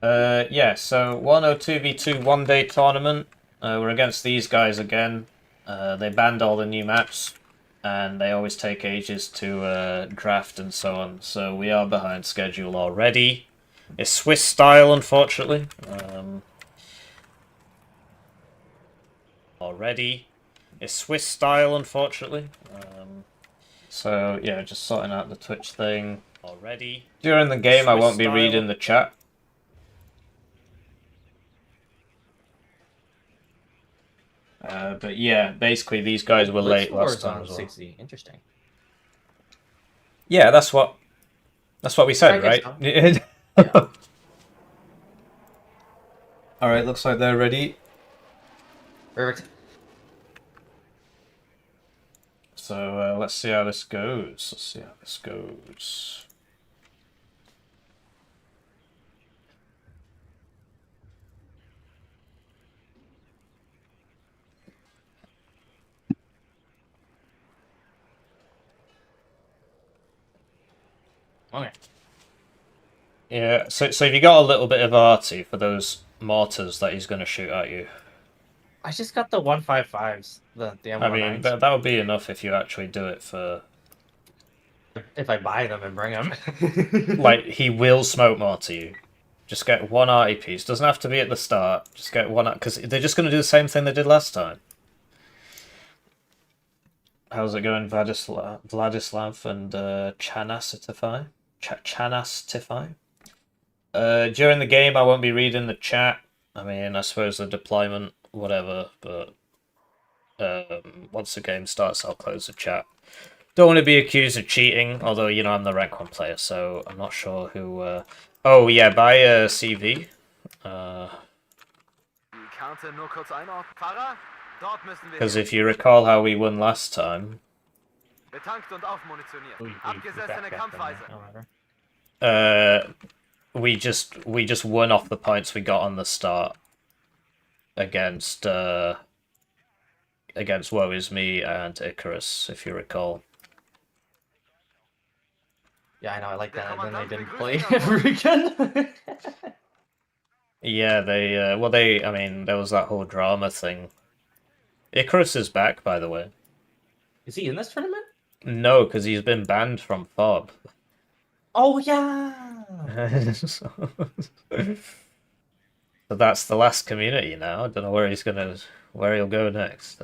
Yeah, so Warno 2v2 one-day tournament. We're against these guys again. They banned all the new maps, and they always take ages to draft and so on. So we are behind schedule already. It's Swiss style, unfortunately. It's Swiss style, unfortunately. So yeah, just sorting out the Twitch thing already. During the game, I won't be reading the chat. But yeah, basically these guys were late last time as well. 60. Interesting. Yeah, that's what we said, right? So. Yeah. All right, looks like they're ready. Perfect. So let's see how this goes. Okay. Yeah, so have you got a little bit of arty for those mortars that he's going to shoot at you? I just got the 155s. The M19s. I mean, that would be enough if you actually do it for... If I buy them and bring them. Like, he will smoke mortar you. Just get one arty piece. Doesn't have to be at the start. Just get one... Because they're just going to do the same thing they did last time. How's it going, Vladislav and Chanastify? Chanastify? During the game, I won't be reading the chat. I mean, I suppose the deployment, whatever, but once the game starts, I'll close the chat. Don't want to be accused of cheating, although, you know, I'm the rank 1 player, so I'm not sure who... Oh, yeah, buy a CV. Because if you recall how we won last time... we just won off the points we got on the start against Woe Is Me and Icarus, if you recall. Yeah, I know, I like that, and then they didn't play ever again. Yeah, I mean, there was that whole drama thing. Icarus is back, by the way. Is he in this tournament? No, because he's been banned from FOB. Oh, yeah! So that's the last community now. I don't know where he'll go next.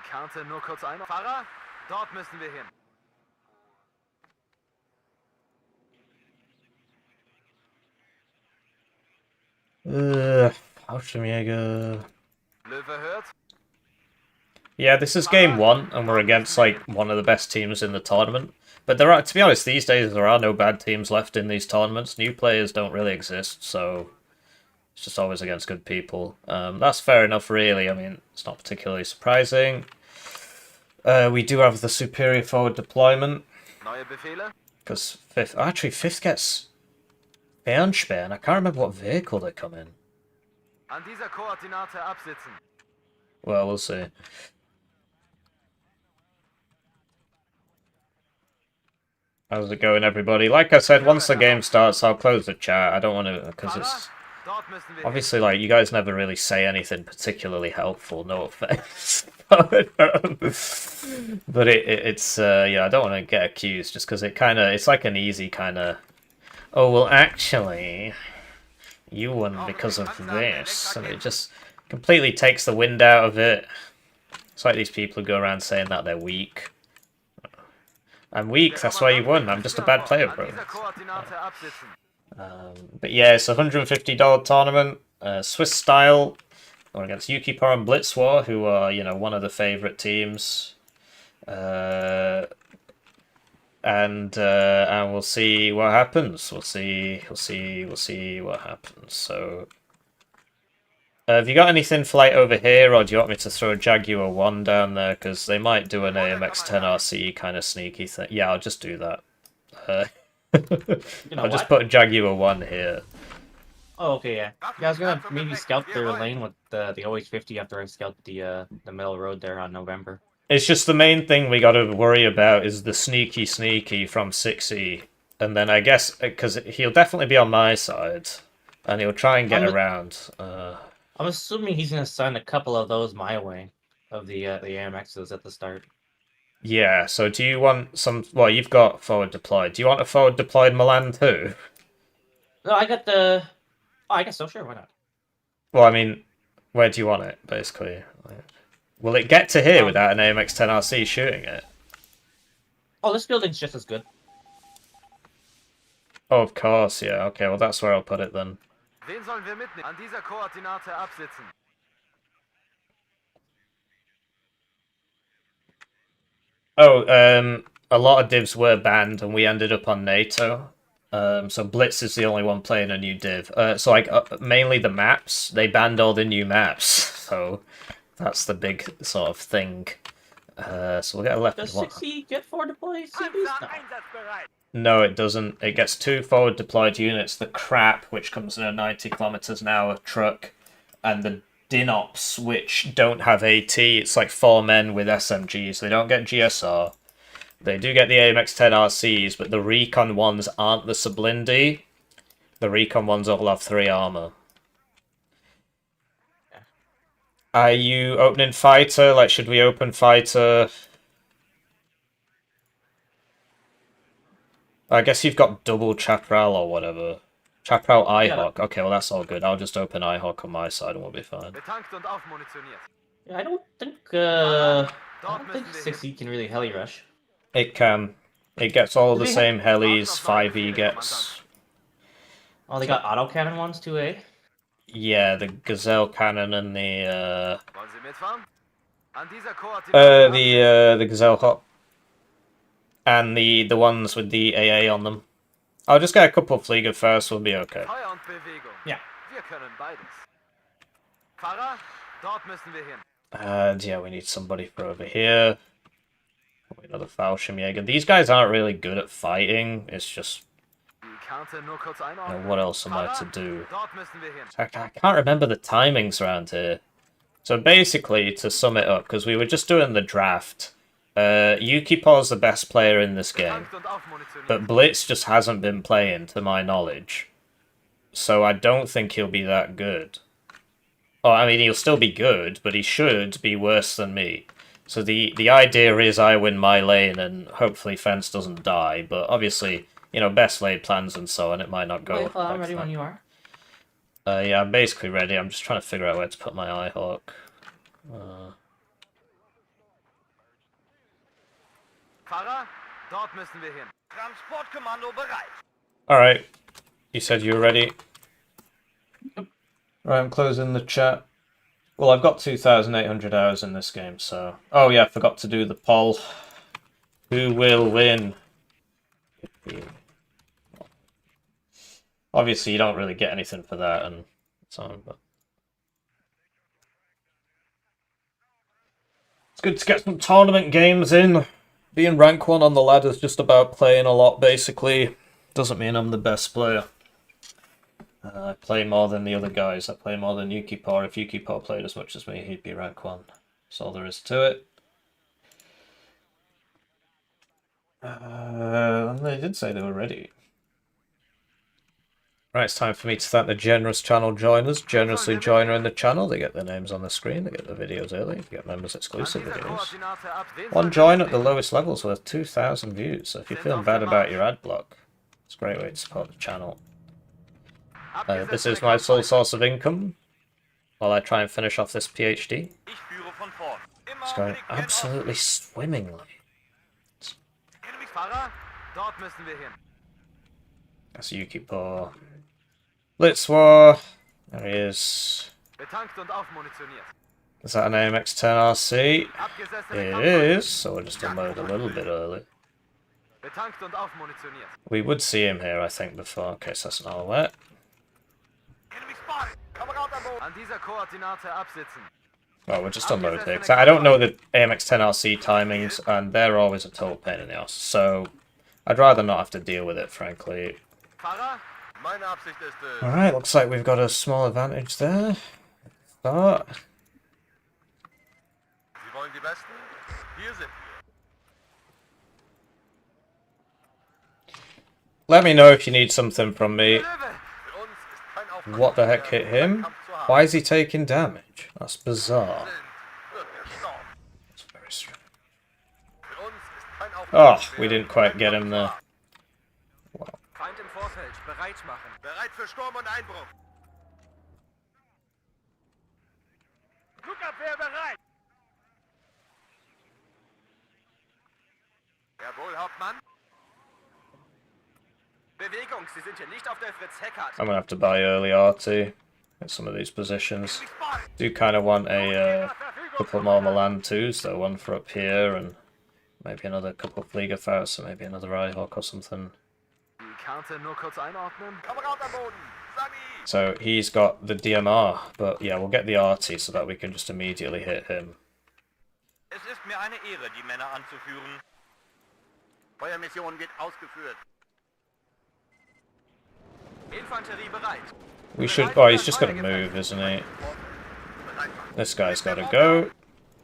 Kante nur kurz ein. Fahrer, dort müssen wir hin. Löwe hört. Yeah, this is game 1, and we're against like one of the best teams in the tournament. But there are, to be honest, these days there are no bad teams left in these tournaments. New players don't really exist, so it's just always against good people. That's fair enough, really. I mean, it's not particularly surprising. We do have the superior forward deployment. Because fifth gets Fernsperren. I can't remember what vehicle they come in. Well, we'll see. How's it going, everybody? Like I said, once the game starts, I'll close the chat. I don't want to, because it's... Obviously, like, you guys never really say anything particularly helpful, no offense. But it's yeah, I don't want to get accused just because it's like an easy kind of, oh, well, actually, you won because of this, and it just completely takes the wind out of it. It's like these people who go around saying that they're weak. I'm weak, that's why you won. I'm just a bad player, bro. But yeah, it's a $150 tournament, Swiss style. We're against YukiPaw and Blitz-War, who are, you know, one of the favourite teams. And we'll see what happens. We'll see what happens. So, have you got anything for like over here, or do you want me to throw a Jaguar 1 down there? Because they might do an AMX-10 RC kind of sneaky thing. Yeah, I'll just do that. I'll just put a Jaguar 1 here. Oh, okay, yeah. Yeah, I was gonna maybe scout their lane with the OH-50 after I scout the middle road there on November. It's just the main thing we got to worry about is the sneaky from 6E. And then I guess, because he'll definitely be on my side, and he'll try and get around. I'm assuming he's gonna send a couple of those my way, of the AMXs at the start. Yeah, so do you want some... Well, you've got forward deployed. Do you want a forward deployed Milan too? No, I got the... Oh, I guess so, sure, why not? Well, I mean, where do you want it, basically? Will it get to here without an AMX-10RC shooting it? Oh, this building's just as good. Oh, of course, yeah. Okay, well, that's where I'll put it then. Wen sollen wir mitnehmen? An dieser Koordinate absitzen. Oh, a lot of divs were banned, and we ended up on NATO. So Blitz is the only one playing a new div. So like mainly the maps, they banned all the new maps. So that's the big sort of thing. So we'll get a left. Does 6E get forward deploy CVs? No, it doesn't. It gets 2 forward deployed units, the crap, which comes in a 90 kilometers an hour truck, and the Dinops, which don't have AT. It's like 4 men with SMGs. They don't get GSR. They do get the AMX-10RCs, but the Recon ones aren't the Sublindi. The Recon ones all have 3 armor. Are you opening fighter? Like, should we open fighter? I guess you've got double Chaparral or whatever. Chaparral iHawk. Okay, well that's all good. I'll just open iHawk on my side and we'll be fine. Yeah, I don't think 6E can really heli rush. It can. It gets all the same helis 5E gets. Oh, they got autocannon ones too, eh? Yeah, the Gazelle cannon and the Gazelle hop. And the ones with the AA on them. I'll just get a couple of Flieger first, we'll be okay. Yeah. And yeah, we need somebody for over here. Another Fallschirmjäger. These guys aren't really good at fighting, it's just... what else am I to do? I can't remember the timings around here. So basically, to sum it up, because we were just doing the draft, YukiPaw's the best player in this game, but Blitz just hasn't been playing, to my knowledge. So I don't think he'll be that good. Oh, I mean, he'll still be good, but he should be worse than me. So the idea is I win my lane and hopefully Fence doesn't die, but obviously, you know, best laid plans and so on, it might not go. Wait, I'm ready when you are. Yeah, I'm basically ready. I'm just trying to figure out where to put my iHawk. Alright. You said you were ready? Yep. Right, I'm closing the chat. Well, I've got 2,800 hours in this game, so... Oh yeah, I forgot to do the poll. Who will win? Obviously, you don't really get anything for that, and so on, but... It's good to get some tournament games in. Being rank 1 on the ladder is just about playing a lot, basically. Doesn't mean I'm the best player. I play more than the other guys. I play more than YukiPaw. If YukiPaw played as much as me, he'd be rank 1. That's all there is to it. And they did say they were ready. Right, it's time for me to thank the generous channel joiners. Generously joiner in the channel. They get their names on the screen. They get the videos early. They get members exclusive videos. One join at the lowest levels worth 2,000 views. So if you're feeling bad about your ad block, it's a great way to support the channel. This is my sole source of income while I try and finish off this PhD. It's going absolutely swimmingly. That's YukiPaw. Blitz-War. There he is. Is that an AMX-10RC? It is, so we'll just unload a little bit early. We would see him here, I think, before. Okay, so that's not wet. Oh, we'll just unload here, because I don't know the AMX-10RC timings, and they're always a total pain in the ass. So, I'd rather not have to deal with it, frankly. Meine Absicht ist es. Alright, looks like we've got a small advantage there. Start. Sie wollen die Besten? Hier sind wir. Let me know if you need something from me. Löwe! Für uns ist kein Auftrag. What the heck hit him? Why is he taking damage? That's bizarre. Wird gestorben. That's very strange. Für uns ist kein Oh, Auftrag. we didn't quite get him there. Feind im Vorfeld. Bereit machen. Bereit für Sturm und Einbruch. Flugabwehr bereit. Jawohl, Hauptmann. Bewegung, Sie sind hier nicht auf der Fritz-Heckart. I'm gonna have to buy early RT at some of these positions. Do kind of want a couple more Milan 2s though, one for up here and maybe another couple of Fliegerfaust, so maybe another Eyehawk or something. Die Karte nur kurz einordnen. Kamerad am Boden. Sami! So he's got the DMR, but yeah, we'll get the RT so that we can just immediately hit him. Es ist mir eine Ehre, die Männer anzuführen. Feuermission wird ausgeführt. Infanterie bereit. We should... Oh, he's just gonna move, isn't he? This guy's gotta go.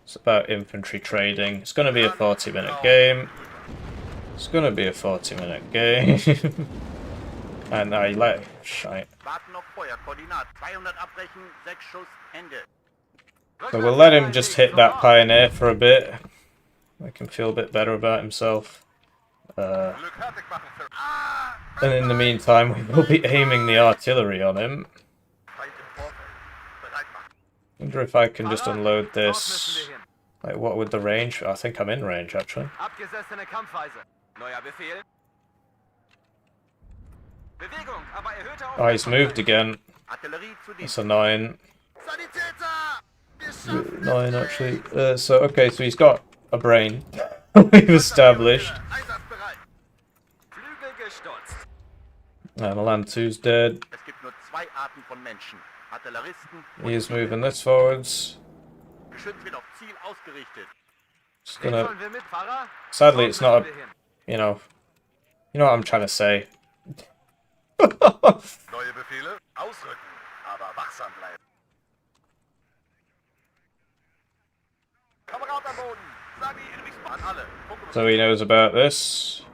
It's about infantry trading. It's gonna be a 40-minute game. It's gonna be a 40-minute game. And I let... Shite. Warten auf Feuer, Koordinat 200 abbrechen, 6 Schuss, Ende. So we'll let him just hit that pioneer for a bit. Make him feel a bit better about himself. Glück fertig machen für... And in the meantime, we will be aiming the artillery on him. Feind im Vorfeld. Bereit machen. Wonder if I can just unload Dort müssen this. wir hin. Like, what would the range? I think I'm in range, actually. Abgesessene Kampfweise. Neuer Befehl. Bewegung, aber erhöhte Oh, he's moved again. Artillerie zu That's Dienst. annoying. Sanitäter! Wir schaffen Annoying, actually. So, okay, so he's got a brain. We've established. Einsatzbereit. Flügel gestutzt. Milan 2's dead. Es gibt nur 2 Arten von Menschen. Artilleristen He is moving this forwards. Geschütz wird auf Ziel ausgerichtet. Just Wen gonna... sollen wir mit, Fahrer? Sadly, Dort it's not a... müssen wir hin. You know what I'm trying to say. Neue Befehle? Ausrücken, aber wachsam bleiben. Kamerad am Boden. Sami, an alle. Fokus. So he knows about this.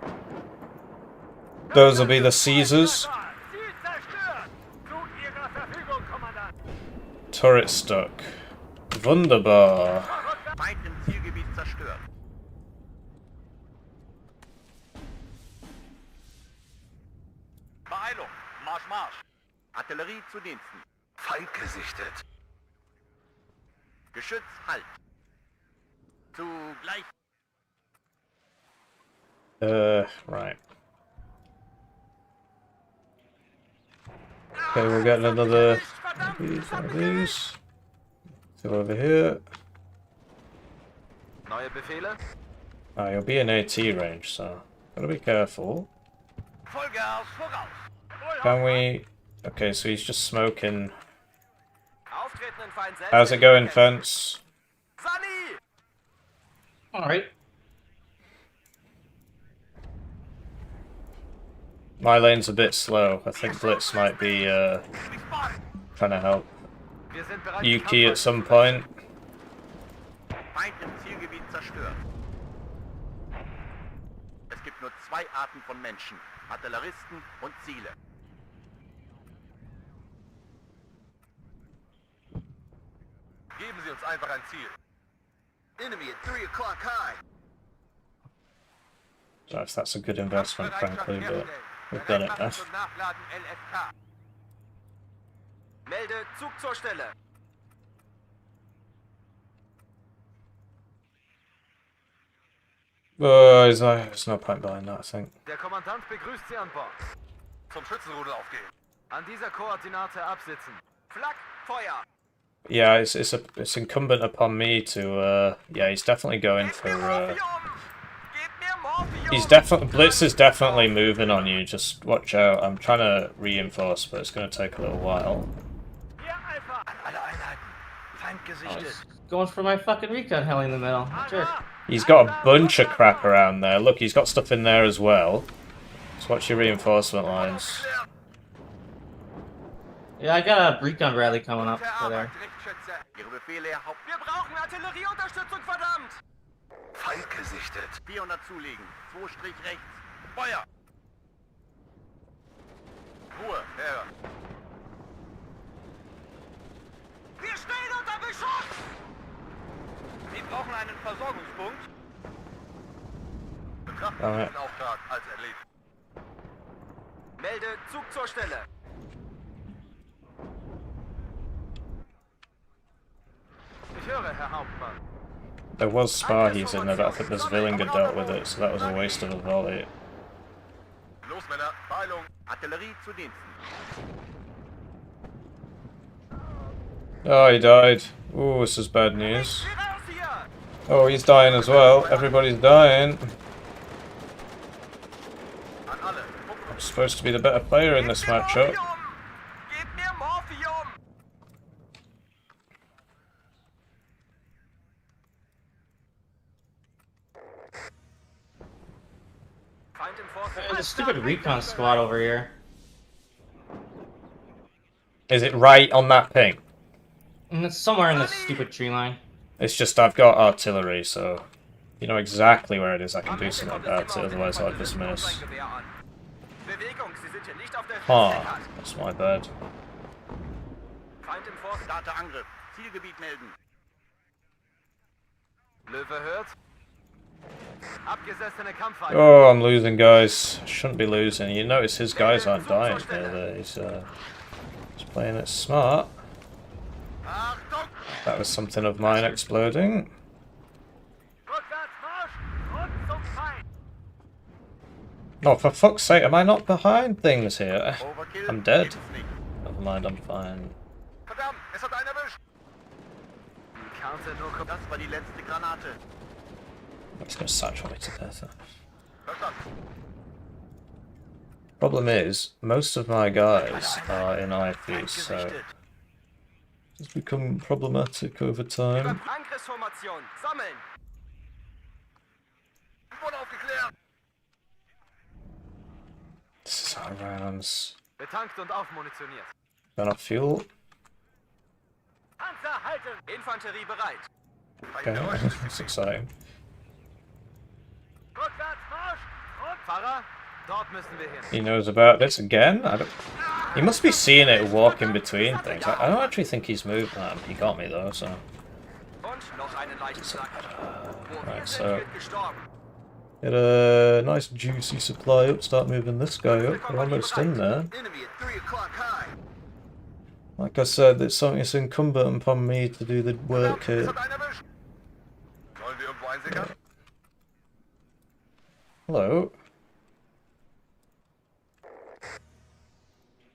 Those will be the Caesars. Ziel zerstört. Zu Ihrer Verfügung, Kommandant. Turret stuck. Wunderbar. Feind im Zielgebiet zerstört. Beeilung. Marsch, Marsch. Artillerie zu Diensten. Feind gesichtet. Geschütz, Halt. Zugleich. Right. Okay, we'll get another one of these. Go over here. Neue Befehle? Ah, you'll be in AT range, so gotta be careful. Vollgas, voraus. Can we... Okay, so he's just smoking. Auftreten in Feind selbst. How's it going, fence? Sani! Alright. My lane's a bit slow. I think Blitz might be trying to help Wir sind bereit. Yuki at some point. Feind im Zielgebiet zerstört. Es gibt nur 2 Arten von Menschen. Artilleristen und Ziele. Geben Sie uns einfach ein Ziel. Enemy at 3 o'clock high. So if that's a good investment, frankly, but we've done it now. Zum Nachladen LFK. Melde Zug zur Stelle. There's no point behind that, I think. Der Kommandant begrüßt Sie an Bord. Zum Schützenrudel aufgehen. An dieser Koordinate absitzen. Flak, Feuer. Yeah, it's incumbent upon me to. Yeah, he's definitely going for. Gib mir Morphium! He's definitely Blitz is definitely moving on you. Just watch out. I'm trying to reinforce, but it's going to take a little while. Hier, Alpha! Alle Einheiten. Feind gesichtet. Going for my fucking recon heli in the middle. Jerk. He's got a bunch of crap around there. Look, he's got stuff in there as well. Just watch your reinforcement lines. Yeah, I got a recon rally coming up for there. Richtschütze. Ihre Befehle, Herr Haupt. Wir brauchen Artillerieunterstützung, verdammt! Feind gesichtet. 400 zulegen. 2 Strich rechts. Feuer! Ruhe, Herr. Wir stehen unter Beschuss! Sie brauchen einen Versorgungspunkt. Betrachten Alright. diesen Auftrag als erledigt. Melde Zug zur Stelle. Ich höre, Herr Hauptmann. There was Sparties in there, but I think this Villinger dealt with it, so that was a waste of a volley. Los, Männer. Beeilung. Artillerie zu Diensten. Oh, he died. Ooh, this is bad news. Geh raus hier! Oh, he's dying as well. Everybody's dying. An alle. I'm supposed to be the better player in this matchup. Gib mir Morphium! Feind im Forst. There's a stupid recon squad over here. Is it right on that ping? And it's somewhere in this stupid tree line. It's just I've got artillery, so you know exactly where it is. I can do something about it, otherwise I'd just miss. Bewegung, Sie sind hier nicht auf der Ah, that's my bad. Feind im Forst. Starte Angriff. Zielgebiet melden. Löwe hört. Abgesessene Kampfheit. Oh, I'm losing, guys. Shouldn't be losing. You notice his guys aren't dying here. There. He's playing it smart. Achtung! That was something of mine exploding. Rückwärts Marsch und zum Feind. Oh, for fuck's sake, am I not behind things here? Overkill. I'm dead. Gibt's nicht. Never mind, I'm fine. Verdammt, es hat einen erwischt. Die Karte nur kommt. Das war die letzte Granate. It's gonna satchel me to death. Verstanden. Problem is, most of my guys are in IFE, Feind so gesichtet. it's become problematic over time. Angriffsformation. Sammeln. Wurde aufgeklärt. This is out of rounds. Betankt und aufmunitioniert. Enough fuel. Panzer halten. Infanterie bereit. Okay, that's exciting. Rückwärts Marsch und Fahrer. Dort müssen wir hin. He knows about this again? I don't... He must be seeing it walking between things. I don't actually think he's moved that. He got me though, so... Und noch einen leichten Schlag. Wo wir Right, sind, so... wird gestorben. Get a nice juicy supply up, start moving this guy up. We're almost in there. Enemy at 3 o'clock high. Like I said, it's something that's incumbent upon me to do the work Es here. hat einen erwischt. Sollen wir irgendwo einsickern? Hello.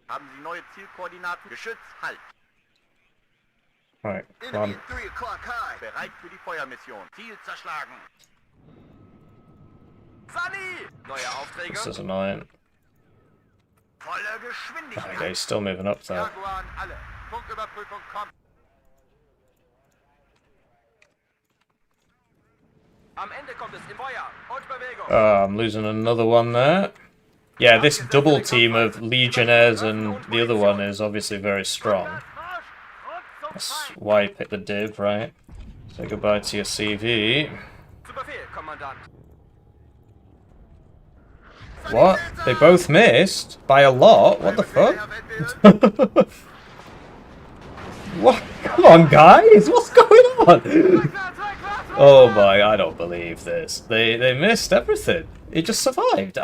Haben Sie neue Zielkoordinaten? Geschütz, halt. Right, come Enemy on. at 3 o'clock high. Bereit für die Feuermission. Ziel zerschlagen. Sunny! Neue Aufträge. This is annoying. Voller Okay, Geschwindigkeit. he's still moving up there. Jaguar an alle. Punktüberprüfung kommt. Am Ende kommt es in Feuer und Bewegung. Oh, I'm losing another one there. Yeah, this double team of Legionnaires and the other one is obviously very strong. Marsch und zum That's Feind. why you pick the div, right? Say goodbye to your CV. Zu Befehl, Kommandant. What? They both missed? By a lot? What the fuck? What? Come on, guys! What's going on? Oh my, I don't believe this. They missed everything. He just survived.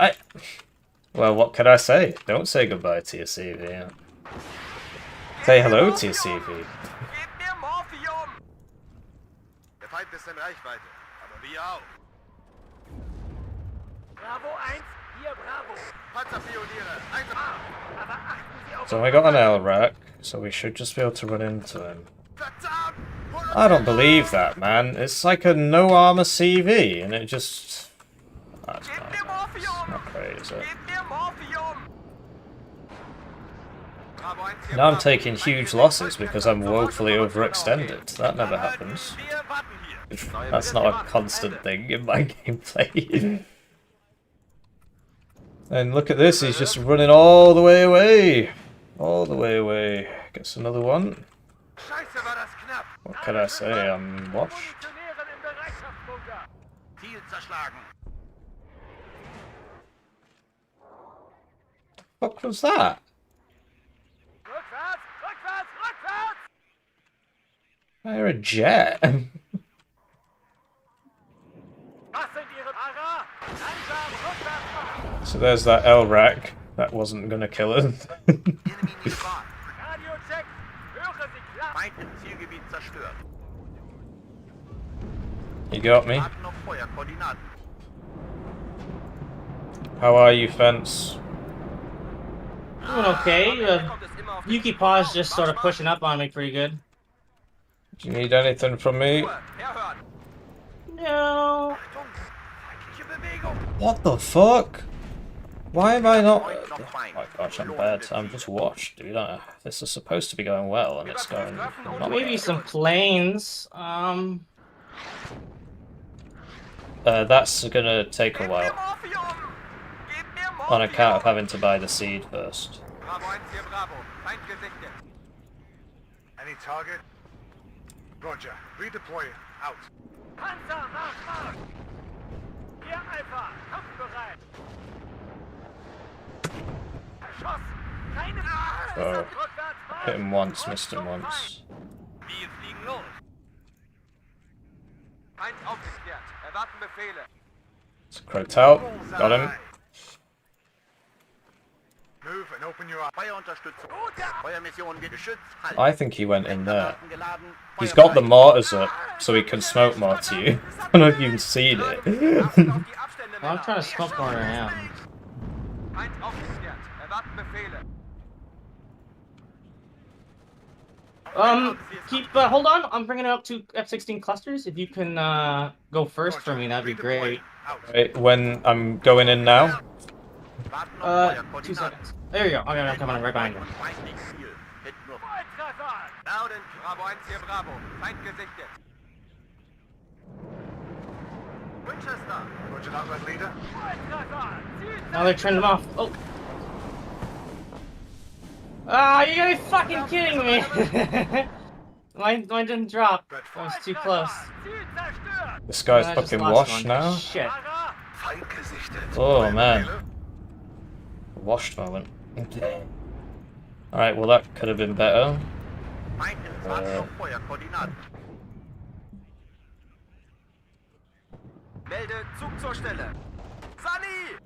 Well, what can I say? Don't say goodbye to your CV. Say hello to your CV. Gib mir Morphium. Der Feind ist in Reichweite. Aber wir auch. Bravo 1, hier Bravo. Panzerpioniere. Aber achten Sie auf... So we got an L rack, so we should just be able to run into him. Verdammt! I don't believe that, man. It's like a no armor CV, and it just... That's Gib not, mir Morphium. not great, is it? Gib mir Morphium. Bravo 1 hier Now I'm Bravo. taking huge losses because I'm woefully overextended. That never happens. Wir warten hier. That's not a constant thing in my gameplay. And look at this, he's just running all the way away. All the way away. Gets another one. Scheiße, war das knapp. What can I say? I'm washed. Munitionieren im Bereitschaftsbunker. Ziel zerschlagen. What was that? Rückwärts, rückwärts, rückwärts. I hear a jet. Was sind Ihre Ara? Langsam, rückwärts machen. So there's that L rack. That wasn't gonna kill us. Enemy nearby. Radio-Check. Höre Sie klar. Feind im Zielgebiet zerstört. You got me. Warten auf Feuerkoordinaten. How are you, fence? Doing okay. YukiPaw is just sort of pushing up on me pretty good. Do you need anything from me? Herhören. No. Achtung. Feindliche Bewegung. What the fuck? Why am I not? Freund noch Oh Feind. my gosh, I'm bad. I'm just washed, dude. This is supposed to be going well, and it's going not Maybe well. some planes. That's gonna take a Gebt mir while Morphium. Gebt mir Morphium. on account of having to buy the seed first. Bravo 1 hier, Bravo. Feind gesichtet. Any target? Roger. Redeploy. Out. Panzer, Marsch, Marsch. Hier Alpha. Kampfbereit. Erschossen. Keine... Oh. Rückwärts, Marsch. Hit him once, missed him once. Wir fliegen los. Feind aufgeklärt. Erwarten Befehle. It's a Crotal. Got him. Move and open your eyes. Feuerunterstützung. Feuermission geht geschützt. Halt. I think he went in there. Granaten geladen. He's Feuer got the bereit. mortars up, so he can smoke more to you. I don't know if you've seen it. Achten auf die Abstände, Well, I'm Männer. trying to smoke more than I am. Feind aufgeklärt. Erwarten Befehle. Hold on. I'm bringing up 2 F-16 clusters. If you can go first for me, that'd be great. Out. Wait, when I'm going in now. Warten auf 2 Feuerkoordinaten. seconds. There you go. Okay, I'm coming right behind you. Feindliches Ziel. Hit nur Volltreffer. Lauden. Bravo 1 hier, Bravo. Feind gesichtet. Winchester. Roger that, red leader. Volltreffer. Ziel Now they're turning them off. Oh. Ah, you gotta be fucking kidding me! Mine didn't drop. Red I was flag. too close. Ziel zerstört. This guy's And I just fucking lost washed one. now. Shit. Ara. Feind gesichtet. Oh man, washed moment. Alright, well that could have been better. Feind im Warten auf Feuerkoordinaten. Melde Zug zur Stelle. Sunny!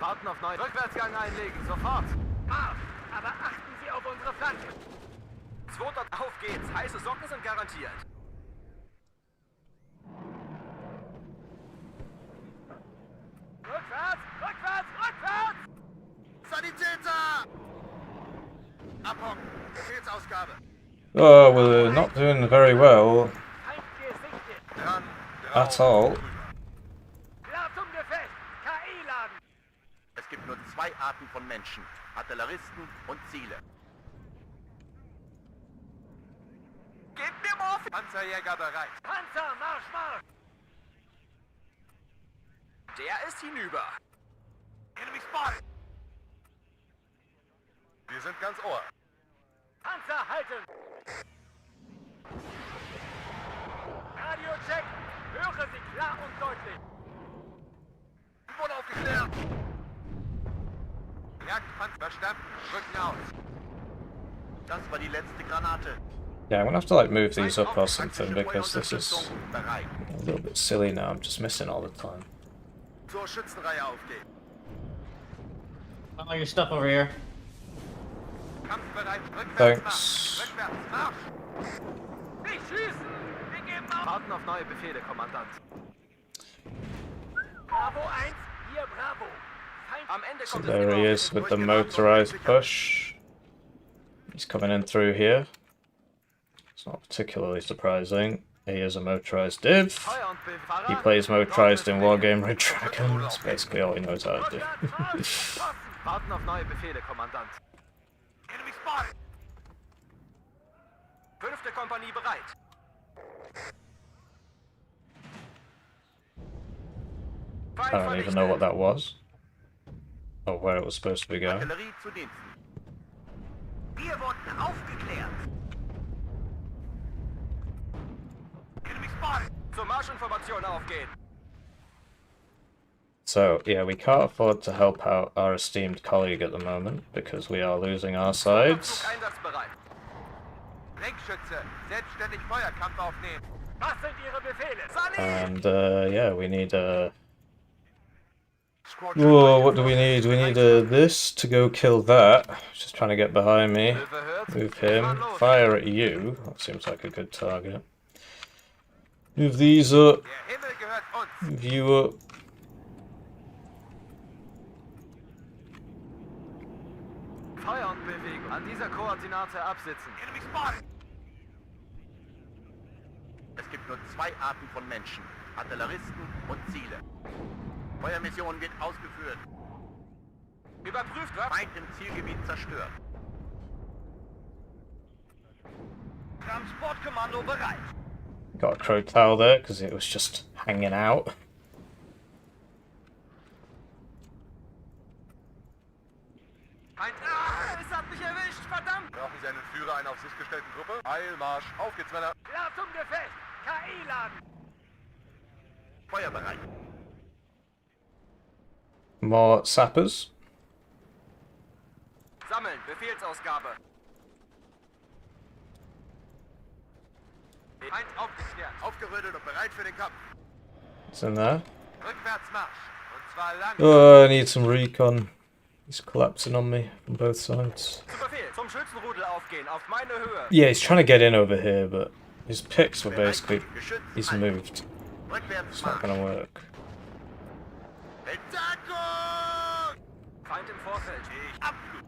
Warten auf neuen Rückwärtsgang einlegen, sofort. Marsch! Aber achten Sie auf unsere Flanke. Zweiter, auf geht's. Heiße Socken sind garantiert. Rückwärts! Rückwärts! Rückwärts! Sanitäter! Abhocken. Befehlsausgabe. Oh, we're not doing very well Feind gesichtet. Dran. at all. Klar zum Gefecht. KI laden. Es gibt nur 2 Arten von Menschen. Artilleristen und Ziele. Gebt mir Morphium. Panzerjäger bereit. Panzer, Marsch, Marsch. Der ist hinüber. Enemy spotted. Wir sind ganz Ohr. Panzer halten. Radio-Check. Höre Sie klar und deutlich. Wurde aufgeklärt. Jagdpanzer verstanden. Rücken aus. Das war die letzte Granate. Yeah, I'm gonna have to like move these up or something because this is Feuerunterstützung bereit. a little bit silly now. I'm just missing all the time. Zur Schützenreihe auflegen. Oh, your stuff over here. Kampfbereit. Rückwärts Thanks. Marsch. Rückwärts Marsch. Nicht schießen. Wir geben auf. Warten auf neue Befehle, Kommandant. Bravo 1. Hier Bravo. Feind. Am Ende So kommt there he is with the motorized push. He's coming in through here. It's not particularly surprising. He is a motorized div. Feuer und Befahrer. He plays motorized in Wargame Red Dragon. That's basically all he knows how to do. Warten auf neue Befehle, Kommandant. Enemy spotted. 5. Kompanie bereit. I don't even know what that was. Oh, where it was supposed to be going. Artillerie zu Diensten. Wir wurden aufgeklärt. Enemy spotted. Zur Marschinformation aufgehen. So, yeah, we can't afford to help out our esteemed colleague at the moment because we are losing our sides. Zug einsatzbereit. Lenkschütze. Selbstständig Feuerkampf aufnehmen. Was sind Ihre Befehle? Sani! And, yeah, we need, Squadron whoa, what do we need? We need, this to go kill that. Just trying to get behind me. Hilfe hört. Move him. Fire at you. That seems like a good target. Move these up. Der Himmel gehört uns. Move you up. Feuer und Bewegung. An dieser Koordinate absitzen. Enemy spotted. Es gibt nur zwei Arten von Menschen. Artilleristen und Ziele. Feuermission wird ausgeführt. Überprüft, was? Feind im Zielgebiet zerstört. Transportkommando bereit. Got a crow towel there because it was just hanging out. Es hat mich erwischt, verdammt! Brauchen Sie einen Führer einer auf sich gestellten Gruppe? Eilmarsch. Auf geht's, Männer. Klar zum Gefecht! KI laden! Feuerbereit. More sappers. Sammeln, Befehlsausgabe. Feind aufgeklärt. Aufgerüttelt und bereit für den Kampf. It's in there. Rückwärtsmarsch. Und zwar lang. Oh, I need some recon. He's collapsing on me from both sides. Zu Befehl, zum Schützenrudel aufgehen, auf meine Höhe. Yeah, he's trying to get in over here, but his picks were basically... Geschützt. He's an. moved. It's not Rückwärtsmarsch. gonna work. Bedeckung! Feind im Vorfeld. Abflug.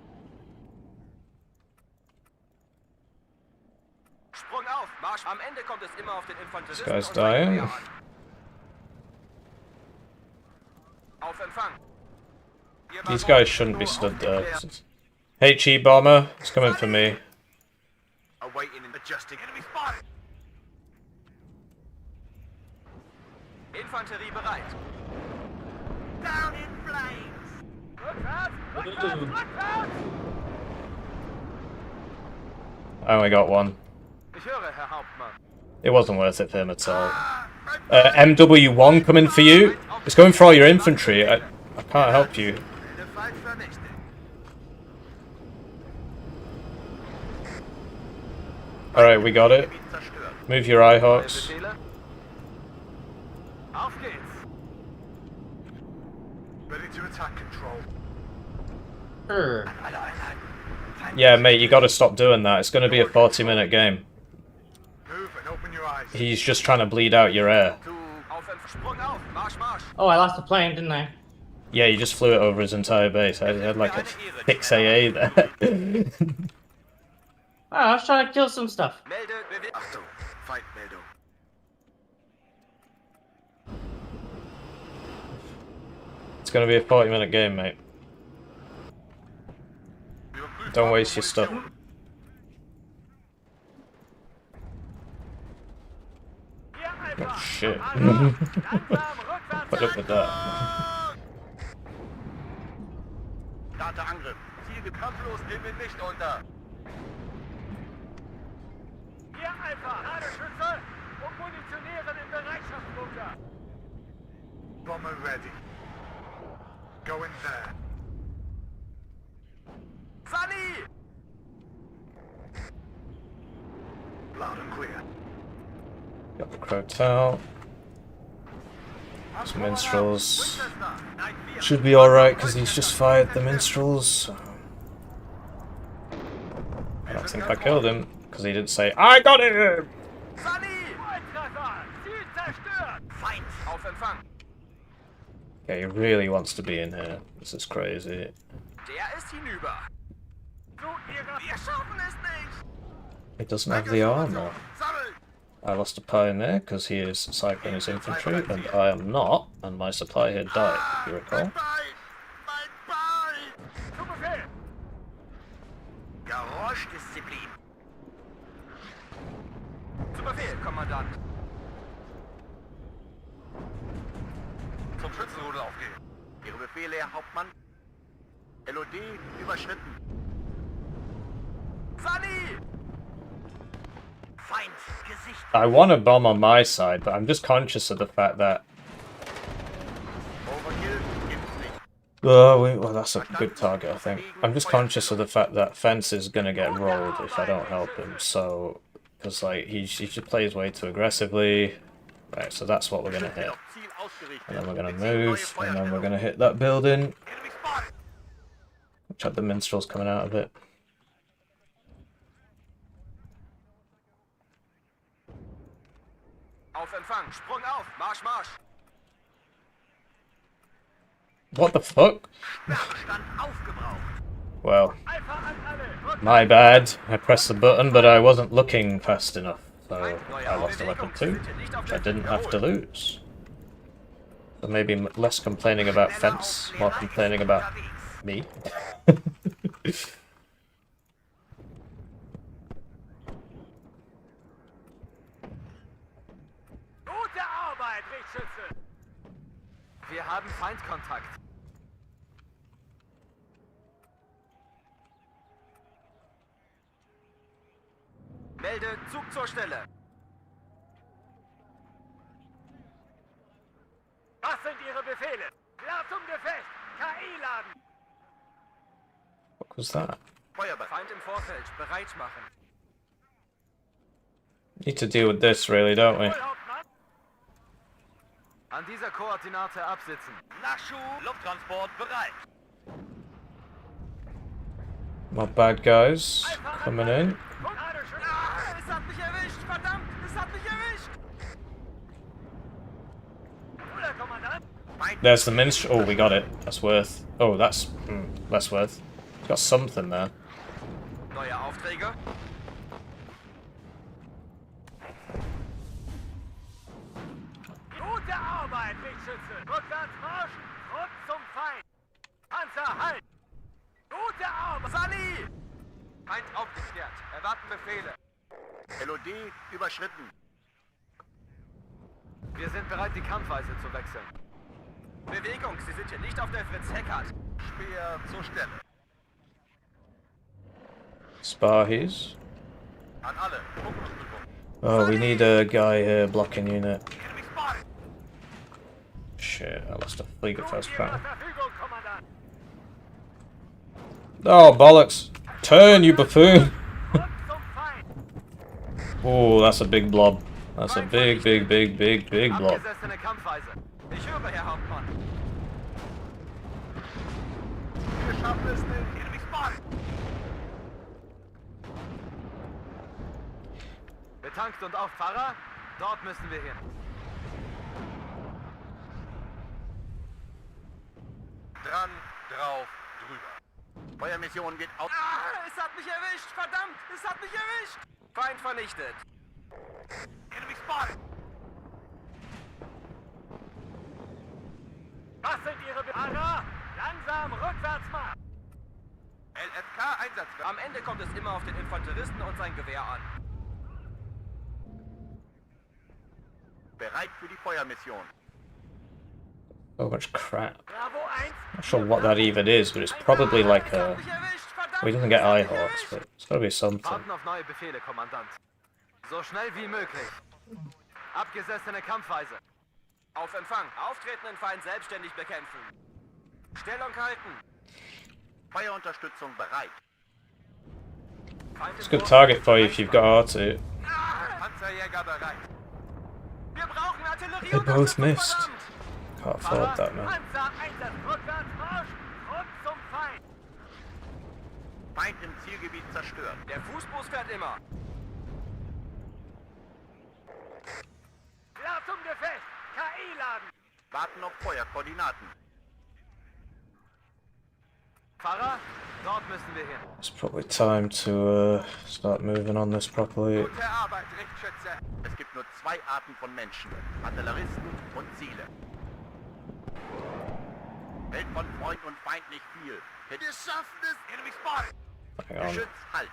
Sprung auf, Marsch. Am Ende kommt es immer auf den Infanteristen This guy's und seinen dying. Gewehr an. Auf Empfang. These guys shouldn't be stood there. HE bomber, it's coming for me. Awaiting and adjusting. Enemy spotted. Infanterie bereit. Down in flames. Rückwärts! Rückwärts! Rückwärts! I only got one. Ich höre, Herr Hauptmann. It wasn't worth it for him at all. MW1 coming for you. It's going for all your infantry. I can't help you. Der Feind vernichtet. Alright, we got it. Gebiet zerstört. Move your Eyehawks. Befehle? Auf geht's! Ready to attack control. Sure. Yeah, mate, you gotta stop doing that. It's gonna be a 40-minute game. Move and open your eyes. He's just trying to bleed out your air. Auf Sprung auf! Marsch, Marsch! Oh, I lost the plane, didn't I? Yeah, you just flew it over his entire base. I had like a 6 AA there. Oh, I was trying to kill some stuff. Melde, Bewegung! Achtung, Feindmeldung. It's gonna be a 40-minute game, mate. Überprüft Don't waste your stuff. Munition. Hier Oh, einfach! shit. Langsam, rückwärts! Put up with that. Starter Angriff. Ziel kampflos, gehen wir nicht unter. Hier einfach! Ladeschütze und munitionieren im Bereitschaftsbunker! Bomber ready. Go in there. Sani! Loud and clear. Got the crow towel. Some minstrels. Should be alright because he's just fired the minstrels. I don't think I killed him because he didn't say, I got him! Sani! Volltreffer! Ziel zerstört! Feind! Auf Empfang! Okay, he really wants to be in here. This is crazy. Der ist hinüber! Zu ihrer... Wir schaffen es nicht! He doesn't have the armor. Sammeln! I lost a pioneer because he is cycling his infantry, and I am not, and my supply here died, if you recall. Mein Bein! Zu Befehl! Geräuschdisziplin. Zu Befehl, Kommandant! Zum Schützenrudel aufgehen. Ihre Befehle, Herr Hauptmann? LOD überschritten. Sally! Feind Gesicht. I want to bomb on my side, but I'm just conscious of the fact that... Overkill gibt's nicht. well, that's a good target, I think. I'm just conscious of the fact that Fence is going to get rolled if I don't help him, so... Because, like, he just plays way too aggressively. Right, so that's what we're going to hit. Ziel ausgerichtet. And then we're going to move, and then we're going to hit that building. Enemy spotted. Which had the minstrels coming out of it. Auf Empfang. Sprung auf. Marsch, Marsch. What the fuck? Sperrbestand aufgebraucht. Well, Alpha an alle. my bad. I pressed the button, but I wasn't looking fast enough. So I lost a weapon too, which I didn't have to lose. So maybe less complaining about Fence, more complaining about me. Gute Arbeit, Richtschütze. Wir haben Feindkontakt. Melde Zug zur Stelle. Was sind Ihre Befehle? Klar zum Gefecht. KI laden. What was that? Feuerbereit. Feind im Vorfeld. Bereit machen. Need to deal with this, really, don't we? Hauptmann. An dieser Koordinate absitzen. Nachschub, Lufttransport bereit. My bad guys coming in. Ah, es hat mich erwischt. Verdammt, es hat mich erwischt. Bruder, Kommandant. There's the minstrel. Oh, we got it. That's worth. Oh, that's less worth. Got something there. Neue Aufträge. Gute Arbeit, Richtschütze. Rückwärts Marsch. Rück zum Feind. Panzer, halt. Gute Arbeit. Sally! Feind aufgeklärt. Erwarten Befehle. LOD überschritten. Wir sind bereit, die Kampfweise zu wechseln. Bewegung, Sie sind hier nicht auf der Fritz-Heckart. Speer zur Stelle. Sparties. An alle. Fokusbewegung. Oh, we need a guy here blocking unit. Enemy spotted. Shit, I lost a Flieger first round. Verfügung, Kommandant. Oh, bollocks! Turn, you buffoon! Rück zum Feind. Oh, that's a big blob. That's a big blob. Abgesessene Kampfweise. Ich höre, Herr Hauptmann. Wir schaffen es nicht. Enemy spotted. Betankt und auf Fahrer. Dort müssen wir hin. Dran, drauf, drüber. Feuermission geht auf. Ah, es hat mich erwischt. Verdammt, es hat mich erwischt. Feind vernichtet. Enemy spotted. Was sind Ihre Fahrer? Langsam rückwärts machen. LFK einsatzbereit. Am Ende kommt es immer auf den Infanteristen und sein Gewehr an. Bereit für die Feuermission. So much crap. Bravo 1. Not sure what that even is, but it's probably like a... Well, he doesn't get eye hawks, but it's gotta be something. Warten auf neue Befehle, Kommandant. So schnell wie möglich. Abgesessene Kampfweise. Auf Empfang. Auftretenden Feind selbstständig bekämpfen. Stellung halten. Feuerunterstützung bereit. Feind It's a im good Vorfeld. target for you if you've got R2. Panzerjäger bereit. Wir brauchen Artillerie. They both missed. Verdammt. Can't afford that, man. Panzer Einsatz. Rückwärts Marsch. Rück zum Feind. Feind im Zielgebiet zerstört. Der Fußbus fährt immer. Klar zum Gefecht. KI laden. Warten auf Feuerkoordinaten. Fahrer, dort müssen wir hin. It's probably time to start moving on this properly. Gute Arbeit, Richtschütze. Es gibt nur zwei Arten von Menschen. Artilleristen und Ziele. Hält von Freund und Feind nicht viel. Wir schaffen es. Enemy spotted. Hang on. Geschütz, halt.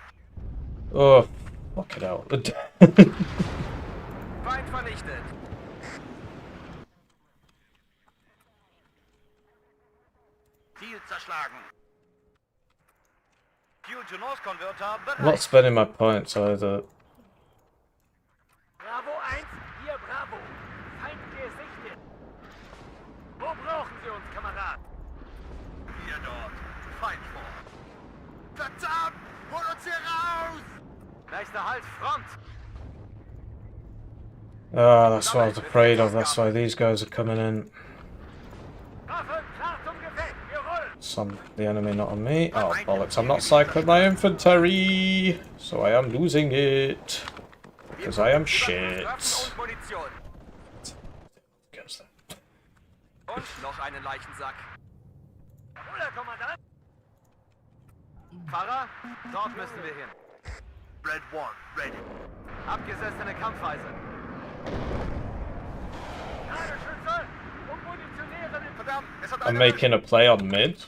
Oh, fuck it out. Feind vernichtet. Ziel zerschlagen. Fuel to North Converter I'm not spending my points either. Bravo 1, hier Bravo. Feind gesichtet. Wo brauchen Sie uns, Kamerad? Hier dort. Feind vor. Verdammt! Hol uns hier raus! Nächster Halt, Front. Ah, that's what I was afraid of. That's why these guys are coming in. Waffen, klar zum Gefecht. Wir rollen. It's on the enemy, not on me. Oh, bollocks. I'm not cycling my infantry, so I am losing it. Because I am shit. Waffen und Munition. Goes there. Und noch einen Leichensack. Oder, Kommandant? Fahrer, dort müssen wir hin. Red 1, ready. Abgesessene Kampfweise. Ladeschütze und munitionieren in Verdammt, es hat I'm einer making a play on mid.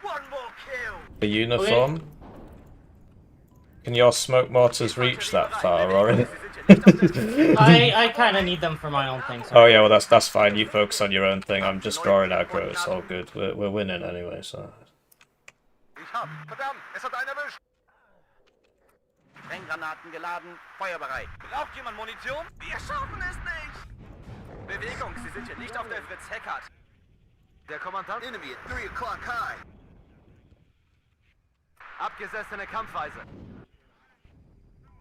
One more kill! The uniform. Can your smoke mortars reach that far already? I kind of need them for my own thing. So. Oh yeah, well that's fine. You focus on your own thing. I'm just drawing aggro. It's all good. We're winning anyway, so. Ich hab. Verdammt, es hat einer erwischt! Sprenggranaten geladen, feuerbereit. Braucht jemand Munition? Wir schaffen es nicht! Bewegung, Sie sind hier nicht auf der Fritz Heckert. Der Kommandant? Enemy at 3 o'clock high. Abgesessene Kampfweise.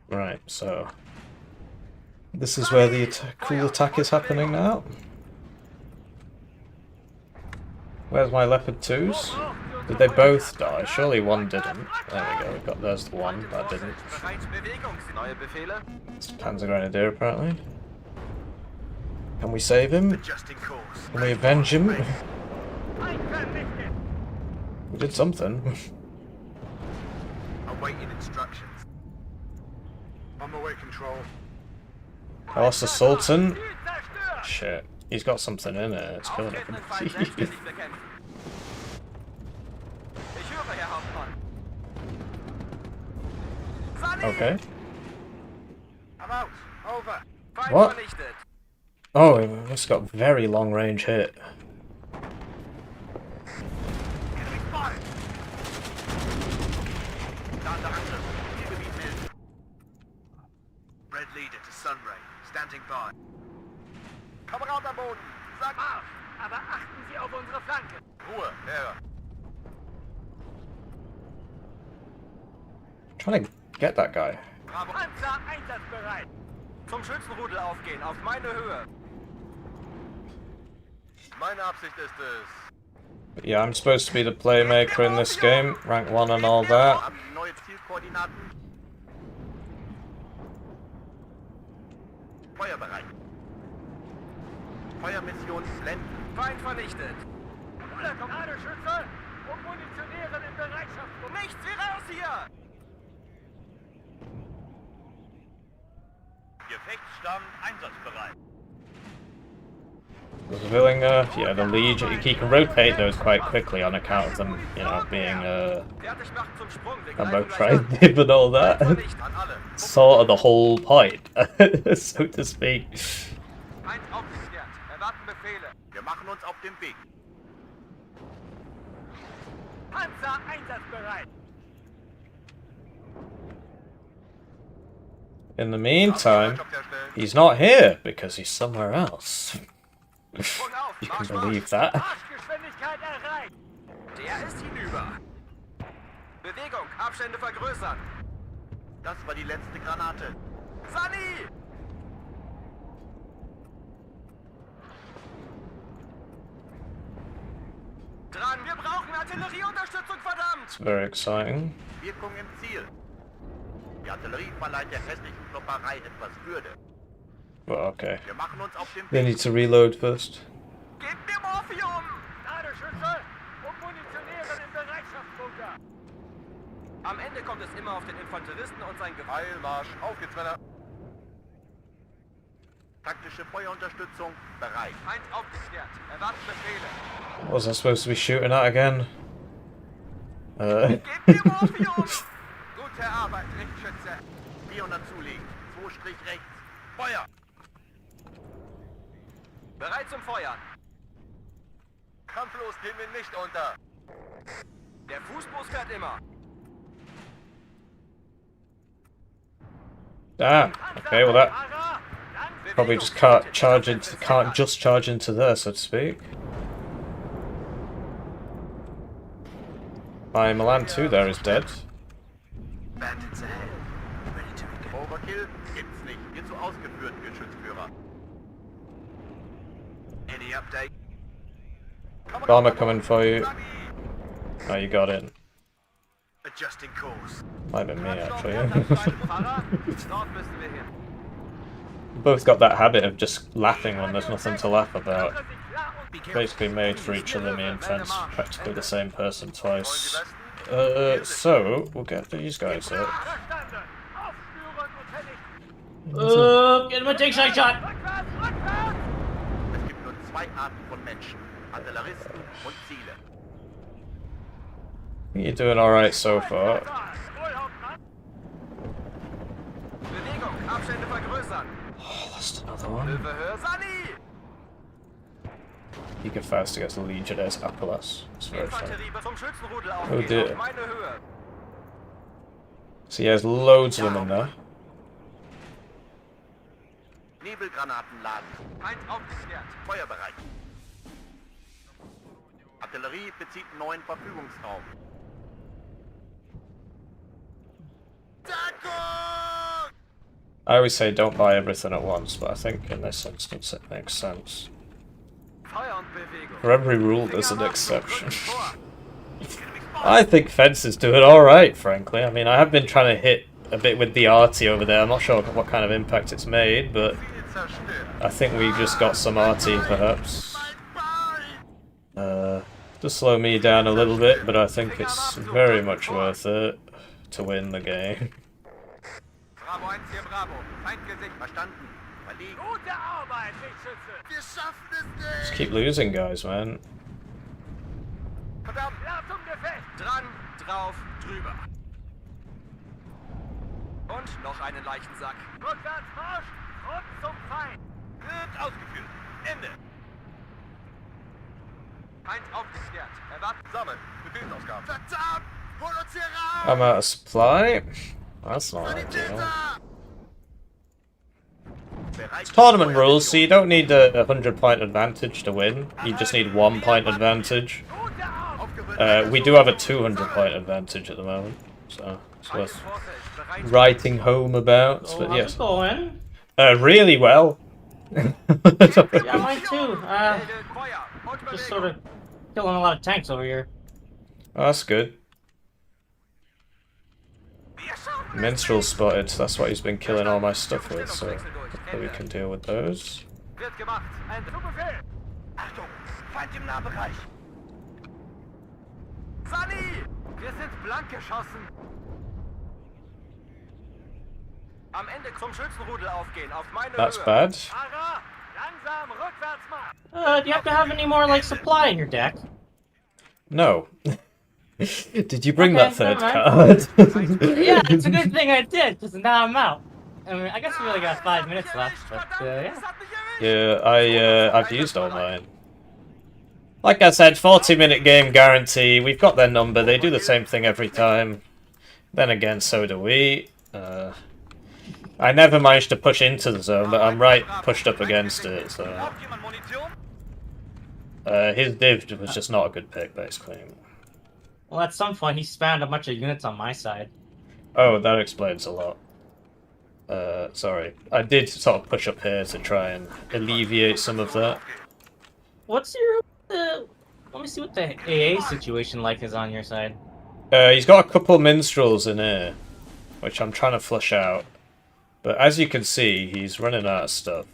Right, so. This is where the cool attack is happening now. Where's my leopard 2s? Did they both die? Surely one didn't. There we go, there's the one that didn't. Bereit, Bewegung. Neue Befehle? It's Panzer Grenadier apparently. Can we save him? Adjusting course. Can we avenge him? Vernichtet! We did something. Awaiting instructions. On my way, control. I lost the Sultan. Ziel zerstört! Shit. He's got something in it. It's killing Auftretenden Feind him. selbstständig bekämpfen. Ich höre, Herr Hauptmann. Sani! Okay. I'm out. Over. Feind What? vernichtet. Oh, it's got very long range hit. Enemy spotted. Down to Atla. Zielgebiet melden. Red leader to Sunray. Standing by. Kamerad am Boden. Sag Marsch! Aber achten Sie auf unsere Flanken. Ruhe, Herr. Trying to get that guy. Bravo. Panzer einsatzbereit. Zum Schützenrudel aufgehen, auf meine Höhe. Meine Absicht ist es. But yeah, I'm supposed to be the playmaker in this game. Rank 1 and all that. Haben Sie neue Zielkoordinaten? Feuerbereit. Feuermission blenden. Feind vernichtet. Oder Ladeschütze und munitionieren in Bereitschaft. Nichts wie raus hier! Gefechtsstand einsatzbereit. There's a villain, yeah, the Legion. You can rotate those quite quickly on account of them, you know, being Fertig machen zum Sprung. Wir ammo greifen gleich tribe and all an. that. Vernichtet. An alle. Sort of the whole point, so to speak. Feind aufgeklärt. Erwarten Befehle. Wir machen uns auf den Weg. Panzer einsatzbereit. In the meantime, Bereitschaft herstellen. he's not here because he's somewhere else. Sprung auf. You can Marsch, Marsch. believe that. Marschgeschwindigkeit erreicht. Der ist hinüber. Bewegung. Abstände vergrößern. Das war die letzte Granate. Sani! Dran, wir brauchen Artillerieunterstützung, verdammt! It's very exciting. Wirkung im Ziel. Die Artillerie verleiht der restlichen Klopperei etwas Würde. Well, okay. Wir machen uns auf den They Weg. need to reload first. Gebt mir Morphium! Ladeschütze und munitionieren im Bereitschaftsbunker. Am Ende kommt es immer auf den Infanteristen und sein Gewehr. Eilmarsch, auf geht's, Männer. Taktische Feuerunterstützung bereit. Feind aufgeklärt. Erwarten Befehle. What was I supposed to be shooting at again? Gebt mir Morphium! Gute Arbeit, Richtschütze. 400 zulegen. 2 Strich rechts. Feuer! Bereit zum Feuern. Kampflos gehen wir nicht unter. Der Fußbus fährt immer. Ah, okay, well that probably just can't just charge into there, so to speak. My Milan 2 there is dead. Bandits ahead. Ready to engage. Overkill gibt's nicht. Wird so ausgeführt, Geschützführer. Any update? Bomber coming for you. Oh, you got in. Adjusting course. Might have been me, actually. Dort müssen wir hin. Both got that habit of just laughing when there's nothing to laugh about. Basically made for each other, me and Fence, practically the same person twice. So, we'll get these guys up. Get him a take shot. Es gibt nur zwei Arten von Menschen. Artilleristen und Ziele. You're doing alright so far. Bewegung, Abstände vergrößern. Oh, that's another one. Überhör Sani! He can fast against the Legionnaires Atlas. It's very fun. Infanterie zum Schützenrudel Oh aufgehen, dear. auf meine Höhe. So he has loads of them in there. Nebelgranaten laden. Feind aufgeklärt. Feuerbereit. Artillerie bezieht neuen Verfügungsraum. I always say don't buy everything at once, but I think in this instance it makes sense. Feuer und Bewegung. For every rule there's an exception. I think Fence is doing alright, frankly. I mean, I have been trying to hit a bit with the arty over there. I'm not sure what kind of impact it's made, but I think we just got some arty, perhaps. Just slow me down a little bit, but I think it's very much worth it to win the game. Bravo 1 hier, Bravo. Feind Gesicht. Verstanden. Verlegen. Gute Arbeit, Lichtschütze. Wir schaffen es nicht! Just keep losing, guys, man. Verdammt, Achtung, Gefecht. Dran, drauf, drüber. Und noch einen Leichensack. Rückwärts, Marsch. Rück zum Feind. Wird ausgeführt. Ende. Feind aufgeklärt. Erwarten. Sammeln. Befehlsausgabe. Verdammt! Hol uns hier raus! I'm out of supply. That's not ideal. Sanitäter! Bereit. Tournament rules, so you don't need a 100-point advantage to win. You just need 1-point advantage. Gute Arbeit. Aufgerüstet. We do have a 200-point advantage at the moment, so it's Feind im worth Vorfeld. Bereit. writing home about. So But how's yes, it going? really well. Yeah, mine too. Melde Feuer und Just Bewegung. sort of killing a lot of tanks over here. Oh, that's good. Wir schaffen es. Minstrel spotted, that's what he's been killing all my stuff with, so hopefully we can deal with those. Wird gemacht. Ein Befehl. Achtung. Feind im Nahbereich. Sani! Wir sind blank geschossen. Am Ende zum Schützenrudel aufgehen, auf meine That's Höhe. bad. Fahrer, langsam, rückwärts mal. Do you have to have any more like supply in your deck? No. Did you bring Okay, that third never card? Yeah, it's a good thing I did, because now I'm out. I mean, I guess we really got 5 minutes left, but yeah. Das hat mich erwischt. Yeah, I've used all mine. Like I said, 40-minute game guarantee. We've got their number. They do the same thing every time. Then again, so do we. I never managed to push into the zone, but I'm right pushed up against it. So Braucht jemand Munition? his div was just not a good pick, basically. Well, at some point, he spammed a bunch of units on my side. Oh, that explains a lot. Sorry, I did sort of push up here to try and alleviate some of that. What's your... let me see what the AA situation like is on your side. He's got a couple minstrels in here, which I'm trying to flush out. But as you can see, he's running out of stuff.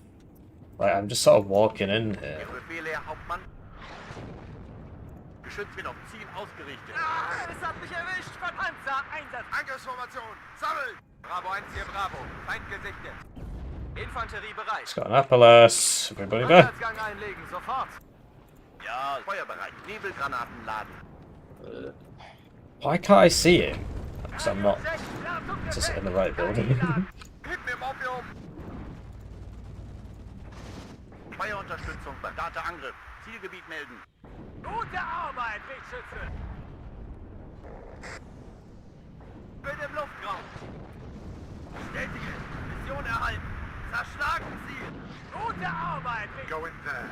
Like, I'm just sort of walking in here. Ihre Befehle, Herr Hauptmann. Geschütz wird auf Ziel ausgerichtet. Ah, es hat mich erwischt. Panzer, Einsatz. Angriffsformation! Sammeln! Bravo 1 hier, Bravo. Feind gesichtet. Infanterie bereit. He's got an Appelas. Everybody there. Rückwärtsgang einlegen, sofort. Ja, Feuerbereit. Nebelgranaten laden. Why can't I see him? Because I'm not just in the right building. Hinten im Opium! Feuerunterstützung, Mandater Angriff. Zielgebiet melden. Gute Arbeit, Lichtschütze. Bin im Luftraum. Bestätige. Zerschlagen Sie ihn! Gute Arbeit! Go in there.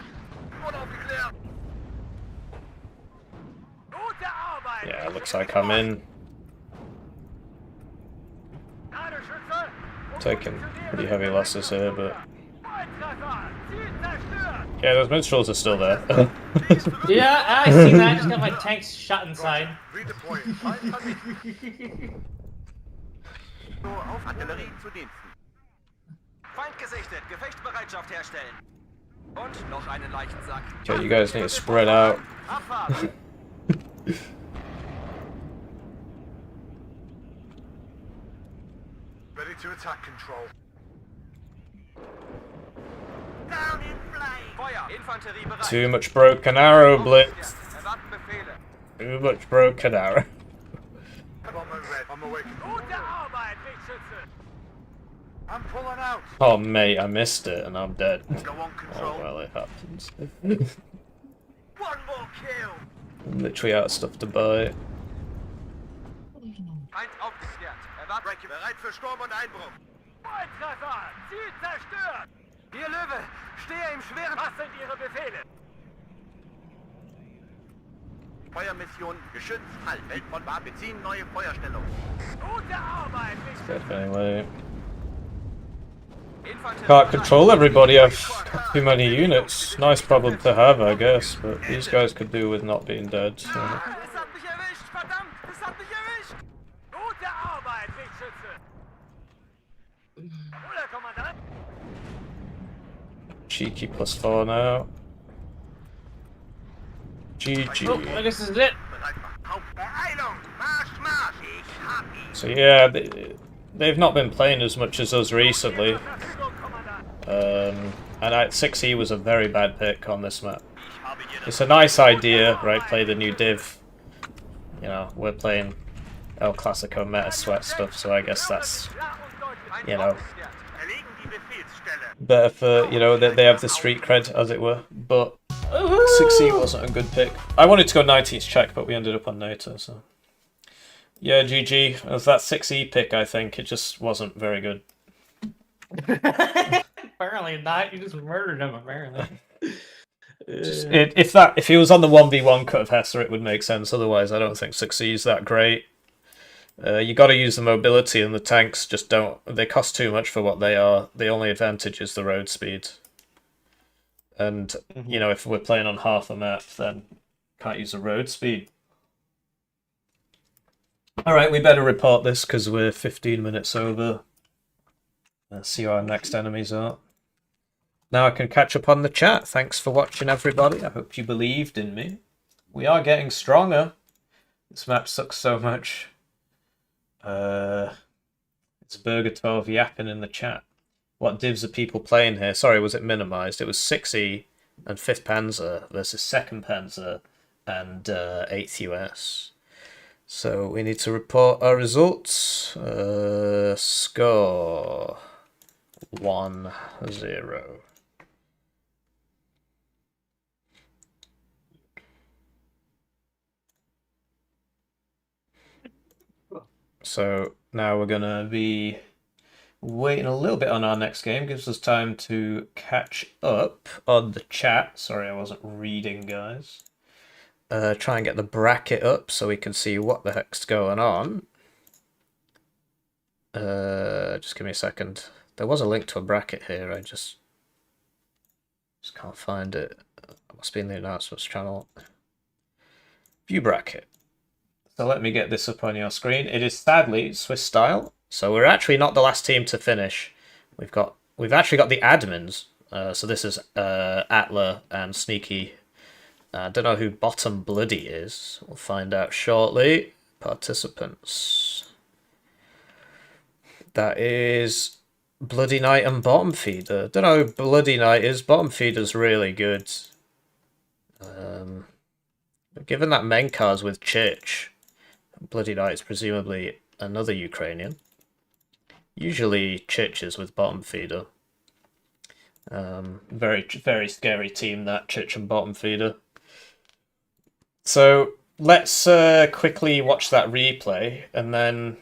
Unaufgeklärt! Gute Arbeit! Yeah, looks like I'm in. Ladeschütze! Taking pretty heavy losses here, but Volltreffer! Ziel zerstört! yeah, those minstrels are still there. Yeah, I see that. I just got my tanks shot inside. Redeploying. Artillerie zu Diensten. Feind gesichtet! Gefechtsbereitschaft herstellen! Und noch einen Leichensack. Okay, you guys need to spread out. Abfahren! Ready to attack control. Down in flame! Feuer! Infanterie bereit! Too much broken arrow, Blitz. Erwarten Befehle! Too much broken arrow. Bomber red. I'm awakened. Gute Arbeit, Wegschütze! I'm pulling out. Oh mate, I missed it and I'm dead. Go on, control. Oh well, it happens. One more kill. I'm literally out of stuff to buy. Feind aufgeklärt! Erwarten... Break bereit für Sturm und Einbruch. Volltreffer! Ziel zerstört! Hier, Löwe! Stehe im schweren... Was sind Ihre Befehle? Feuermission geschützt. Halt. Welt von Bar beziehen neue Feuerstellung. Gute Arbeit, Dead Wegschütze! anyway. Infanterie Can't bereit. control everybody, I've too many units. Nice problem to have, I guess, but these guys could do with not being dead. So. Es hat mich erwischt! Verdammt! Es hat mich erwischt! Gute Arbeit, Wegschütze! Oder, Kommandant? Cheeky +4 now. Oh, GG. I guess this is it. Bereit machen. Hauptbeeilung. Marsch, Marsch. Ich hab ihn. So yeah, they've not been playing as much as us recently. Verfügung, Kommandant! And 6E was a very bad pick on this map. Ich habe jede It's a nice idea, right? Play the new div. You know, we're playing El Clasico meta sweat stuff, so I guess that's, Klar und deutlich! you know, Erlegen die Befehlsstelle. better for, you know, that they have the street cred, as it were. But 6E wasn't a good pick. I wanted to go 19th check, but we ended up on NATO, so. Yeah, GG. As that 6E pick, I think, it just wasn't very good. Apparently not. You just murdered him. Apparently. If he was on the 1v1 cut of Hesser, it would make sense. Otherwise, I don't think 6E is that great. You got to use the mobility, and the tanks just don't. They cost too much for what they are. The only advantage is the road speed. And you know, if we're playing on half a map, then can't use the road speed. All right, we better report this because we're 15 minutes over. Let's see who our next enemies are. Now I can catch up on the chat. Thanks for watching, everybody. I hope you believed in me. We are getting stronger. This map sucks so much. It's Burger12 yapping in the chat. What divs are people playing here? Sorry, was it minimized? It was 6E and 5th Panzer versus 2nd Panzer and 8th US. So we need to report our results. Score 1-0. So now we're gonna be waiting a little bit on our next game. Gives us time to catch up on the chat. Sorry, I wasn't reading, guys. Try and get the bracket up so we can see what the heck's going on. Just give me a second. There was a link to a bracket here. I just can't find it. It must be in the announcements channel. View bracket. So let me get this up on your screen. It is sadly Swiss style. So we're actually not the last team to finish. We've actually got the admins. So this is Atla and Sneaky. I don't know who Bottom Bloody is. We'll find out shortly. Participants. That is BloodyKnight and Bottom Feeder. Don't know who BloodyKnight is. Bottom Feeder's really good. Given that Menkar's with Chich, BloodyKnight is presumably another Ukrainian. Usually Chich is with Bottom Feeder. Very, very scary team, that Chich and Bottom Feeder. So let's quickly watch that replay, and then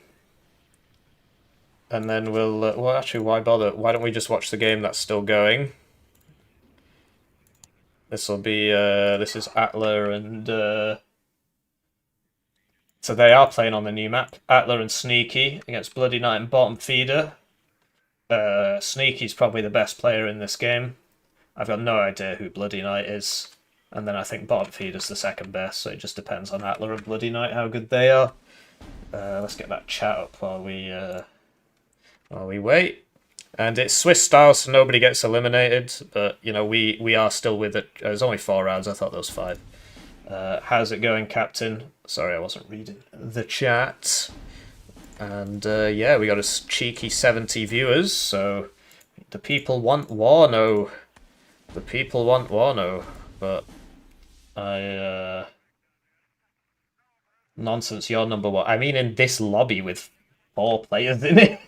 And then we'll... well, actually, why bother? Why don't we just watch the game that's still going? This will be... this is Atla and... So they are playing on the new map. Atla and Sneaky against BloodyKnight and Bottom Feeder. Sneaky's probably the best player in this game. I've got no idea who BloodyKnight is. And then I think Bottom Feeder's the second best, so it just depends on Atla and BloodyKnight how good they are. Let's get that chat up while we wait. And it's Swiss style, so nobody gets eliminated. But, you know, we are still with it. There's only 4 rounds. I thought there was 5. How's it going, Captain? Sorry, I wasn't reading the chat. And, yeah, we got a cheeky 70 viewers, so the people want Warno. The people want Warno, but nonsense, you're number 1. I mean, in this lobby with 4 players in it.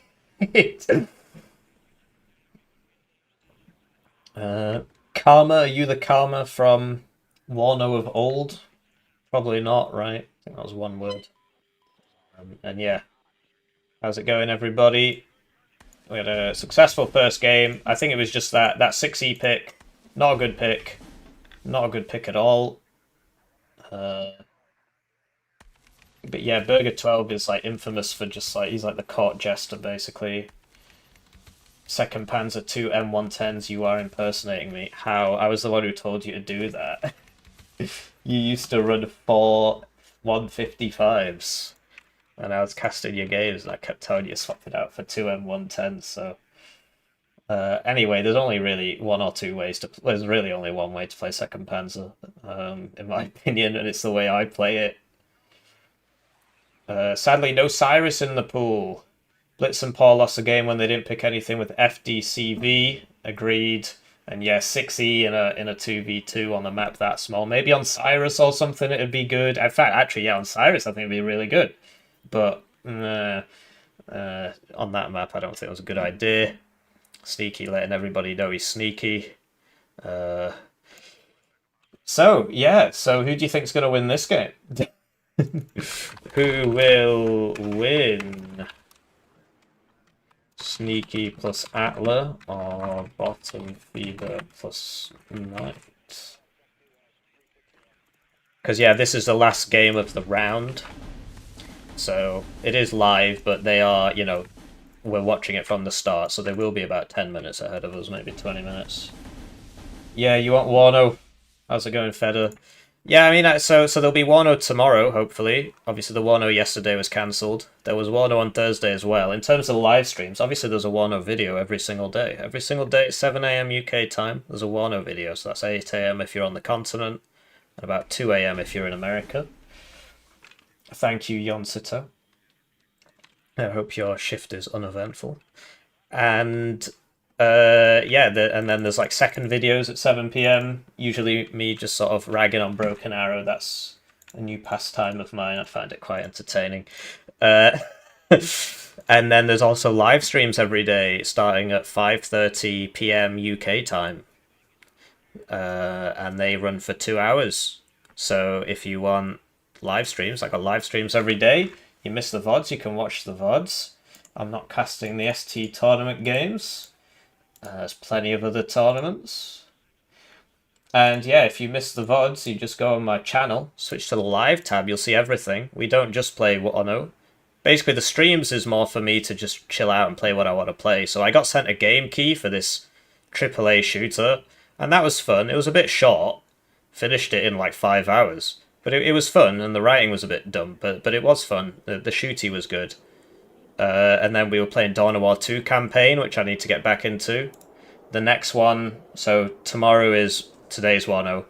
Karma, are you the Karma from Warno of old? Probably not, right? I think that was one word. And yeah, how's it going, everybody? We had a successful first game. I think it was just that 6E pick. Not a good pick. Not a good pick at all. But yeah, Burger 12 is like infamous for just like, he's like the court jester basically. Second Panzer 2 M110s, you are impersonating me. How? I was the one who told you to do that. You used to run 4 155s. And I was casting your games and I kept telling you to swap it out for 2 M110s, so... anyway, there's only really 1 or 2 ways to... There's really only 1 way to play Second Panzer, in my opinion, and it's the way I play it. Sadly, no Cyrus in the pool. Blitz and Paul lost the game when they didn't pick anything with FDCV. Agreed. And yeah, 6E in a 2v2 on the map that small. Maybe on Cyrus or something it'd be good. In fact, actually, yeah, on Cyrus I think it'd be really good. But on that map I don't think it was a good idea. Sneaky letting everybody know he's sneaky. So, yeah. So who do you think's going to win this game? Who will win? Sneaky plus Atla or Bottom Feeder plus Knight? Because, yeah, this is the last game of the round. So, it is live, but they are, you know, we're watching it from the start, so they will be about 10 minutes ahead of us, maybe 20 minutes. Yeah, you want Warno? How's it going, Feder? Yeah, I mean, so there'll be Warno tomorrow, hopefully. Obviously, the Warno yesterday was cancelled. There was Warno on Thursday as well. In terms of live streams, obviously there's a Warno video every single day. Every single day at 7 AM UK time, there's a Warno video. So that's 8 AM if you're on the continent, and about 2 AM if you're in America. Thank you, Yonsito. I hope your shift is uneventful. And... yeah, and then there's like second videos at 7 PM. Usually me just sort of ragging on Broken Arrow. That's a new pastime of mine. I find it quite entertaining. And then there's also live streams every day starting at 5:30 PM UK time. And they run for 2 hours. So if you want live streams, I got live streams every day. You miss the VODs, you can watch the VODs. I'm not casting the ST tournament games. There's plenty of other tournaments. And yeah, if you miss the VODs, you just go on my channel, switch to the live tab, you'll see everything. We don't just play Warno. Basically, the streams is more for me to just chill out and play what I want to play. So I got sent a game key for this AAA shooter, and that was fun. It was a bit short. Finished it in like 5 hours. But it was fun, and the writing was a bit dumb, but it was fun. The shooty was good. And then we were playing Dawn of War 2 campaign, which I need to get back into. The next one, so today's Warno.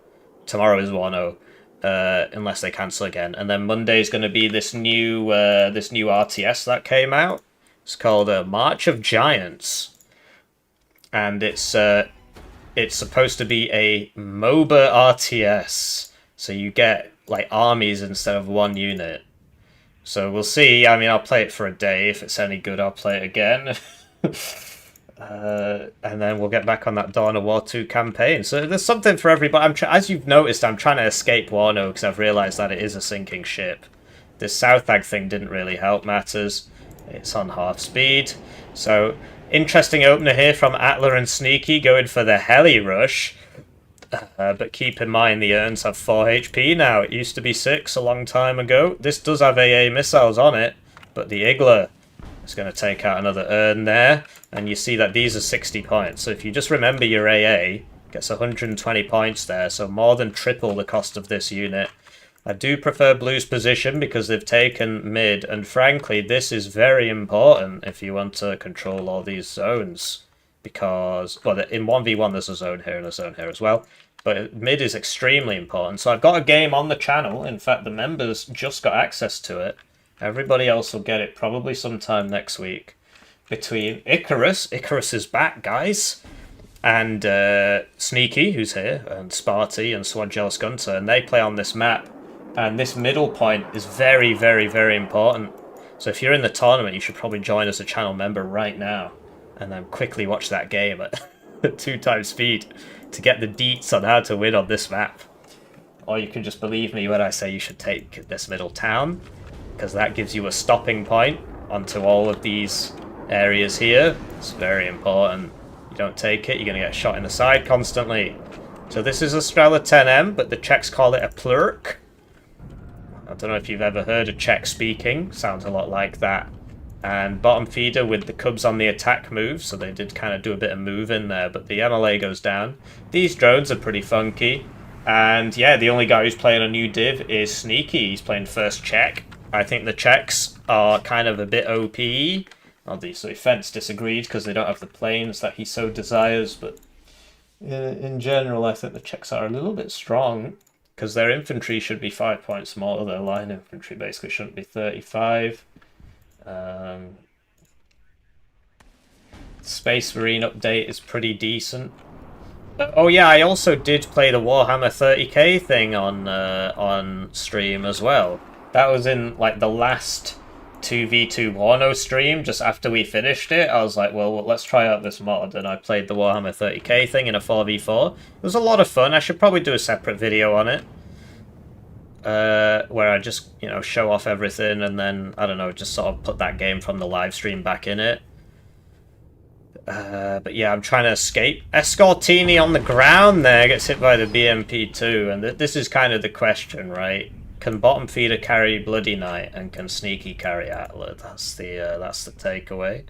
Tomorrow is Warno, unless they cancel again. And then Monday's going to be this new RTS that came out. It's called March of Giants, and it's supposed to be a MOBA RTS. So you get like armies instead of one unit. So we'll see. I mean, I'll play it for a day. If it's any good, I'll play it again. And then we'll get back on that Dawn of War 2 campaign. So there's something for everybody. As you've noticed, I'm trying to escape Warno because I've realised that it is a sinking ship. This Southag thing didn't really help matters. It's on half speed. So, interesting opener here from Atla and Sneaky going for the heli rush. But keep in mind the urns have 4 HP now. It used to be 6 a long time ago. This does have AA missiles on it, but the Igla is going to take out another urn there. And you see that these are 60 points. So if you just remember your AA, gets 120 points there, so more than triple the cost of this unit. I do prefer Blue's position because they've taken mid, and frankly this is very important if you want to control all these zones. Because, well, in 1v1 there's a zone here and a zone here as well. But mid is extremely important. So I've got a game on the channel. In fact, the members just got access to it. Everybody else will get it probably sometime next week. Between Icarus is back, guys, and Sneaky, who's here, and Sparty and Swad Jealous Gunter, and they play on this map. And this middle point is very, very, very important. So if you're in the tournament, you should probably join as a channel member right now. And then quickly watch that game at 2x speed to get the deets on how to win on this map. Or you can just believe me when I say you should take this middle town, because that gives you a stopping point onto all of these areas here. It's very important. You don't take it, you're going to get shot in the side constantly. So this is a Strela 10M, but the Czechs call it a plurk. I don't know if you've ever heard a Czech speaking. Sounds a lot like that. And bottom feeder with the Cubs on the attack move, so they did kind of do a bit of move in there, but the MLA goes down. These drones are pretty funky. And yeah, the only guy who's playing a new div is Sneaky. He's playing first Czech. I think the Czechs are kind of a bit OP. Obviously, Fence disagreed because they don't have the planes that he so desires, but in general, I think the Czechs are a little bit strong because their infantry should be 5 points more. Their line infantry basically shouldn't be 35. Space Marine update is pretty decent. Oh yeah, I also did play the Warhammer 30k thing on stream as well. That was in like the last 2v2 Warno stream, just after we finished it. I was like, well, let's try out this mod, and I played the Warhammer 30k thing in a 4v4. It was a lot of fun. I should probably do a separate video on it. Where I just, you know, show off everything and then, I don't know, just sort of put that game from the live stream back in it. But yeah, I'm trying to escape. Escortini on the ground there gets hit by the BMP2, and this is kind of the question, right? Can bottom feeder carry BloodyKnight, and can Sneaky carry Atla? That's the takeaway.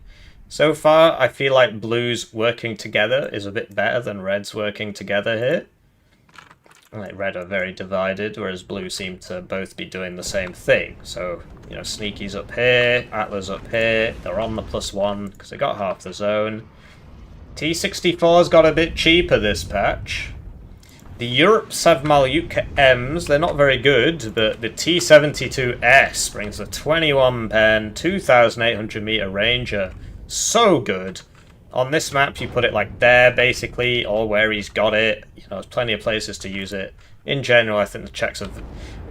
So far, I feel like Blues working together is a bit better than Reds working together here. Like Red are very divided, whereas Blue seem to both be doing the same thing. So, you know, Sneaky's up here, Atla's up here. They're on the +1 because they got half the zone. T64's got a bit cheaper this patch. The Europes have Malyutka M's. They're not very good, but the T72S brings a 21 pen, 2,800 meter ranger. So good. On this map, you put it like there, basically, or where he's got it. You know, there's plenty of places to use it. In general, I think the Czechs have...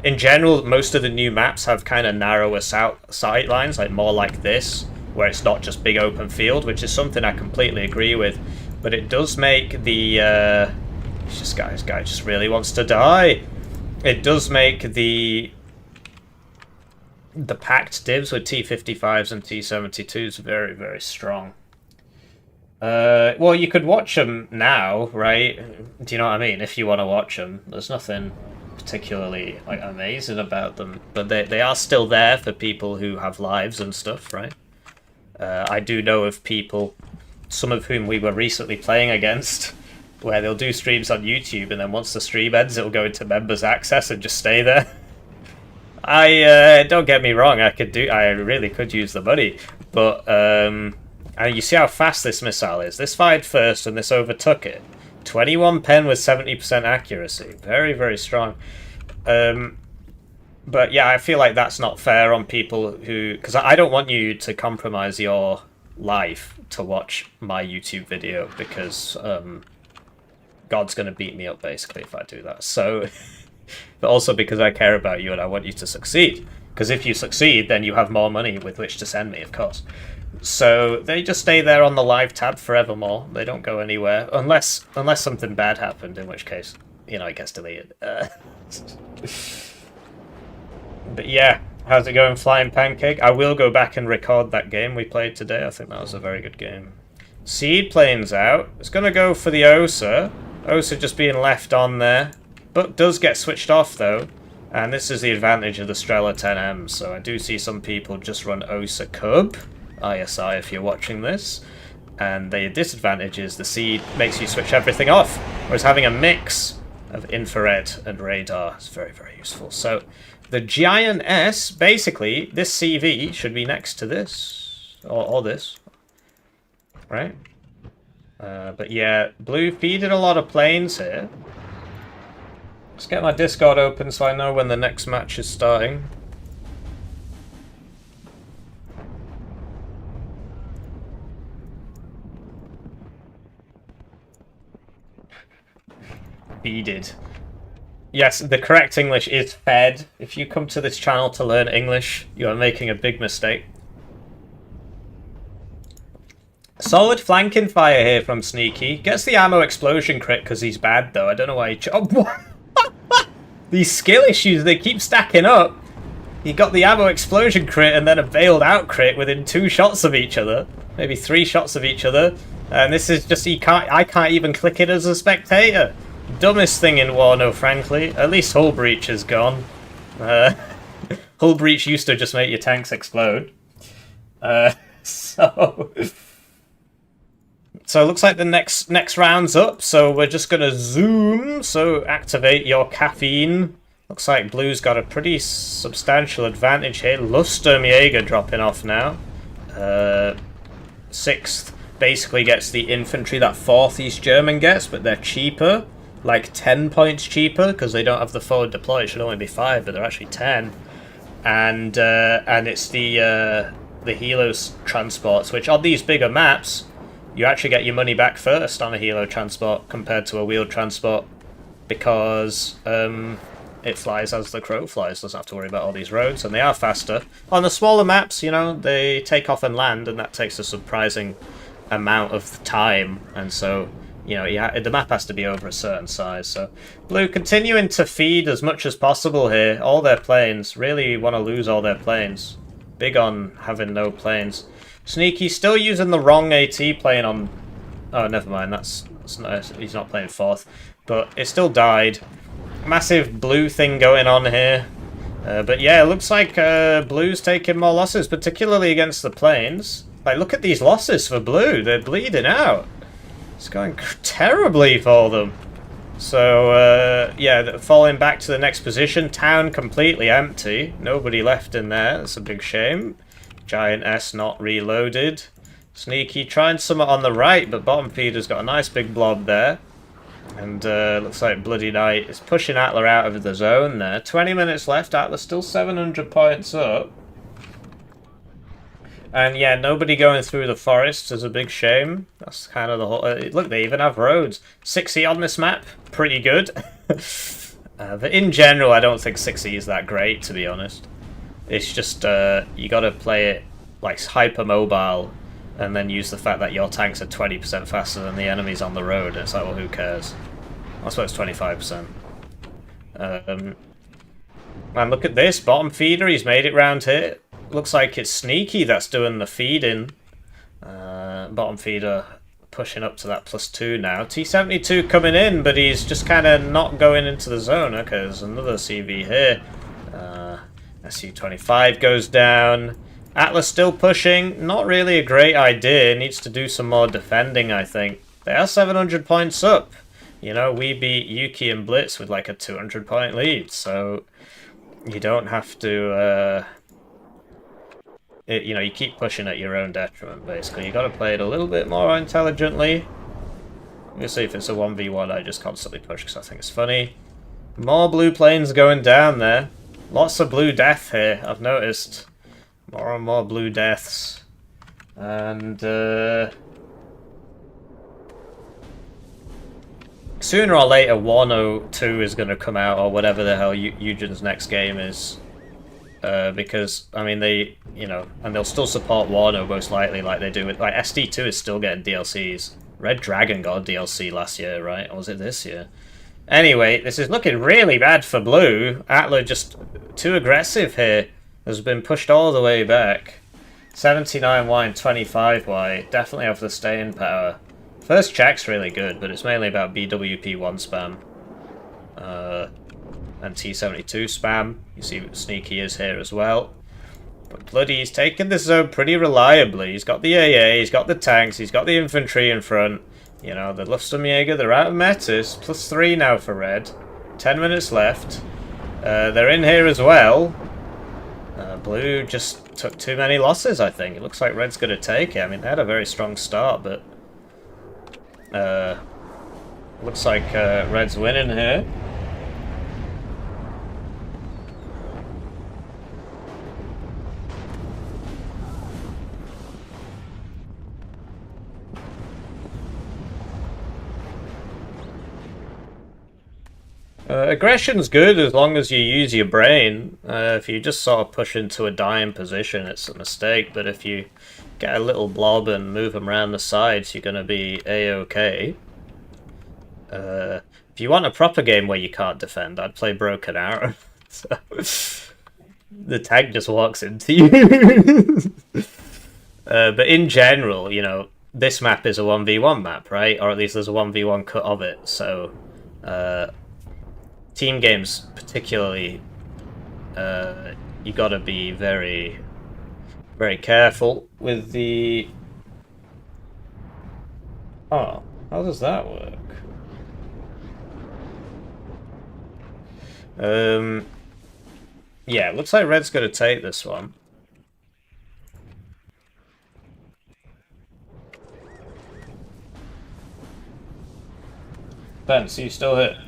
In general, most of the new maps have kind of narrower sight lines, like more like this, where it's not just big open field, which is something I completely agree with. But it does make the... this guy just really wants to die. It does make the packed divs with T55s and T72s very, very strong. Well, you could watch them now, right? Do you know what I mean? If you want to watch them, there's nothing particularly like amazing about them, but they are still there for people who have lives and stuff, right? I do know of people, some of whom we were recently playing against, where they'll do streams on YouTube, and then once the stream ends, it'll go into members access and just stay there. Don't get me wrong, I really could use the money, but and you see how fast this missile is. This fired first and this overtook it. 21 pen with 70% accuracy. Very, very strong. But yeah, I feel like that's not fair on people who... Because I don't want you to compromise your life to watch my YouTube video, because God's going to beat me up, basically, if I do that. So, but also because I care about you and I want you to succeed. Because if you succeed, then you have more money with which to send me, of course. So they just stay there on the live tab forevermore. They don't go anywhere unless something bad happened, in which case, you know, it gets deleted. But yeah, How's it going, Flying Pancake? I will go back and record that game we played today. I think that was a very good game. Seed plane's out. It's going to go for the Osa. Osa just being left on there. But does get switched off, though. And this is the advantage of the Strela 10M. So I do see some people just run Osa Cub. ISI if you're watching this. And the disadvantage is the Seed makes you switch everything off. Whereas having a mix of infrared and radar is very, very useful. So the Giant S, basically, this CV should be next to this. Or this. Right? But yeah, Blue feeded a lot of planes here. Let's get my Discord open so I know when the next match is starting. Feeded. Yes, the correct English is fed. If you come to this channel to learn English, you are making a big mistake. Solid flanking fire here from Sneaky. Gets the ammo explosion crit because he's bad, though. I don't know why he... Oh, what? These skill issues, they keep stacking up. He got the ammo explosion crit and then a bailed out crit within 2 shots of each other. Maybe 3 shots of each other. And this is just... I can't even click it as a spectator. Dumbest thing in Warno, frankly. At least Hull Breach is gone. Hull Breach used to just make your tanks explode. So it looks like the next round's up, so we're just going to zoom, so activate your caffeine. Looks like Blue's got a pretty substantial advantage here. Lusturmjäger dropping off now. 6th basically gets the infantry that 4th East German gets, but they're cheaper. Like 10 points cheaper, because they don't have the forward deploy. It should only be 5, but they're actually 10. And it's the Helos transports, which on these bigger maps... You actually get your money back first on a helo transport compared to a wheeled transport because it flies as the crow flies, doesn't have to worry about all these roads, and they are faster. On the smaller maps, you know, they take off and land, and that takes a surprising amount of time, and so, you know, the map has to be over a certain size. So Blue continuing to feed as much as possible here. All their planes, really want to lose all their planes. Big on having no planes. Sneaky still using the wrong AT plane on... Oh, never mind. That's not, he's not playing 4th. But it still died. Massive Blue thing going on here. But yeah, it looks like Blue's taking more losses, particularly against the planes. Like, look at these losses for Blue. They're bleeding out. It's going terribly for them. So, yeah, falling back to the next position. Town completely empty. Nobody left in there. That's a big shame. Giant S not reloaded. Sneaky trying somewhat on the right, but bottom feeder's got a nice big blob there. And looks like BloodyKnight is pushing Atla out of the zone there. 20 minutes left. Atla's still 700 points up. And yeah, nobody going through the forest is a big shame. That's kind of the whole... look, they even have roads. 6E on this map. Pretty good. But in general, I don't think 6E is that great, to be honest. It's just, you gotta play it like hyper-mobile and then use the fact that your tanks are 20% faster than the enemies on the road. And it's like, well, who cares? I suppose 25%. And look at this. Bottom feeder, he's made it round here. Looks like it's Sneaky that's doing the feeding. Bottom feeder pushing up to that +2 now. T-72 coming in, but he's just kind of not going into the zone. Okay, there's another CV here. SU-25 goes down. Atlas still pushing. Not really a great idea. Needs to do some more defending, I think. They are 700 points up. You know, we beat Yuki and Blitz with like a 200-point lead, so you don't have to... you know, you keep pushing at your own detriment, basically. You got to play it a little bit more intelligently. Obviously, if it's a 1v1, I just constantly push because I think it's funny. More blue planes going down there. Lots of blue death here, I've noticed. More and more blue deaths. And, sooner or later, Warno 2 is going to come out, or whatever the hell Eugen's next game is. Because, I mean, they, you know, and they'll still support Warno most likely like they do with, like, SD2 is still getting DLCs. Red Dragon got a DLC last year, right? Or was it this year? Anyway, this is looking really bad for Blue. Atla just too aggressive here. has been pushed all the way back. 79 wide, 25 wide. Definitely have the staying power. First check's really good, but it's mainly about BWP1 spam. And T72 spam. You see what Sneaky is here as well. But Bloody's taken the zone pretty reliably. He's got the AA, he's got the tanks, he's got the infantry in front. You know, the Luftsturmjäger, they're out of metas. +3 now for red. 10 minutes left. They're in here as well. Blue just took too many losses, I think. It looks like red's going to take it. I mean, they had a very strong start, but... looks like red's winning here. Aggression's good as long as you use your brain. If you just sort of push into a dying position, it's a mistake. But if you get a little blob and move them around the sides, you're going to be A-okay. If you want a proper game where you can't defend, I'd play Broken Arrow. So, the tank just walks into you. But in general, you know, this map is a 1v1 map, right? Or at least there's a 1v1 cut of it. So... team games particularly, you gotta be very, very careful with the... Oh, how does that work? Yeah, looks like red's gonna take this one. Ben, so you still here?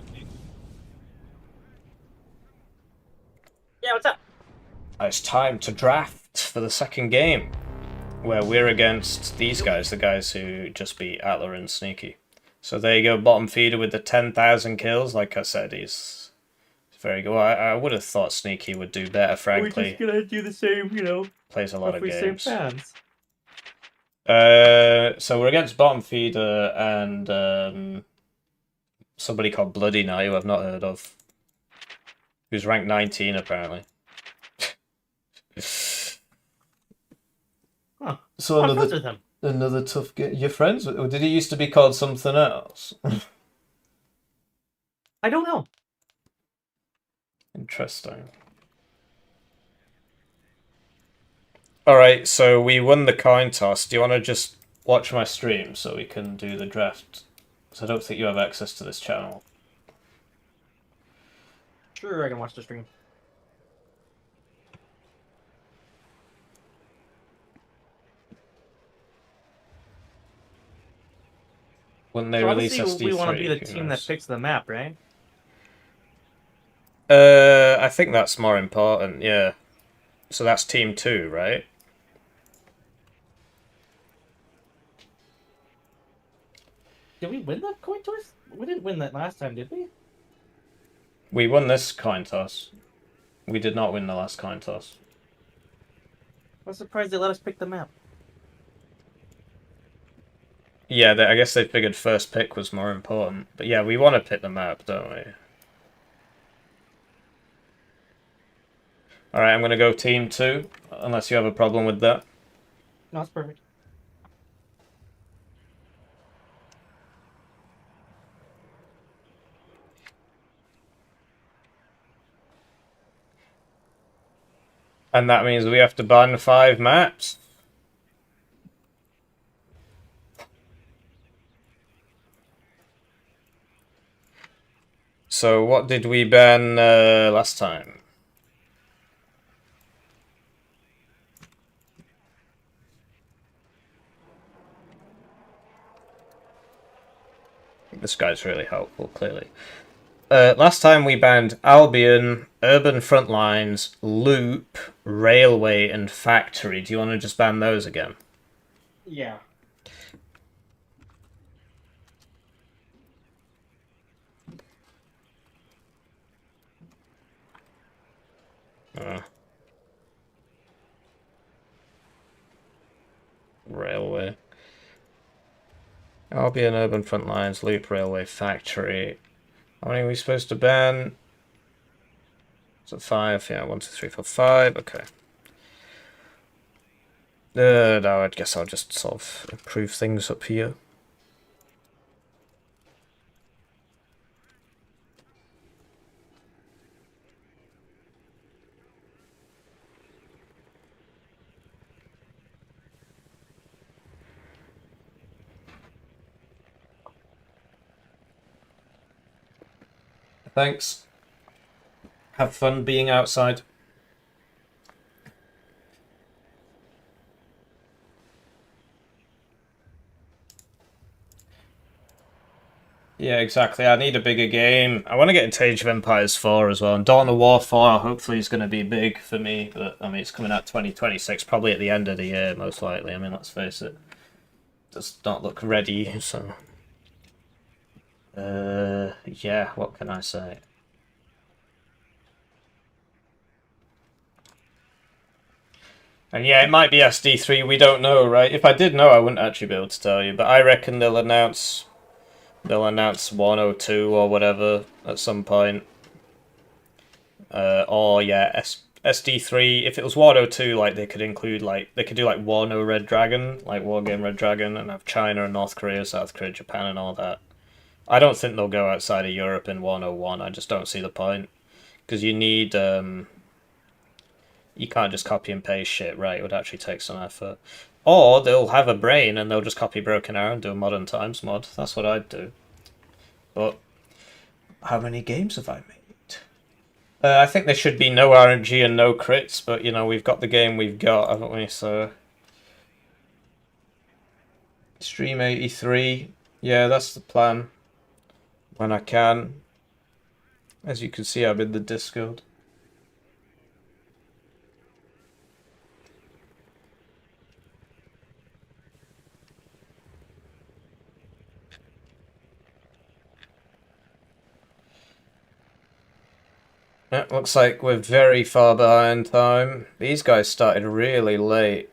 Yeah, what's up? It's time to draft for the second game, where we're against these guys, the guys who just beat Atla and Sneaky. So there you go, bottom feeder with the 10,000 kills. Like I said, he's very good. Well, I would have thought Sneaky would do better, frankly. We're just gonna do the same, you know. Plays a lot of games. Fans. So we're against bottom feeder and somebody called BloodyKnight, who I've not heard of. Who's ranked 19 apparently. Huh. So I'm friends with him. another tough game. Your friends? Did he used to be called something else? I don't know. Interesting. Alright, so we won the coin toss. Do you want to just watch my stream so we can do the draft? Because I don't think you have access to this channel. Sure, I can watch the stream. When they So release obviously SD3, we want to be the who team knows? that picks the map, right? I think that's more important, yeah. So that's team 2, right? Did we win that coin toss? We didn't win that last time, did we? We won this coin toss. We did not win the last coin toss. I'm surprised they let us pick the map. Yeah, I guess they figured first pick was more important. But yeah, we want to pick the map, don't we? Alright, I'm going to go team 2, unless you have a problem with that. No, it's perfect. And that means we have to ban 5 maps. So what did we ban last time? This guy's really helpful, clearly. Last time we banned Albion, Urban Frontlines, Loop, Railway, and Factory. Do you want to just ban those again? Yeah. Railway. Albion, Urban Frontlines, Loop, Railway, Factory. How many are we supposed to ban? Is it 5? Yeah, 1, 2, 3, 4, 5. Okay. No, I guess I'll just sort of improve things up here. Thanks. Have fun being outside. Yeah, exactly. I need a bigger game. I want to get into Age of Empires 4 as well. And Dawn of War 4 hopefully is going to be big for me. But, I mean, it's coming out 2026, probably at the end of the year, most likely. I mean, let's face it. Does not look ready, so... yeah, what can I say? And yeah, it might be SD3, we don't know, right? If I did know, I wouldn't actually be able to tell you. But I reckon they'll announce Warno 2 or whatever at some point. Or yeah, SD3. If it was Warno 2, like they could include they could do like Warno Red Dragon, like Wargame Red Dragon, and have China and North Korea, South Korea, Japan, and all that. I don't think they'll go outside of Europe in 101. I just don't see the point, because you need you can't just copy and paste shit, right? It would actually take some effort. Or they'll have a brain and they'll just copy Broken Arrow and do a Modern Times mod. That's what I'd do. But how many games have I made? I think there should be no RNG and no crits, but you know, we've got the game we've got, haven't we? So Stream 83. Yeah, that's the plan. When I can. As you can see, I'm in the Discord. It looks like we're very far behind time. These guys started really late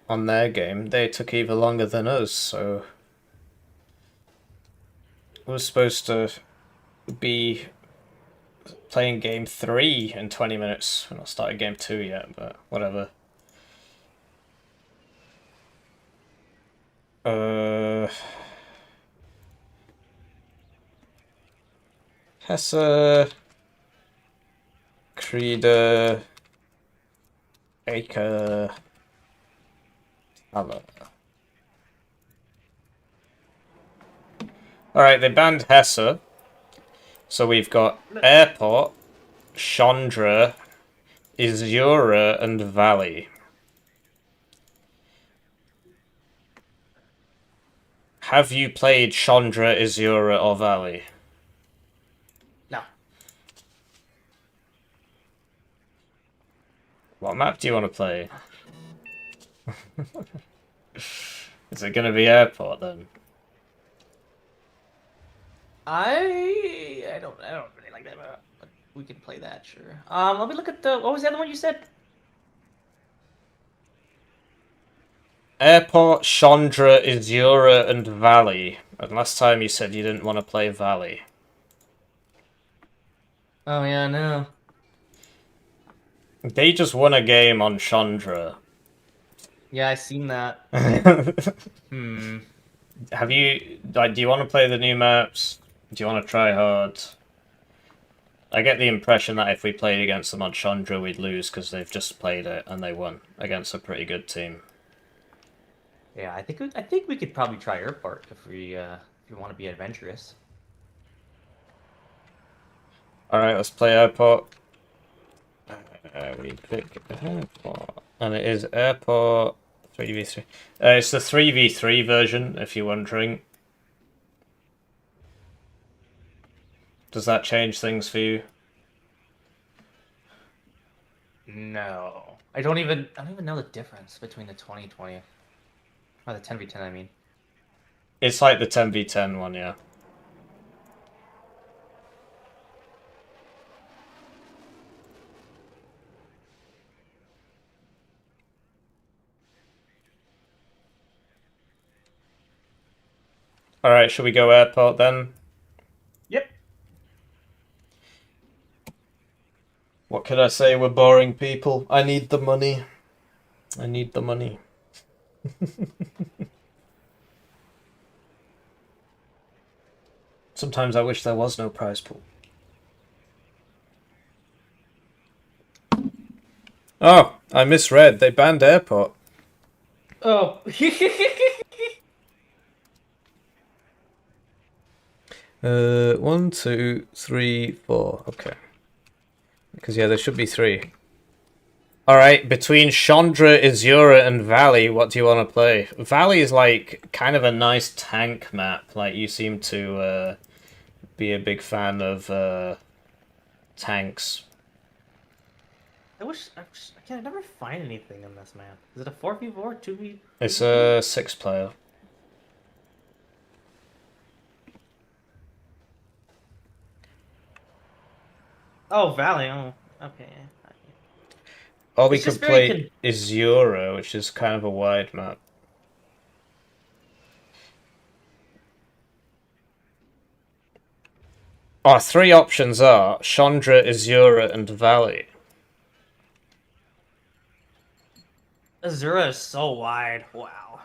on their game. They took even longer than us, so... We're supposed to be playing game 3 in 20 minutes. We're not started game 2 yet, but whatever. Hesse... Creeder... Acre... Atla. Alright, they banned Hesse. So we've got Airport, Chandra, Isura, and Valley. Have you played Chandra, Isura, or Valley? No. What map do you want to play? Is it going to be Airport then? I don't really like that, but we can play that, sure. Let me look at the... What was the other one you said? Airport, Chandra, Isura, and Valley. And last time you said you didn't want to play Valley. Oh, yeah, no. They just won a game on Chandra. Yeah, I seen that. Have you... Like, do you want to play the new maps? Do you want to try hard? I get the impression that if we played against them on Chandra, we'd lose because they've just played it and they won against a pretty good team. Yeah, I think we could probably try Airport if we want to be adventurous. Alright, let's play Airport. We pick Airport. And it is Airport 3v3. It's the 3v3 version, if you're wondering. Does that change things for you? No. I don't even know the difference between the 2020. Or the 10v10, I mean. It's like the 10v10 one, yeah. Alright, should we go Airport then? Yep. What can I say? We're boring people. I need the money. I need the money. Sometimes I wish there was no prize pool. Oh, I misread. They banned airport. Oh. 1, 2, 3, 4. Okay. Because yeah, there should be 3. Alright, between Chandra, Azura, and Valley, what do you want to play? Valley is like kind of a nice tank map. Like you seem to be a big fan of tanks. I can't never find anything in this map. Is it a 4v4, 2v? It's a 6-player. Oh, Valley. Oh, okay. Or we It's could just very play Azura, which is kind of a wide map. Our 3 options are Chandra, Azura, and Valley. Azura is so wide. Wow.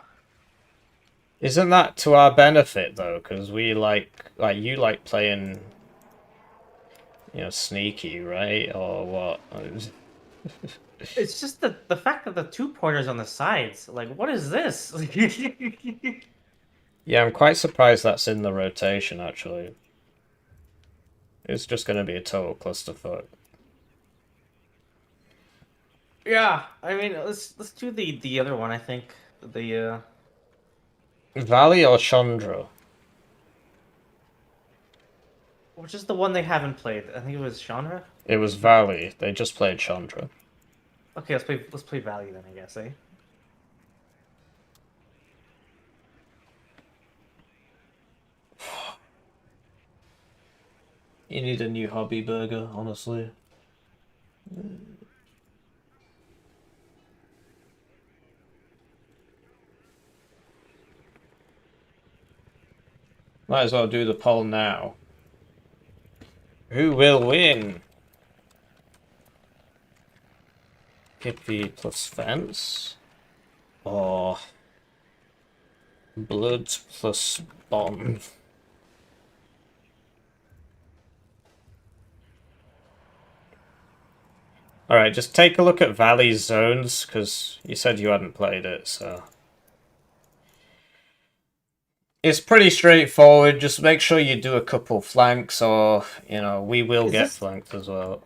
Isn't that to our benefit though? Because we like you like playing, you know, sneaky, right? Or what? It's just the fact that the 2 pointers on the sides. Like, what is this? Yeah, I'm quite surprised that's in the rotation actually. It's just going to be a total clusterfuck. Yeah, I mean, let's do the other one. I think the Valley or Chandra? which is the one they haven't played. I think it was Chandra. It was Valley. They just played Chandra. Okay, let's play Valley then. I guess, eh? You need a new hobby burger, honestly. Might as well do the poll now. Who will win? Hippie plus fence? Or blood plus bomb? Alright, just take a look at Valley's zones, because you said you hadn't played it, so... It's pretty straightforward, just make sure you do a couple flanks, or, you know, we will get flanked as well.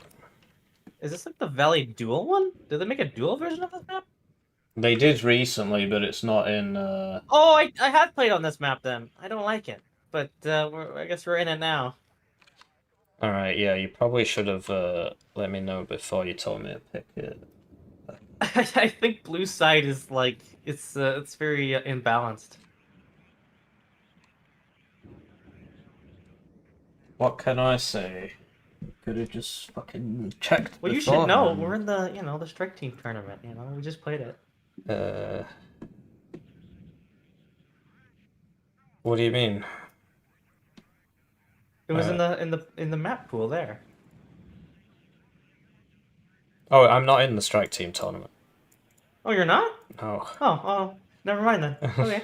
Is this like the Valley dual one? Did they make a dual version of this map? They did recently, but it's not in, Oh, I had played on this map then. I don't like it. But I guess we're in it now. Alright, yeah, you probably should have let me know before you told me to pick it. I think blue side is like it's very imbalanced. What can I say? Could have just fucking checked. Well, you should know. We're in the the strike team tournament. You know, we just played it. What do you mean? It was in the map pool there. Oh, I'm not in the strike team tournament. Oh, you're not? No. Oh, never mind then. Okay.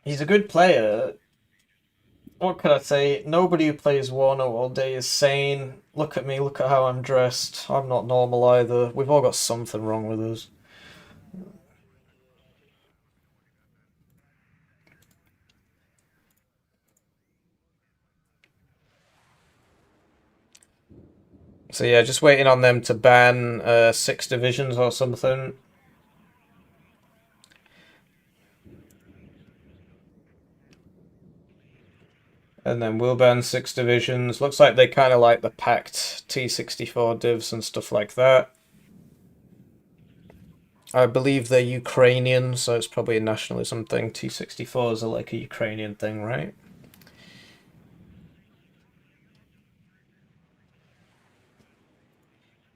He's a good player. What can I say? Nobody who plays Warno all day is sane. Look at me, look at how I'm dressed. I'm not normal either. We've all got something wrong with us. So yeah, just waiting on them to ban 6 divisions or something. And then we'll ban 6 divisions. Looks like they kind of like the packed T64 divs and stuff like that. I believe they're Ukrainian, so it's probably a nationalism thing. T64s are like a Ukrainian thing, right?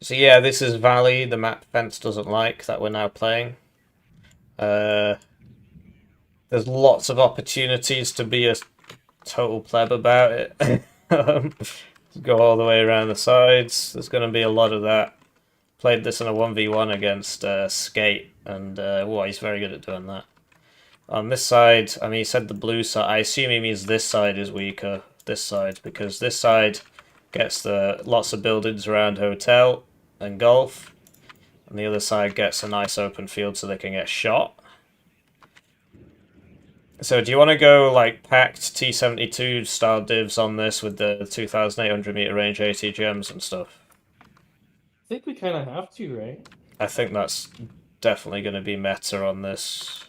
So yeah, this is Valley, the map Fence doesn't like, that we're now playing. There's lots of opportunities to be a total pleb about it. Go all the way around the sides. There's going to be a lot of that. Played this in a 1v1 against Skate, and he's very good at doing that. On this side, I mean, he said the blue side. I assume he means this side is weaker, this side, because this side gets the lots of buildings around hotel and golf, and the other side gets a nice open field so they can get shot. So do you want to go like packed T-72 style divs on this with the 2,800 meter range 80 gems and stuff? I think we kind of have to, right? I think that's definitely going to be meta on this.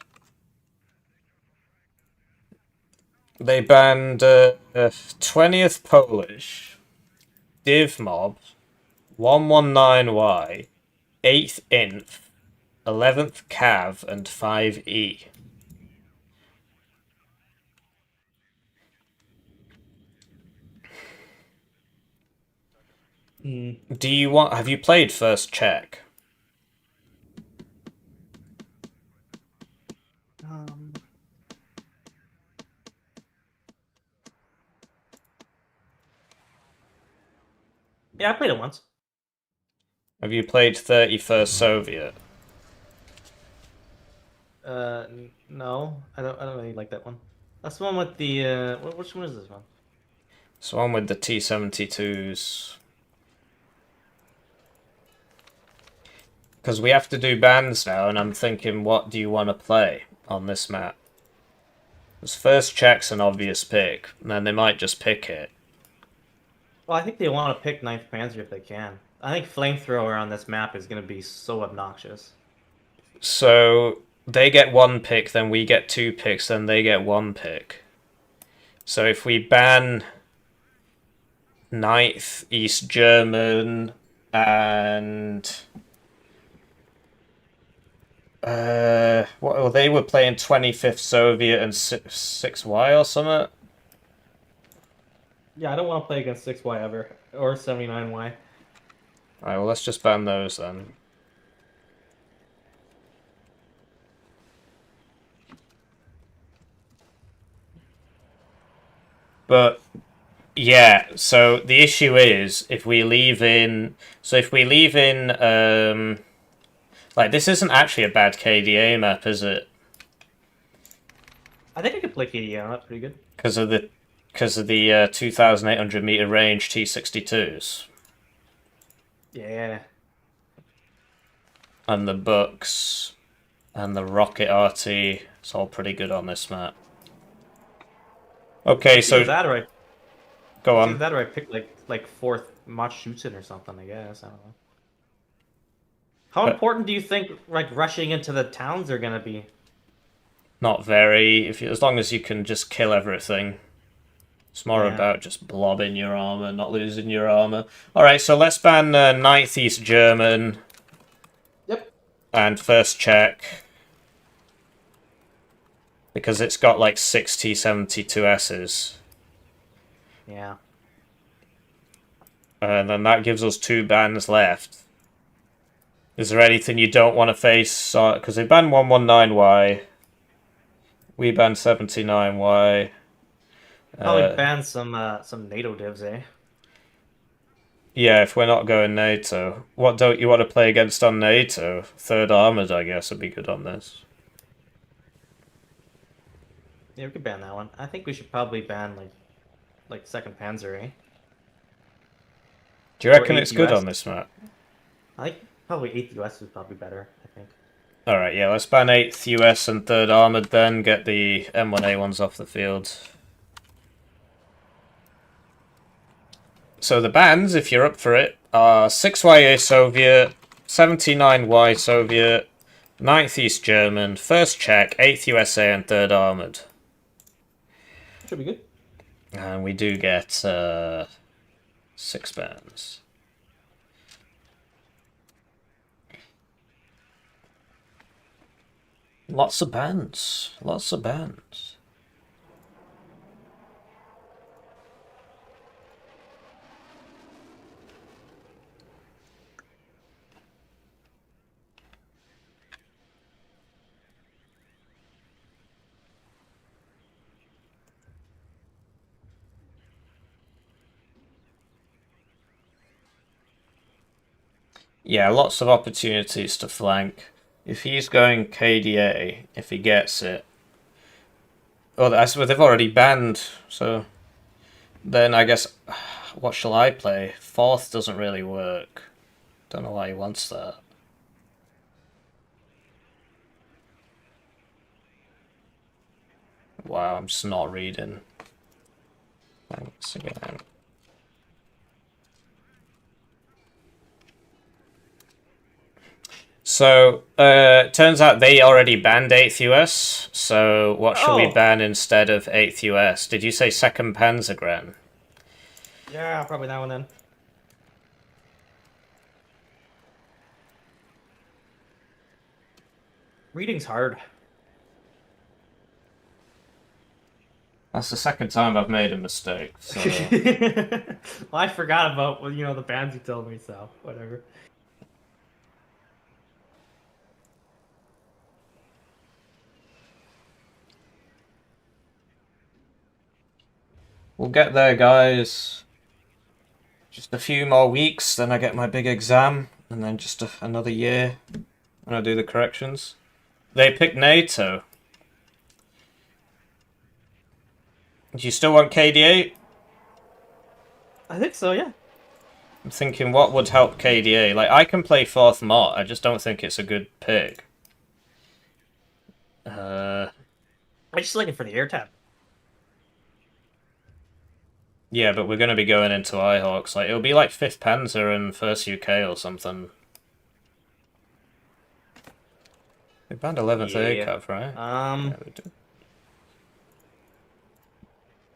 They banned 20th Polish, Div Mob, 119Y, 8th Inf, 11th Cav, and 5E. Do you want? Have you played First Check? Yeah, I played it once. Have you played 31st Soviet? No, I don't really like that one. That's the one with the which one is this one? It's the one with the T-72s. Because we have to do bands now, and I'm thinking, what do you want to play on this map? Because First Check's an obvious pick, and then they might just pick it. Well, I think they want to pick 9th Panzer if they can. I think Flamethrower on this map is going to be so obnoxious. So they get 1 pick, then we get 2 picks, then they get 1 pick. So if we ban 9th East German and well, they were playing 25th Soviet and 6Y or something. Yeah, I don't want to play against 6Y ever or 79Y. Alright, well, let's just ban those then. But yeah, so the issue is if we leave in like this isn't actually a bad KDA map, is it? I think I could play KDA on that pretty good. Because of the 2,800 meter range T-62s. Yeah. And the Bucks and the Rocket RT. It's all pretty good on this map. Okay, so Either that or I go Either on. that or I picked like 4th Machutin or something, I guess. I don't know. How But- important do you think like rushing into the towns are gonna be? Not very. As long as you can just kill everything. It's more Yeah. about just blobbing your armor, not losing your armor. Alright, so let's ban 9th East German. Yep. And First Czech. Because it's got like 6 T-72Ss. Yeah. And then that gives us 2 bans left. Is there anything you don't want to face? Because they banned 119Y. We banned 79Y. Probably ban some NATO divs, eh? Yeah, if we're not going NATO. What don't you want to play against on NATO? 3rd Armoured, I guess, would be good on this. Yeah, we could ban that one. I think we should probably ban like 2nd Panzer, eh? Do you reckon Or it's good 8 US. on this map? I think probably 8th US is probably better, I think. Alright, yeah, let's ban 8th US and 3rd Armoured then, get the M1A1s off the field. So the bans, if you're up for it, are 6YA Soviet, 79Y Soviet, 9th East German, 1st Czech, 8th USA, and 3rd Armoured. Should be good. And we do get 6 bans. Lots of bans. Lots of bans. Yeah, lots of opportunities to flank. If he's going KDA, if he gets it... Oh, that's what they've already banned, so... Then I guess... What shall I play? Fourth doesn't really work. Don't know why he wants that. Wow, I'm just not reading. Thanks again. So, turns out they already banned 8th US, so what shall we ban instead of 8th US? Did you say 2nd Panzergren? Yeah, probably that one then. Reading's hard. That's the second time I've made a mistake, so... Well, I forgot about, the bands you told me, so whatever. We'll get there, guys. Just a few more weeks, then I get my big exam, and then just another year, and I do the corrections. They picked NATO. Do you still want KDA? I think so, yeah. I'm thinking what would help KDA. Like, I can play 4th Mott, I just don't think it's a good pick. I'm just looking for the air tab. Yeah, but we're going to be going into Ihawks. Like, it'll be like 5th Panzer and 1st UK or something. We banned 11th ACAV, right? Yeah, we do.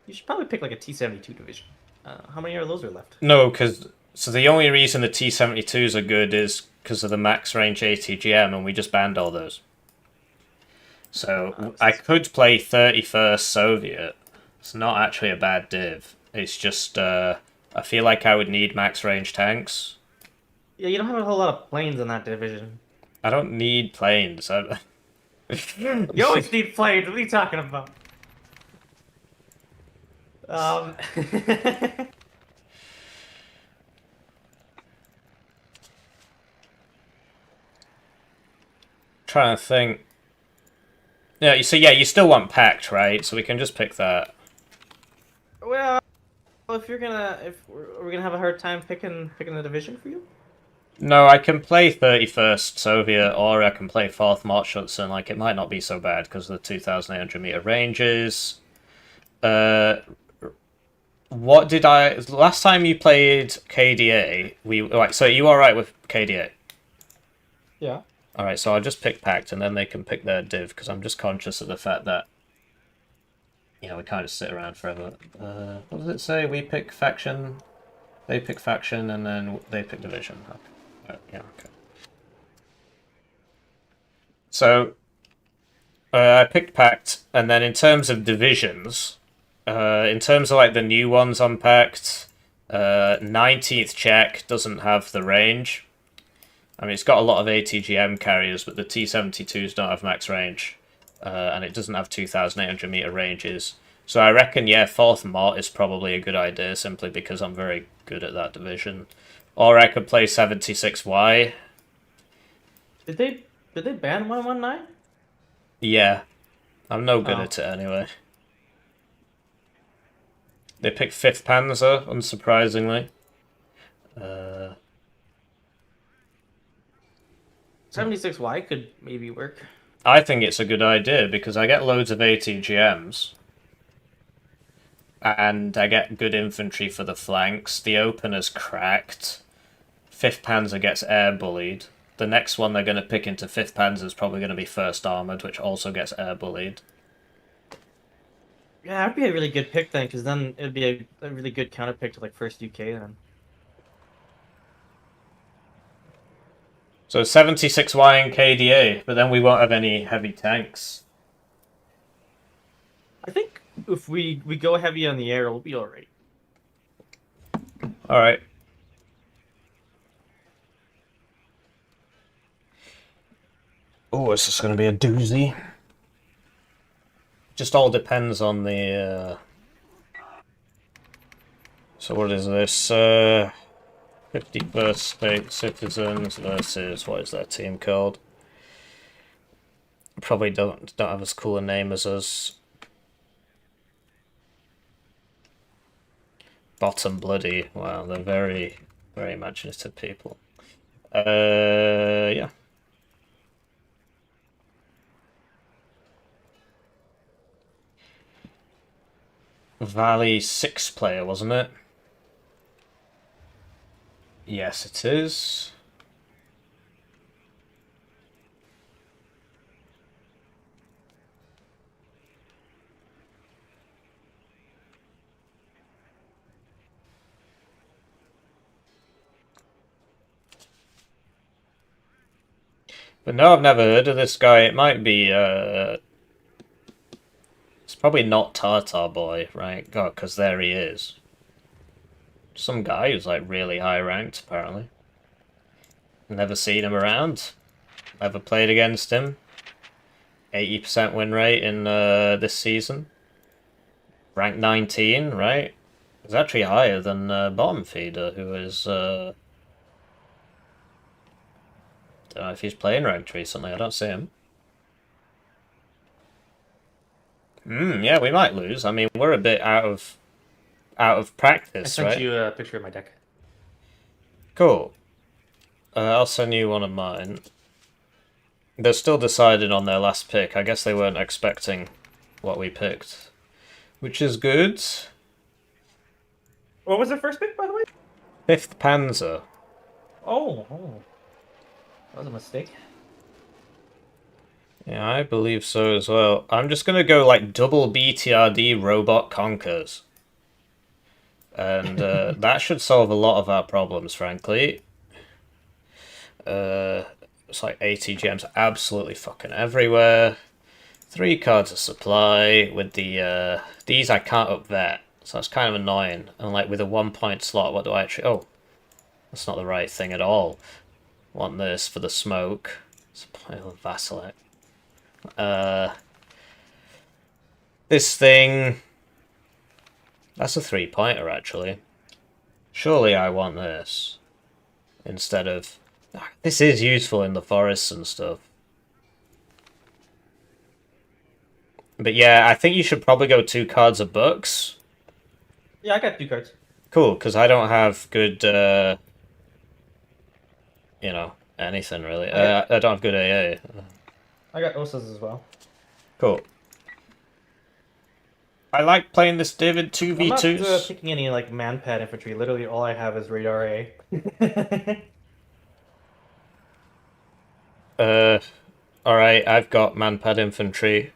You should probably pick like a T-72 division. How many of those are left? No, because... So the only reason the T-72s are good is because of the max range ATGM, and we just banned all those. So I could play 31st Soviet. It's not actually a bad div. It's just, I feel like I would need max range tanks. Yeah, you don't have a whole lot of planes in that division. I don't need planes. You always need planes. What are you talking about? Trying to think. Yeah, you still want packed, right? So we can just pick that. Well, if we're gonna have a hard time picking a division for you. No, I can play 31st Soviet, or I can play 4th Marshutson. Like, it might not be so bad because of the 2,800 meter ranges. What did I... Last time you played KDA, Right, so are you alright with KDA? Yeah. Alright, so I'll just pick packed, and then they can pick their div, because I'm just conscious of the fact that, we kind of sit around forever. What does it say? We pick faction, they pick faction, and then they pick division. Okay. Yeah, okay. So, I picked packed, and then in terms of divisions, in terms of like the new ones on packed, 19th Czech doesn't have the range. I mean, it's got a lot of ATGM carriers, but the T-72s don't have max range, and it doesn't have 2,800 meter ranges. So I reckon, yeah, 4th Mott is probably a good idea, simply because I'm very good at that division. Or I could play 76Y. Did they ban 119? Yeah, I'm no good at it anyway. They picked 5th Panzer, unsurprisingly. 76Y could maybe work. I think it's a good idea because I get loads of ATGMs. And I get good infantry for the flanks. The opener's cracked. 5th Panzer gets air bullied. The next one they're going to pick into 5th Panzer is probably going to be 1st Armoured, which also gets air bullied. Yeah, that'd be a really good pick then, because then it'd be a really good counter pick to like 1st UK then. So 76Y and KDA, but then we won't have any heavy tanks. I think if we go heavy on the air, we'll be alright. Alright. Oh, this is going to be a doozy. Just all depends on the... So what is this? 51st State Citizens versus, what is their team called? Probably don't have as cool a name as us. Bottom Bloody. Wow, they're very, very imaginative people. Yeah. Valley 6 player, wasn't it? Yes, it is. But no, I've never heard of this guy. It might be, it's probably not Tartar Boy, right? God, because there he is. Some guy who's, like, really high ranked, apparently. Never seen him around. Never played against him. 80% win rate in this season. Rank 19, right? It's actually higher than Bottom Feeder, who is... don't know if he's playing ranked recently. I don't see him. Yeah, we might lose. I mean, we're a bit out of practice, I right? sent you a picture of my deck. Cool. I'll send you one of mine. They're still deciding on their last pick. I guess they weren't expecting what we picked, which is good. What was the first pick, by the way? 5th Panzer. Oh. That was a mistake. Yeah, I believe so as well. I'm just gonna go like double BTRD Robot Conkers. And that should solve a lot of our problems, frankly. It's like 80 gems absolutely fucking everywhere. 3 cards of supply with the these I can't up vet, so that's kind of annoying. And like with a 1 point slot, what do I actually... Oh, that's not the right thing at all. Want this for the smoke. It's a pile of Vasilek. This thing... That's a 3-pointer, actually. Surely I want this. Instead of... This is useful in the forests and stuff. But yeah, I think you should probably go 2 cards of books. Yeah, I got 2 cards. Cool, because I don't have good... you know, anything really. I don't have good AA. I got Osas as well. Cool. I like playing this div in 2v2s. I'm not picking any like man-pad infantry. Literally all I have is radar A. Alright, I've got man-pad infantry.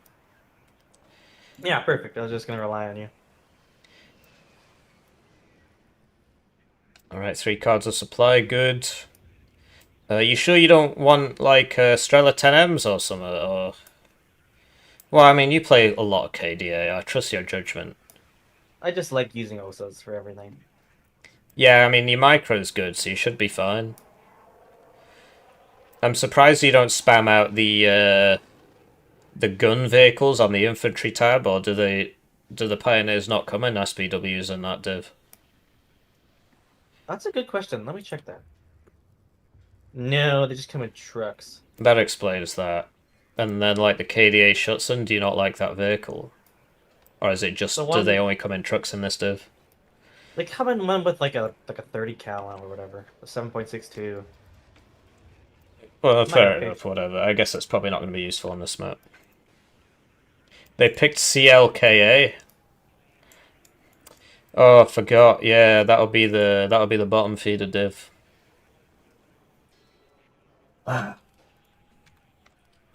Yeah, perfect. I was just gonna rely on you. Alright, 3 cards of supply, good. You sure you don't want, like, Strela 10Ms or something, or... Well, I mean, you play a lot of KDA, I trust your judgment. I just like using Osas for everything. Yeah, I mean, your micro's good, so you should be fine. I'm surprised you don't spam out the gun vehicles on the infantry tab, or do the Pioneers not come in SPWs in that div? That's a good question. Let me check that. No, they just come in trucks. That explains that. And then, like, the KDA Schutzen, do you not like that vehicle? Or is it just, do they only come in trucks in this div? They come in one with, like a 30 cal or whatever. A 7.62. Well, fair enough, whatever. I guess that's probably not going to be useful on this map. They picked CLKA. Oh, I forgot. Yeah, that'll be the bottom feeder div.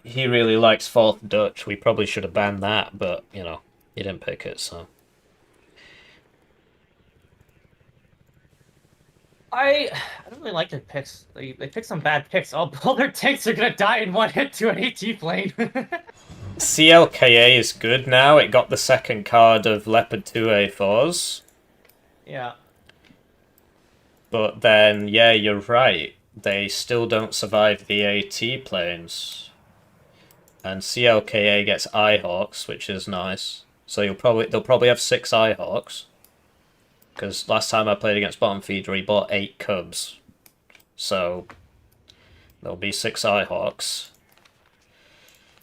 He really likes 4th Dutch. We probably should have banned that, but, you know, he didn't pick it, so... I don't really like their picks. They pick some bad picks. All their tanks are gonna die in one hit to an AT plane. CLKA is good now. It got the 2nd card of Leopard 2A4s. Yeah. But then, yeah, you're right. They still don't survive the AT planes. And CLKA gets Eyehawks, which is nice. So they'll probably have 6 Eyehawks. because last time I played against Bottom Feeder, he bought 8 cubs. So there'll be 6 Eyehawks.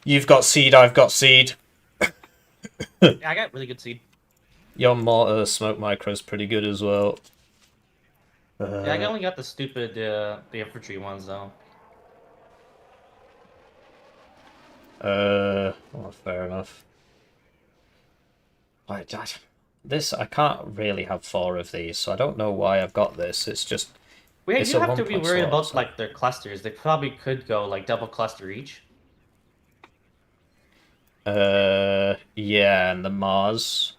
You've got seed, I've got seed. Yeah, I got really good seed. Your mortar smoke micro is pretty good as well. Yeah, I only got the stupid the infantry ones though. Well, fair enough. I can't really have 4 of these, so I don't know why I've got this. It's just... Wait, it's you a have to be 1 point worried slot, about so- like their clusters. They probably could go like double cluster each. Yeah, and the Mars.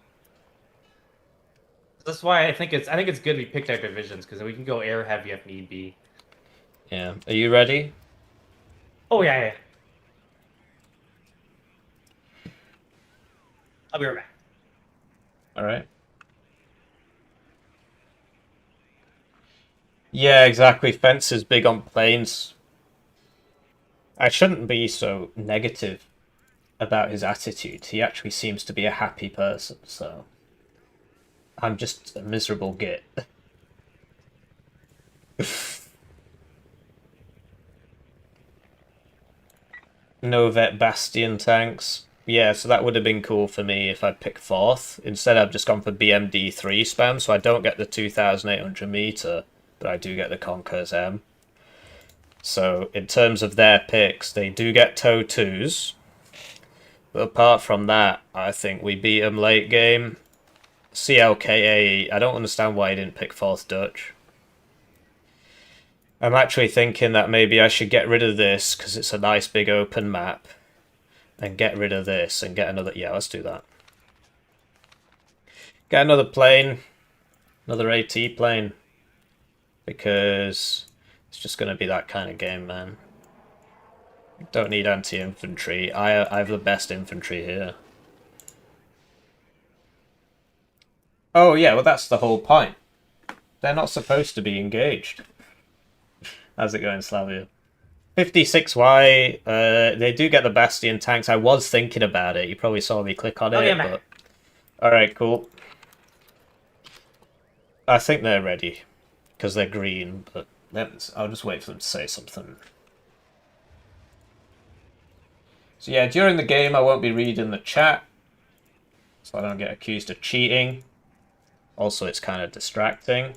That's why I think it's good we picked our divisions because we can go air heavy if need be. Yeah. Are you ready? Oh yeah. I'll be right back. Alright. Yeah, exactly. Fence is big on planes. I shouldn't be so negative about his attitude. He actually seems to be a happy person, so... I'm just a miserable git. No vet bastion tanks. Yeah, so that would have been cool for me if I picked 4th. Instead, I've just gone for BMD3 spam, so I don't get the 2,800 meter, but I do get the Conqueror's M. So, in terms of their picks, they do get TOW 2s. But apart from that, I think we beat them late game. CLKA, I don't understand why he didn't pick 4th Dutch. I'm actually thinking that maybe I should get rid of this, because it's a nice big open map. And get rid of this and get another... Yeah, let's do that. Get another plane. Another AT plane. Because it's just going to be that kind of game, man. Don't need anti-infantry. I have the best infantry here. Oh, yeah, well, that's the whole point. They're not supposed to be engaged. How's it going, Slavia? 56Y, they do get the Bastion tanks. I was thinking about it. You probably saw me click on it, but... Alright, cool. I think they're ready. Because they're green, but I'll just wait for them to say something. So yeah, during the game I won't be reading the chat. So I don't get accused of cheating. Also, it's kind of distracting.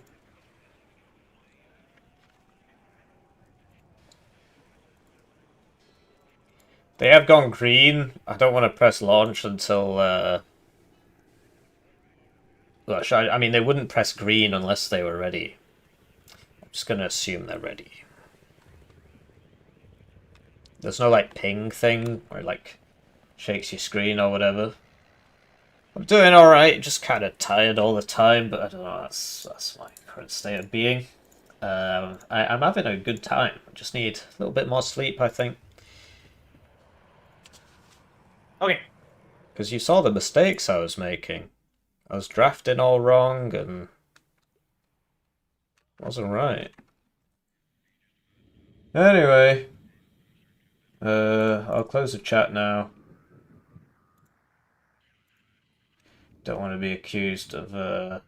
They have gone green. I don't want to press launch until... Well, I mean, they wouldn't press green unless they were ready. I'm just going to assume they're ready. There's no, like, ping thing where it, like, shakes your screen or whatever. I'm doing alright, just kind of tired all the time, but I don't know, that's my current state of being. I'm having a good time. I just need a little bit more sleep, I think. Okay. Because you saw the mistakes I was making. I was drafting all wrong and... wasn't right. Anyway. I'll close the chat now. Don't want to be accused of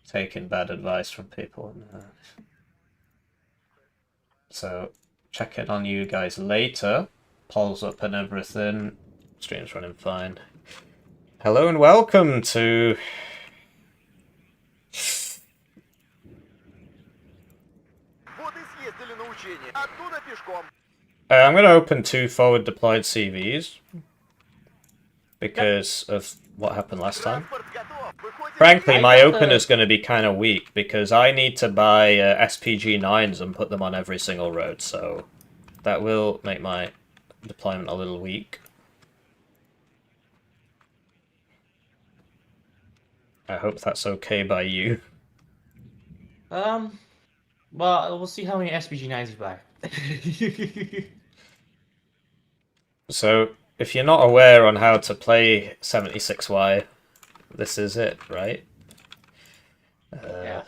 taking bad advice from people. So, check in on you guys later. Polls up and everything. Stream's running fine. Hello and welcome to... I'm going to open 2 forward deployed CVs. Because of what happened last time. Frankly, my opener's going to be kind of weak, because I need to buy SPG-9s and put them on every single road, so that will make my deployment a little weak. I hope that's okay by you. Well, we'll see how many SPG-9s you buy. So, if you're not aware on how to play 76Y, this is it, right? Yeah.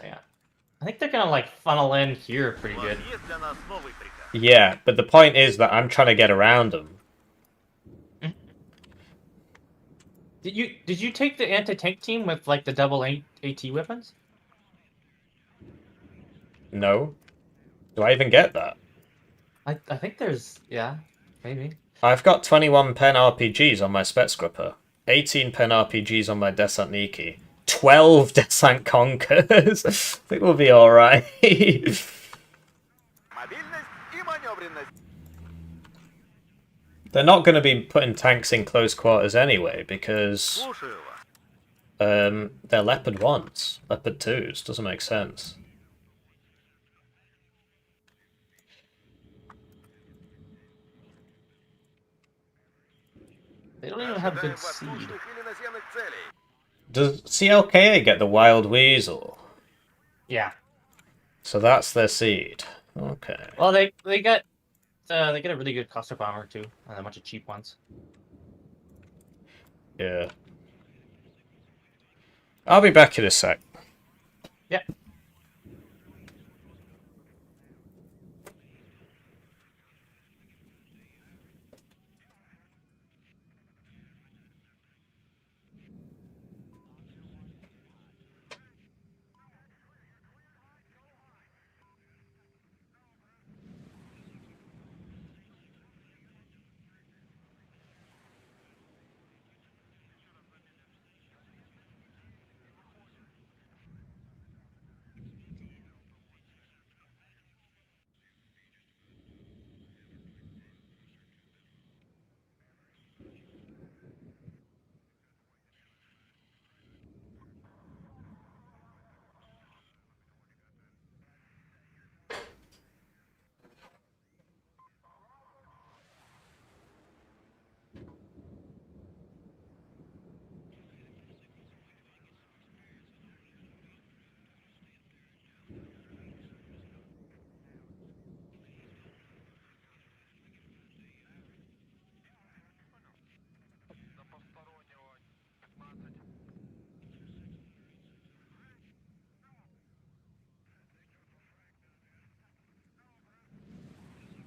I think they're gonna like funnel in here pretty good. Yeah, but the point is that I'm trying to get around them. Did you take the anti-tank team with like the double AT weapons? No. Do I even get that? I think there's maybe. I've got 21 pen RPGs on my Spetsgrupper, 18 pen RPGs on my Descent Niki, 12 Descent Conquers. I think we'll be alright. Мобильность и маневренность. They're not going to be putting tanks in close quarters anyway, because Слушаю вас. they're Leopard 1s, Leopard 2s, doesn't make sense. They don't even have good Ожидаем seed. воздушных или наземных целей. Does CLKA get the Wild Weasel? Yeah. So that's their seed. Okay. Well, they get a really good cluster bomber too, and a bunch of cheap ones. Yeah. I'll be back in a sec. Yeah.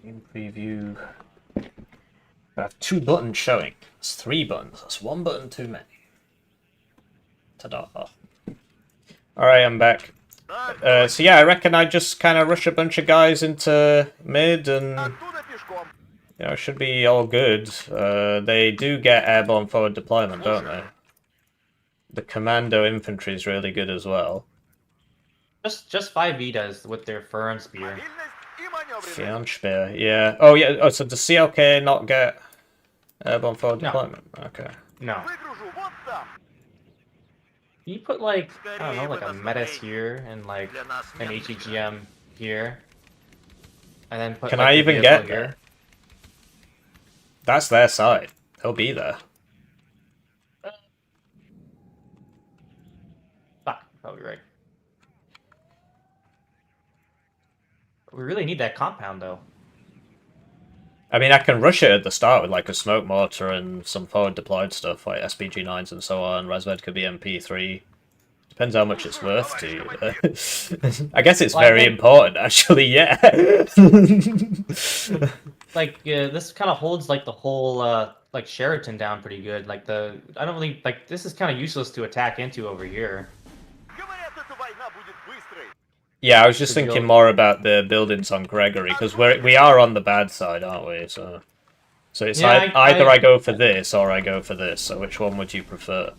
In preview. I have 2 buttons showing. That's 3 buttons. That's 1 button too many. Ta-da. Alright, I'm back. So yeah, I reckon I just kind of rush a bunch of guys into mid and Оттуда пешком. you know, it should be all good. They do get airborne forward deployment, don't they? The commando infantry is really good as well. Just 5e does with their fur and spear. Мобильность и маневренность. Fian Spear, yeah. Oh yeah, oh, so does CLK not get airborne forward No. deployment? Okay. No. Выгружу вот там. You put like, I don't know, like a Metis here and like Для нас an нет HEGM here, and then put. Can like, I the even vehicle get there? That's their side. They'll be there. Fuck, probably right. We really need that compound though. I mean, I can rush it at the start with like a smoke mortar and some forward deployed stuff like SPG9s and so on. Resved could be MP3. Depends how much it's worth to you. I guess it's Well, I very think- important, actually. Yeah. Like this kind of holds like the whole like Sheraton down pretty good. Like I don't really like this is kind of useless to attack into over here. Говорят, эта война будет быстрой. Yeah, I was just Could thinking go- more about the buildings on Gregory because we are on the bad side, aren't we? So it's Yeah, either I go for this or I go for this. So which one would you prefer?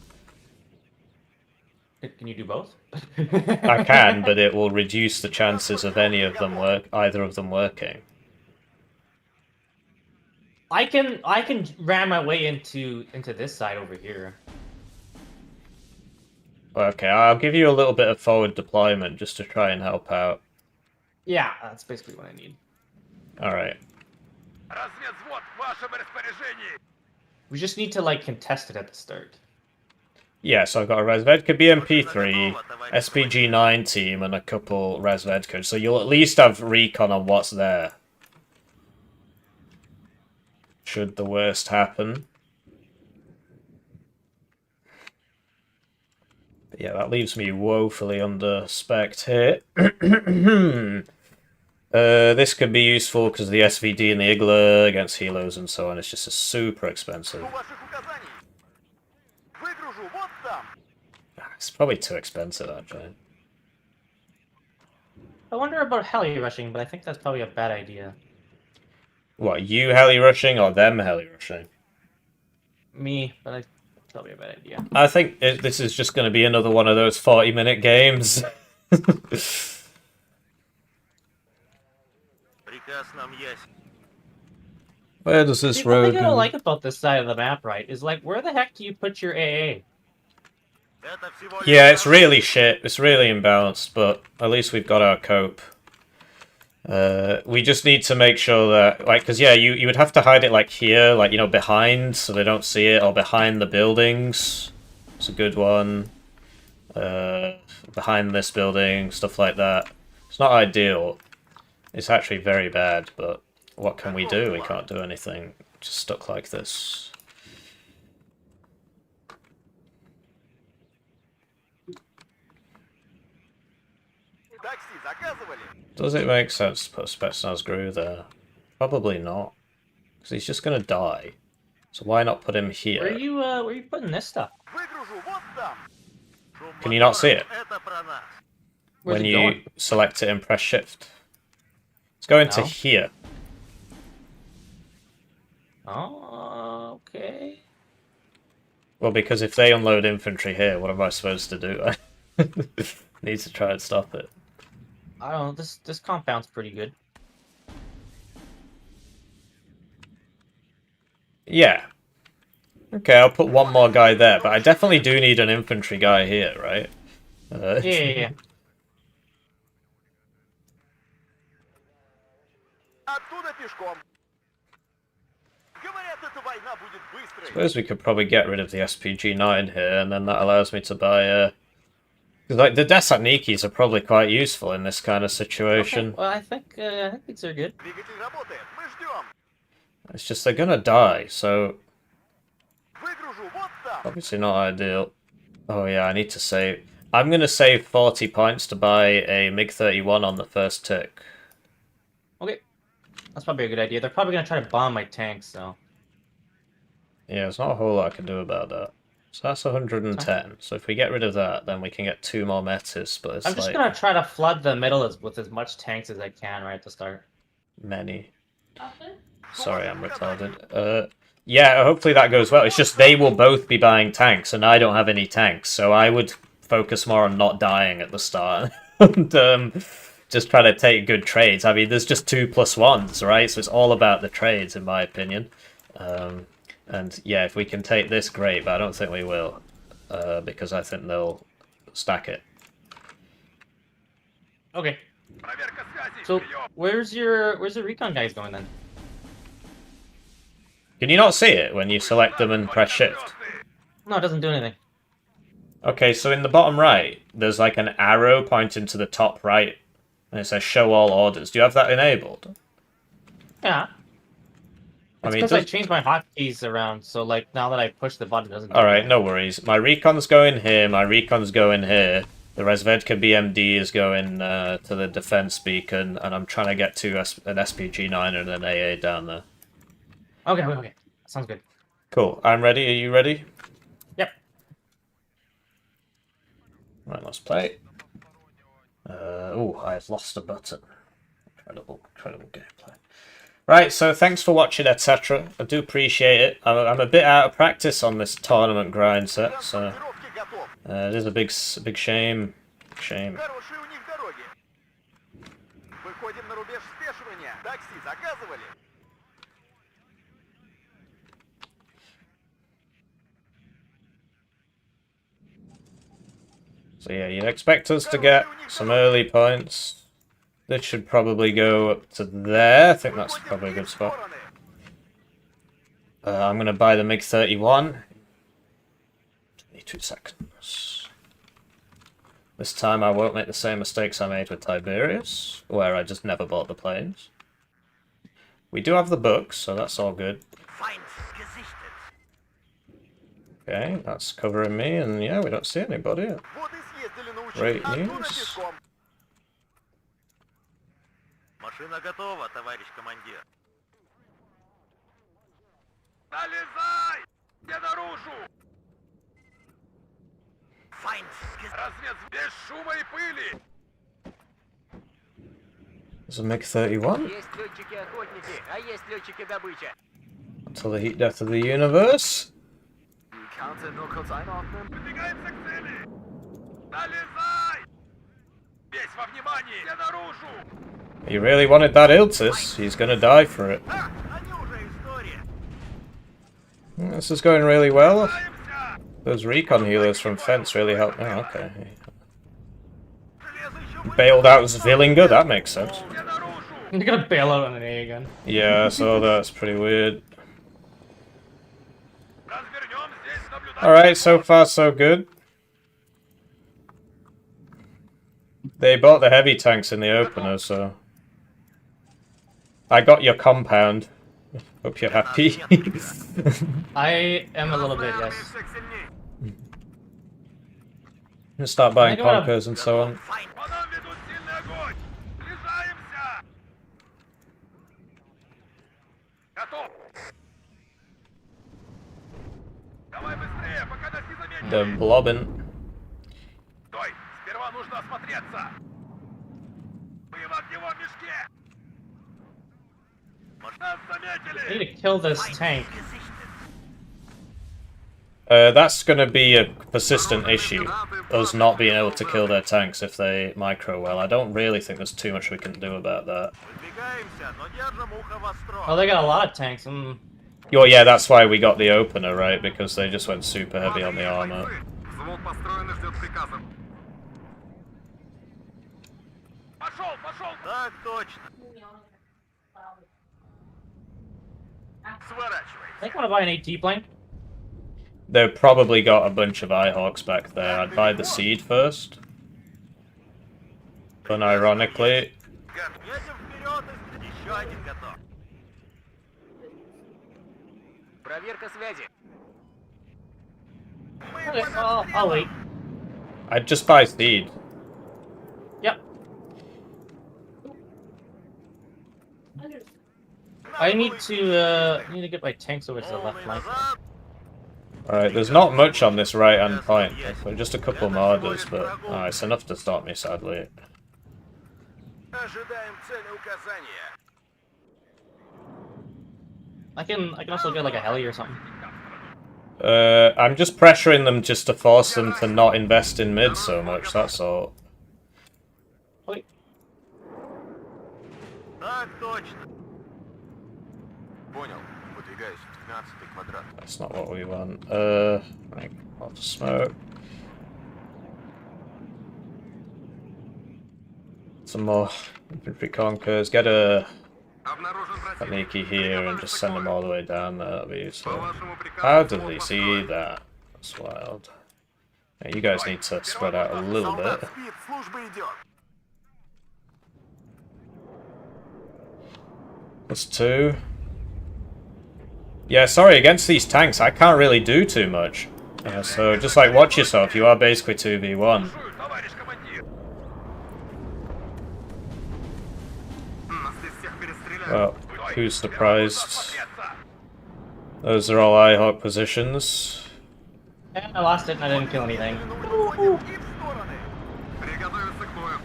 Can you do both? I can, but it will reduce the chances of either of them working. I can ram my way into this side over here. Okay, I'll give you a little bit of forward deployment just to try and help out. Yeah, that's basically what I need. Alright. Разведвзвод в вашем распоряжении. We just need to like contest it at the start. Yeah, so I've got a Resvedka BMP3, SPG9 team, and a couple Resvedkas. So you'll at least have recon on what's there. Should the worst happen. But yeah, that leaves me woefully under-spec'd here. This could be useful because the SVD and the Igla against helos and so on. It's just super expensive. Жду ваших указаний. Выгружу вот там. It's probably too expensive, actually. I wonder about heli rushing, but I think that's probably a bad idea. What, you heli rushing or them heli rushing? Me, but it's probably a bad idea. I think this is just going to be another one of those 40-minute games. Приказ нам есть. Where does this See, one road thing I don't go? like about this side of the map, right, is like, where the heck do you put your AA? Это всего лишь Yeah, it's раз. really shit. It's really imbalanced, but at least we've got our cope. We just need to make sure that, like, because yeah, you would have to hide it like here, like, you know, behind, so they don't see it, or behind the buildings. It's a good one. Behind this building, stuff like that. It's not ideal. It's actually very bad, but what can we do? We can't do anything. Just stuck like this. Такси заказывали? Does it make sense to put Spetsnaz Gru there? Probably not. Because he's just going to die. So why not put him here? Where are you putting this stuff? Выгружу вот там. Шум Can you not see it? моторов — это про нас. Where's When it you going? select it and press shift. It's going to No. here. Oh, okay. Well, because if they unload infantry here, what am I supposed to do? I need to try and stop it. I don't know. This compound's pretty good. Yeah. Okay, I'll put one more guy there, but I definitely do need an infantry guy here, right? Yeah. Оттуда пешком. Говорят, эта война будет быстрой. Suppose we could probably get rid of the SPG-9 here, and then that allows me to buy a... Because, like, the Desatnikis are probably quite useful in this kind of situation. Okay, well, I think these are good. Двигатель работает. Мы ждем. It's just they're gonna die, so Выгружу вот там. obviously not ideal. Oh yeah, I need to save. I'm gonna save 40 points to buy a MiG-31 on the first tick. Okay, that's probably a good idea. They're probably gonna try to bomb my tanks, so. Yeah, there's not a whole lot I can do about that. So that's 110. So if we get rid of that, then we can get 2 more Metis, but it's I'm just like gonna try to flood the middle with as much tanks as I can right at the start. many. Sorry, I'm retarded. Yeah, hopefully that goes well. It's just they will both be buying tanks, and I don't have any tanks, so I would focus more on not dying at the start. And just try to take good trades. I mean, there's just 2+1s, right? So it's all about the trades, in my opinion. And yeah, if we can take this, great, but I don't think we will. Because I think they'll stack it. Okay, Проверка связи. so Прием. where's the recon guys going then? Can you not see it when you select them and press shift? No, it doesn't do anything. Okay, so in the bottom right, there's like an arrow pointing to the top right, and it says show all orders. Do you have that enabled? Yeah. I It's mean, because I does- changed my hotkeys around, so like now that I push the button, it doesn't. do Alright, anything. no worries. My recon's going here, my recon's going here. The Resvedka BMD is going to the defense beacon, and I'm trying to get to an SPG-9 and an AA down there. Okay. Sounds good. Cool, I'm ready. Are you ready? Yep. Right, let's play. Oh, I've lost a button. Incredible gameplay. Right, so thanks for watching, etc. I do appreciate it. I'm a bit out of practice on this tournament grind set, so Транспортировки готов. it is a big shame. Shame. Хорошие у них дороги. Выходим на рубеж спешивания. Такси заказывали? So yeah, you'd expect us to get some early points. This should probably go up to there. I think that's Выходим probably a в good их spot. стороны. I'm going to buy the MiG-31. 22 seconds. This time I won't make the same mistakes I made with Tiberius, where I just never bought the planes. We do have the books, so that's all good. Feind gesichtet. Okay, that's covering me, and yeah, we don't see anybody. Вот и съездили на учет. Great Оттуда news. пешком. Машина готова, товарищ командир. Налезай! Все наружу! Feind gesichtet. Разнес без шума и пыли! There's a MiG-31. Есть летчики-охотники, а есть летчики-добыча. Until the heat death of the universe. Die Karte nur kurz einordnen. Выдвигаемся к цели! Налезай! Весь во внимание! Все наружу! He really wanted that Iltis. He's gonna die for it. Они уже история! This is going really well. Даемся! Those recon healers from Fence really helped. Oh, okay. Железо еще Bailed out as Villinger, that makes sense. Все наружу! You're gonna bail out on an A again. Yeah, so that's pretty weird. Развернем здесь наблюдать! Alright, so far so good. They bought the heavy tanks in the opener, so... I got your compound. Hope you're happy. I am a little bit, yes. Всех сильней! Start buying I think I'm gonna- conkers and so on. По нам ведут сильный огонь! Сближаемся! Готов! Давай быстрее, пока нас не заметили! The blobbing. Стой! Сперва нужно осмотреться! Мы в огневом мешке! Нас I заметили! need to kill this tank. That's going to be a persistent issue, us not being able to kill their tanks if they micro well. I don't really think there's too much we can do about that. Выдвигаемся, но держим ухо востро! Oh, they got a lot of tanks. Oh yeah, that's why we got the opener, right? Because they just went super heavy on the armor. Взвод построен и ждет приказов. Пошел, пошел! Так точно! Сворачивай! I think I want to buy an AT plane. They've probably got a bunch of Eyehawks back there. I'd buy the seed first. Unironically, Едем вперед! Еще один готов! Проверка связи. Мы Okay, подошли! I'll wait. I'd just buy seed. Yep. I need to get my tanks over to the left flank. Alright, there's not much on this right-hand point. So just a couple marders, but it's enough to stop me, sadly. Ожидаем цели указания. I can also get like a heli or something. I'm just pressuring them just to force them to not invest in mid so much, that's all. Wait. Так точно. Понял. Выдвигаюсь в 15-й квадрат. That's not what we want. Right, off smoke. Some more infantry conkers. Get a Обнаружен противник. Kaneki here and just send them all the way down there. That'll be По useful. вашему приказу. How did they see that? That's wild. Yeah, you guys need to spread out a little bit. Солдат спит, служба идет. That's two. Yeah, sorry, against these tanks, I can't really do too much. Yeah, so just like watch yourself, you are basically 2v1. Слушаю, товарищ командир. Нас здесь всех перестреляют. Well, who's surprised? Осмотреться. Those are all Eyehawk positions. And I lost it and I didn't kill anything. Уходим и в стороны. Приготовиться к бою.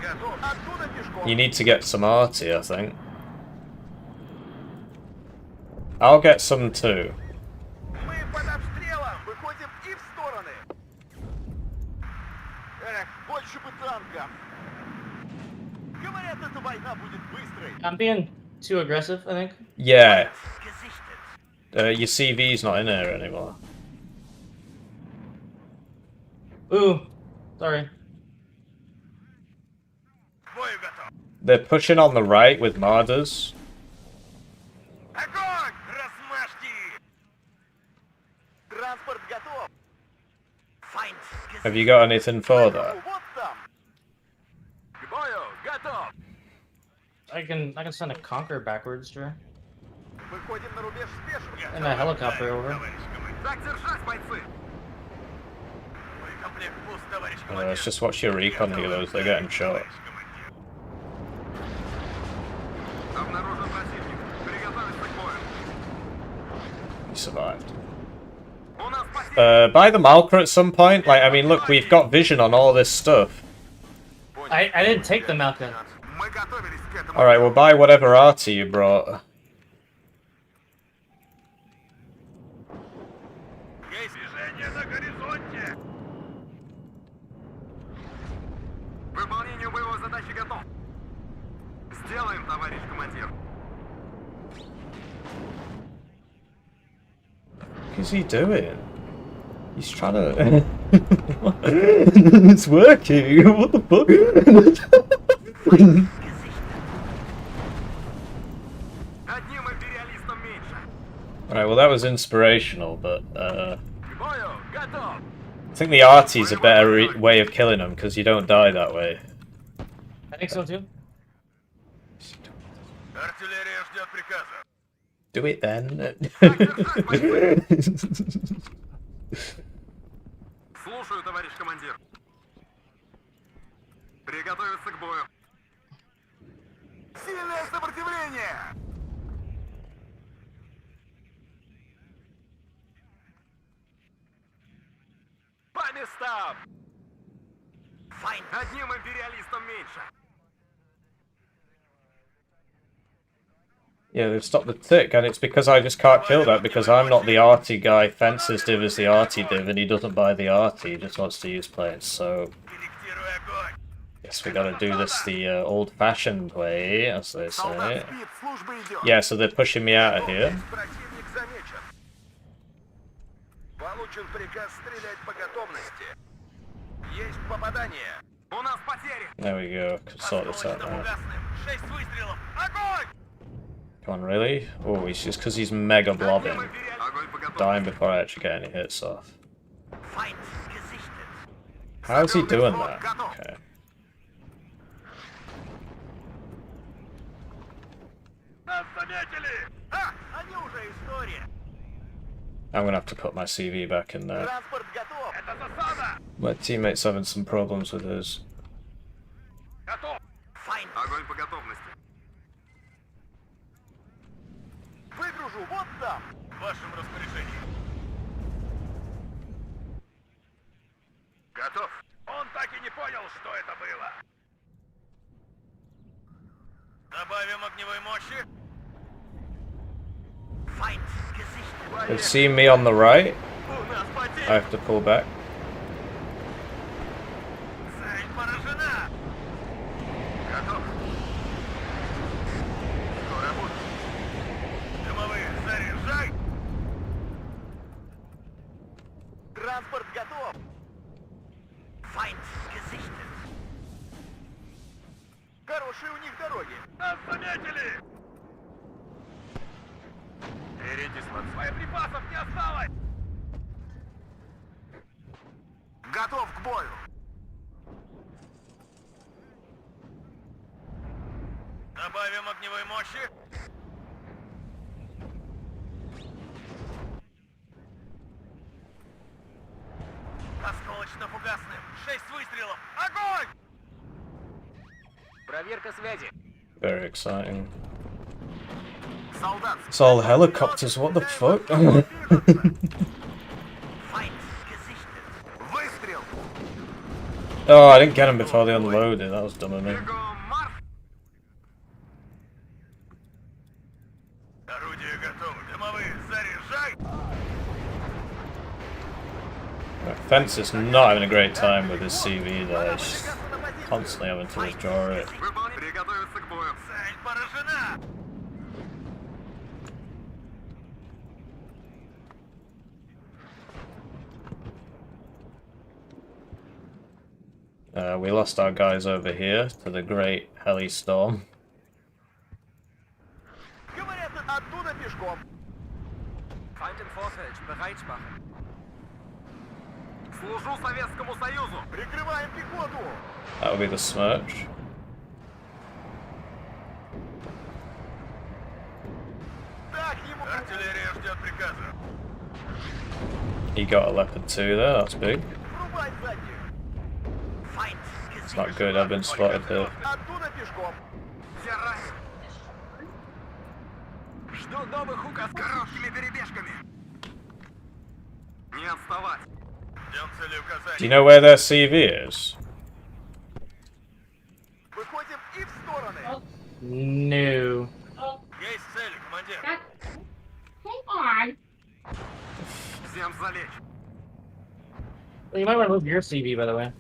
Готов. Оттуда пешком. You need to get some arty, I think. I'll get some too. Мы под обстрелом. Выходим и в стороны. Эх, больше бы танков. Говорят, эта война будет быстрой. I'm being too aggressive, I think. Yeah. Your CV's not in here anymore. Ooh, sorry. К бою готов. They're pushing on the right with Marders. Огонь! Размажьте! Транспорт готов. Have you got anything for that? Вот там. К бою. Готов. I can send a conquer backwards, sure. Выходим на рубеж спешим. And a helicopter over. Так держать, бойцы. Боекомплект пуст, товарищ Let's just watch your recon healers, they're getting shot. Обнаружен противник. Приготовиться к бою. He survived. У нас противник. Buy the Malka at some point? Like, I mean, look, we've got vision on all this stuff. I didn't take the Malka. Мы готовились к этому. Alright, we'll buy whatever arty you brought. Есть движение на горизонте. Выполнению боевой задачи готов. Сделаем, товарищ командир. What is he doing? He's trying to... It's working! What the fuck? Одним империалистом меньше. Alright, well that was inspirational, but К бою, готов. I think the arty's a better way of killing them, because you don't die that way. I think so too. Артиллерия ждет приказа. Do it then. Слушаю, товарищ командир. Приготовиться к бою. Сильное сопротивление. По местам. Файн. Одним империалистом меньше. Yeah, they've stopped the tick, and it's because I just can't kill that, because I'm not the arty guy. Fence's div is the arty div, and he doesn't buy the arty, he just wants to use planes, so... Корректируй огонь. Guess we gotta do this the old-fashioned way, as they say. Солдат спит, служба идет. Yeah, so they're pushing me out of here. Противник замечен. Получен приказ стрелять по готовности. Есть попадание. У нас потери. There we go, can sort this out now. Угасным. 6 выстрелов. Огонь! Come on, really? Oh, he's just because he's mega blobbing. Огонь по готовности. Dying before I actually get any hits off. Файнд gesichtet. How's he doing that? Okay. Нас заметили! А, они уже история. I'm gonna have to put my CV back in there. Транспорт готов. Это засада. My teammate's having some problems with his. Готов. Файнд. Огонь по готовности. Выгружу вот там. В вашем распоряжении. Готов. Он так и не понял, что это было. Добавим огневой мощи. Файнд gesichtet. They've seen me on the right. У нас потери. I have to pull back. Цель поражена. Готов. Что работает? Дымовые, заряжай. Транспорт готов. Файнд gesichtet. Хорошие у них дороги. Нас заметили. Беритесь под боеприпасов, не осталось. Готов к бою. Добавим огневой мощи. Осколочно-фугасным. 6 выстрелов. Огонь! Проверка связи. Very exciting. Солдат. It's all helicopters, what the fuck? Файнд gesichtet. Выстрел. Oh, I didn't get them before they unloaded, that was dumb of me. Бегом марш. Орудие готово. Дымовые, заряжай. Fence is not having a great time with his CV there, he's constantly having to withdraw it. Выполнить. Приготовиться к бою. Цель поражена. We lost our guys over here to the great heli storm. Говорят, оттуда пешком. Feind im Vorfeld. Bereit machen. Служу Советскому Союзу. Прикрываем пехоту. That would be the Smirch. Так ему. Артиллерия ждет приказа. He got a Leopard 2 there, that's big. Врубай задних. Файнд It's not good, I've been spotted here. Оттуда пешком. Все ранены. Жду новых указов. Короткими перебежками. Не отставать. Ждем целеуказания. Do you know where their CV is? Выходим и в стороны. No. Есть цель, командир. Hang on. Всем залечь. You might want to move your CV, by the way.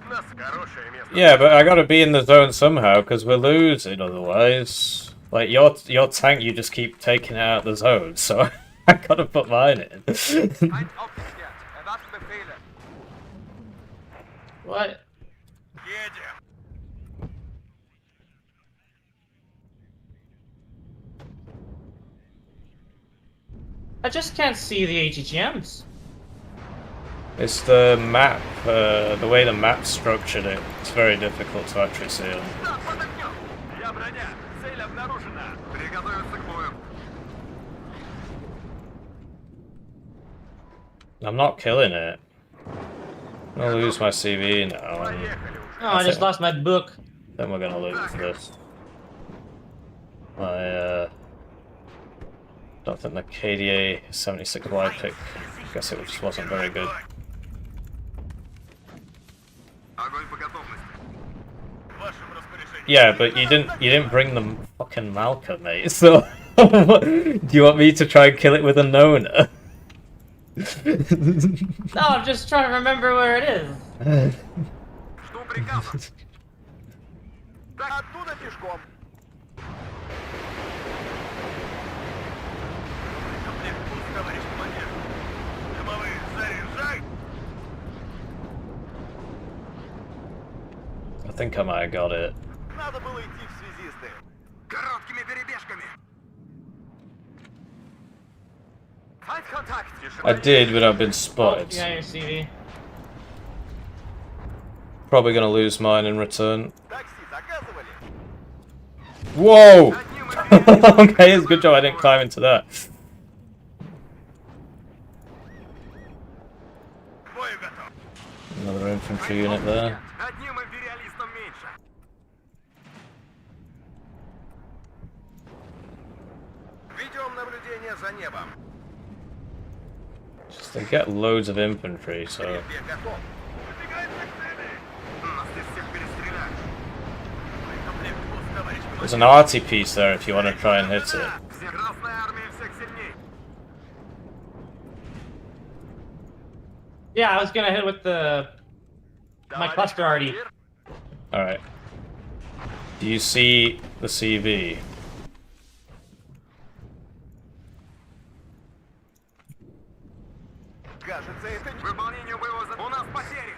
Нас хорошее место. Yeah, but I gotta be in the zone somehow, because we're losing otherwise. Like, your tank, you just keep taking it out of the zone, so I gotta put mine in. Ein aufgeklärt. Erwarten Befehle. What? Едем. I just can't see the ATGMs. It's the map, the way the map's structured it. It's very difficult to actually see them. Да, под огнем. Я броня. Цель обнаружена. Приготовиться к бою. I'm not killing it. I'm gonna lose my CV now, and Поехали уже. Oh, I just lost my book. then we're gonna lose this. I don't think the KDA 76Y pick, I guess it just wasn't very good. Огонь по готовности. В вашем распоряжении. Yeah, but you didn't bring the fucking Malka, mate. So do you want me to try and kill it with a Nona? No, I'm just trying to remember where it is. Жду приказа. Оттуда пешком. Комплект пуст, товарищ командир. Дымовые, заряжай. I think I might have got it. Надо было идти в связисты. Короткими перебежками. Feindkontakt. I did, but I've been Oh, spotted. you got your CV. Probably gonna lose mine in return. Такси заказывали? Whoa! Одним и Okay, it's a good job I didn't climb into that. К бою готов. Another infantry unit there. Одним империалистом меньше. Ведем наблюдение за небом. Just they get loads of infantry, so Бег готов. Выдвигается к цели. Нас здесь всех перестреляют. Комплект пуст, товарищ командир. there's an arty piece there if you want to try and hit it. Вся Красная Армия всех сильней. Yeah, I was gonna hit with my cluster already. Alright. Do you see the CV? Кажется, это не... Выполнение вывоза. У нас потери.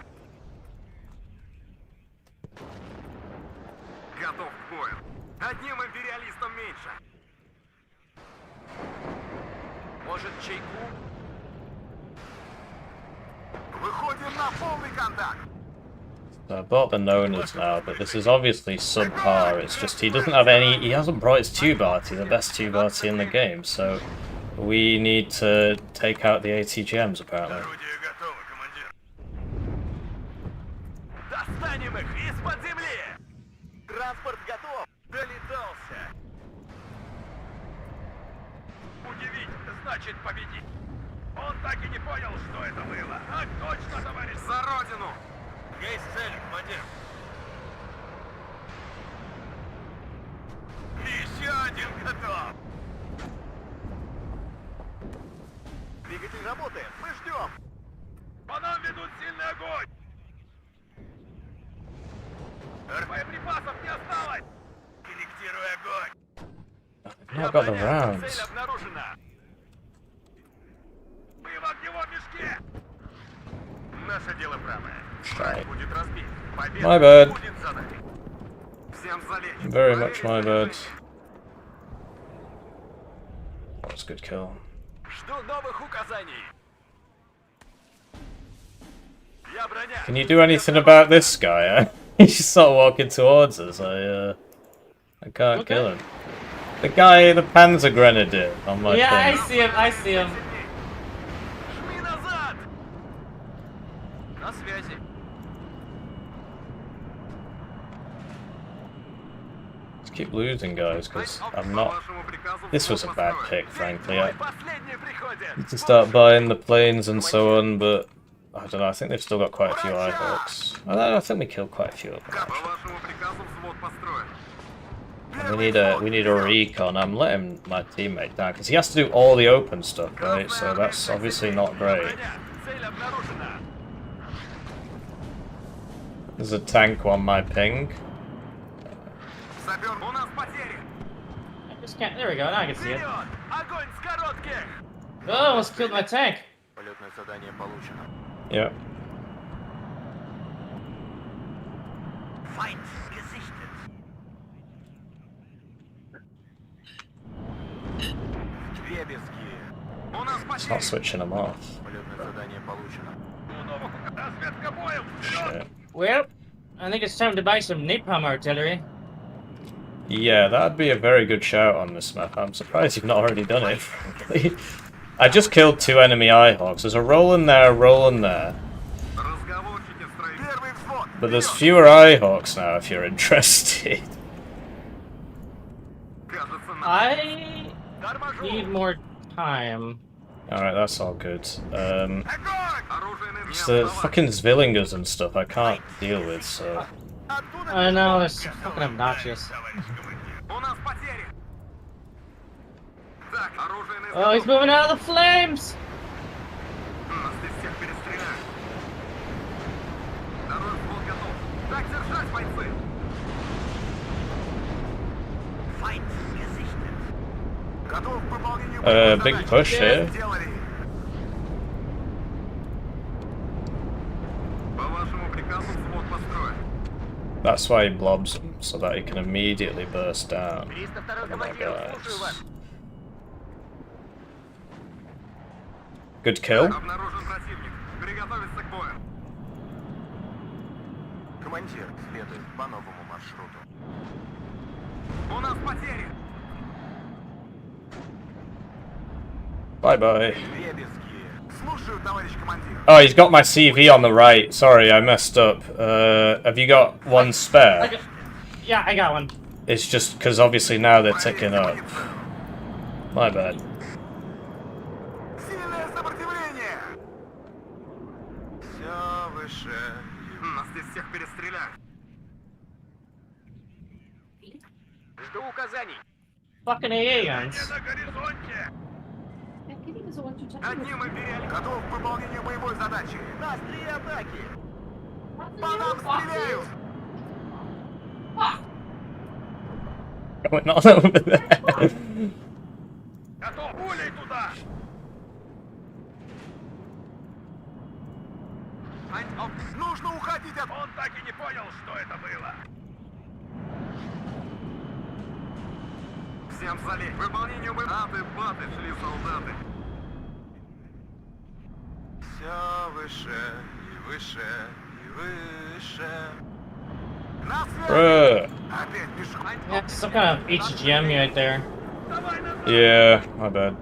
Готов к бою. Одним империалистом меньше. Может, чайку? Выходим на полный контакт. So I bought the Nonas now, but this is obviously subpar. It's just he doesn't have any. He hasn't brought his tube arty, the best tube arty in the game. So we need to take out the ATGMs apparently. Орудие готово, командир. Достанем их из-под земли! Транспорт готов. Долетался. Удивить значит победить. Он так и не понял, что это было. А точно, товарищ! За родину! Есть цель, командир. Еще один готов. Двигатель работает. Мы ждем. По нам ведут сильный огонь! Боеприпасов не осталось! Корректируй огонь. I've not got the Цель rounds. обнаружена! Мы в огневом мешке! Наше дело правое. Враг будет разбит. Победа My bad. будет за нами. Всем залечь. Very much my bad. That was a good kill. Жду новых указаний. Я броня. Can you do anything about this guy? He's just sort of walking towards us. I can't Okay. kill him. The guy, the Panzer Grenadier on my Yeah, I thing. see him. I see him. Шли назад! На связи. Just keep losing, guys, because I'm По not. вашему приказу This was a bad построен. pick, frankly. Мой I последний приходит. need to start buying the planes and so on, but I don't know, I think they've still got quite a few Eyehawks. I think we killed quite a few of them. По Actually. вашему приказу взвод построен. And we need a recon. I'm letting my teammate down because he has to do all the open stuff, right? So that's obviously not great. Цель обнаружена. There's a tank on my ping. Сапер, у нас потери. I just can't. There we go. Now I can see it. Вперед! Огонь с коротких! Oh, almost killed my tank. Полетное задание получено. Yep. Feind gesichtet. Дребезги. У нас It's not потери. switching them off. Полетное задание получено. Разведка боем! Вперед! Shit. Well, I think it's time to buy some napalm artillery. Yeah, that'd be a very good shout on this map. I'm surprised you've not already done it, frankly. I just killed 2 enemy Eyehawks. There's a roll in there, Разговорчики строить. Первый взвод. But there's fewer Eyehawks now if you're interested. Кажется, нам. I Торможу. need more time. Alright, that's all good. Огонь! Оружейный It's the fucking Zvillingers and stuff I can't deal with, so... I know, they're so fucking obnoxious. У нас потери. Так, оружейный Oh, he's moving out of the flames! Нас здесь всех перестреляют. Второй взвод готов. Так держать, бойцы! Feind gesichtet. Готов к выполнению Big push here. Сделали. По вашему приказу взвод построен. That's why he blobs them, so that he can immediately burst down. 302 Oh my командир, слушаю вас. god. Good kill. Обнаружен противник. Приготовиться к бою. Командир, следует по новому маршруту. У нас потери. Bye bye. Дребезги. Слушаю, товарищ командир. Oh, he's got my CV on the right. Sorry, I messed up. Have you got one spare? Yeah, I got one. It's just because obviously now they're ticking up. My bad. Сильное сопротивление. Все выше. Нас здесь всех перестреляют. Жду указаний. Fucking AA guns. На горизонте. I'm getting the one to check. Одним империалистом. Готов к выполнению боевой задачи. Нас 3 атаки. По нам стреляют. Going on over there. Готов пулей туда. Нужно уходить от... Он так и не понял, что это было. Всем залить. Выполнению мы... Аты-баты шли солдаты. Все выше и выше и выше. Нас Bruh. опять пешком. Yeah, some kind of HGM right there. Давай назад. Yeah, my bad.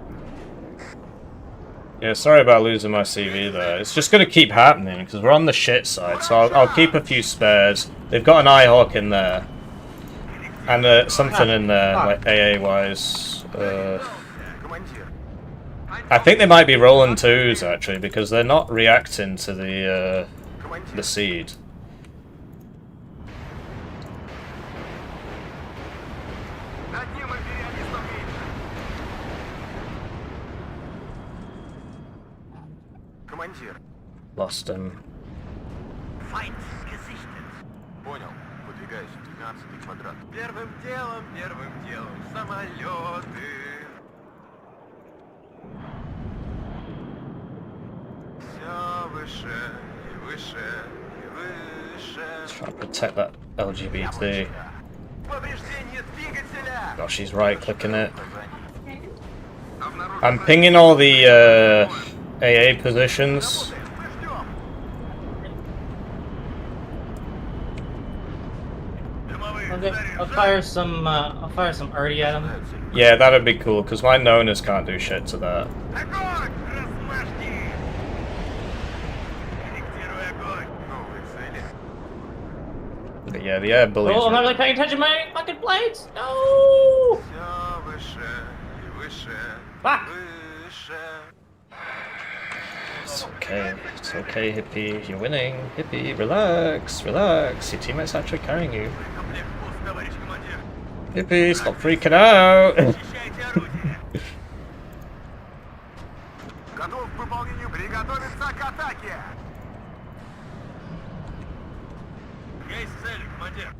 Yeah, sorry about losing my CV there. It's just going to keep happening because we're on the shit side, so I'll keep a few spares. They've got an Eyehawk in there. And something in there, like AA-wise. Командир. I think they might be rolling twos, actually, because they're not reacting to the Командир. seed. Одним империалистом меньше. Командир. Lost him. Feind gesichtet. Понял. Выдвигаюсь в 12-й квадрат. Первым делом, самолеты. Все выше и выше и выше. Trying to protect that LGBT. Повреждение двигателя. Gosh, he's right-clicking it. Обнаружен I'm pinging all the AA positions. I'll fire some arty at him. Yeah, that'd be cool, because my Nonas can't do shit to that. огонь! Размажьте! Корректируй огонь! Новые цели. But yeah, the air bullies. Oh, I'm not are- really paying attention to my fucking blades! No! Все выше и выше Fuck! и выше. It's okay. It's It's okay, Hippie. You're winning. Hippie, relax, relax. Your teammate's actually carrying you. Комплект пуст, товарищ командир. Hippie, stop freaking out. Защищайте орудие. Готов к выполнению. Приготовиться к атаке. Есть цель, командир.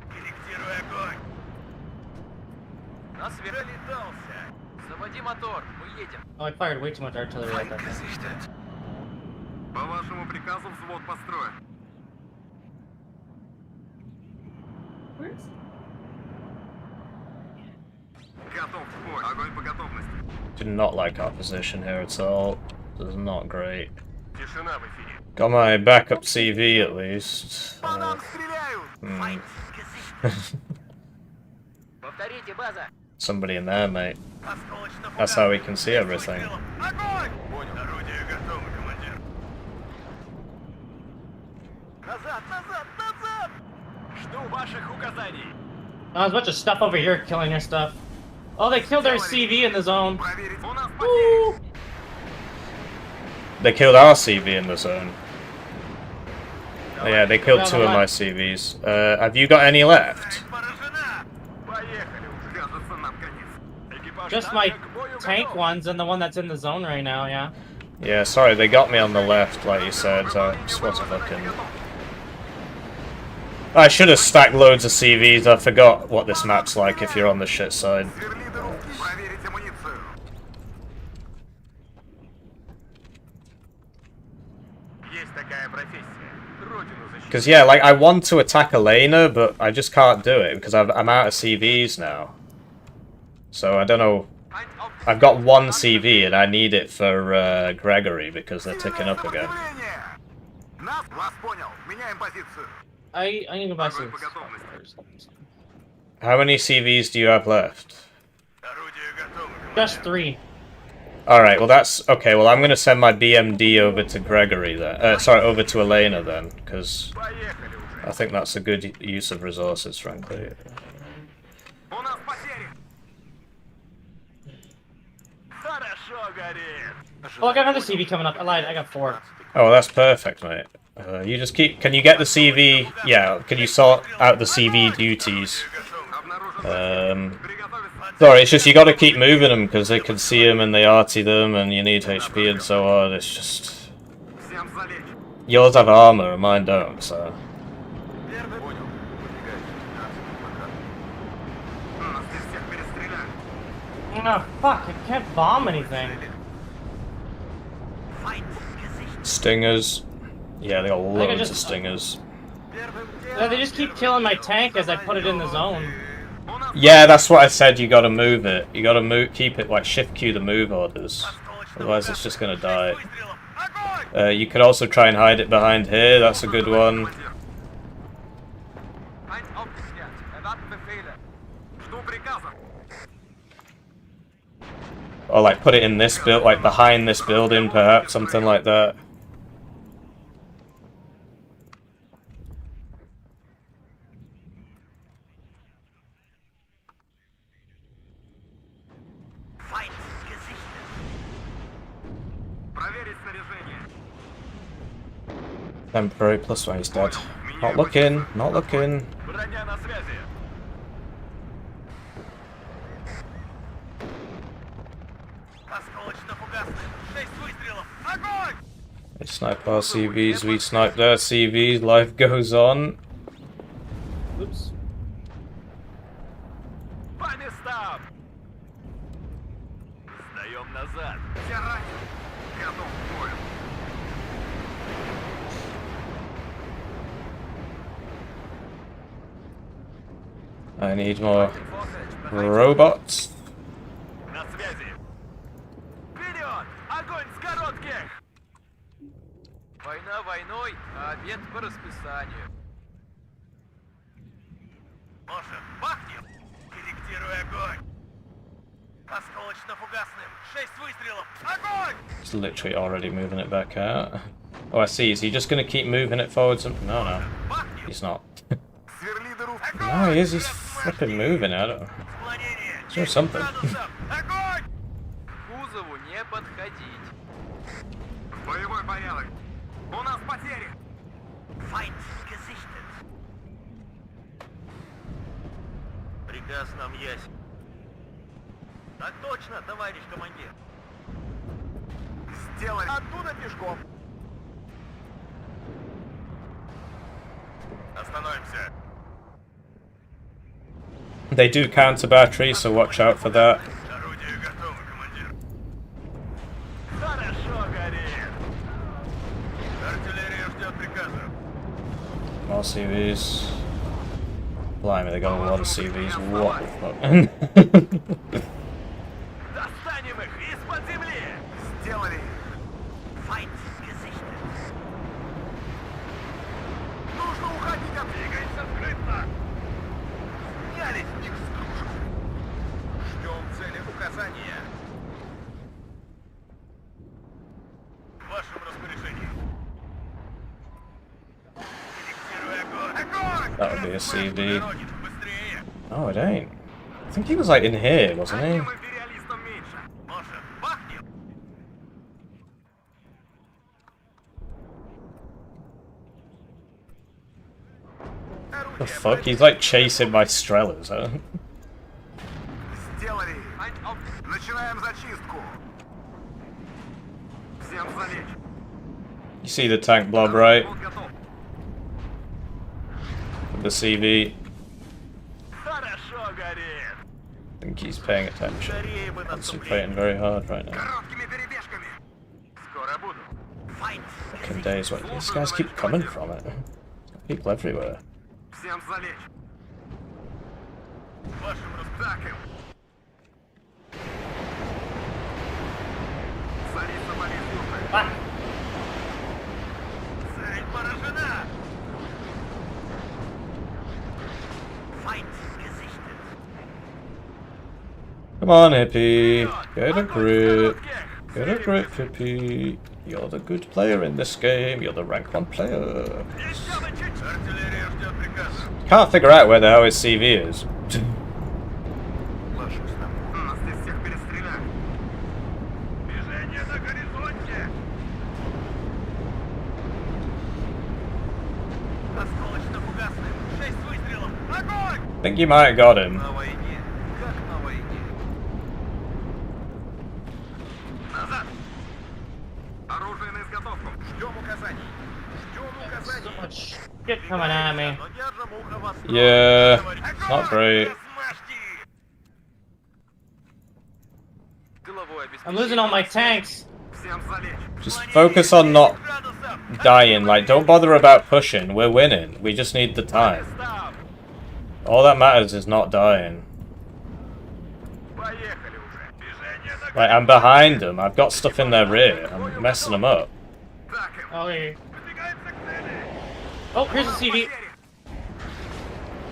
Корректируй огонь. Нас летался. Заводи мотор. Мы едем. Oh, I fired way too much artillery at that time. Gesichtet. По вашему приказу взвод построен. Where's... Готов к бою. Огонь по готовности. Do not like our position here at all. This is not great. Тишина в эфире. Got my backup CV at least. По нам стреляют. Повторите, база. Somebody in there, mate. Осколочно-фугасный. That's how we can see everything. Огонь! Понял. Орудие готово, командир. Назад, назад, назад. Жду ваших указаний. Oh, there's a bunch of stuff over here killing their stuff. Oh, they killed their CV in the zone. Проверить. У нас потери. They killed our CV in the zone. Oh, yeah, they killed Yeah, two of the my CVs. Have you got any left? Поражена. Поехали уже. Кажется, нам конец. Экипаж Just танка my к бою tank готов. ones and the one that's in the zone right now, yeah. Yeah, sorry, they got me on the left, like you said. Just what a fucking... I should have stacked loads of CVs. I forgot what this map's like if you're on the shit side. Сверли дыру. Проверить амуницию. Есть такая профессия. Родину защищать. Because, yeah, like, I want to attack Elena, but I just can't do it because I'm out of CVs now. So, I don't know. I've got one CV and I need it for Gregory because they're ticking up again. Нас вас понял. Меняем позицию. I need to buy some. Огонь по готовности. How many CVs do you have left? Орудие готово, командир. Just 3. Alright, well that's... Okay, well I'm going to send my BMD over to Gregory then. Sorry, over to Elena then, because Поехали уже. I think that's a good use of resources, frankly. У нас потери. Хорошо горит. Oh, I got another CV coming up. I lied. I got 4. Oh, that's perfect, mate. You just keep... Can you get the CV... Yeah, can you sort out the CV duties? Обнаружен. Приготовиться. Sorry, it's just you gotta keep moving them because they can see them and they RT them and you need HP and so on. It's just... Всем залечь. Yours have armor and mine don't, so... Первый. Понял. Нас здесь всех перестреляют. Oh, fuck. I can't bomb anything. Stingers. Yeah, they got I loads just- of stingers. Первым Yeah, делом. they just keep killing my tank as I put it in the zone. У нас Yeah, that's what I said, you gotta move it. You gotta move, keep it, like, shift Q the move orders. Otherwise it's just gonna die. Выстрелов. Огонь! You could also try and hide it behind here, that's a good one. Eins aufgeklärt. Erwarten Befehle. Жду приказа. Or, like, put it in this build, like, behind this building, perhaps, something like that. Проверить снаряжение. Temporary plus one, he's dead. Not looking, not looking. Броня на связи. Осколочно-фугасный. 6 выстрелов. Огонь! They snipe our CVs, we snipe their CVs, life goes on. Oops. По местам. Сдаем назад. Все ранены. Готов к бою. I need more robots. На связи. Вперед! Огонь с коротких! Война войной, а обед по расписанию. Может, бахнем? Корректируй огонь. Осколочно-фугасным. 6 выстрелов. Огонь! He's literally already moving it back out. Oh, I see. Is he just going to keep moving it forwards? No, no. Бахнем! He's not. Сверли дыру. No, he is. He's flipping moving. I don't know. Склонение. There's something. Градусов. Огонь! К кузову не подходить. Боевой порядок. У нас потери. Feind gesichtet. Приказ нам ясен. Так точно, товарищ командир. Сделали. Оттуда пешком. Остановимся. They do counter battery, so watch out for that. Орудие готово, командир. Хорошо горит. Артиллерия ждет приказа. More CVs. Blimey, they got a lot of CVs. What the fuck? Достанем их из-под земли. Сделали. Feind gesichtet. Нужно уходить от двигайся скрытно. Снялись с них стружку. Ждем цели указания. В вашем распоряжении. Фиксируй огонь. Огонь! That would be a CV. Народит быстрее. Oh, it ain't. I think he was like in here, wasn't he? Одним империалистом меньше. Может, бахнем? The fuck? He's like chasing my Strellas, huh? Сделали. Начинаем зачистку. Всем залечь. You see the tank blob, right? Флот готов. With the CV. Хорошо горит. I think he's paying attention. Concentrating very hard right now. Короткими перебежками. Скоро буду. Feind Fucking days, where these guys keep coming from it. People everywhere. Всем залечь. Вашим раздаком. Царица болезнь. Цель поражена. Feind gesichtet. Come on, Hippie. Get a grip. Get a grip, Hippie. You're the good player in this game. You're the rank 1 player. Артиллерия ждет приказа. Can't figure out where the hell his CV is. Нас здесь всех перестреляли. Движение на горизонте. Осколочно-фугасным. 6 выстрелов. Огонь! I think you might have got him. На войне. Как на войне. Назад! Оружие на изготовку. Ждем указаний. Ждем So указаний. much shit coming at me. Но держим ухо востро. Yeah, not Огонь! great. Смажьте! Тыловое I'm losing all my tanks. Всем залечь. Just focus on not Градусов. dying. Like, don't bother about pushing. We're winning. We just need the time. Став. All that matters is not dying. Поехали уже. Движение на Like, I'm behind them. I've got stuff in their rear. I'm messing them up. горизонте. Oh, here. Выдвигаемся к цели. Oh, here's the CV. Потери.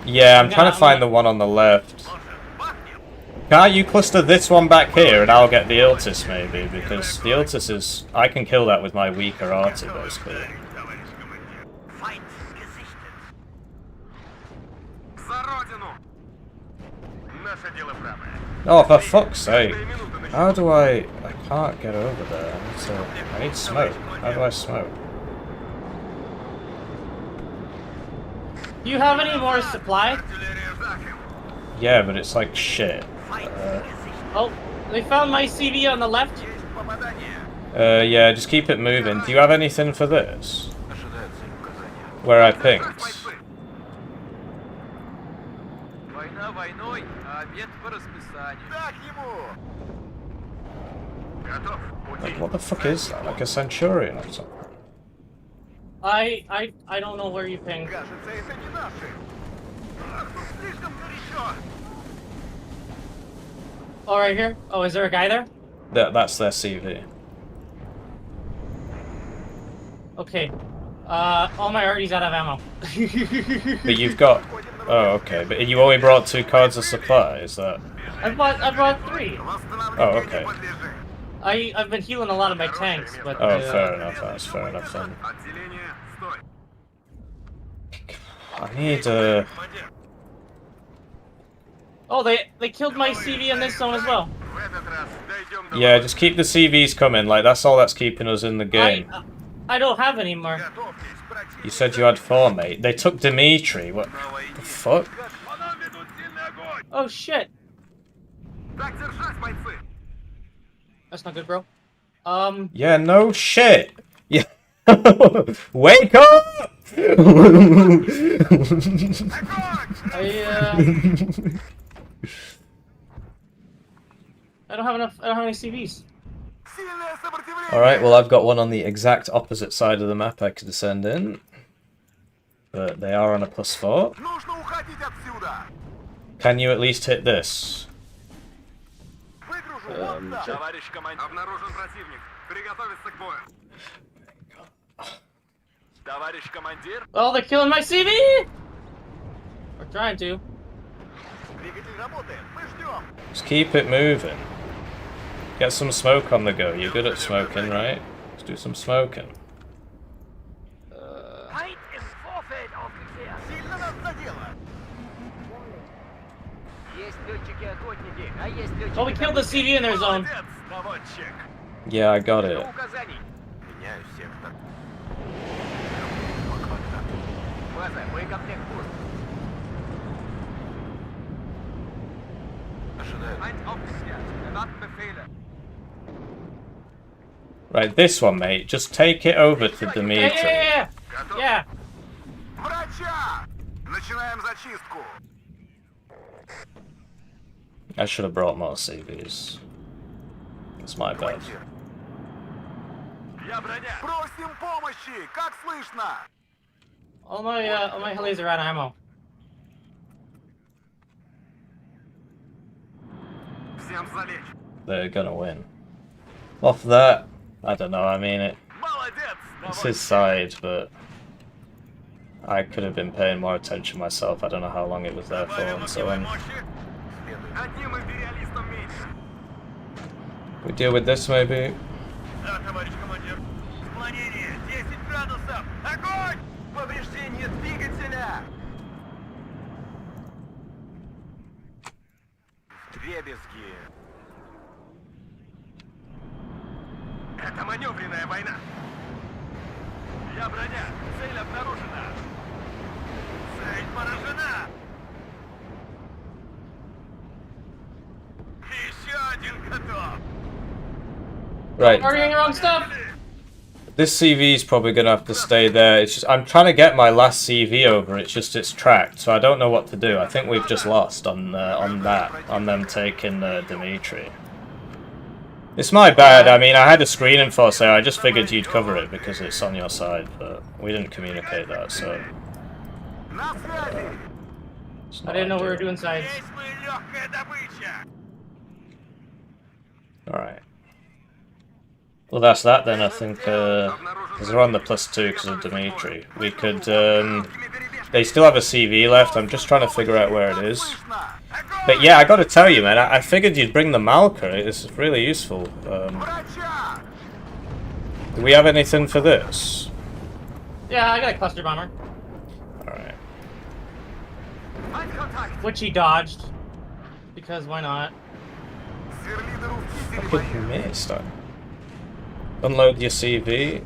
Yeah, I'm trying to find the one on the left. Может, бахнем? Can't you cluster this one back here and I'll get the Iltis maybe? Because the Iltis is... I can kill that with my weaker arty, basically. Товарищ командир. Feind gesichtet. За родину. Наше дело правое. Oh, for fuck's sake. 4 минуты на How do I can't get over there. I need smoke. How do I smoke? Do you have any more supply? артиллерия захим. Yeah, but it's like shit. Feind gesichtet. Oh, they found my CV on the left. Есть попадание. Yeah, just keep it moving. Do you have anything for this? Ожидаются указания. Where I pinged? Война войной, а обед по расписанию. Так ему! Готов. Like, what the fuck is that? Like a Centurion or something? I don't know where you pinged. Кажется, это не наши. Ах, тут слишком горячо. Oh, right here. Oh, is there a guy there? That's their CV. Okay. All my arty's out of ammo. But you've got... Oh, okay. But you only brought 2 cards of supply, is that... I brought 3. Oh, okay. I've been healing a lot of my tanks, but Oh, fair enough. That's fair enough then. Отделение, стой. I need oh, they killed my CV in this zone as well. Вы этот раз. Дойдем до Yeah, just keep the CVs coming. Like, that's all that's keeping us in the game. I don't have any more. Готовьтесь, противник. You said you had 4, mate. They took Dimitri. What the fuck? По нам ведут сильный огонь. Oh shit. Так держать, бойцы! That's not good, bro. Yeah, no shit. Yeah. Wake up! I don't have enough. I don't have any CVs. Сильное сопротивление! Alright, well, I've got one on the exact opposite side of the map I could send in. But they are on a +4. Нужно уходить отсюда! Can you at least hit this? Выгружу вот так! Товарищ командир! Обнаружен противник! Приготовиться к бою! Товарищ командир! Oh, they're killing my CV. We're trying to. Двигатель работает. Мы ждем. Just keep it moving. Get some smoke on the go. You're good at smoking, right? Let's do some smoking. Feind im Vorfeld aufgeklärt. Сильно нас задело. Есть летчики-охотники, а есть летчики... Oh, we killed the CV in their zone. Молодец, наводчик! Yeah, I got it. Указаний! Меняю сектор. База, боекомплект пуст. Ожидаю. Feind aufgeklärt. Erwarten Befehle. Right, this one, mate. Just take it over to Dimitri. Yeah. Готов? Yeah. Врача! Начинаем зачистку! I should have brought more CVs. It's my bad. Я броня! Просим помощи! Как слышно? All my helis are out of ammo. Всем залечь! They're gonna win. Off that, I don't know. I mean, Молодец, it's наводчик! his side, but I could have been paying more attention myself. I don't know how long it was there for. And so on. Одним империалистом меньше! We deal with this maybe. Да, товарищ командир. Склонение 10 градусов. Огонь! Повреждение двигателя! Вдребезги! Это маневренная война! Я броня! Цель обнаружена! Цель поражена. Еще один готов. Right. Targeting your own stuff. This CV is probably gonna have to stay there. It's just I'm trying to get my last CV over. It's just it's tracked, so I don't know what to do. I think we've just lost on them taking Dimitri. It's my bad. I mean, I had a screening force there. I just figured you'd cover it because it's on your side, but we didn't communicate that, so. На связи! it's I not didn't know we were ideal. doing sides. Здесь мы легкая добыча. Alright. Well, that's that then, I think. Because they're on the +2 because of Dimitri. We could. They still have a CV left. I'm just trying to figure out where it is. But yeah, I gotta tell you, man, I figured you'd bring the Malka. It's really useful. Врача! Do we have anything for this? Yeah, I got a cluster bomber, Alright. Feindkontakt! which he dodged. Because why not? Сверлидеру в кителе Fucking боец! missed. Unload your CV.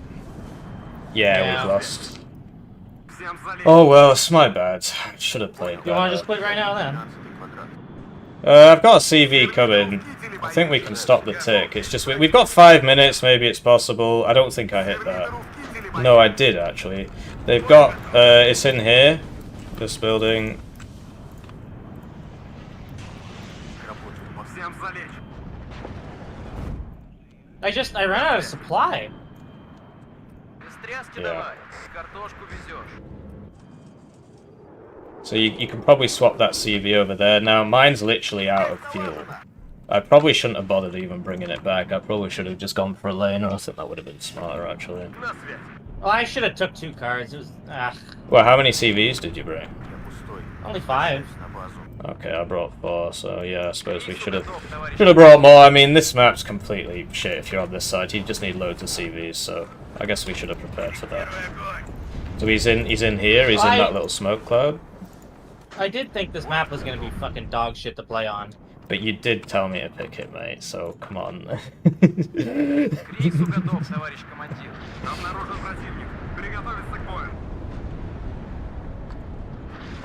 Yeah, Yeah. we've lost. Всем залечь! Oh well, it's my bad. I should have played You want to better. just quit right now then? I've got a CV coming. I think we can stop the tick. It's just we've got 5 minutes. Maybe it's possible. I don't think I hit that. Сверлидеру в кителе боец! No, I did actually. They've got. It's in here. This building. Всем залечь! I ran out of supply. Без тряски Yeah. давай! Картошку везешь! So you can probably swap that CV over there. Now mine's literally out of fuel. I probably shouldn't have bothered even bringing it back. I probably should have just gone for a laner. I think that would have been smarter actually. На связь! Well, I should have took 2 cards. It was Well, how many CVs did you bring? only 5. Okay, I brought 4, so yeah, I suppose we should have brought more. I mean, this map's completely shit if you're on this side. You just need loads of CVs, so I guess we should have prepared for that. So he's in here. He's in that little smoke cloud. I did think this map was gonna be fucking dog shit to play on. But you did tell me to pick it, mate, so come on. К рейсу готов, товарищ командир. Обнаружен противник. Приготовиться к бою.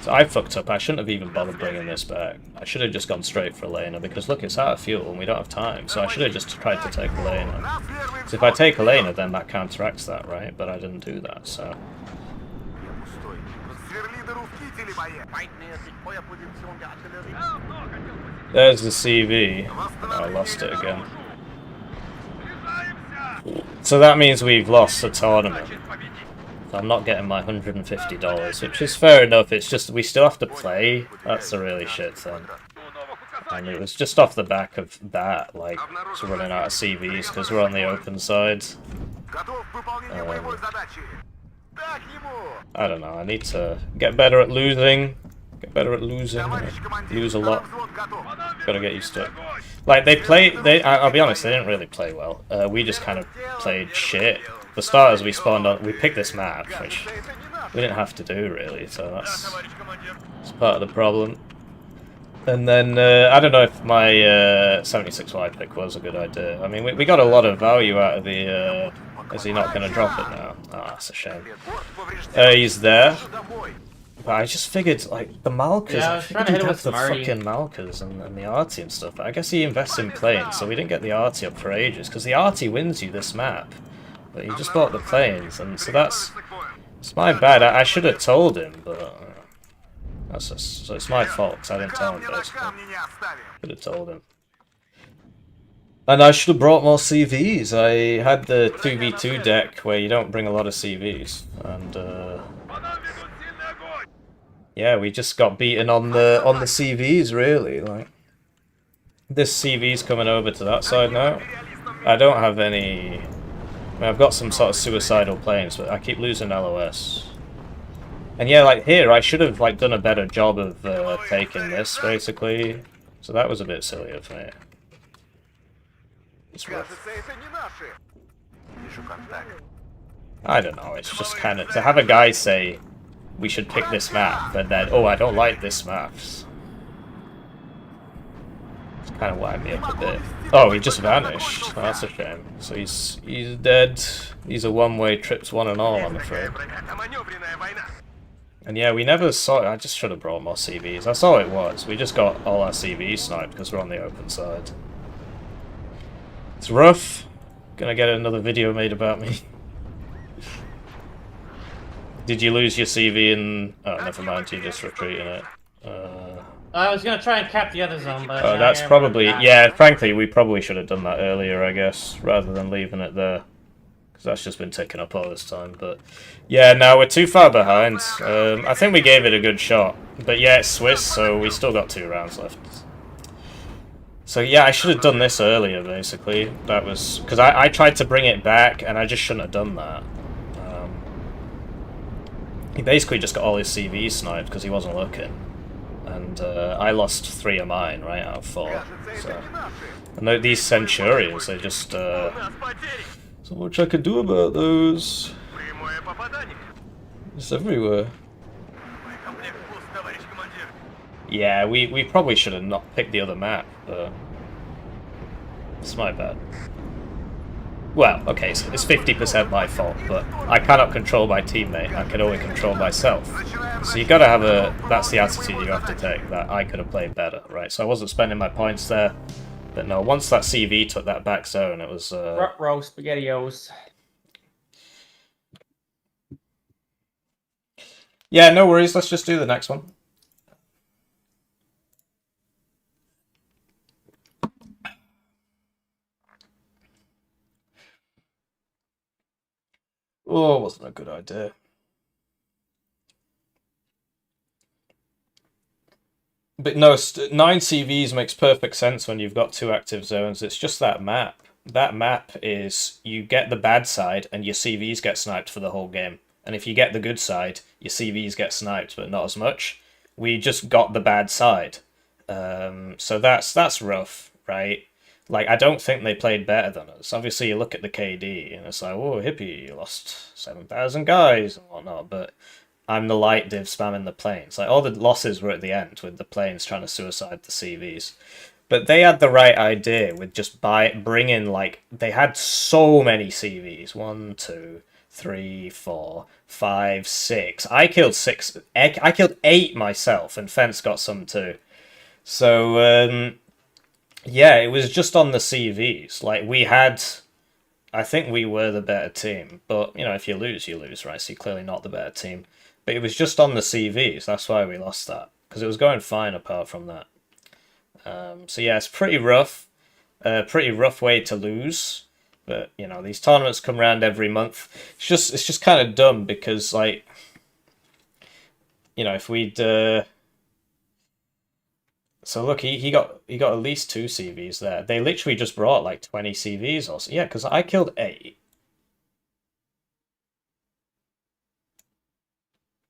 So I fucked up. I shouldn't have even bothered bringing this back. I should have just gone straight for Elena, because look, it's out of fuel and we don't have time. So I should have just tried to take Elena. So if I take Elena, then that counteracts that, right? But I didn't do that, so... Feind nähert sich Feuerposition der Artillerie. There's the CV. I lost it again. So that means we've lost the tournament. I'm not getting my $150, which is fair enough. It's just we still have to play. That's the really shit thing. And it was just off the back of that, like, just running out of CVs because we're on the open side. I don't know. I need to get better at losing. Get better at losing. Lose a lot. Gotta get used to it. Like I'll be honest, they didn't really play well. We just kind of played shit. For starters, we spawned on. We picked this map, which we didn't have to do really. So that's part of the problem. And then I don't know if my 76Y pick was a good idea. I mean, we got a lot of value out of the. Is he not going to drop it now? Ah, that's a shame. He's there. But I just figured, like, the Malkas, Yeah, I I was figured trying to hit he'd it have with the Sparty. fucking Malkas and the arty and stuff. But I guess he invests in planes, so we didn't get the arty up for ages. Because the arty wins you this map. But he just bought the planes, and so it's my bad. I should have told him, but so it's my fault, because I didn't tell him basically. Should have told him. And I should have brought more CVs. I had the 2v2 deck where you don't bring a lot of CVs, and yeah, we just got beaten on the CVs really. Like, this CV's coming over to that side now. I don't have any. I mean, I've got some sort of suicidal planes, but I keep losing LOS. And yeah, like here, I should have like done a better job of taking this basically. So that was a bit silly of me. It's rough. I don't know, it's just kind of... To have a guy say, we should pick this map, and then, oh, I don't like this map. It's kind of wound me up a bit. Oh, he just vanished. Oh, that's a shame. So he's dead. These are one-way trips, one and all, I'm afraid. And yeah, we never saw it. I just should have brought more CVs. That's all it was. We just got all our CVs sniped because we're on the open side. It's rough. Gonna get another video made about me. Did you lose your CV in... Oh, never mind, you're just retreating it. I was gonna try and cap the other zone, but... Oh, that's probably... Yeah, frankly, we probably should have done that earlier, I guess, rather than leaving it there. Because that's just been ticking up all this time, but... Yeah, no, we're too far behind. I think we gave it a good shot. But yeah, it's Swiss, so we still got 2 rounds left. So yeah, I should have done this earlier, basically. That was... Because I tried to bring it back, and I just shouldn't have done that. He basically just got all his CVs sniped because he wasn't looking. And I lost 3 of mine, right, out of 4. So. And these Centurions, they just... so much I could do about those. It's everywhere. Yeah, we probably should have not picked the other map, but... It's my bad. Well, okay, so it's 50% my fault, but I cannot control my teammate, I can only control myself. So you gotta have a... That's the attitude you have to take, that I could have played better, right? So I wasn't spending my points there, but no, once that CV took that back zone, it was... Row SpaghettiOs. Yeah, no worries, let's just do the next one. Oh, wasn't a good idea. But no, 9 CVs makes perfect sense when you've got 2 active zones. It's just that map. That map is you get the bad side and your CVs get sniped for the whole game. And if you get the good side, your CVs get sniped, but not as much. We just got the bad side. So that's rough, right? Like, I don't think they played better than us. Obviously, you look at the KD, and it's like, whoa, Hippie, you lost 7,000 guys and whatnot, but I'm the light div spamming the planes. Like, all the losses were at the end with the planes trying to suicide the CVs. But they had the right idea with just bringing, like, they had so many CVs. 1, 2, 3, 4, 5, 6. I killed 6. I killed 8 myself, and Fence got some too. So, yeah, it was just on the CVs. Like, we had... I think we were the better team. But, you know, if you lose, you lose, right? So you're clearly not the better team. But it was just on the CVs. That's why we lost that. Because it was going fine apart from that. So yeah, it's pretty rough. Pretty rough way to lose. But, you know, these tournaments come around every month. It's just kind of dumb because, like, you know, if we'd... So look, he got at least 2 CVs there. They literally just brought like 20 CVs or so. Yeah, because I killed 8.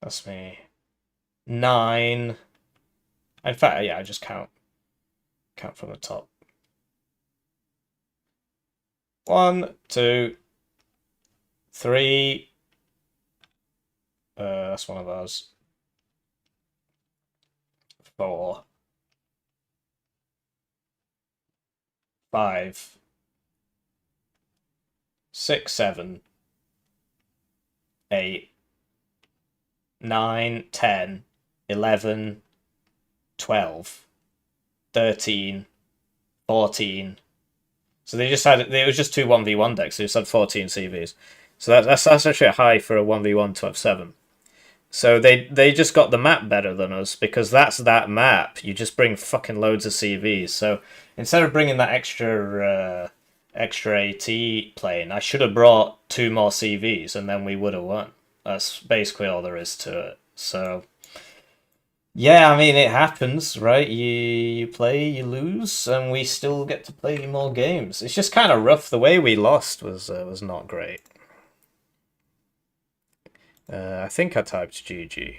That's me. 9. In fact, yeah, I just count from the top. 1, 2, 3. That's one of ours. 4. 5. 6, 7. 8. 9, 10. 11. 12. 13. 14. So they just had it was just 2 1v1 decks. They just had 14 CVs. So that's actually a high for a 1v1 to have 7. So they just got the map better than us because that's that map. You just bring fucking loads of CVs. So instead of bringing that extra AT plane, I should have brought 2 more CVs and then we would have won. That's basically all there is to it. So yeah, I mean, it happens, right? You play, you lose, and we still get to play more games. It's just kind of rough. The way we lost was not great. I think I typed GG.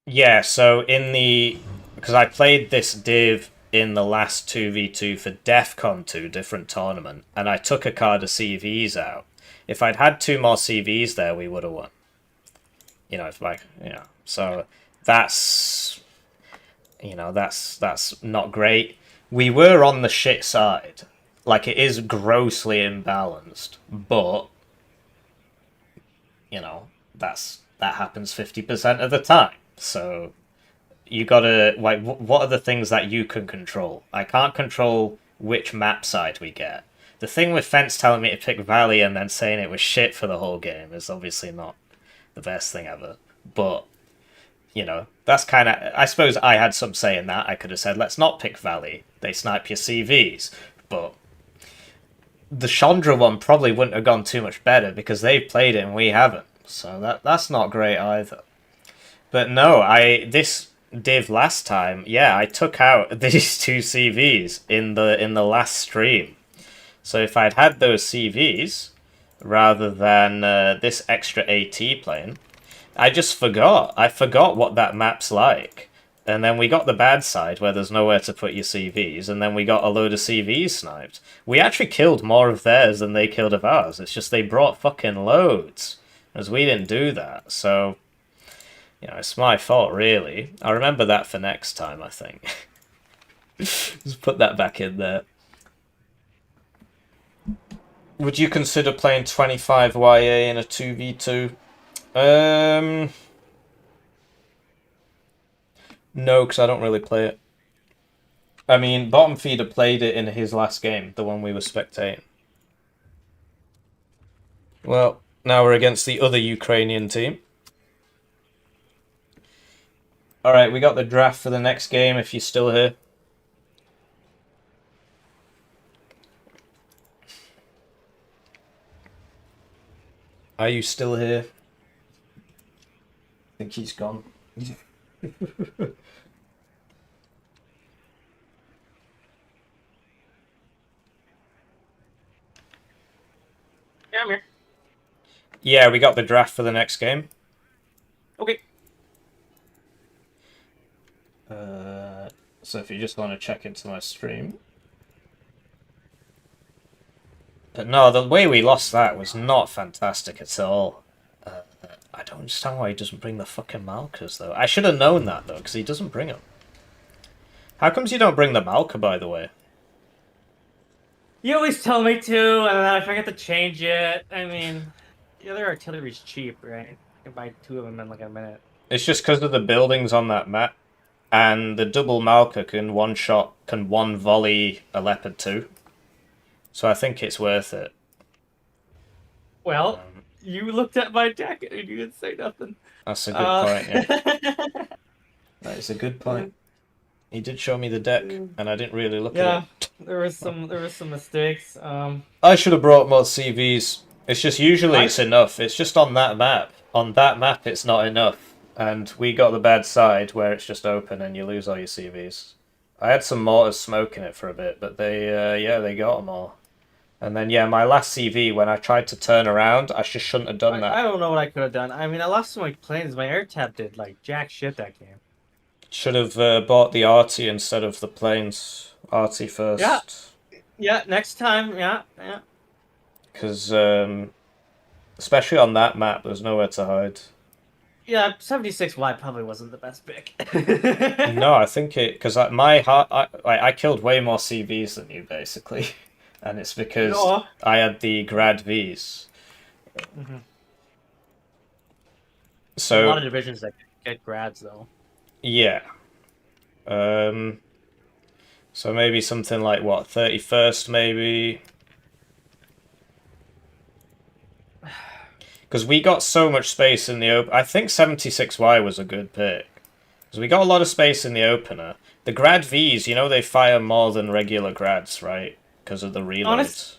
Yeah, so because I played this div in the last 2v2 for DEFCON 2, different tournament, and I took a card of CVs out. If I'd had 2 more CVs there, we would have won. You know, so that's not great. We were on the shit side. Like, it is grossly imbalanced, but you know, that happens 50% of the time. So you gotta, like, what are the things that you can control? I can't control which map side we get. The thing with Fence telling me to pick Valley and then saying it was shit for the whole game is obviously not the best thing ever. But, you know, that's kind of... I suppose I had some say in that. I could have said, let's not pick Valley. They snipe your CVs. But the Chandra one probably wouldn't have gone too much better because they've played it and we haven't. So that's not great either. But no, this div last time, yeah, I took out these 2 CVs in the last stream. So if I'd had those CVs rather than this extra AT plane, I just forgot. I forgot what that map's like. And then we got the bad side where there's nowhere to put your CVs, and then we got a load of CVs sniped. We actually killed more of theirs than they killed of ours. It's just they brought fucking loads, as we didn't do that. So, you know, it's my fault, really. I'll remember that for next time, I think. Just put that back in there. Would you consider playing 25 YA in a 2v2? No, because I don't really play it. I mean, Bottom Feeder played it in his last game, the one we were spectating. Well, now we're against the other Ukrainian team. Alright, we got the draft for the next game, if you're still here. Are you still here? I think he's gone. Yeah, I'm here. Yeah, we got the draft for the next game. Okay. So if you just want to check into my stream. But no, the way we lost that was not fantastic at all. I don't understand why he doesn't bring the fucking Malkas, though. I should have known that, though, because he doesn't bring them. How comes you don't bring the Malka, by the way? You always tell me to, and then I forget to change it. I mean, the other artillery's cheap, right? I can buy 2 of them in like a minute. It's just because of the buildings on that map, and the double Malka can one volley a Leopard 2. So I think it's worth it. Well, you looked at my deck and you didn't say nothing. That's a good point, yeah. That is a good point. He did show me the deck, and I didn't really look at it. There was some mistakes. I should have brought more CVs. It's just usually it's enough. It's just on that map. On that map, it's not enough. And we got the bad side where it's just open and you lose all your CVs. I had some mortars smoking it for a bit, but they got them all. And then, yeah, my last CV, when I tried to turn around, I just shouldn't have done that. I don't know what I could have done. I mean, I lost so many planes. My air tap did, like, jack shit that game. Should have bought the arty instead of the planes. Arty first. Yeah, next time, yeah. Because, especially on that map, there's nowhere to hide. Yeah, 76Y probably wasn't the best pick. No, I think it... Because I killed way more CVs than you, basically. And it's because I had the Grad Vs. Mm-hmm. So a lot of divisions that get grads, though. Yeah. So maybe something like, what, 31st, maybe? Because we got so much space in the open. I think 76Y was a good pick. Because we got a lot of space in the opener. The Grad Vs, you know, they fire more than regular Grads, right? Because of the reloads.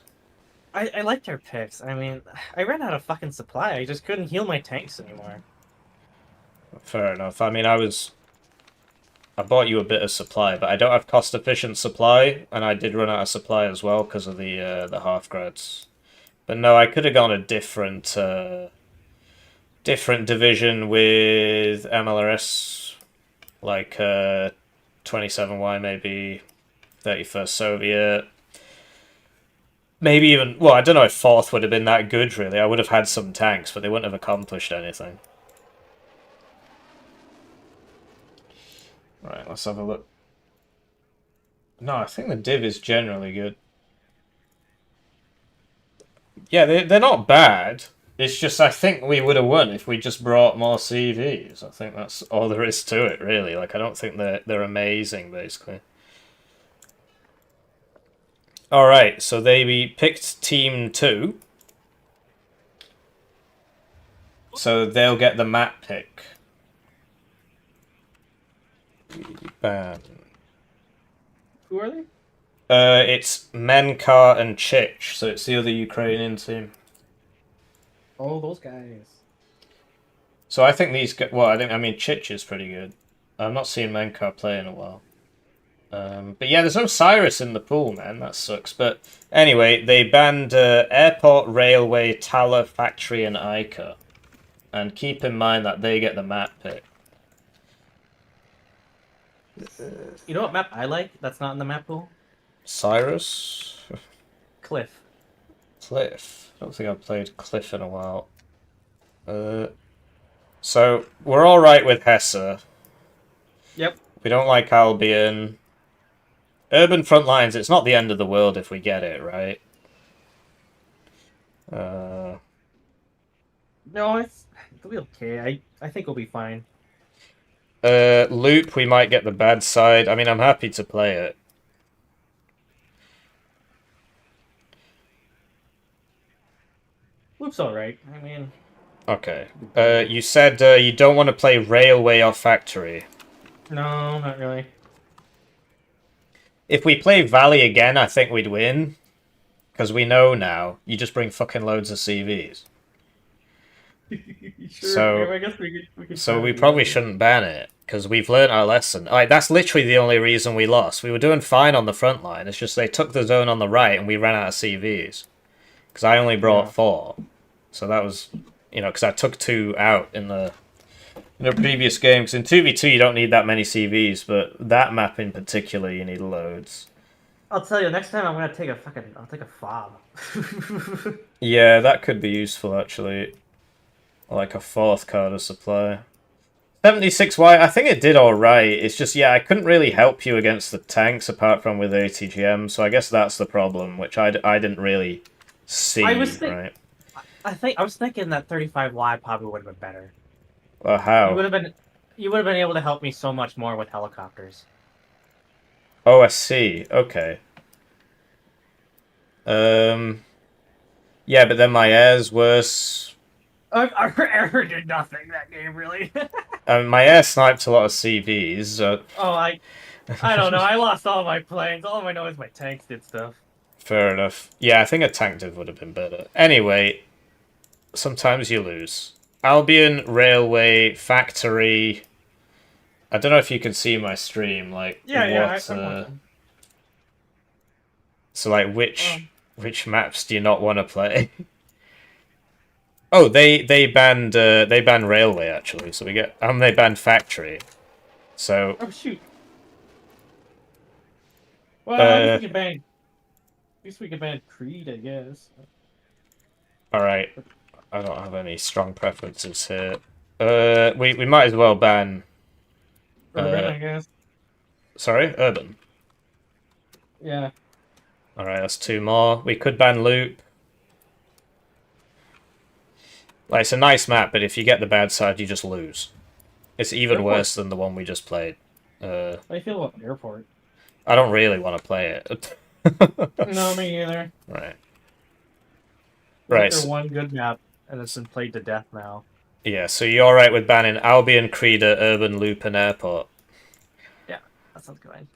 I liked our picks. I mean, I ran out of fucking supply. I just couldn't heal my tanks anymore. Fair enough. I mean, I bought you a bit of supply, but I don't have cost-efficient supply, and I did run out of supply as well because of the half-grads. But no, I could have gone a different division with MLRS, like 27Y maybe, 31st Soviet. Maybe even, well, I don't know if 4th would have been that good, really. I would have had some tanks, but they wouldn't have accomplished anything. Right, let's have a look. No, I think the div is generally good. Yeah, they're not bad. It's just I think we would have won if we just brought more CVs. I think that's all there is to it, really. Like, I don't think they're amazing, basically. Alright, so we picked Team 2. So they'll get the map pick. Bam. Who are they? It's Menkar and Chich, so it's the other Ukrainian team. Oh, those guys. So I think these guys... Well, I mean, Chich is pretty good. I've not seen Menkar play in a while. But yeah, there's no Cyrus in the pool, man. That sucks. But anyway, they banned Airport, Railway, Tala, Factory, and Ica. And keep in mind that they get the map pick. You know what map I like that's not in the map pool? Cyrus? Cliff. Cliff. I don't think I've played Cliff in a while. So, we're alright with Hesse. Yep. We don't like Albion. Urban front lines, it's not the end of the world if we get it, right? No, it'll be okay. I think we'll be fine. Loop, we might get the bad side. I mean, I'm happy to play it. Loop's alright. I mean... Okay. You said you don't want to play Railway or Factory. No, not really. If we play Valley again, I think we'd win. Because we know now, you just bring fucking loads of CVs. Sure, So, yeah, I guess we could so we probably shouldn't ban it. Because we've learned our lesson. Like, that's literally the only reason we lost. We were doing fine on the front line. It's just they took the zone on the right and we ran out of CVs. Because I only brought 4. So that was, you know, because I took 2 out in the in a previous game, because in 2v2 you don't need that many CVs, but that map in particular you need loads. I'll tell you, next time I'm gonna take I'll take a fob. Yeah, that could be useful actually. Like a 4th card of supply. 76Y, I think it did alright. It's just, yeah, I couldn't really help you against the tanks apart from with ATGM, so I guess that's the problem, which I didn't really see, right? I was thinking that 35Y probably would have been better. Well, how? You would have been able to help me so much more with helicopters. Oh, I see. Okay. Yeah, but then my air's worse. Our air did nothing that game, really. My air sniped a lot of CVs. Oh, I don't know. I lost all my planes. All I know is my tanks did stuff. Fair enough. Yeah, I think a tank div would have been better. Anyway, sometimes you lose. Albion, Railway, Factory. I don't know if you can see my stream. Like, so, like, which maps do you not want to play? Oh, they banned Railway actually, so we get they banned Factory. So. Oh shoot. Well, at least we can ban Creed, I guess. All right. I don't have any strong preferences here. We might as well ban. Urban, I guess. Sorry, Urban. Yeah. All right, that's 2 more. We could ban Loop. Like, it's a nice map, but if you get the bad side, you just lose. It's even worse than the one we just played. How do you feel about Airport? I don't really want to play it. No, me either. Right. Right. They're one good map, and it's been played to death now. Yeah, so you're alright with banning Albion, Creeder, Urban, Loop, and Airport? Yeah, that sounds good.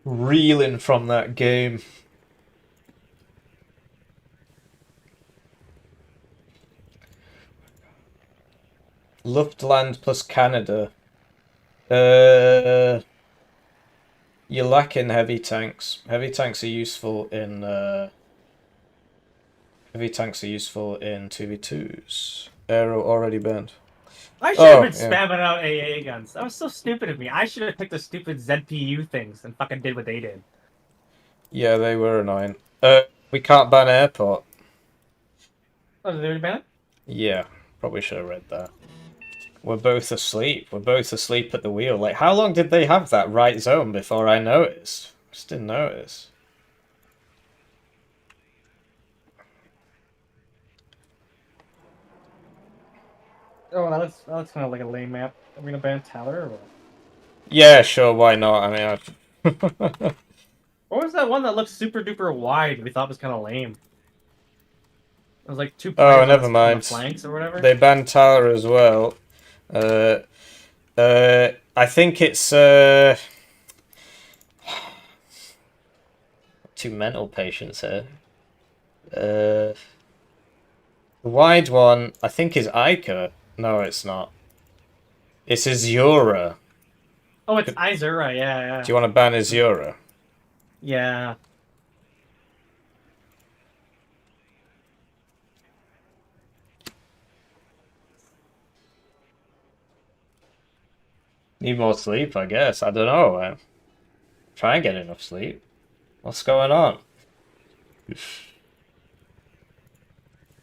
Reeling from that game. Luftland plus Canada. You're lacking heavy tanks. Heavy tanks are useful in 2v2s. Aero already banned. I should have been spamming out AA guns. That was so stupid of me. I should have picked the stupid ZPU things and fucking did what they did. Yeah, they were annoying. We can't ban Airport. Oh, did they already ban it? Yeah, probably should have read that. We're both asleep. We're both asleep at the wheel. Like, how long did they have that right zone before I noticed? Just didn't notice. Oh, that looks kind of like a lame map. Are we gonna ban Tyler or what? Yeah, sure, why not? I mean, what was that one that looked super duper wide we thought was kind of lame? It was like 2 players never mind. On the flanks or whatever. They banned Tyler as well. I think it's two mental patients here. The wide one, I think, is Ica. No, it's not. It's Azura. Oh, it's Azura, yeah. Do you want to ban Azura? Yeah. Need more sleep, I guess. I don't know. Try and get enough sleep. What's going on?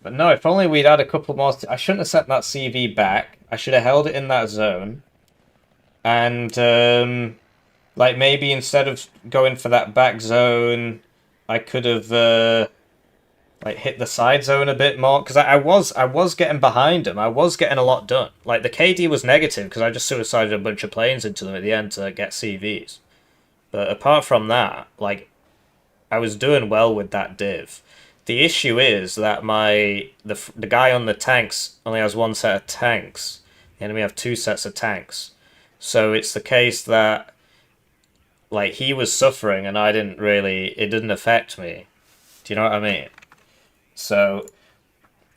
But no, if only we'd had a couple more... I shouldn't have sent that CV back. I should have held it in that zone. And, like, maybe instead of going for that back zone, I could have, like, hit the side zone a bit more. Because I was getting behind him. I was getting a lot done. Like, the KD was negative because I just suicided a bunch of planes into them at the end to get CVs. But apart from that, like, I was doing well with that div. The issue is that the guy on the tanks only has 1 set of tanks. The enemy have 2 sets of tanks. So it's the case that, like, he was suffering and it didn't affect me. Do you know what I mean? So,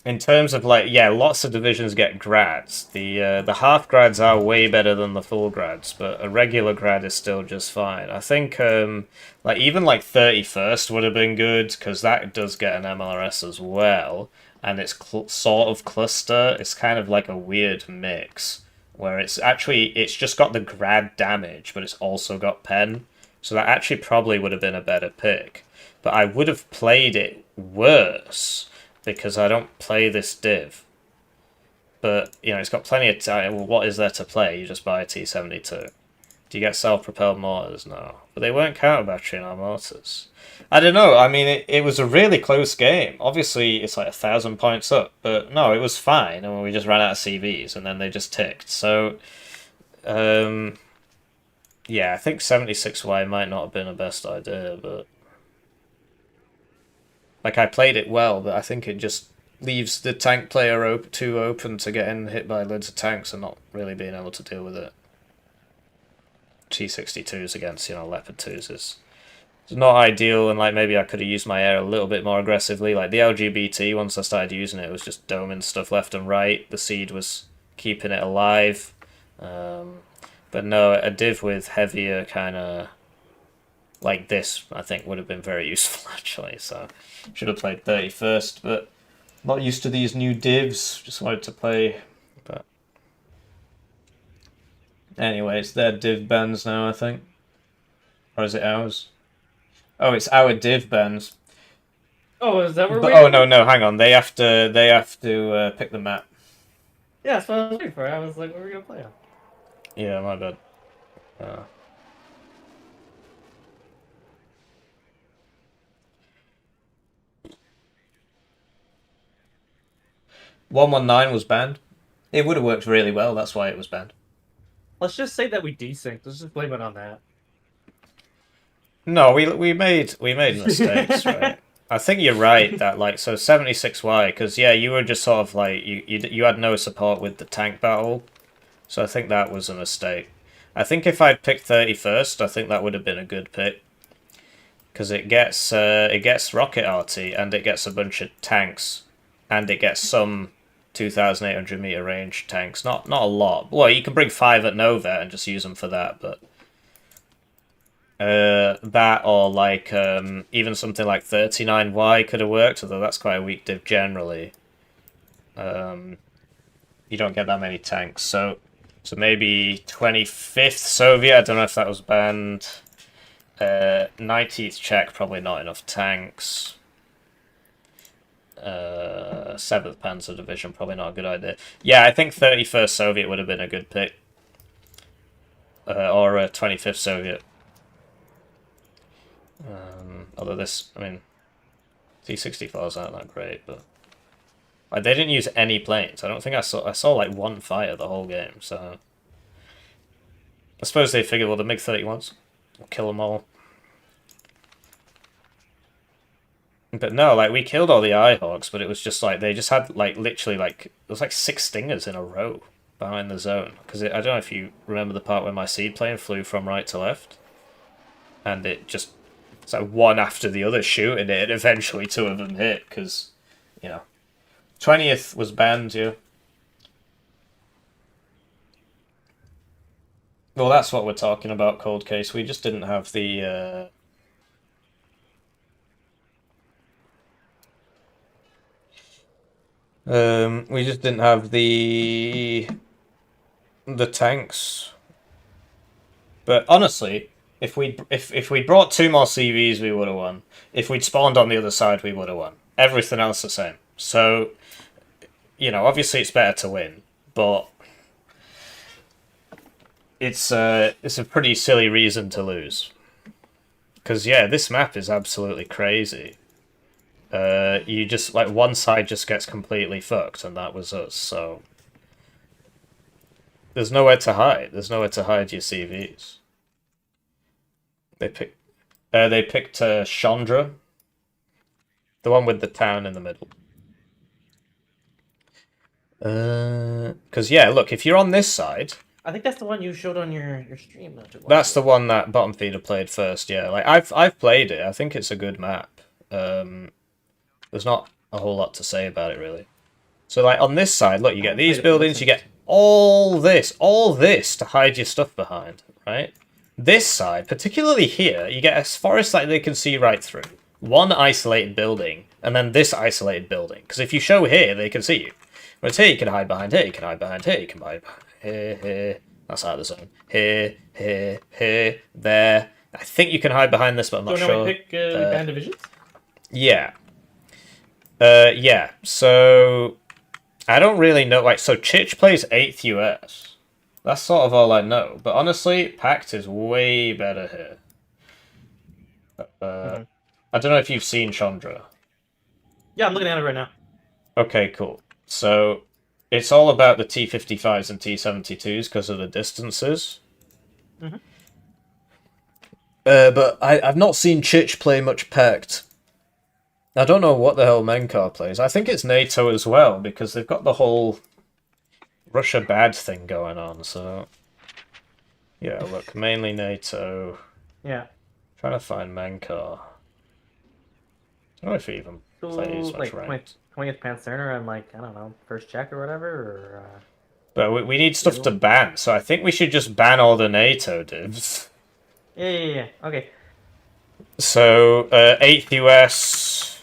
in terms of, like, yeah, lots of divisions get grads. The half grads are way better than the full grads, but a regular grad is still just fine. I think, like, even, like, 31st would have been good, because that does get an MLRS as well. and it's sort of cluster. It's kind of like a weird mix where it's just got the grad damage, but it's also got pen. So that actually probably would have been a better pick. But I would have played it worse because I don't play this div. But, you know, it's got plenty of time. Well, what is there to play? You just buy a T-72. Do you get self-propelled mortars? No. But they weren't counter battery in our mortars. I don't know. I mean, it was a really close game. Obviously, it's like 1,000 points up. But no, it was fine. And we just ran out of CVs and then they just ticked. So, yeah, I think 76Y might not have been the best idea, but... Like, I played it well, but I think it just leaves the tank player too open to getting hit by loads of tanks and not really being able to deal with it. T-62s against, you know, Leopard 2s is not ideal, and like maybe I could have used my air a little bit more aggressively. Like the LGBT, once I started using it, was just doming stuff left and right. The seed was keeping it alive. But no, a div with heavier kind of like this, I think, would have been very useful actually. So should have played 31st, but not used to these new divs. Just wanted to play. But anyway, it's their div bans now, I think. Or is it ours? Oh, it's our div bans. Oh, is that where we? Oh no, hang on. They have to pick the map. Yeah, that's what I was waiting for. I was like, what are we gonna play on? Yeah, my bad. 119 was banned. It would have worked really well, that's why it was banned. Let's just say that we desynced. Let's just blame it on that. No, we made mistakes, right? I think you're right that like so 76Y, because yeah, you were just sort of like you had no support with the tank battle, so I think that was a mistake. I think if I'd picked 31st, I think that would have been a good pick, because it gets rocket arty and it gets a bunch of tanks, and it gets some 2,800 meter range tanks. Not a lot. Well, you can bring 5 at Nova and just use them for that, but that or like even something like 39Y could have worked, although that's quite a weak div generally. You don't get that many tanks, so maybe 25th Soviet. I don't know if that was banned. 90th Czech, probably not enough tanks. 7th Panzer Division, probably not a good idea. Yeah, I think 31st Soviet would have been a good pick. Or 25th Soviet. Although this, I mean, T-64s aren't that great, but like, they didn't use any planes. I don't think I saw like one fighter the whole game, so I suppose they figured, well, the MiG-31s will kill them all. But no, like, we killed all the Eyehawks, but it was just like, they just had like literally like, it was like 6 Stingers in a row behind the zone. Because I don't know if you remember the part where my seed plane flew from right to left, and it's like one after the other shooting it, and eventually 2 of them hit, because, you know, 20th was banned, yeah. Well, that's what we're talking about, Cold Case. We just didn't have the, we just didn't have the tanks. But honestly, if we'd brought 2 more CVs, we would have won. If we'd spawned on the other side, we would have won. Everything else the same. So, you know, obviously it's better to win, but it's a pretty silly reason to lose. Because yeah, this map is absolutely crazy. You just, like, one side just gets completely fucked, and that was us, so there's nowhere to hide. There's nowhere to hide your CVs. They picked Chandra, the one with the town in the middle. Because yeah, look, if you're on this side, I think that's the one you showed on your stream. That's the one that Bottom Feeder played first. Yeah, like I've played it. I think it's a good map. There's not a whole lot to say about it really. So like on this side, look, you get these buildings, you get all this to hide your stuff behind, right? This side, particularly here, you get a forest that they can see right through. One isolated building and then this isolated building. Because if you show here, they can see you. Whereas here, you can hide behind here, you can hide behind here, you can hide behind here. That's out of the zone. Here, there. I think you can hide behind this, but I'm not So sure. now we pick band divisions? Yeah. Yeah. So I don't really know. Like, so Chich plays 8th US. That's sort of all I know. But honestly, Pact is way better here. I don't know if you've seen Chandra. Yeah, I'm looking at it right now. Okay, cool. So it's all about the T55s and T72s because of the distances. But I've not seen Chich play much Pact. I don't know what the hell Menkar plays. I think it's NATO as well, because they've got the whole Russia bad thing going on, so... Yeah, look, mainly NATO. Yeah. Trying to find Menkar. I don't know if he even plays much like ranked. 20th Panzerner and like, I don't know, first check or whatever, or... But we need stuff to ban, so I think we should just ban all the NATO divs. Yeah. Okay. So, 8th US...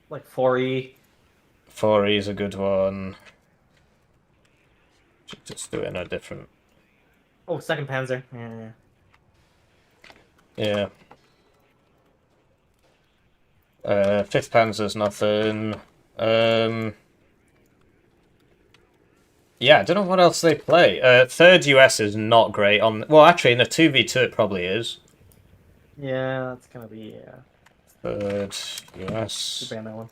Like 4E. 4E is a good one. Should just do it in a different... Oh, 2nd Panzer. Yeah. Yeah. 5th Panzer's nothing. Yeah, I don't know what else they play. 3rd US is not great on... Well, actually, in a 2v2 it probably is. Yeah, that's gonna be... 3rd US. ban that one.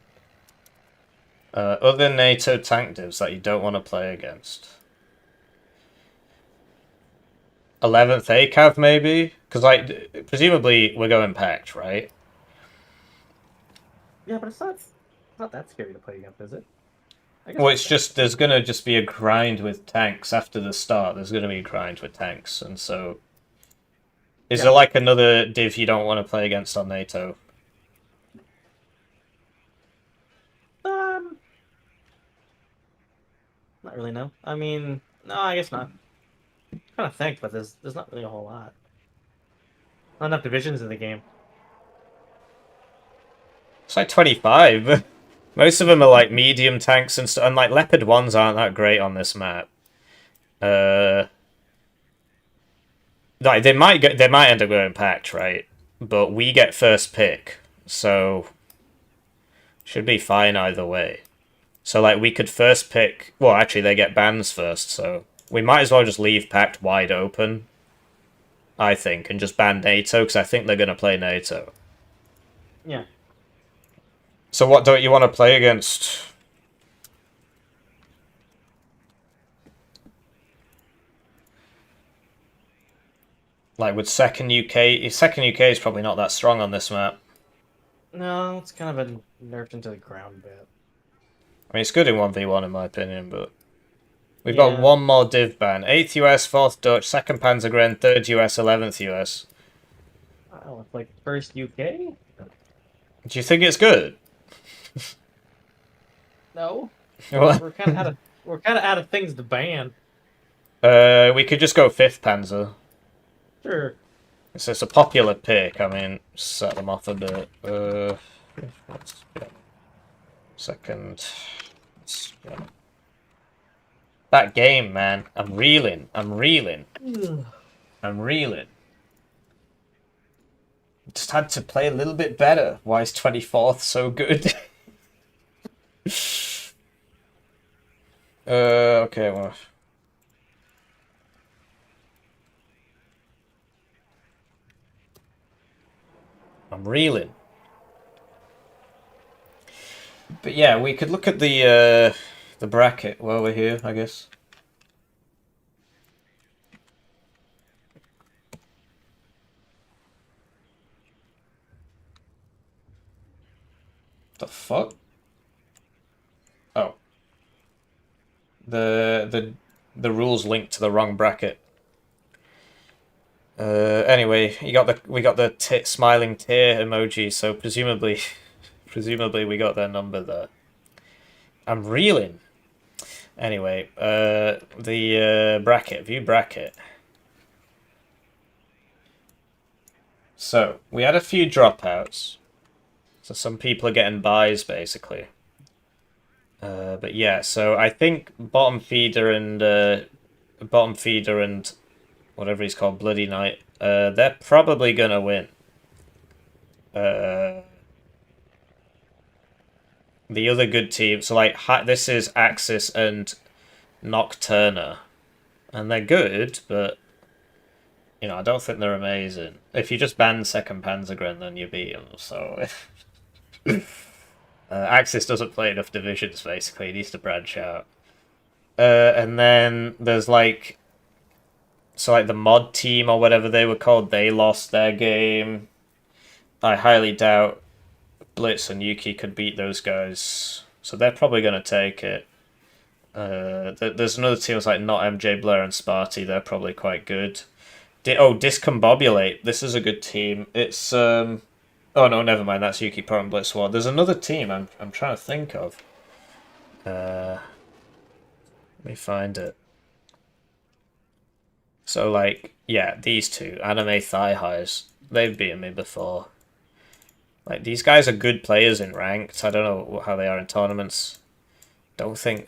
Other NATO tank divs that you don't want to play against. 11th ACAV, maybe? Because, like, presumably we're going Pact, right? Yeah, but it's not that scary to play against, is it? I guess Well, it's just, there's going to just be a grind with tanks after the start. There's going to be a grind with tanks, and so... Is there, like, another div you don't want to play against on NATO? Not really, no. I mean, no, I guess not. I'm trying to think, but there's not really a whole lot. Not enough divisions in the game. It's like 25. Most of them are like medium tanks and stuff, and like Leopard 1s aren't that great on this map. Like they might end up going Pact, right? But we get first pick, so should be fine either way. So like we could first pick. Well, actually they get bans first, so we might as well just leave Pact wide open. I think, and just ban NATO because I think they're gonna play NATO. Yeah. So what don't you want to play against? Like with second UK is probably not that strong on this map. No, it's kind of been nerfed into the ground a bit. I mean, it's good in 1v1 in my opinion, but we've got one more div ban: 8th US, 4th Dutch, 2nd Panzergren, 3rd US, 11th US. Oh, it's like first UK. Do you think it's good? No. What? We're kind of out of things to ban. We could just go 5th Panzer. Sure. It's a popular pick. I mean, set them off a bit. Second. That game, man. I'm reeling. Just had to play a little bit better. Why is 24th so good? Okay, well. I'm reeling. But yeah, we could look at the bracket while we're here, I guess. The fuck? Oh. The rules linked to the wrong bracket. Anyway, we got the smiling tear emoji, so presumably we got their number there. I'm reeling. Anyway, the bracket, view bracket. So, we had a few dropouts. So some people are getting buys, basically. But yeah, so I think bottom feeder and whatever he's called, BloodyKnight, they're probably gonna win. The other good team, so like this is Axis and Nocturna, and they're good, but you know I don't think they're amazing. If you just ban second Panzergren, then you beat them. So Axis doesn't play enough divisions. Basically, he needs to branch out. And then there's like, so like the mod team or whatever they were called, they lost their game. I highly doubt Blitz and Yuki could beat those guys, so they're probably going to take it. There's another team that's like notmjblair and Sparty. They're probably quite good. Discombobulate. This is a good team. It's oh no, never mind. That's YukiPaw and Blitz-War. There's another team I'm trying to think of. Let me find it. So like, yeah, these two anime thigh highs. They've beaten me before. Like, these guys are good players in ranked. I don't know how they are in tournaments. I don't think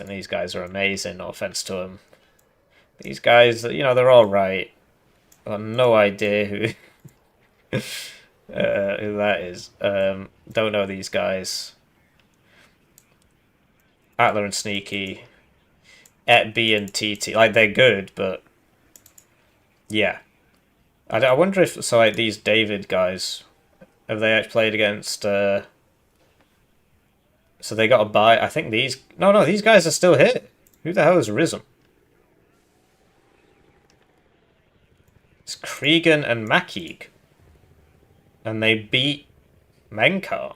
these guys are amazing. No offense to them. These guys, you know, they're all right. I've got no idea who who that is. Don't know these guys. Atla and Sneaky, B and TT, like they're good, but yeah. I wonder if, so like these David guys, have they actually played against, so they got a bye, I think these, no, these guys are still here. Who the hell has risen? It's Cregan and Makig. And they beat Menkar.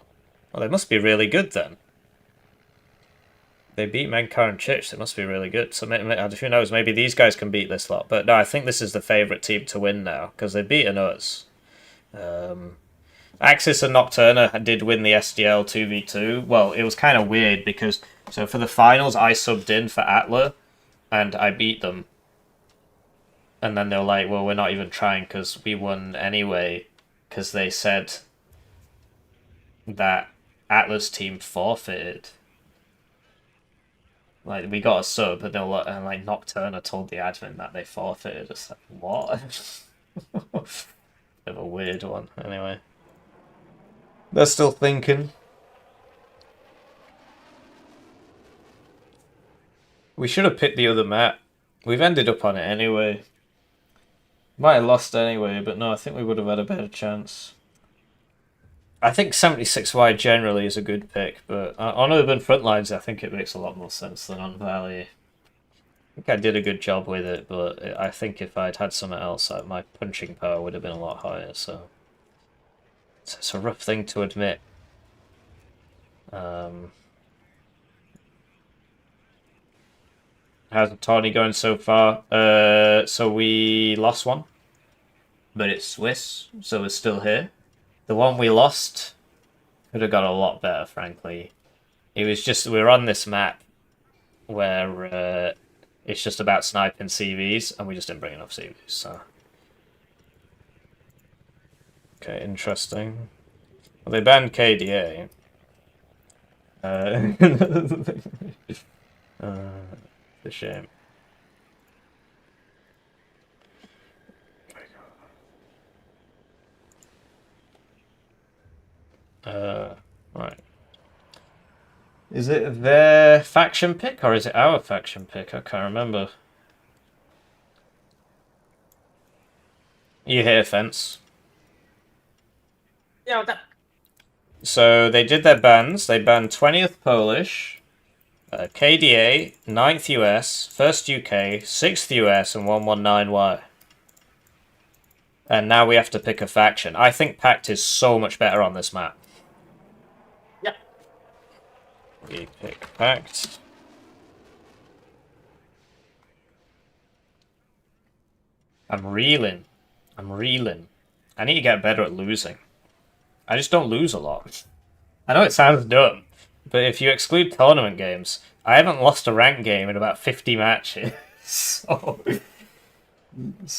Well, they must be really good then. They beat Menkar and Chich, they must be really good. So who knows, maybe these guys can beat this lot. But no, I think this is the favourite team to win now, because they've beaten us. Axis and Nocturna did win the SDL 2v2. Well, it was kind of weird, because so for the finals, I subbed in for Atla, and I beat them. And then they were like, well, we're not even trying, because we won anyway, because they said that Atla's team forfeited. Like, we got a sub, and like Nocturna told the admin that they forfeited. It's like, what? Bit of a weird one. Anyway, they're still thinking. We should have picked the other map. We've ended up on it anyway. Might have lost anyway, but no, I think we would have had a better chance. I think 76Y generally is a good pick, but on Urban Frontlines, I think it makes a lot more sense than on Valley. I think I did a good job with it, but I think if I'd had something else, my punching power would have been a lot higher, so it's a rough thing to admit. How's the tourney going so far? So we lost one, but it's Swiss, so we're still here. The one we lost could have got a lot better, frankly. It was just, we're on this map where it's just about sniping CVs, and we just didn't bring enough CVs, so. Okay, interesting. Well, they banned KDA. A shame. Right. Is it their faction pick or is it our faction pick? I can't remember. You hear, Fence? Yeah, what's up? So they did their bans. They banned 20th Polish, KDA, 9th US, 1st UK, 6th US, and 119Y. And now we have to pick a faction. I think Pact is so much better on this map. Yep. We pick Pact. I'm reeling. I need to get better at losing. I just don't lose a lot. I know it sounds dumb, but if you exclude tournament games, I haven't lost a ranked game in about 50 matches. So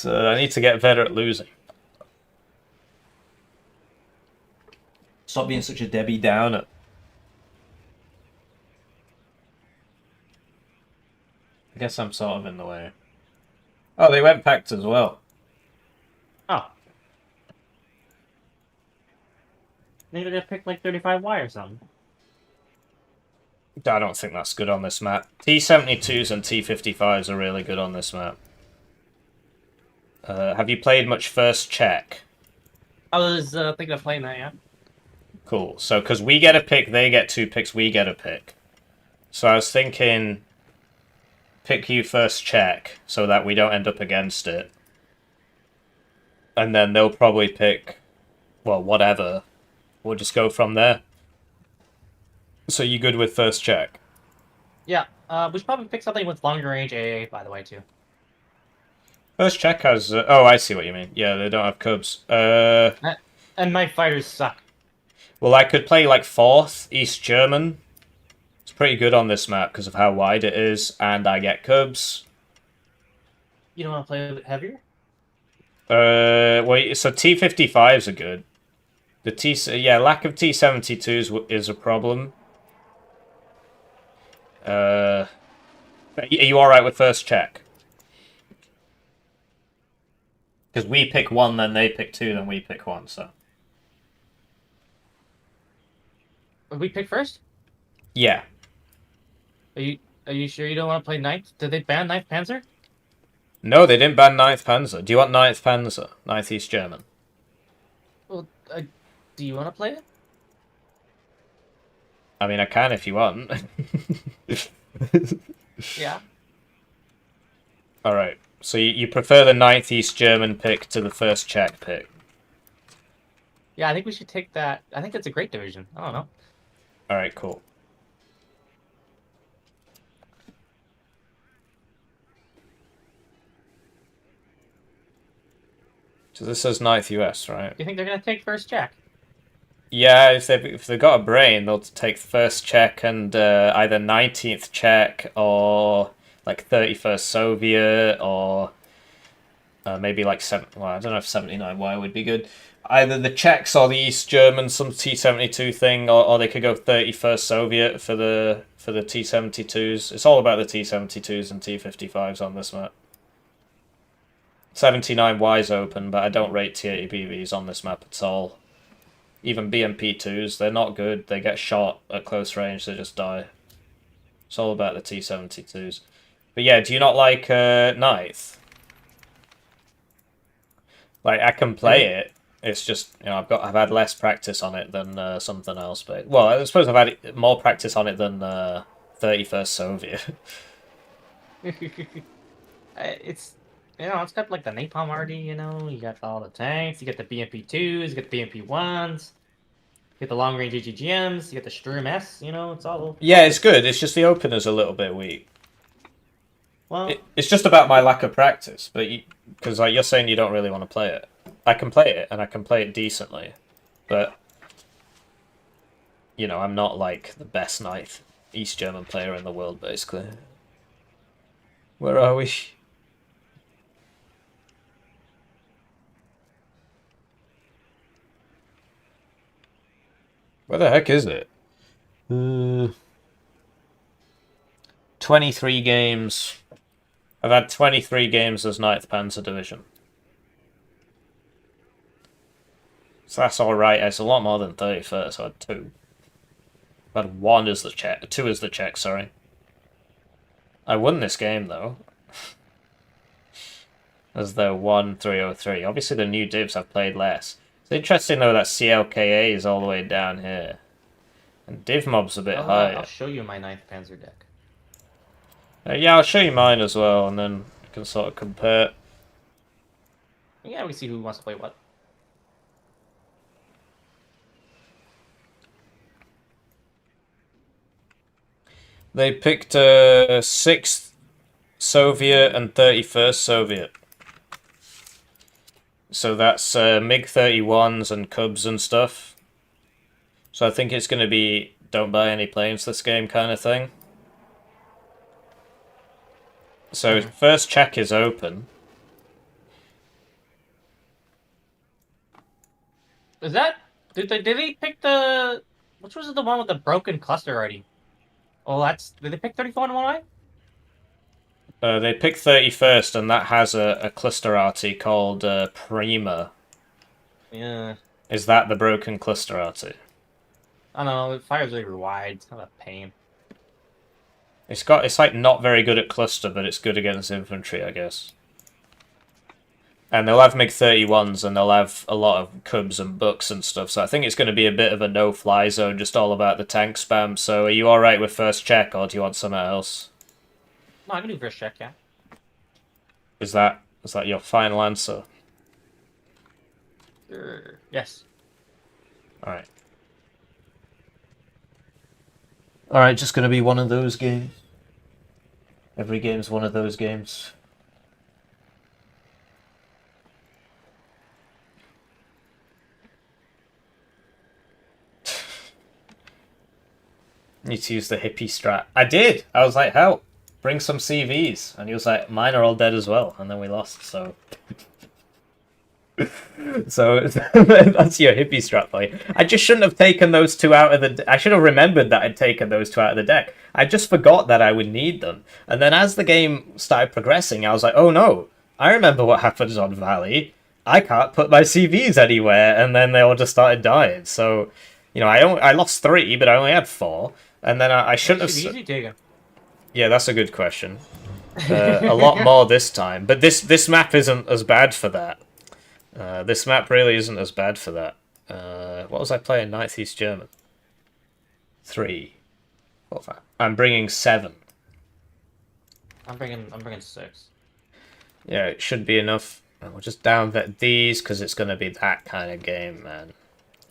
I need to get better at losing. Stop being such a Debbie Downer. I guess I'm sort of in the way. Oh, they went packed as well. Oh. Maybe they picked like 35Y or something. I don't think that's good on this map. T-72s and T-55s are really good on this map. Have you played much First Check? I was thinking of playing that, yeah. Cool. So, because we get a pick, they get 2 picks, we get a pick. So I was thinking, pick you First Check, so that we don't end up against it. And then they'll probably pick, well, whatever. We'll just go from there. So you good with First Check? Yeah, we should probably pick something with longer range AA, by the way, too. First Check has... oh, I see what you mean. Yeah, they don't have Cubs. And my fighters suck. Well, I could play, like, 4th, East German. It's pretty good on this map because of how wide it is, and I get Cubs. You don't want to play a bit heavier? Well, so T-55s are good. Yeah, lack of T-72s is a problem. Are you alright with First Check? Because we pick 1, then they pick 2, then we pick 1, so... We pick first? Yeah. Are you sure you don't want to play 9th? Did they ban 9th Panzer? No, they didn't ban 9th Panzer. Do you want 9th Panzer? 9th East German? Well, do you want to play it? I mean, I can if you want. Yeah. Alright, so you prefer the 9th East German pick to the First Czech pick? Yeah, I think we should take that. I think it's a great division. I don't know. Alright, cool. So this says 9th US, right? Do you think they're going to take First Czech? Yeah, if they've got a brain, they'll take First Czech and either 19th Czech or like 31st Soviet or maybe like well, I don't know if 79Y would be good. Either the Czechs or the East Germans, some T-72 thing, or they could go 31st Soviet for the T-72s. It's all about the T-72s and T-55s on this map. 79Y's open, but I don't rate T-80BVs on this map at all. Even BMP2s, they're not good. They get shot at close range, they just die. It's all about the T-72s. But yeah, do you not like Ninth? Like, I can play it. It's just, you know, I've had less practice on it than something else. But well, I suppose I've had more practice on it than 31st Soviet. It's, you know, it's got like the napalm already. You know, you got all the tanks. You got the BMP2s. You got the BMP1s. You get the long range AGGMs. You get the Sturm S. You know, it's all. Yeah, it's good. It's just the opener's a little bit weak. Well, It's just about my lack of practice, but because like you're saying you don't really want to play it. I can play it, and I can play it decently, but you know, I'm not like the best Ninth East German player in the world, basically. Where are we? Where the heck is it? 23 games. I've had 23 games as 9th Panzer Division. So that's alright. It's a lot more than 31st. I had 2. I had 1 as the Czech. 2 as the Czech, sorry. I won this game, though. As the 1-3-0-3. Obviously, the new divs have played less. It's interesting, though, that CLKA is all the way down here. And div mob's a bit higher. I'll show you my 9th Panzer deck. Yeah, I'll show you mine as well, and then you can sort of compare. Yeah, we see who wants to play what. They picked 6th Soviet and 31st Soviet. So that's MiG-31s and Cubs and stuff. So I think it's going to be don't buy any planes this game kind of thing. So first check is open. Is that Did they pick the... Which was the one with the broken cluster already? Oh, that's... Did they pick 34 in 1Y? They picked 31st, and that has a cluster arty called Prima. Yeah. Is that the broken cluster arty? I don't know, it fires really wide. It's kind of a pain. It's like not very good at cluster, but it's good against infantry, I guess. And they'll have MiG-31s, and they'll have a lot of Cubs and Bucks and stuff, so I think it's going to be a bit of a no-fly zone, just all about the tank spam. So are you alright with first check, or do you want something else? No, I can do first check, yeah. Is that your final answer? Sure. Yes. Alright. Alright, just going to be one of those games. Every game's one of those games. Need to use the hippie strat. I did! I was like, help! Bring some CVs. And he was like, mine are all dead as well. And then we lost, so... So that's your hippie strat play. I just shouldn't have taken those two out of the... I should have remembered that I'd taken those two out of the deck. I just forgot that I would need them. And then as the game started progressing, I was like, oh no, I remember what happens on Valley. I can't put my CVs anywhere. And then they all just started dying. So, you know, I lost 3, but I only had 4. And then I shouldn't have... Yeah, that's a good question. A lot more this time. But this map isn't as bad for that. This map really isn't as bad for that. What was I playing? 9th East German. 3. What was that? I'm bringing 7. I'm bringing 6. Yeah, it should be enough. We'll just downvet these because it's going to be that kind of game, man.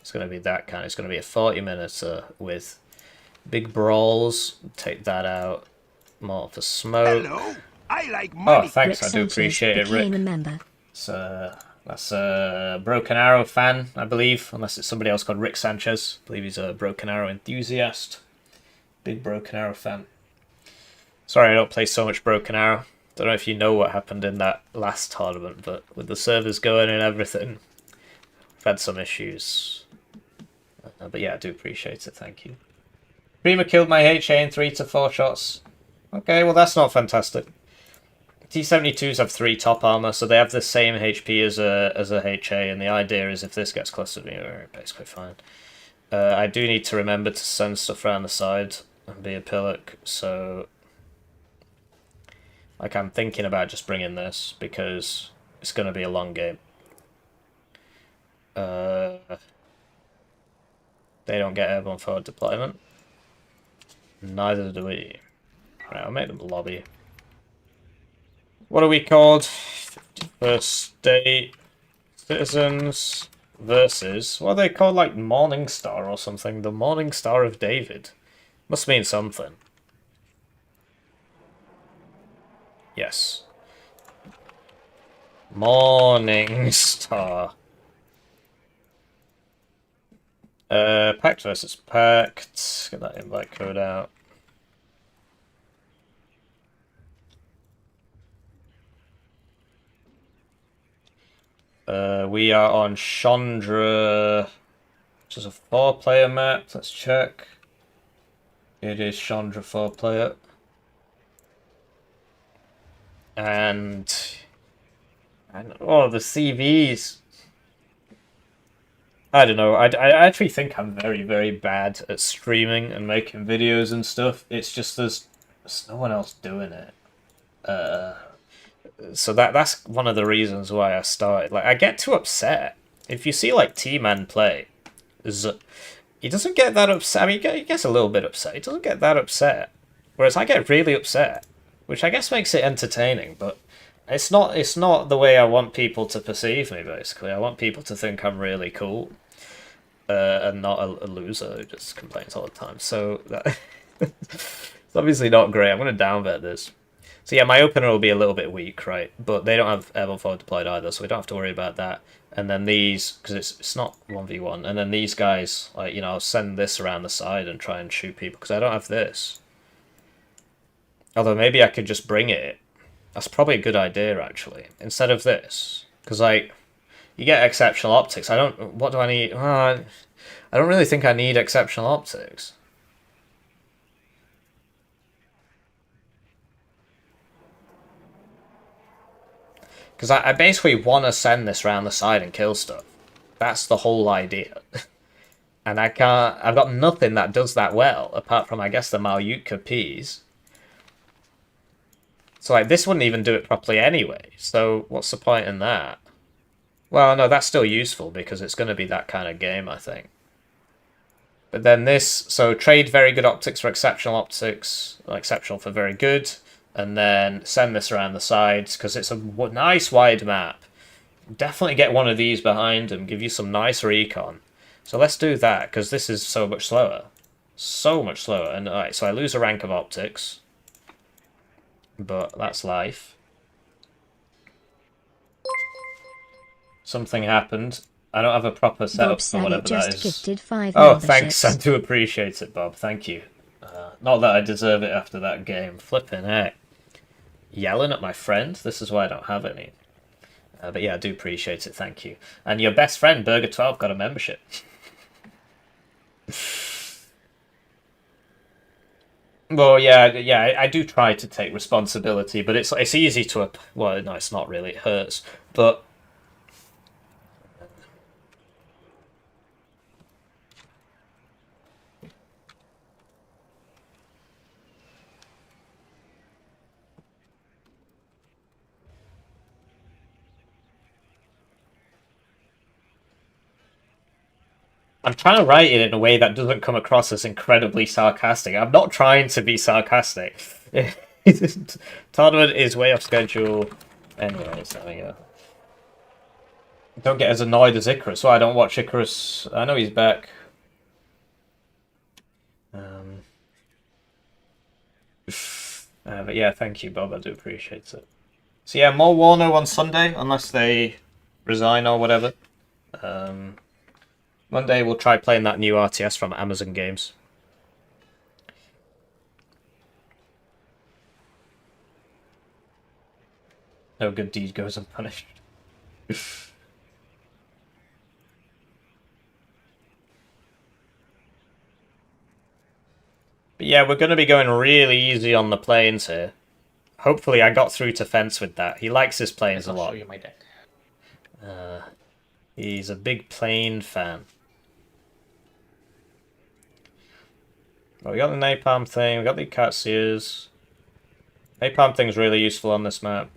It's going to be that kind. It's going to be a 40-minute with big brawls. Take that out. More for smoke. Hello, I like money. Oh, thanks. I do appreciate it, Rick. That's a Broken Arrow fan, I believe, unless it's somebody else called Rick Sanchez. I believe he's a Broken Arrow enthusiast. Big Broken Arrow fan. Sorry I don't play so much Broken Arrow. Don't know if you know what happened in that last tournament, but with the servers going and everything, I've had some issues. But yeah, I do appreciate it, thank you. Prima killed my HA in 3 to 4 shots. Okay, well that's not fantastic. T-72s have 3 top armor, so they have the same HP as a HA, and the idea is if this gets clustered, we're basically fine. I do need to remember to send stuff around the side and be a pillock, so like I'm thinking about just bringing this because it's going to be a long game. They don't get airborne forward deployment. Neither do we. Right, I'll make them lobby. What are we called? First State Citizens versus... What are they called? Like Morning Star or something? The Morning Star of David. Must mean something. Yes. Morning Star. Pact versus Pact. Get that invite code out. We are on Chandra, which is a 4-player map. Let's check. It is Chandra 4-player. And oh, the CVs. I don't know. I actually think I'm very, very bad at streaming and making videos and stuff. It's just there's no one else doing it. So that's one of the reasons why I started. Like, I get too upset. If you see, like, T-Man play, he doesn't get that upset. I mean, he gets a little bit upset. He doesn't get that upset. Whereas I get really upset, which I guess makes it entertaining, but it's not the way I want people to perceive me, basically. I want people to think I'm really cool, and not a loser who just complains all the time. So, that it's obviously not great. I'm going to downvet this. So yeah, my opener will be a little bit weak, right? But they don't have airborne forward deployed either, so we don't have to worry about that. And then these, because it's not 1v1, and then these guys, like, you know, I'll send this around the side and try and shoot people, because I don't have this. Although maybe I could just bring it. That's probably a good idea, actually. Instead of this. Because, like, you get exceptional optics. What do I need? I don't really think I need exceptional optics. Because I basically want to send this round the side and kill stuff. That's the whole idea. And I can't... I've got nothing that does that well, apart from, I guess, the YukiPaws. So, like, this wouldn't even do it properly anyway. So, what's the point in that? Well, no, that's still useful, because it's going to be that kind of game, I think. But then this... So, trade very good optics for exceptional optics. Exceptional for very good. And then send this around the sides, because it's a nice wide map. Definitely get one of these behind them, give you some nice recon. So let's do that, because this is so much slower. So much slower. And alright, so I lose a rank of optics. But that's life. Something happened. I don't have a proper setup for whatever that is. Oh, thanks. I do appreciate it, Bob. Thank you. Not that I deserve it after that game. Flipping heck. Yelling at my friend? This is why I don't have any. But yeah, I do appreciate it. Thank you. And your best friend, Burger12, got a membership. Well, yeah, I do try to take responsibility, but it's easy to... Well, no, it's not really. It hurts. But... I'm trying to write it in a way that doesn't come across as incredibly sarcastic. I'm not trying to be sarcastic. Tournament is way off schedule. Anyways, there we go. Don't get as annoyed as Icarus. Well, I don't watch Icarus. I know he's back. But yeah, thank you, Bob. I do appreciate it. So yeah, more Warno on Sunday, unless they resign or whatever. Monday we'll try playing that new RTS from Amazon Games. No good deed goes unpunished. But yeah, we're going to be going really easy on the planes here. Hopefully I got through to Fence with that. He likes his planes a lot. I'll show you my deck. He's a big plane fan. Well, we got the napalm thing, we got the Katsuas. Napalm thing's really useful on this map.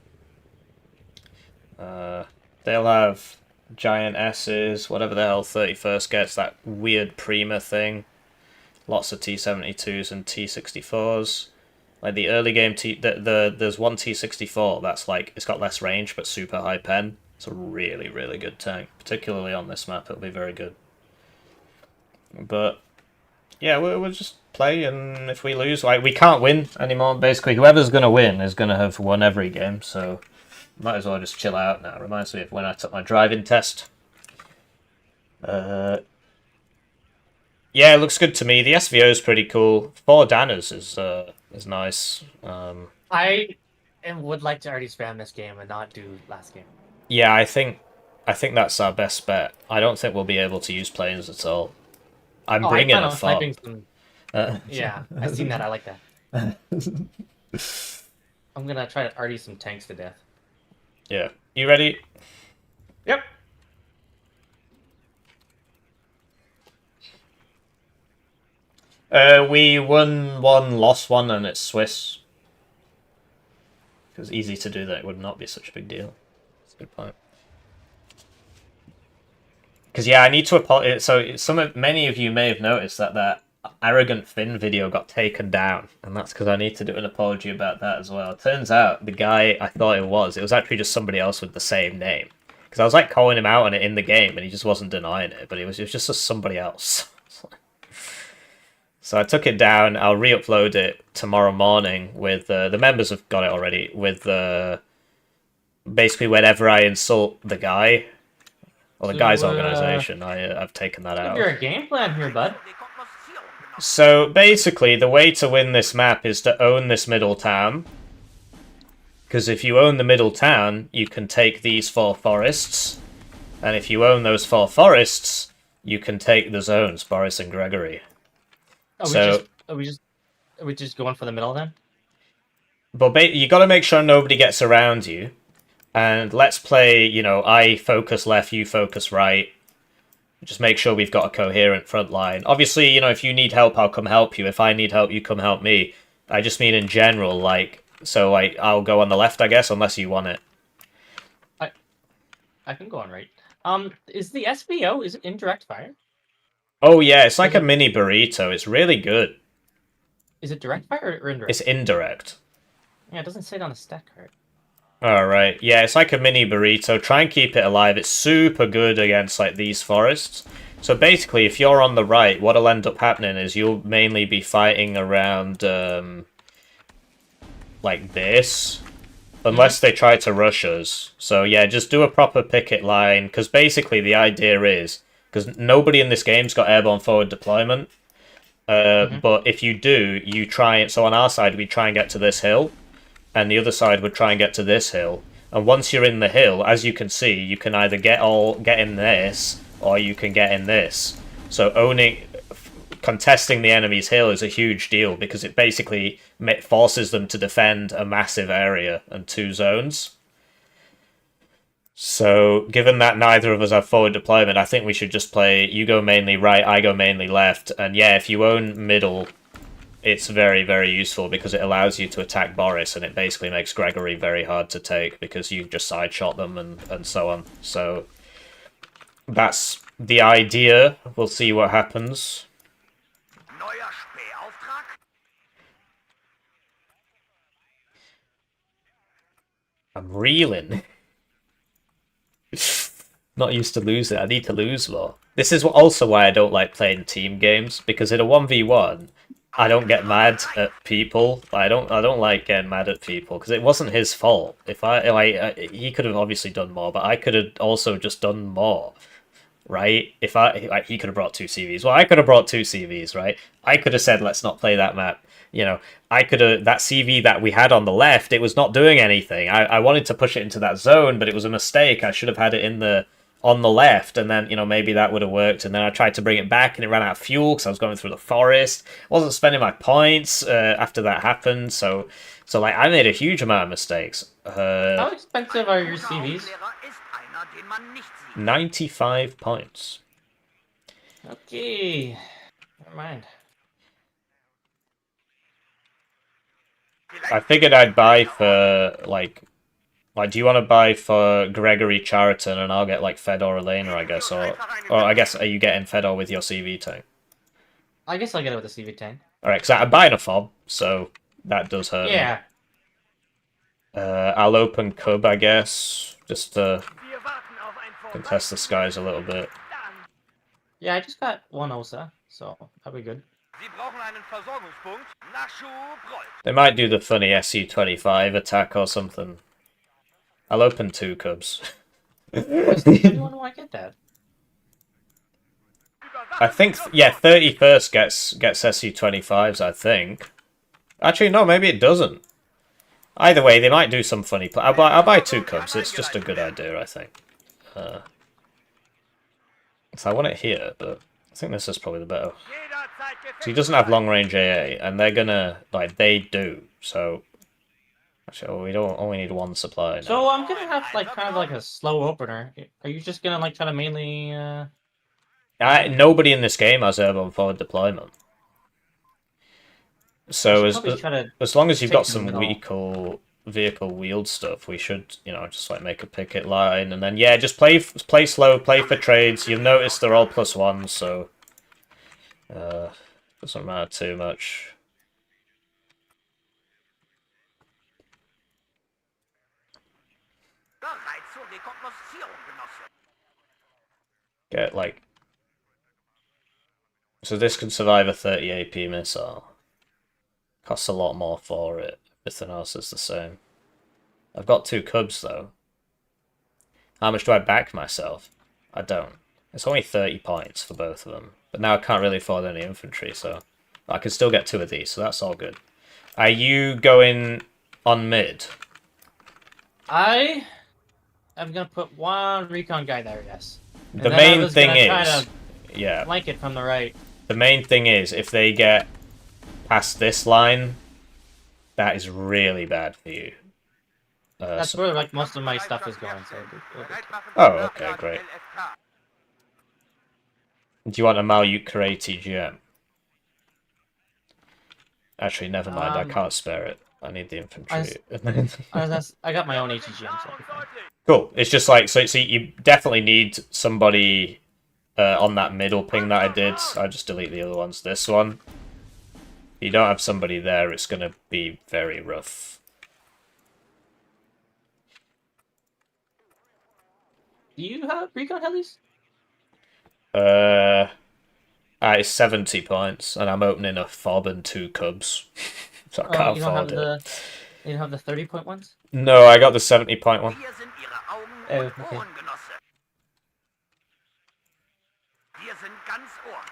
They'll have giant S's, whatever the hell 31st gets, that weird Prima thing. Lots of T-72s and T-64s. Like the early game, there's one T-64 that's like, it's got less range but super high pen. It's a really, really good tank. Particularly on this map, it'll be very good. But, yeah, we'll just play, and if we lose, like, we can't win anymore. Basically, whoever's going to win is going to have won every game, so might as well just chill out now. It reminds me of when I took my driving test. Yeah, it looks good to me. The SVO is pretty cool. 4 Danners is nice. I would like to already spam this game and not do last game. Yeah, I think that's our best bet. I don't think we'll be able to use planes at all. I'm bringing a FOB. Yeah, I've seen that. I like that. I'm gonna try to arty some tanks to death. Yeah. You ready? Yep. We won 1, lost 1, and it's Swiss. It was easy to do that. It would not be such a big deal. That's a good point. Because yeah, I need to apologize. So many of you may have noticed that arrogant Finn video got taken down, and that's because I need to do an apology about that as well. It turns out the guy I thought it was actually just somebody else with the same name. Because I was like calling him out on it in the game, and he just wasn't denying it, but it was just somebody else. So I took it down. I'll re-upload it tomorrow morning with the members have got it already. With basically whenever I insult the guy or the guy's organization, I've taken that out. You're a game plan here, bud. So basically, the way to win this map is to own this middle town. Because if you own the middle town, you can take these 4 forests. And if you own those 4 forests, you can take the zones, Boris and Gregory. Oh, So, are we just going for the middle then? but you got to make sure nobody gets around you. And let's play, you know, I focus left, you focus right. Just make sure we've got a coherent front line. Obviously, you know, if you need help, I'll come help you. If I need help, you come help me. I just mean in general, like, so I'll go on the left, I guess, unless you want it. I can go on right. Is the SBO, is it indirect fire? Oh yeah, it's like a mini burrito. It's really good. Is it direct fire or indirect? It's indirect. Yeah, it doesn't say it on the stat card. Alright, yeah, it's like a mini burrito. Try and keep it alive. It's super good against, like, these forests. So basically, if you're on the right, what'll end up happening is you'll mainly be fighting around, like this. Unless they try to rush us. So yeah, just do a proper picket line, because basically the idea is, because nobody in this game's got airborne forward deployment, but if you do, you try it. So on our side, we try and get to this hill, and the other side would try and get to this hill. And once you're in the hill, as you can see, you can either get in this, or you can get in this. So contesting the enemy's hill is a huge deal, because it basically forces them to defend a massive area and 2 zones. So, given that neither of us have forward deployment, I think we should just play, you go mainly right, I go mainly left, and yeah, if you own middle, it's very, very useful, because it allows you to attack Boris, and it basically makes Gregory very hard to take, because you just side-shot them and so on. So, that's the idea. We'll see what happens. Neuer Spähauftrag? I'm reeling. Not used to losing. I need to lose more. This is also why I don't like playing team games, because in a 1v1, I don't get mad at people. I don't like getting mad at people, because it wasn't his fault. He could have obviously done more, but I could have also just done more. Right? He could have brought 2 CVs. Well, I could have brought 2 CVs, right? I could have said, let's not play that map. You know, I could have, that CV that we had on the left, it was not doing anything. I wanted to push it into that zone, but it was a mistake. I should have had it on the left, and then, you know, maybe that would have worked. And then I tried to bring it back, and it ran out of fuel because I was going through the forest. I wasn't spending my points after that happened, so like, I made a huge amount of mistakes. How expensive are your CVs? 95 points. Okay. Never mind. I figured I'd buy for, like, do you want to buy for Gregory Chariton, and I'll get, like, Fedor Elena, I guess, or I guess, are you getting Fedor with your CV tank? I guess I'll get it with the CV tank. Alright, because I'm buying a fob, so that does hurt me. Yeah. I'll open Cub, I guess, just to contest the skies a little bit. Yeah, I just got 1 OSA, so that'll be good. Sie brauchen einen Versorgungspunkt. Nachschub rollt. They might do the funny SU-25 attack or something. I'll open 2 Cubs. Why do I get that? I think, yeah, 31st gets SU-25s, I think. Actually, no, maybe it doesn't. Either way, they might do some funny play. I'll buy 2 Cubs. It's just a good idea, I think. So I want it here, but I think this is probably the better. So he doesn't have long-range AA, and they're gonna, like, they do, so... Actually, we don't only need 1 supply now. So I'm gonna have, like, kind of like a slow opener. Are you just gonna, like, try to mainly, Nobody in this game has airborne forward deployment. So as long as you've got some vehicle wheeled stuff, we should, you know, just like make a picket line, and then yeah, just play slow, play for trades. You've noticed they're all +1, so doesn't matter too much. Get like, so this can survive a 30 AP missile. Costs a lot more for it. Everything else is the same. I've got 2 Cubs though. How much do I back myself? I don't. It's only 30 points for both of them. But now I can't really afford any infantry, so I can still get 2 of these, so that's all good. Are you going on mid? I am gonna put 1 recon guy there, yes. The main thing is, Yeah. Flank it from the right. The main thing is, if they get past this line, that is really bad for you. That's where like most of my stuff is going. So Oh, okay, great. Do you want a YukiPaw TGM? Actually, never mind. I can't spare it. I need the infantry. I got my own HGM. So cool. It's just like so. You definitely need somebody on that middle ping that I did. I just delete the other ones. This one. If you don't have somebody there, it's gonna be very rough. Do you have recon helis? It's 70 points, and I'm opening a fob and 2 cubs, so I can't afford it. You don't have the 30-point ones? No, I got the 70-point one. Hier sind Ihre Augen Oh, und okay. Ohren, Genosse. Wir sind ganz Ohr.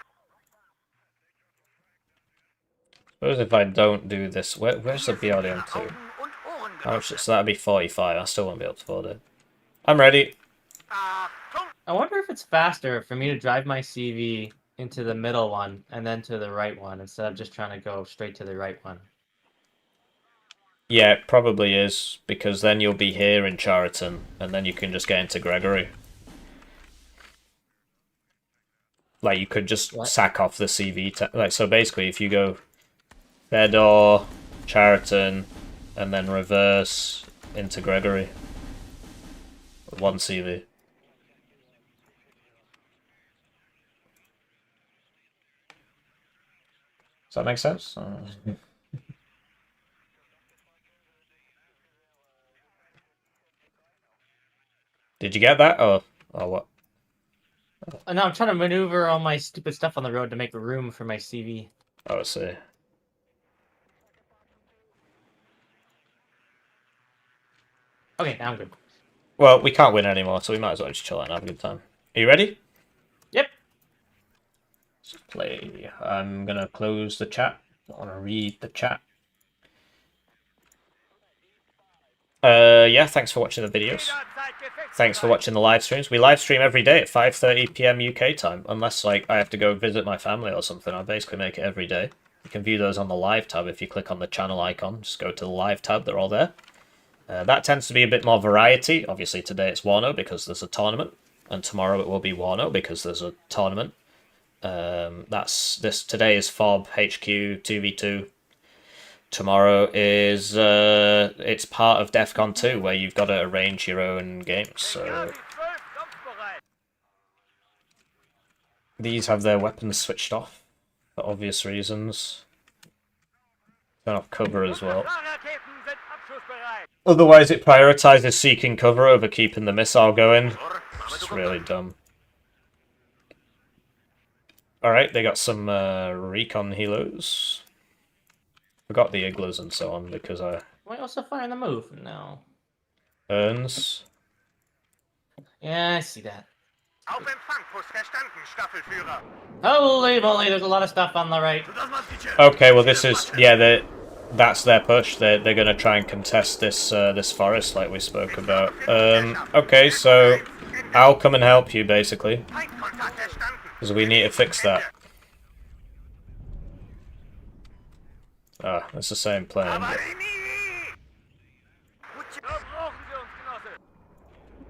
Suppose if I don't do this, where's the BRDM2? Augen und Ohren, How much? Genosse. So that'd be 45. I still won't be able to afford it. I'm ready. Achtung! I wonder if it's faster for me to drive my CV into the middle one and then to the right one instead of just trying to go straight to the right one. Yeah, it probably is, because then you'll be here in Chariton, and then you can just get into Gregory. Like, you could just sack off the CV. Like, so basically, if you go Fedor, Chariton, and then reverse into Gregory. 1 CV. Does that make sense? Did you get that? Or what? No, I'm trying to maneuver all my stupid stuff on the road to make room for my CV. Oh, I see. Okay, now I'm good. Well, we can't win anymore, so we might as well just chill out and have a good time. Are you ready? Yep. Let's play. I'm gonna close the chat. I want to read the chat. Yeah, thanks for watching the videos. Thanks for watching the live streams. We live stream every day at 5:30 PM UK time, unless like I have to go visit my family or something. I basically make it every day. You can view those on the live tab if you click on the channel icon. Just go to the live tab; they're all there. That tends to be a bit more variety. Obviously, today it's Warno because there's a tournament, and tomorrow it will be Warno because there's a tournament. Today is FOB HQ 2v2. Tomorrow is it's part of DEFCON 2 where you've got to arrange your own games. So these have their weapons switched off for obvious reasons. Turn off cover as well. Otherwise, it prioritizes seeking cover over keeping the missile going. It's really dumb. Alright, they got some recon helos. Forgot the iglas and so on because I... Am I also firing the move? No. Urns. Yeah, I see that. Auf Empfang, Post verstanden, Staffelführer. Holy moly, there's a lot of stuff on the right. Okay, well this is... Yeah, that's their push. They're going to try and contest this this forest like we spoke about. Okay, so I'll come and help you basically. Because we need to fix that. Ah, it's the same plane.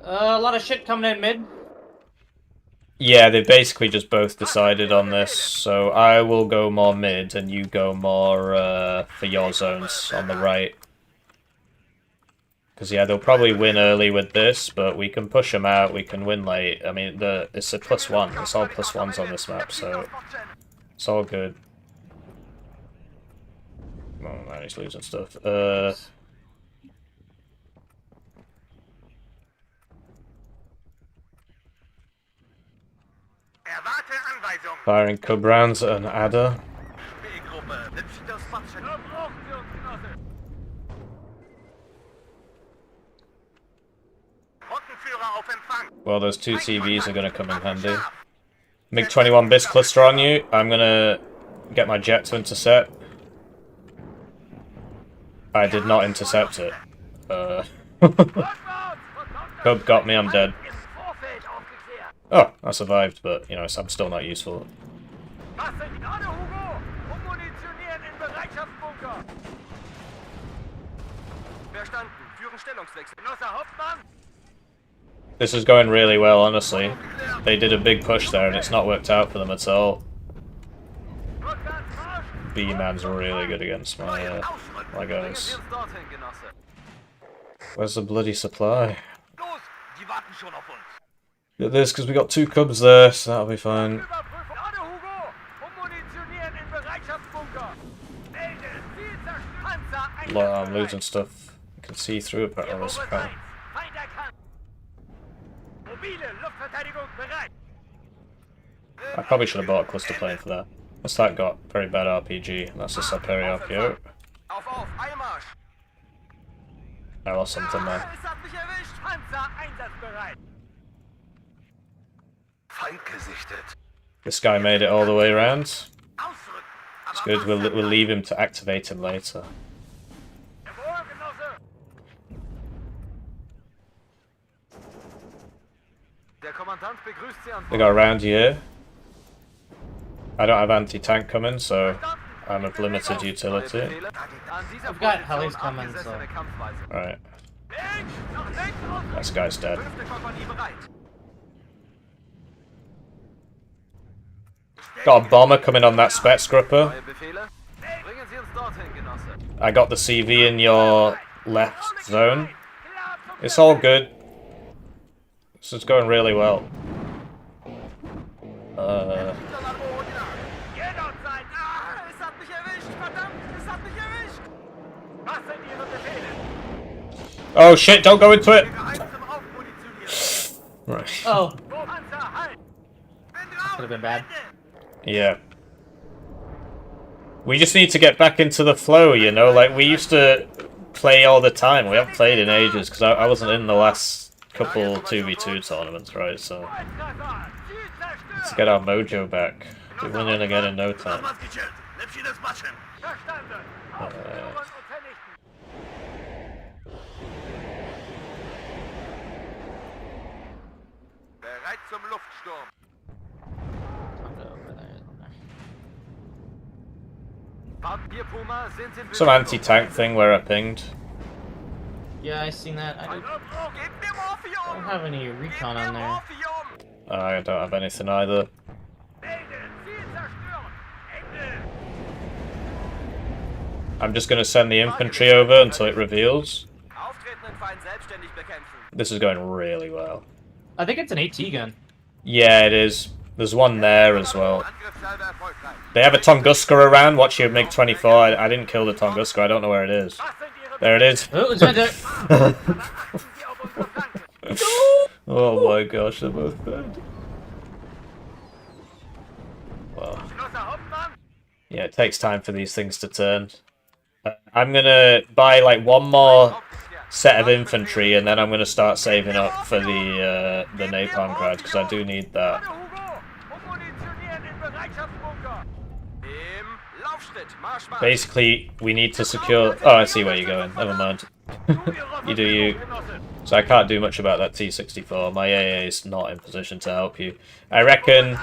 A lot of shit coming in mid. Yeah, they basically just both decided on this, so I will go more mid and you go more for your zones on the right. Because yeah, they'll probably win early with this, but we can push them out, we can win late. I mean, it's a +1, it's all +1s on this map, so it's all good. Oh man, he's losing stuff. Firing cub rounds at an adder. Well, those 2 CVs are going to come in handy. MiG-21 BIS cluster on you. I'm going to get my jet to intercept. I did not intercept it. Cub got me, I'm dead. Oh, I survived, but, you know, I'm still not useful. Was denn gerade, Hugo? Ummunitionieren in Bereitschaftsbunker. Verstanden. Führen Stellungswechsel. Genosse Hauptmann. This is going really well, honestly. They did a big push there, and it's not worked out for them at all. Rückwärts Marsch. B-Man's really good against my Bringen guys. Sie uns dorthin, Genosse. Where's the bloody supply? Los, die warten schon auf uns. Get this, because we got 2 cubs there, so that'll be fine. Überprüfung. Gerade, Hugo. Ummunitionieren in Bereitschaftsbunker. Elde, Ziel zerstören. Panzer Well, I'm einsatzbereit. losing stuff. You can see through it, but this crap. Feind erkannt. Mobile Luftverteidigung bereit. I probably should have bought a cluster plane for that. This that got very bad RPG, and that's a superior RPO. Auf, Eilmarsch. I lost something there. Es hat mich erwischt. Panzer einsatzbereit. Feind gesichtet. This guy made it all the way around. Ausrücken. It's good, we'll leave him to activate him later. Jawohl, Genosse. Der Kommandant begrüßt Sie an They got around here. I don't have anti-tank coming, so I'm of limited utility. I've got helis coming, so. Alright, this guy's dead. Got a bomber coming on that Spets gripper. I got the CV in your left zone. It's all good. This is going really well. Oh shit, don't go into it! Right. Oh, could have been bad. Yeah. We just need to get back into the flow, you know? Like, we used to play all the time. We haven't played in ages, because I wasn't in the last couple 2v2 tournaments, right? So, let's get our mojo back. We're winning again in no time. Bereit zum Luftsturm. Some anti-tank thing where I pinged. Yeah, I seen that. I don't have any recon on there. I don't have anything either. I'm just going to send the infantry over until it reveals. This is going really well. I think it's an AT gun. Yeah, it is. There's one there as well. They have a Tunguska around. Watch your MiG-24. I didn't kill the Tunguska. I don't know where it is. There it is. Oh, it's right there. Oh my gosh, they're both dead. Wow. Yeah, it takes time for these things to turn. I'm gonna buy like one more set of infantry, and then I'm gonna start saving up for the napalm crowd, because I do need that. Basically, we need to secure... Oh, I see where you're going. Never mind. You do you. So I can't do much about that T-64. My AA is not in position to help you. I reckon,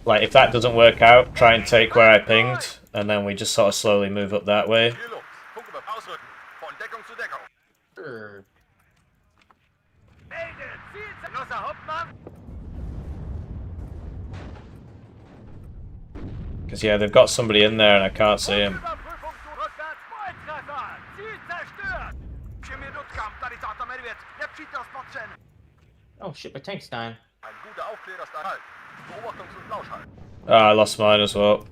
like, if that doesn't work out, try and take where I pinged, and then we just sort of slowly move up that way. Sure. Because, yeah, they've got somebody in there and I can't see him. Oh shit, my tank's dying. Oh, I lost mine as well.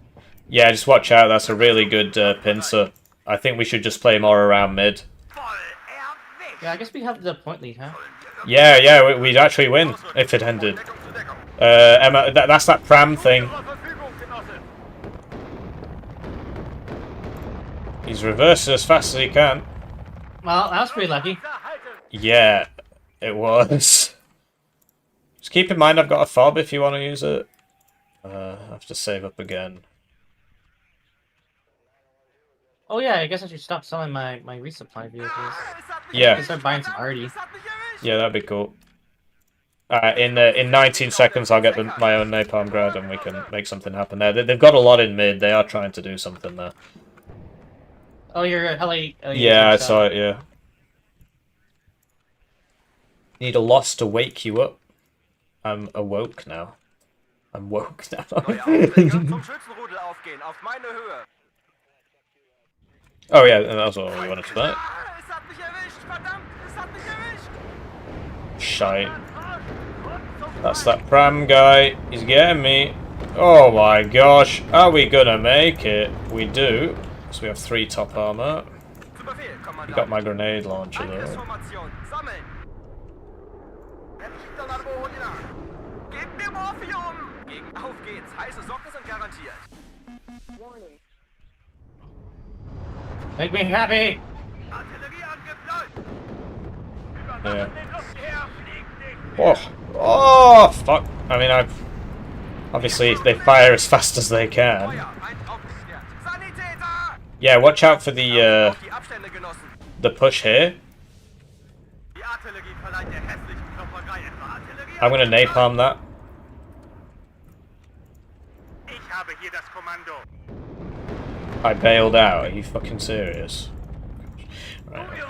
Yeah, just watch out. That's a really good pincer. I think we should just play more around mid. Yeah, I guess we have the point lead, huh? Yeah, we'd actually win if it ended. Emma, that's that pram thing. He's reversing as fast as he can. Well, that was pretty lucky. Yeah, it was. Just keep in mind I've got a fob if you want to use it. I have to save up again. Oh yeah, I guess I should stop selling my resupply vehicles. I Yeah, can start buying some already. yeah, that'd be cool. In 19 seconds, I'll get my own napalm grad, and we can make something happen there. They've got a lot in mid. They are trying to do something there. Oh, you're heli. Yeah, I saw it. Yeah. Need a loss to wake you up. I'm awoke now. I'm woke now. Neue Aufträge zum Schützenrudel aufgehen, auf meine Höhe. Oh yeah, that's all we wanted to know. Ah, es hat mich erwischt, verdammt, es hat mich erwischt. Shite. That's that pram guy. He's getting me. Oh my gosh. Are we gonna make it? We do. So we have 3 top armor. Zu Befehl, You Kommandant. got my grenade launcher though. Angriffsformation, sammeln. Gebt mir Morphium. Gegen auf geht's. Heiße Socken sind garantiert. Make me happy. Yeah. Oh, oh, fuck. I mean, obviously they fire as fast as they can. Feuer, ein aufgeklärt. Sanitäter! Yeah, watch out for Auf die Abstände, Genossen. the push here. Die Artillerie verleiht der hässlichen Klopperei etwa Artillerie. I'm gonna napalm that. Ich habe hier das Kommando. I bailed out. Are you fucking serious? Right. Ein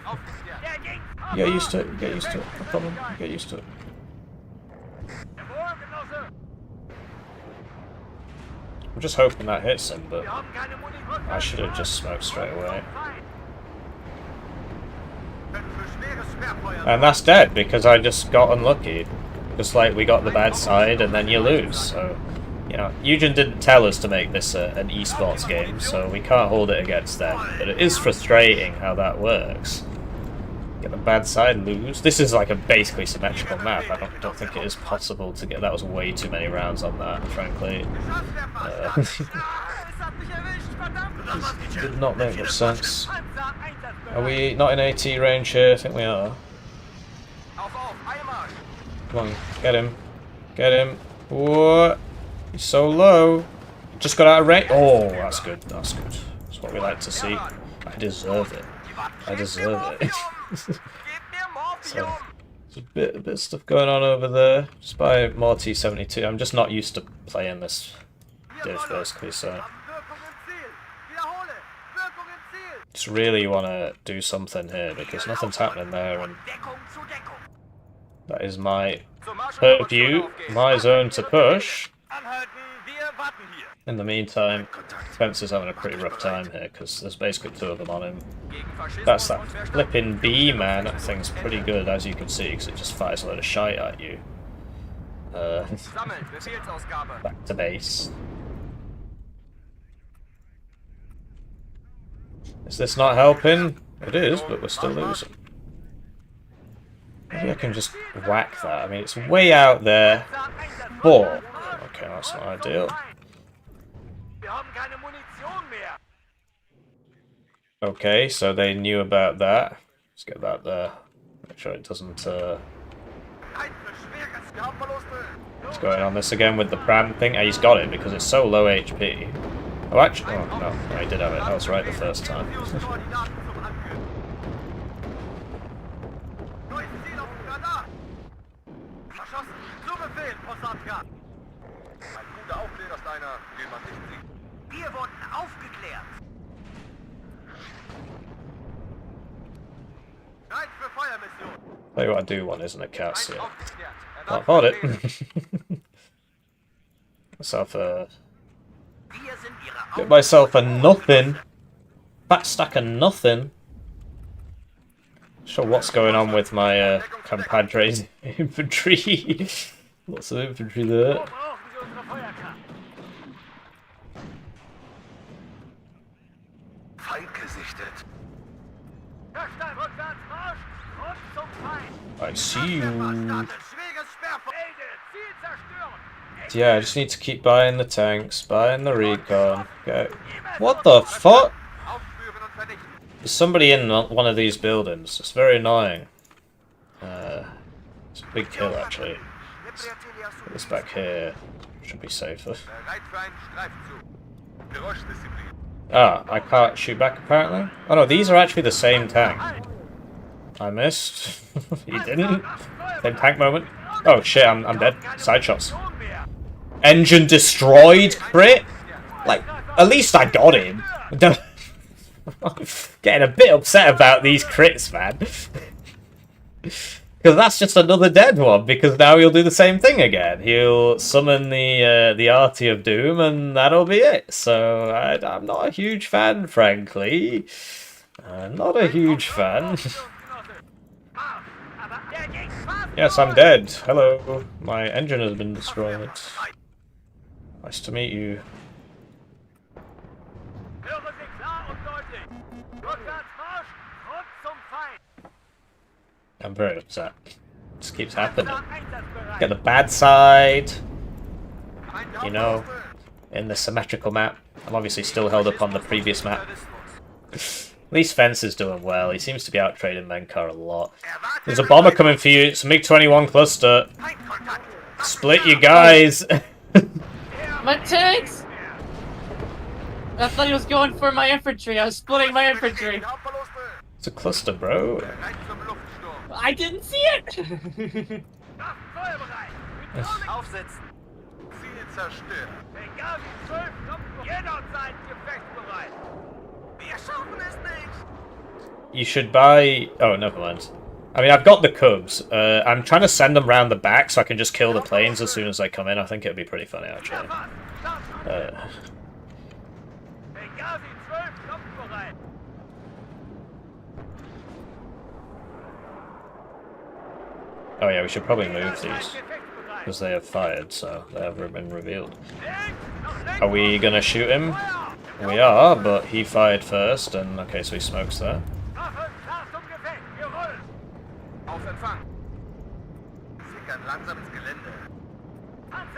aufgeklärt. Der ging. Get used to it. Get used to it. No problem. Get used to it. Jawohl, Genosse. I'm just hoping that hits him, but Wir haben keine Munition. I should have just smoked straight away. And that's dead because I just got unlucky. Just like we got the bad side and then you lose. So, you know, Eugen didn't tell us to make this an esports game, so we can't hold it against them. But it is frustrating how that works. Get the bad side, lose. This is like a basically symmetrical map. I don't think it is possible to get. That was way too many rounds on that, frankly. Did not make much sense. Are we not in AT range here? I think we are. Come on, get him. Get him. What? He's so low. Just got out of range. Oh, that's good. That's good. That's what we like to see. I deserve it. I deserve it. So, there's a bit of stuff going on over there. Just by more T72. I'm just not used to playing this div basically, so just really want to do something here because nothing's happening there, and that is my purview, my zone to push. In the meantime, Spencer's having a pretty rough time here because there's basically 2 of them on him. That's that flipping B, man. That thing's pretty good, as you can see, because it just fires a load of shite at you. Back to base. Is this not helping? It is, but we're still losing. Maybe I can just whack that. I mean, it's way out there. But okay, that's not ideal. Okay, so they knew about that. Let's get that there. Make sure it doesn't. What's going on this again with the pram thing? He's got it because it's so low HP. Oh, actually, oh no, I did have it. I was right the first time. Tell you what I do want isn't a cat suit. Can't afford it. Get myself a nothing. Fat stack of nothing. Not sure what's going on with my compadres infantry. Lots of infantry there. I see you. Yeah, I just need to keep buying the tanks, buying the recon. Okay. What the fuck? There's somebody in one of these buildings. It's very annoying. It's a big kill, actually. Let's put this back here. Should be safer. Ah, I can't shoot back, apparently. Oh no, these are actually the same tank. I missed. You didn't. Same tank moment. Oh shit, I'm dead. Side shots. Engine destroyed, crit? Like, at least I got him. Getting a bit upset about these crits, man. Because that's just another dead one, because now he'll do the same thing again. He'll summon the Arty of Doom, and that'll be it. So, I'm not a huge fan, frankly. I'm not a huge fan. Yes, I'm dead. Hello. My engine has been destroyed. Nice to meet you. I'm very upset. This keeps happening. Get the bad side. You know, in the symmetrical map. I'm obviously still held up on the previous map. At least Fence is doing well. He seems to be out trading Menkar a lot. There's a bomber coming for you. It's a MiG-21 cluster. Split you guys. My tanks! I thought he was going for my infantry. I was splitting my infantry. It's a cluster, bro. I didn't see it! Aufsetzen. Ziel zerstört. Egal wie 12 kommt, jeder seid gefechtsbereit. Wir schaffen es nicht. You should buy... Oh, never mind. I mean, I've got the Cubs. I'm trying to send them round the back so I can just kill the planes as soon as they come in. I think it'd be pretty funny, actually. Egal wie 12 kommt bereit. Oh yeah, we should probably move these. Because they have fired, so they haven't been revealed. Are we gonna shoot him? We are, but he fired first, and okay, so he smokes there.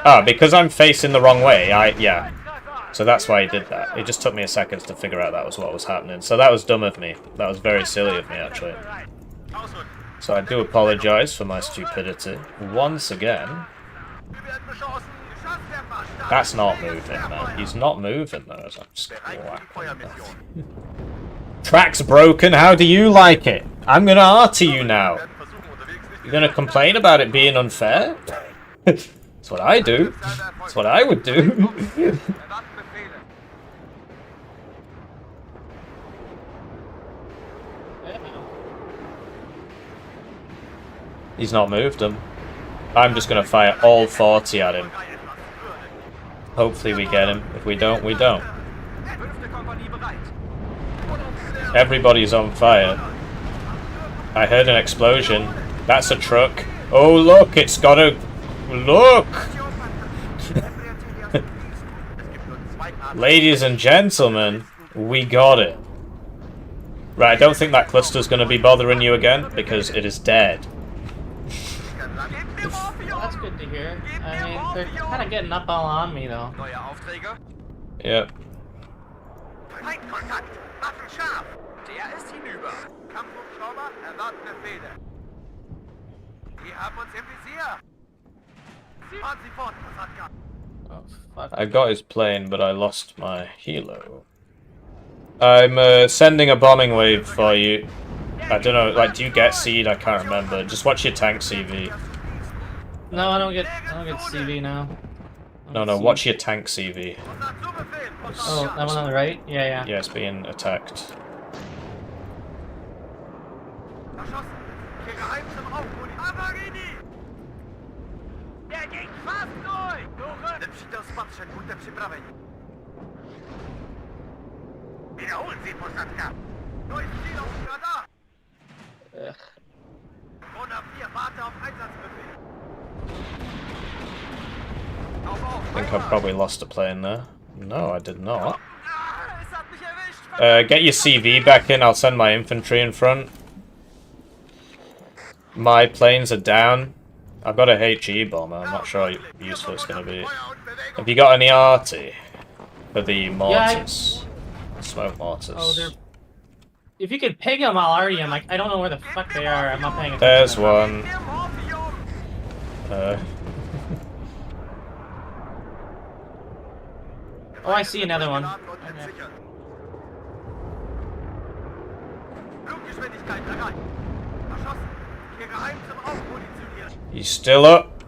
Ah, because I'm facing the wrong way, yeah. So that's why he did that. It just took me a second to figure out that was what was happening. So that was dumb of me. That was very silly of me, actually. So I do apologise for my stupidity. Once again. That's not moving, man. He's not moving, though. As I'm just Track's broken. How do you like it? I'm going to RT you now. You're going to complain about it being unfair? That's what I do. That's what I would do. He's not moved him. I'm just going to fire all 40 at him. Hopefully we get him. If we don't, we don't. Everybody's on fire. I heard an explosion. That's a truck. Oh look, it's got a... Look! Ladies and gentlemen, we got it. Right, I don't think that cluster's going to be bothering you again, because it is dead. That's good to hear. I mean, they're kind of getting up all on me, though. Yep. Feindkontakt! Waffen scharf! Der ist hinüber. Kampfhubschrauber erwarten Befehle. Die haben uns im Visier. Fahren Sie fort, Kosatka. Oh, fuck. I got his plane, but I lost my helo. I'm sending a bombing wave for you. I don't know, like, do you get seed? I can't remember. Just watch your tank CV. No, I don't get CV now. No, watch your tank CV. Oh, that one on the right? Yeah. Yeah, it's being attacked. Wiederholen Sie, Kosatka. Neues Ziel auf dem Radar. Ugh. 104, warte auf Einsatzbefehl. I think I probably lost a plane there. No, I did not. Es hat mich erwischt. Get your CV back in, I'll send my infantry in front. My planes are down. I've got a HE bomber, I'm not sure how useful it's going to be. Have you got any arty for the mortars? Smoke mortars. Oh, they're... If you could ping them, I'll already. I'm like, I don't know where the fuck they are. I'm not paying attention. There's one. Oh, I see another one. Okay. Fluggeschwindigkeit erreicht. Verschossen. Hier geheim zum Aufmunitionieren. He's still up.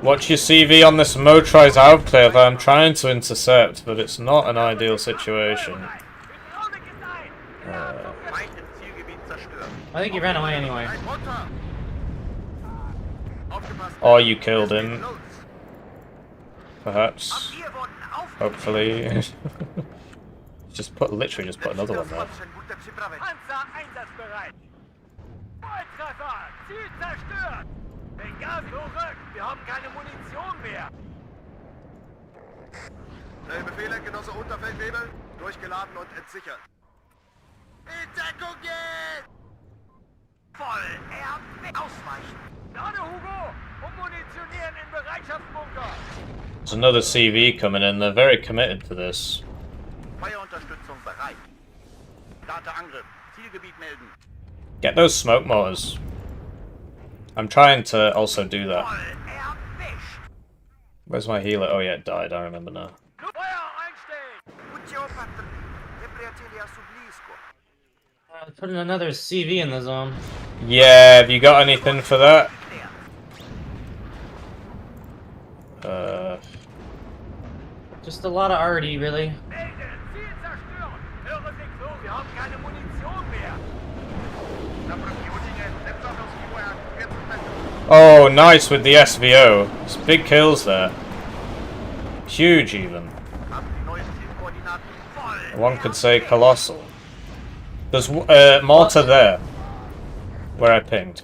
Watch your CV on this motorized outclave. I'm trying to intercept, but it's not an ideal situation. Feindes Zielgebiet zerstört. I think he ran away anyway. Bleib runter! Aufgepasst! Or you killed him, Los! perhaps. Wir wurden auf... Hopefully. literally just put another one there. Panzer einsatzbereit. Volltreffer. Ziel zerstört. Den Gas zurück. Wir haben keine Munition mehr. Neue Befehle, Genosse Unterfeldwebel. Durchgeladen und entsichert. In Deckung jetzt! Voll! Ausweichen! Lade Hugo. Ummunitionieren in Bereitschaftsbunker. There's another CV coming in. They're very committed to this. Feuerunterstützung bereit. Starter Angriff. Zielgebiet melden. Get those smoke mortars. I'm trying to also do that. Voll erwischt! Where's my healer? Oh yeah, it died. I remember now. Feuer einstellen. Utiopatrn. Nepriatelia su blisko. Putting another CV in the zone. Yeah, have you got anything for that? Just a lot of arty, really. Melden. Ziel zerstören. Höre sich so. Wir haben keine Munition mehr. Oh, nice with the SVO. It's big kills there. Huge even. Haben die neuen Zielkoordinaten. One could say colossal. There's mortar there. Where I pinged.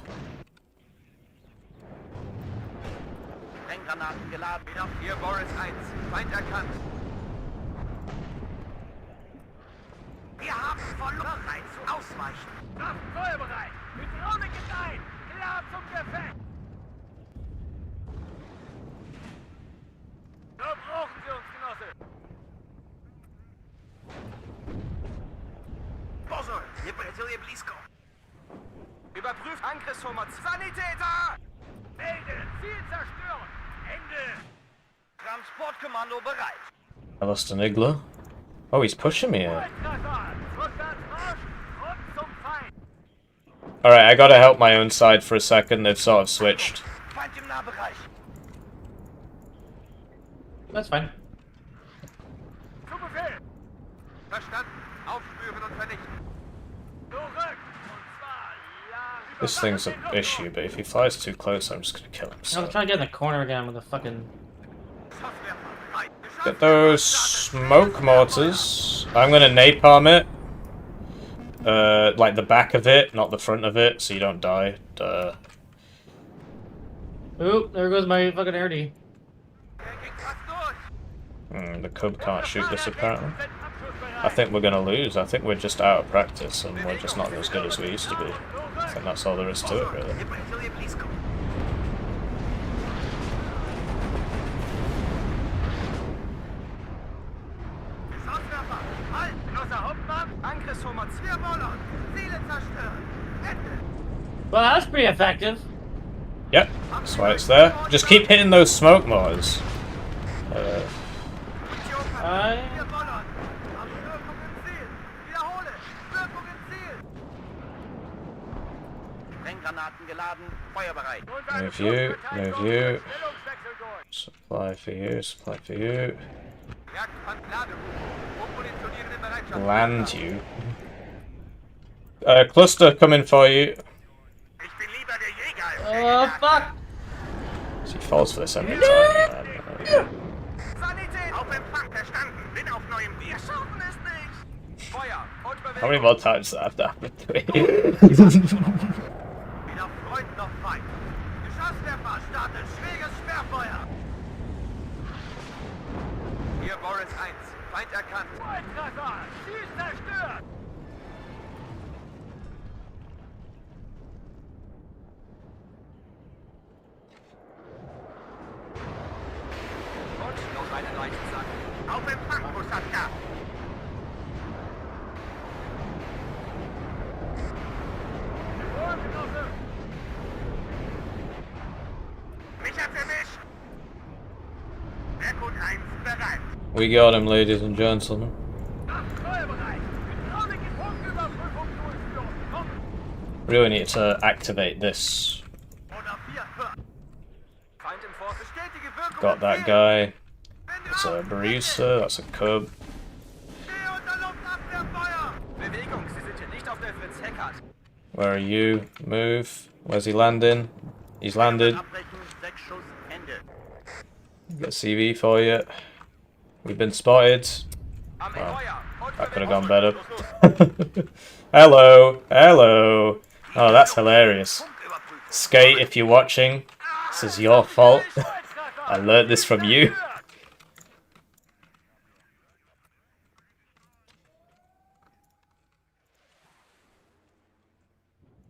Sprenggranaten geladen. Wieder 4 Boris 1. Feind erkannt. Wir haben verloren. Bereit zu ausweichen. Waffen feuerbereit. Hydraulik ist ein. Klar zum Gefecht. So brauchen Sie uns, Genosse. Pozor! Nepriatelia blisko. Überprüft Angriffsformation. Sanitäter! Melden. Ziel zerstören. Ende. Transportkommando bereit. I lost an igloo. Oh, he's pushing me here. Volltreffer. Rückwärtsmarsch. Und zum Feind. Alright, I gotta help my own side for a second. They've sort of switched. Feind im Nahbereich. That's fine. Zu Befehl. Verstanden. Aufspüren und vernichten. Zurück. Und zwar lang. This thing's an issue, but if he flies too close, I'm just gonna kill him. I'm So. trying to get in the corner again with a fucking... Schusswerfer bereit. Get those smoke mortars. I'm gonna napalm it. Like the back of it, not the front of it, so you don't die. Duh. Oop, there goes my fucking arty. Ging fast durch. The cub can't shoot this apparently. I think we're gonna lose. I think we're just out of practice and we're just not as good as we used to be. I think that's all there is to it, really. Nepriatelia blisko. Schusswerfer. Halt! Genosse Hauptmann. Angriffsformation. Wir wollen. Ziele zerstören. Ende. Well, that's pretty effective. Yep, that's why it's there. Just keep hitting those smoke mortars. I... Wir wollen. Am Wirkung im Ziel. Wiederhole. Wirkung im Ziel. Sprenggranaten geladen. Feuerbereit. Move you, move you. Supply for you, supply for you. Jagdpanz Ladebuch. Ummunitionieren in Bereitschaft. Land you. Cluster coming for you. Ich bin lieber der Jäger. Oh, fuck! He falls for this every time. Sanität. Auf Empfang, verstanden. Bin auf neuem Bier. Wir schaffen es nicht. Feuer. Und Bewegung. How many more times does that have to happen to me? Weder Freund noch Feind. Geschosswerfer startet schweres Sperrfeuer. Hier Boris 1. Feind erkannt. Volltreffer. Ziel zerstört. Und noch eine Leichensack. Auf Empfang, Kosatka. Genosse. Mich hat's erwischt. Deckung 1 bereit. We got him, ladies and gentlemen. Feuerbereit. Hydraulik in Punktüberprüfung durchführen. Komm. Really need to activate this. Oder 4. Feind im Fort bestätigt. Wirkung Got that empfehlen. guy. Wende That's a auf. Barista, that's a Cub. Stehe unter Luftabwehrfeuer. Bewegung, Sie sind hier nicht auf der Fritz Heckert. Where are you? Move. Where's he landing? He's landed. Abbrechen, 6 Schuss, Ende. Got CV for you. We've been spotted. Am Wow. Feuer. Und That für could have den gone better. Hello, hello. Oh, that's hilarious. Skate, if you're watching, this is your fault. I learned this from you.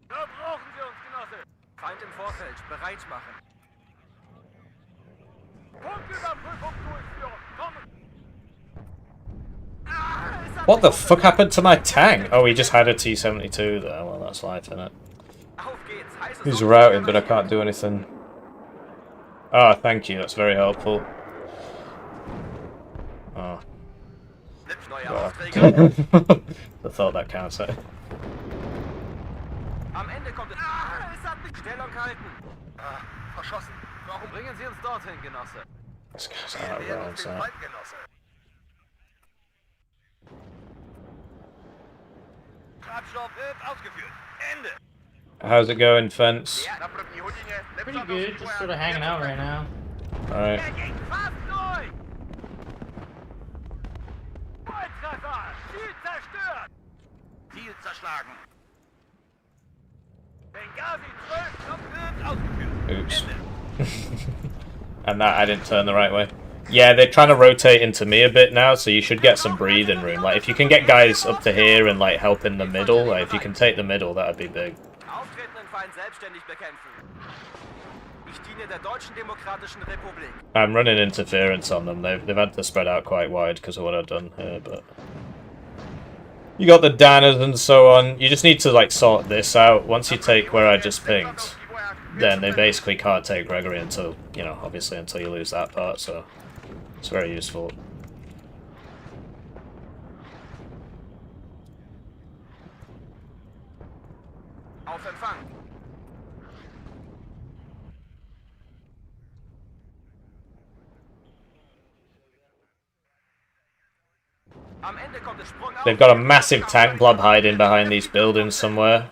Da brauchen Sie uns, Genosse. Feind im Vorfeld. Bereit machen. Punktüberprüfung durchführen. Kommen. What the fuck happened to my tank? Oh, he just had a T-72 there. Well, that's life, innit? Auf geht's. Heißes He's Luft- routed, but I can't do anything. Ah, thank you. That's very helpful. Oh. Neue Well. Aufträge. I thought that counted. Am Ende kommt es. Es hat mich Stellung halten. Verschossen. Warum bringen Sie uns dorthin, Genosse? This guy's out of rounds now. Feindgenosse. Treibstoff wird ausgeführt. Ende. How's it going, Fence? Naproti hodině. Pretty good, just sort of hanging out right now. Alright. Er ging fast durch. Volltreffer. Ziel zerstört. Ziel zerschlagen. Benghazi 12. Knopf wird ausgeführt. Oops. Ende. And that I didn't turn the right way. Yeah, they're trying to rotate into me a bit now, so you should get some breathing room. Like, if you can get guys up to here and, like, help in the middle, like, if you can take the middle, that'd be big. Auftretenden Feind selbstständig bekämpfen. Ich diene der Deutschen Demokratischen Republik. I'm running interference on them. They've had to spread out quite wide because of what I've done here, but... You got the Danners and so on. You just need to, like, sort this out. Once you take where I just pinged, then they basically can't take Gregory until, you know, obviously until you lose that part, so... It's very useful. Auf Empfang. Am Ende kommt es Sprung auf. They've got a massive tank blob hiding behind these buildings somewhere.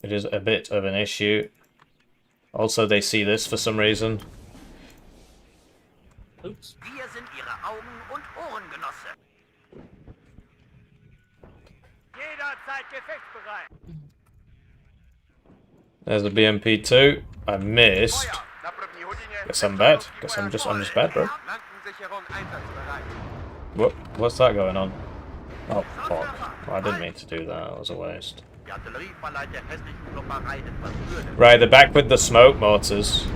It is a bit of an issue. Also, they see this for some reason. Oops. Wir sind Ihre Augen und Ohren, Genosse. Jederzeit gefechtsbereit. There's a BMP2. I missed. Naproti hodině. Guess I'm bad. Guess I'm just bad, bro. Flankensicherung einsatzbereit. What's that going on? Oh fuck! Well, I didn't mean to do that. That was a waste. Die Artillerie verleiht der hässlichen Klopperei etwas Würde. Right, they're back with the smoke mortars.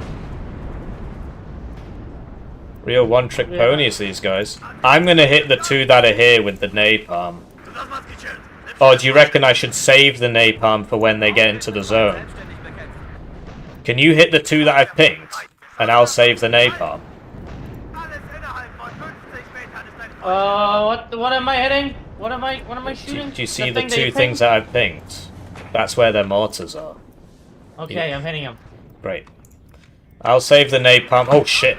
Real one-trick ponies, these guys. I'm gonna hit the two that are here with the napalm. Das war's gechillt. Or do you reckon I should save the napalm for when they get into the zone? Selbstständig bekämpfen. Can you hit the two that I've pinged? And I'll save the napalm. Alles innerhalb von 50 Metern ist ein What am I hitting? What am I shooting? Do you see the thing that two you things pinged? that I've pinged? That's where their mortars are. Okay, I'm hitting him. Great. I'll save the napalm. Oh shit!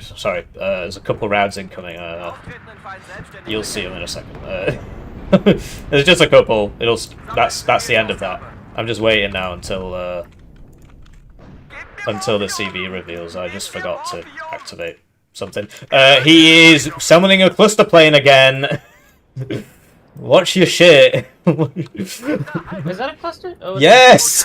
Sorry, there's a couple rounds incoming. Auftretenden Feind selbstständig You'll see them in a second. There's just a couple. That's the end of that. I'm just waiting now until the CV reveals. I just forgot to activate something. He is summoning a cluster plane again. Watch your shit. Is that a cluster? Oh, it's Yes.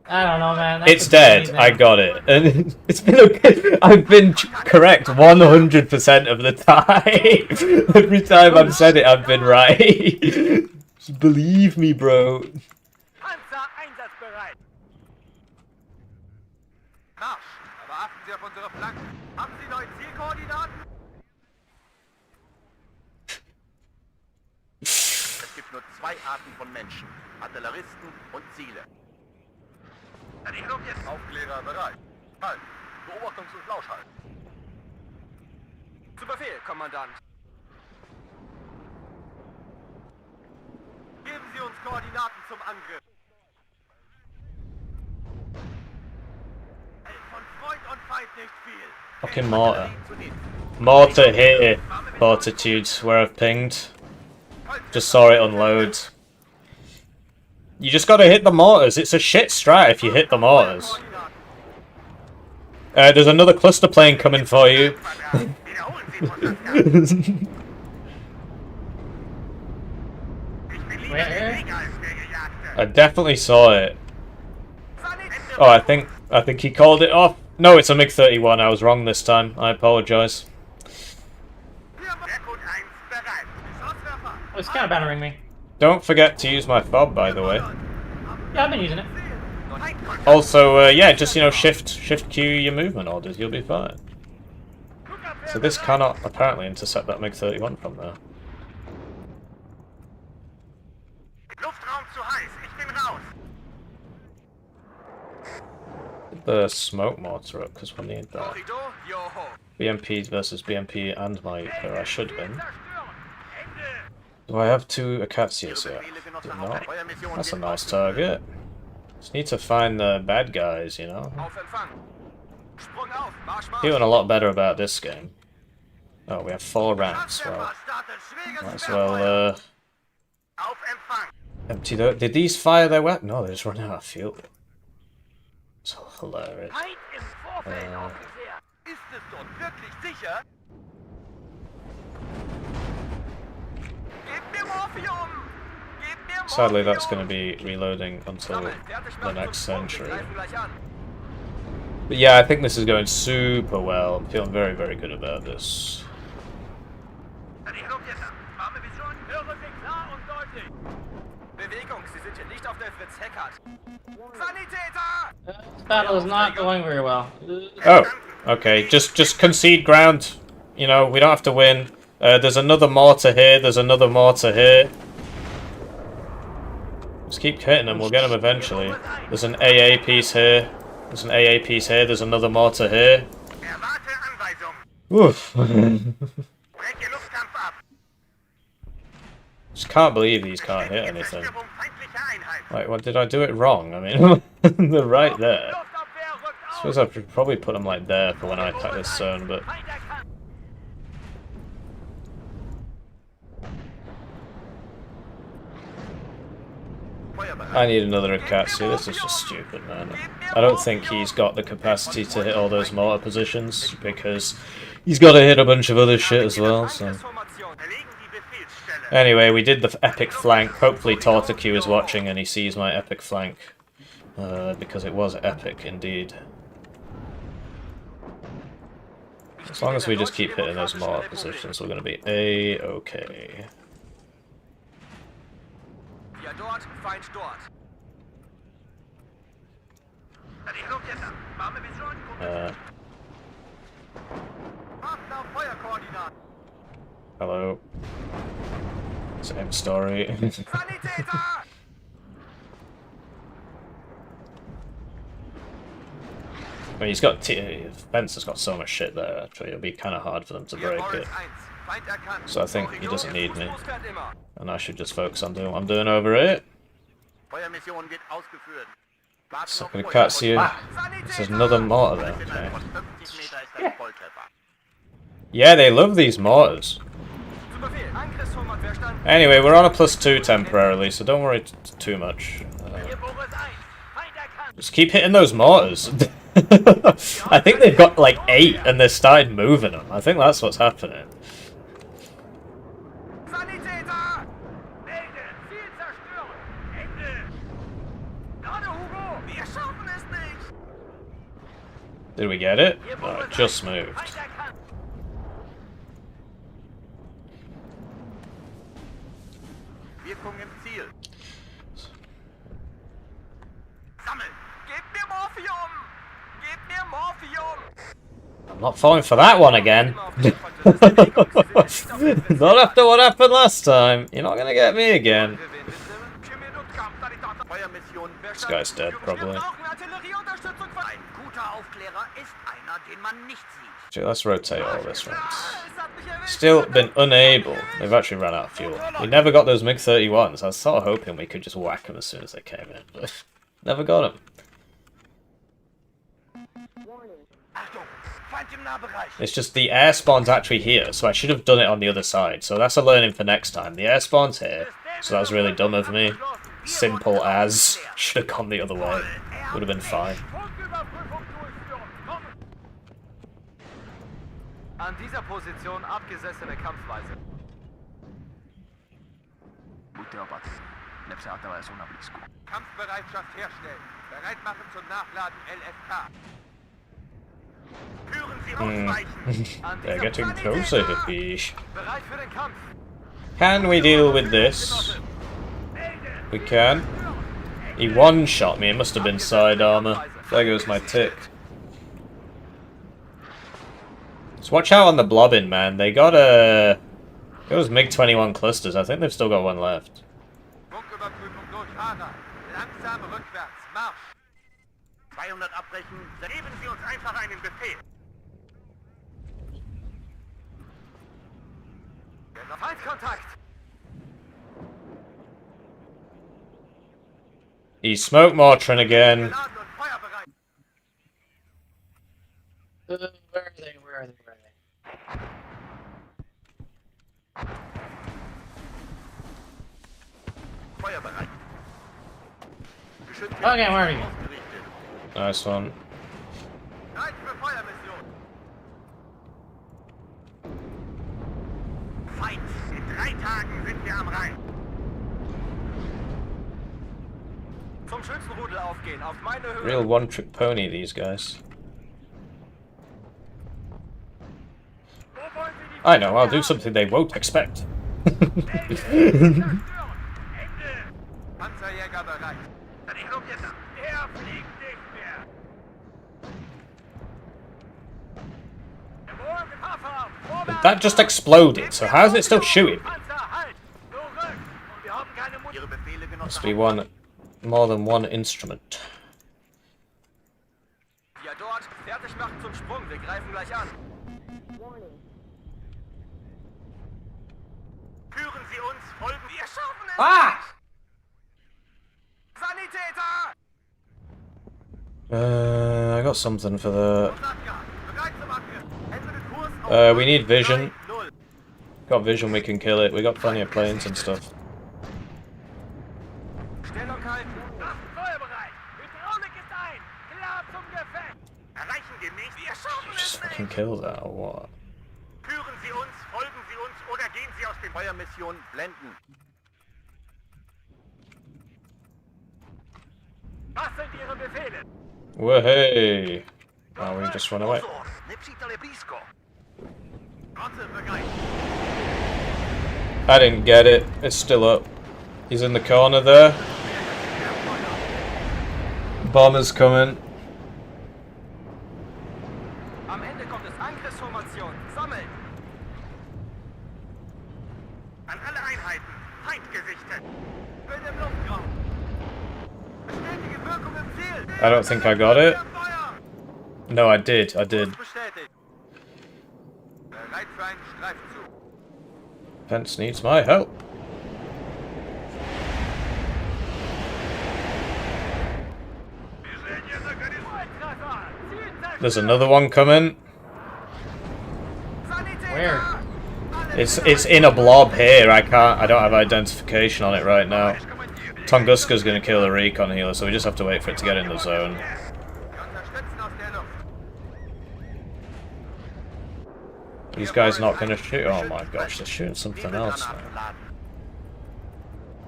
I don't know, man. That It's could be dead. anything. I got it, and it's been okay. I've been correct 100% of the time. Every time I've said it, I've been right. Just believe me, bro. Panzer einsatzbereit. Marsch, aber achten Sie auf unsere Flanken. Haben Sie neue Zielkoordinaten? Es gibt nur zwei Arten von Menschen. Artilleristen und Ziele. Ernährung jetzt. Aufklärer bereit. Halt. Beobachtungs- und Lauschhalt. Zu Befehl, Kommandant. Geben Sie uns Koordinaten zum Angriff. Fucking mortar. Mortar here, Fortitude, where I've pinged. Just saw it unload. You just gotta hit the mortars. It's a shit strat if you hit the mortars. There's another cluster plane coming for you. I definitely saw it. Oh, I think he called it off. No, it's a MiG-31. I was wrong this time. I apologize. Oh, it's kind of battering me. Don't forget to use my fob, by the way. Yeah, I've been using it. Also, yeah, just, you know, shift Q your movement orders, you'll be fine. So this cannot apparently intercept that MiG-31 from there. Get the smoke mortar up, because we need that. BMP versus BMP and my Yuka, I should win. Do I have 2 Akatsias yet? Do not. That's a nice target. Just need to find the bad guys, you know. Feeling a lot better about this game. Oh, we have 4 rounds. Well, might as well empty those. Did these fire their weapon? No, they just run out of fuel. It's hilarious. Sadly, that's going to be reloading until the next century. But yeah, I think this is going super well. I'm feeling very, very good about this. This battle is not going very well. Oh, okay. Just concede ground. You know, we don't have to win. There's another mortar here. There's another mortar here. Just keep hitting them. We'll get them eventually. There's an AA piece here. There's an AA piece here. There's another mortar here. Oof. Just can't believe these can't hit anything. Like, what, did I do it wrong? I mean, they're right there. I suppose I should probably put them like there for when I attack this zone, but... I need another Akatsu. This is just stupid, man. I don't think he's got the capacity to hit all those mortar positions, because he's got to hit a bunch of other shit as well, so... Anyway, we did the epic flank. Hopefully Tortaque is watching and he sees my epic flank. Because it was epic indeed. As long as we just keep hitting those mortar positions, we're going to be A-okay. Hello. Same story. I mean, he's got Fence has got so much shit there. Actually, it'll be kind of hard for them to break it. So I think he doesn't need me, and I should just focus on doing what I'm doing over here. So I'm gonna cut you. There's another mortar there. Okay. Yeah, they love these mortars. Anyway, we're on a +2 temporarily, so don't worry too much. Just keep hitting those mortars. I think they've got like 8 and they started moving them. I think that's what's happening. Did we get it? Oh, it just moved. I'm not falling for that one again. Not after what happened last time. You're not gonna get me again. This guy's dead, probably. Actually, let's rotate all this round. Still been unable. They've actually run out of fuel. We never got those MiG-31s. I was sort of hoping we could just whack them as soon as they came in, but never got them. Achtung! Feind im Nahbereich! It's just the air spawn's actually here, so I should have done it on the other side. So that's a learning for next time. The air spawn's here, so that was really dumb of me. Simple as. Should have gone the other way. Would have been fine. An dieser Position abgesessene Kampfweise. Kampfbereitschaft herstellen. Bereit machen zum Nachladen LFK. Führen Sie ausweichen! An They're dieser getting closer, Hippie. Bereit für den Kampf. Can we deal with this? We can. He one-shot me. It must have been side armor. There goes my tick. So watch out on the blobbing, man. They got those MiG-21 clusters. I think they've still got one left. Funküberprüfung durch Radar. Langsam rückwärts. Marsch! 200 abbrechen. Geben Sie uns einfach einen Befehl. Feindkontakt. He's smoke mortaring again. Geladen und feuerbereit. Where are they? Where are they? Where are they? Feuerbereit. Geschützt Okay, where are we? ausgerichtet. Nice one. Bereit für Feuermission. Feind. In 3 Tagen sind wir am Rhein. Zum Schützenrudel aufgehen. Auf meine Höhe. Real one-trick pony, these guys. I know, I'll do something they won't expect. Panzerjäger bereit. Er fliegt nicht mehr. That just exploded, so how is it still shooting? Ihre Befehle, Must Genosse. be one, more than one instrument. Ja, dort. Fertig machen zum Sprung. Wir greifen gleich an. Führen Sie uns, folgen wir. Schaffen es! Ah! Sanitäter! I got something for that. Bereit zum Angriff. Ändere Kurs auf We need vision. 3-0. Got vision, we can kill it. We got plenty of planes and stuff. Stellung halten. Feuerbereit. Hydraulik ist ein. Klar zum Gefecht. Erreichen wir nicht. Wir You schaffen just es nicht. fucking kill that or what? Führen Sie uns, folgen Sie uns oder gehen Sie aus dem Feuermission blenden. Was sind Ihre Befehle? Whoa-hey! Oh, we just run away. Rotte bereit. I didn't get it. It's still up. He's in the corner there. Bomber's coming. Am Ende kommt es Angriffsformation. Sammeln. An alle Einheiten. Feind gesichtet. Bin im Luftraum. Bestätige Wirkung im Ziel. I don't think I got it. Feuer. No, I did. I did. Bestätigt. Bereit für einen Streifzug. Pence needs my help. There's another one coming. Where? It's in a blob here. I don't have identification on it right now. Tunguska's gonna kill the recon healer, so we just have to wait for it to get in the zone. Wir unterstützen aus der Luft. These guys not gonna shoot. Oh my gosh, they're shooting something else now.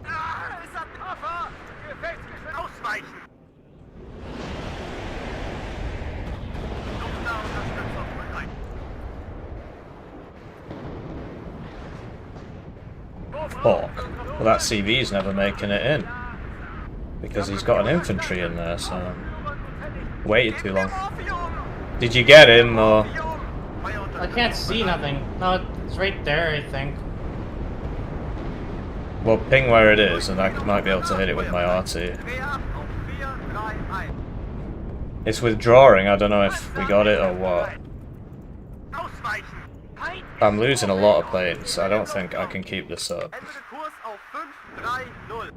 Ah, ist ein Treffer. Gefechtsgeschütz. Ausweichen. Luftnahe Unterstützung bereit. Fuck. Well, that CV's never making it in. Because he's got an infantry in there, so... Waited too long. Did you get him, or...? I can't see nothing. No, it's right there, I think. Well, ping where it is, and I might be able to hit it with my RT. Dreh ab auf 4-3-1. It's withdrawing, I don't know if we got it or what. Ausweichen. I'm losing a lot of planes, I don't think I can keep this up. Ändere Kurs auf 5-3-0.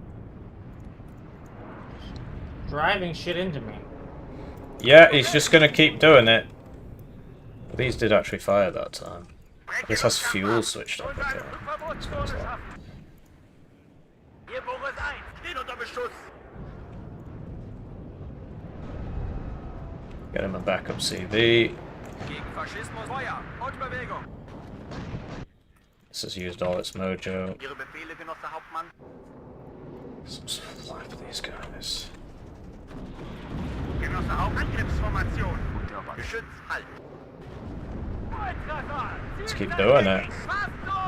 Driving shit into me. Yeah, he's just gonna keep doing it. These did actually fire that time. This has fuel switched up. Okay. Hier Boris 1, stehen unter Beschuss. Get him a backup CV. Gegen Faschismus Feuer und Bewegung. This has used all its mojo. Ihre Befehle, Genosse Hauptmann? Some supply for these guys. Genosse Angriffsformation. Geschütz, halt. Just keep doing it.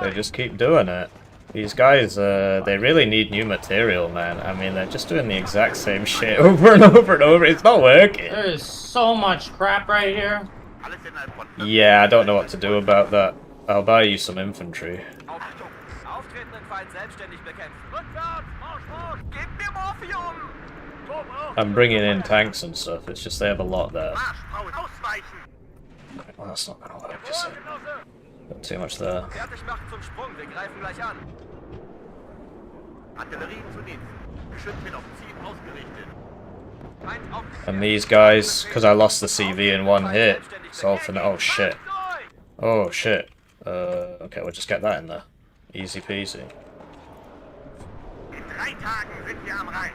They just keep doing it. These guys, they really need new material, man. I mean, they're just doing the exact same shit over and over and over. It's not working. There is so much crap right here. Alles innerhalb von Yeah, I don't know what to do about that. I'll buy you some infantry. Auftretenden Feind selbstständig bekämpfen. Rückwärts! Marsch, Marsch! Gib mir Morphium! I'm bringing in tanks and stuff. It's just they have a lot there. Marsch, Frauen, ausweichen. Well, that's not gonna work, is it? Got too much there. Fertig machen zum Sprung, wir greifen gleich an. Artillerie zu Dienst. Geschütz wird auf Ziel ausgerichtet. Feind auf... And these guys, because I lost the CV in one hit, it's all for now. Oh shit. Oh shit. Okay, we'll just get that in there. Easy peasy. In 3 Tagen sind wir am Rhein.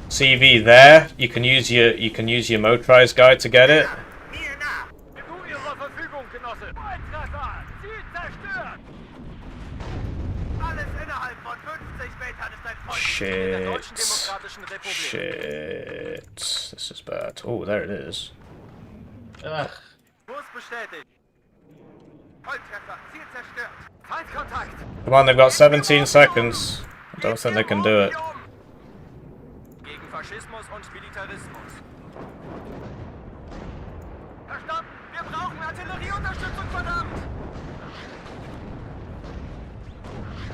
CV there. You can use your motorized guy to get it. Mir nach. Zu Ihrer Verfügung, Genosse. Volltreffer! Ziel zerstört! Alles innerhalb von 50 Metern ist ein Feuer. Der Deutschen Shit. Demokratischen Republik. Shit. This is bad. Oh, there it is. Ugh. Kurs bestätigt. Volltreffer, Ziel zerstört. Feindkontakt! Come on, they've got 17 seconds. I don't think they can do it. Gegen Faschismus und Militarismus. Verstanden! Wir brauchen Artillerieunterstützung, verdammt!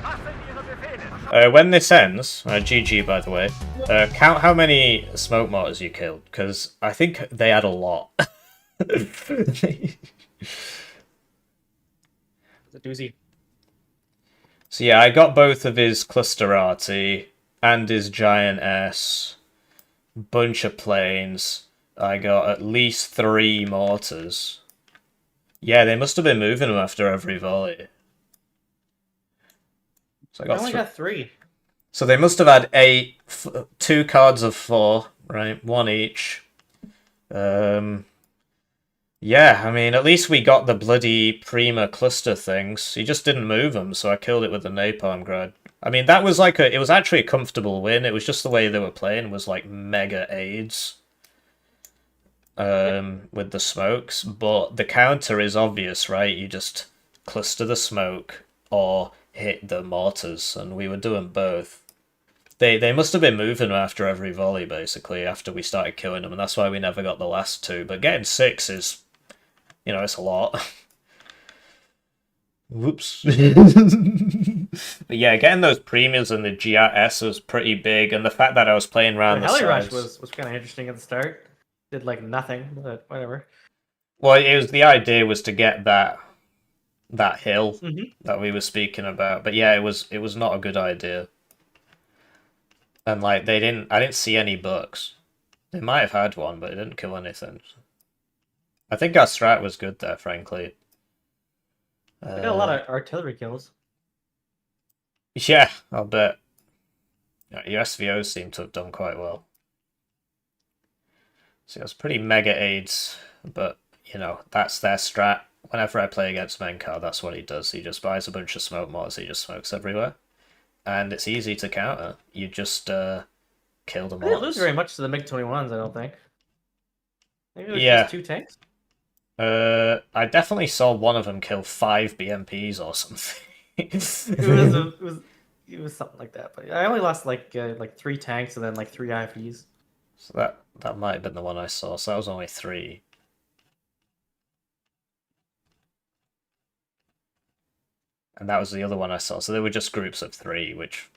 Was sind Ihre Befehle? When this ends, GG by the way, count how many smoke mortars you killed, because I think they had a lot. It's a doozy. So yeah, I got both of his clusterati and his giant S, bunch of planes. I got at least 3 mortars. Yeah, they must have been moving them after every volley. So I only got 3. So they must have had 2 cards of 4, right? 1 each. Yeah, I mean, at least we got the bloody Prima cluster things. He just didn't move them, so I killed it with the napalm grad. I mean, that was like it was actually a comfortable win. It was just the way they were playing was like mega aids. With the smokes, but the counter is obvious, right? You just cluster the smoke or hit the mortars, and we were doing both. They must have been moving them after every volley, basically, after we started killing them, and that's why we never got the last 2. But getting 6 is, you know, it's a lot. Whoops. But yeah, getting those premiums and the GRS was pretty big, and the fact that I was playing around the Heli Rush sides... was kind of interesting at the start. Did like nothing, but whatever. Well, it was the idea was to get that hill Mhm. that we were speaking about, but yeah, it was not a good idea. And like I didn't see any bucks. They might have had one, but it didn't kill anything. I think our strat was good there, frankly. We got a lot of artillery kills. Yeah, I'll bet. Yeah, your SVOs seem to have done quite well. So it was pretty mega aids, but you know, that's their strat. Whenever I play against Menkar, that's what he does. He just buys a bunch of smoke mortars, he just smokes everywhere. And it's easy to counter. You just kill them We didn't all. lose very much to the MiG-21s, I don't think. Maybe it was Yeah. just 2 tanks? I definitely saw one of them kill 5 BMPs or something. It was something like that, but I only lost like 3 tanks and then like 3 IFEs. So that might have been the one I saw. So that was only 3. And that was the other one I saw. So they were just groups of 3, which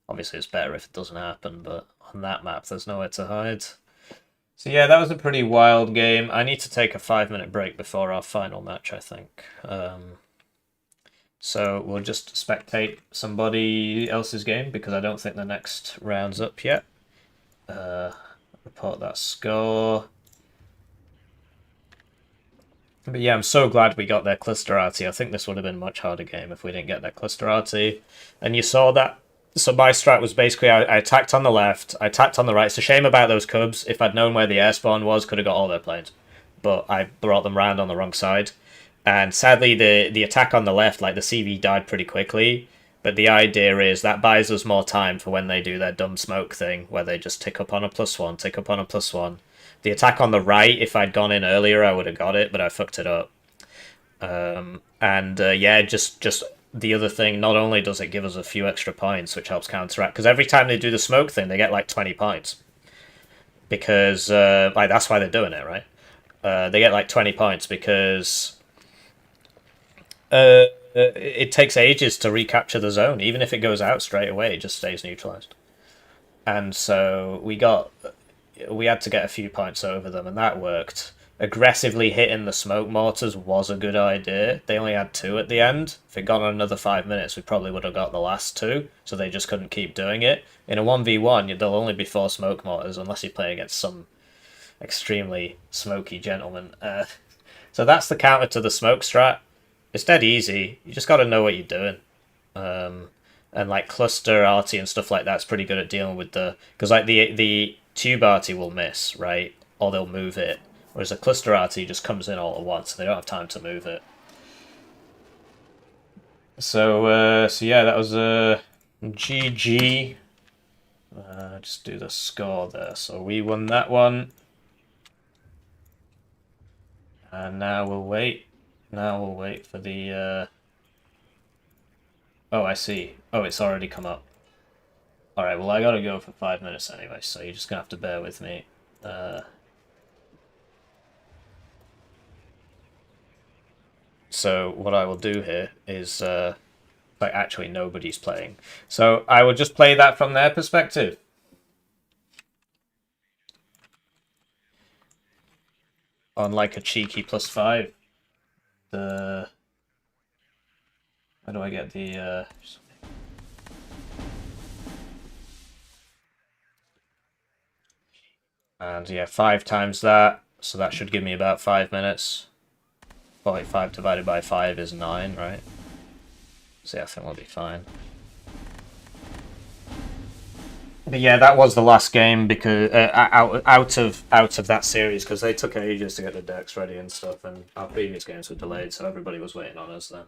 obviously is better if it doesn't happen. But on that map, there's nowhere to hide. So yeah, that was a pretty wild game. I need to take a 5-minute break before our final match, I think. So we'll just spectate somebody else's game because I don't think the next round's up yet. Report that score. But yeah, I'm so glad we got their Clusterati. I think this would have been a much harder game if we didn't get their Clusterati. And you saw that. So my strat was basically I attacked on the left, I attacked on the right. It's a shame about those Cubs. If I'd known where the air spawn was, could have got all their planes. But I brought them round on the wrong side. And sadly, the attack on the left, like the CV died pretty quickly. But the idea is that buys us more time for when they do their dumb smoke thing, where they just tick up on a +1, tick up on a +1. The attack on the right, if I'd gone in earlier, I would have got it, but I fucked it up. Yeah, just the other thing, not only does it give us a few extra points, which helps counteract, because every time they do the smoke thing, they get like 20 points. Because, like, that's why they're doing it, right? They get like 20 points because it takes ages to recapture the zone. Even if it goes out straight away, it just stays neutralized. And so we had to get a few points over them, and that worked. Aggressively hitting the smoke mortars was a good idea. They only had 2 at the end. If it got on another 5 minutes, we probably would have got the last 2, so they just couldn't keep doing it. In a 1v1, there'll only be 4 smoke mortars, unless you play against some extremely smoky gentleman. So that's the counter to the smoke strat. It's dead easy. You just got to know what you're doing. And like cluster arty and stuff like that's pretty good at dealing with because like the tube arty will miss, right? Or they'll move it. Whereas a cluster arty just comes in all at once, and they don't have time to move it. So yeah, that was GG. Just do the score there. So we won that one. And now we'll wait. Now we'll wait for the... Oh, I see. Oh, it's already come up. Alright, well I gotta go for 5 minutes anyway, so you're just gonna have to bear with me. So what I will do here is... like, actually nobody's playing. So I will just play that from their perspective. On like a cheeky +5. How do I get the and yeah, 5 times that, so that should give me about 5 minutes. 45 divided by 5 is 9, right? So yeah, I think we'll be fine. But yeah, that was the last game because out of that series, because they took ages to get the decks ready and stuff, and our previous games were delayed, so everybody was waiting on us then.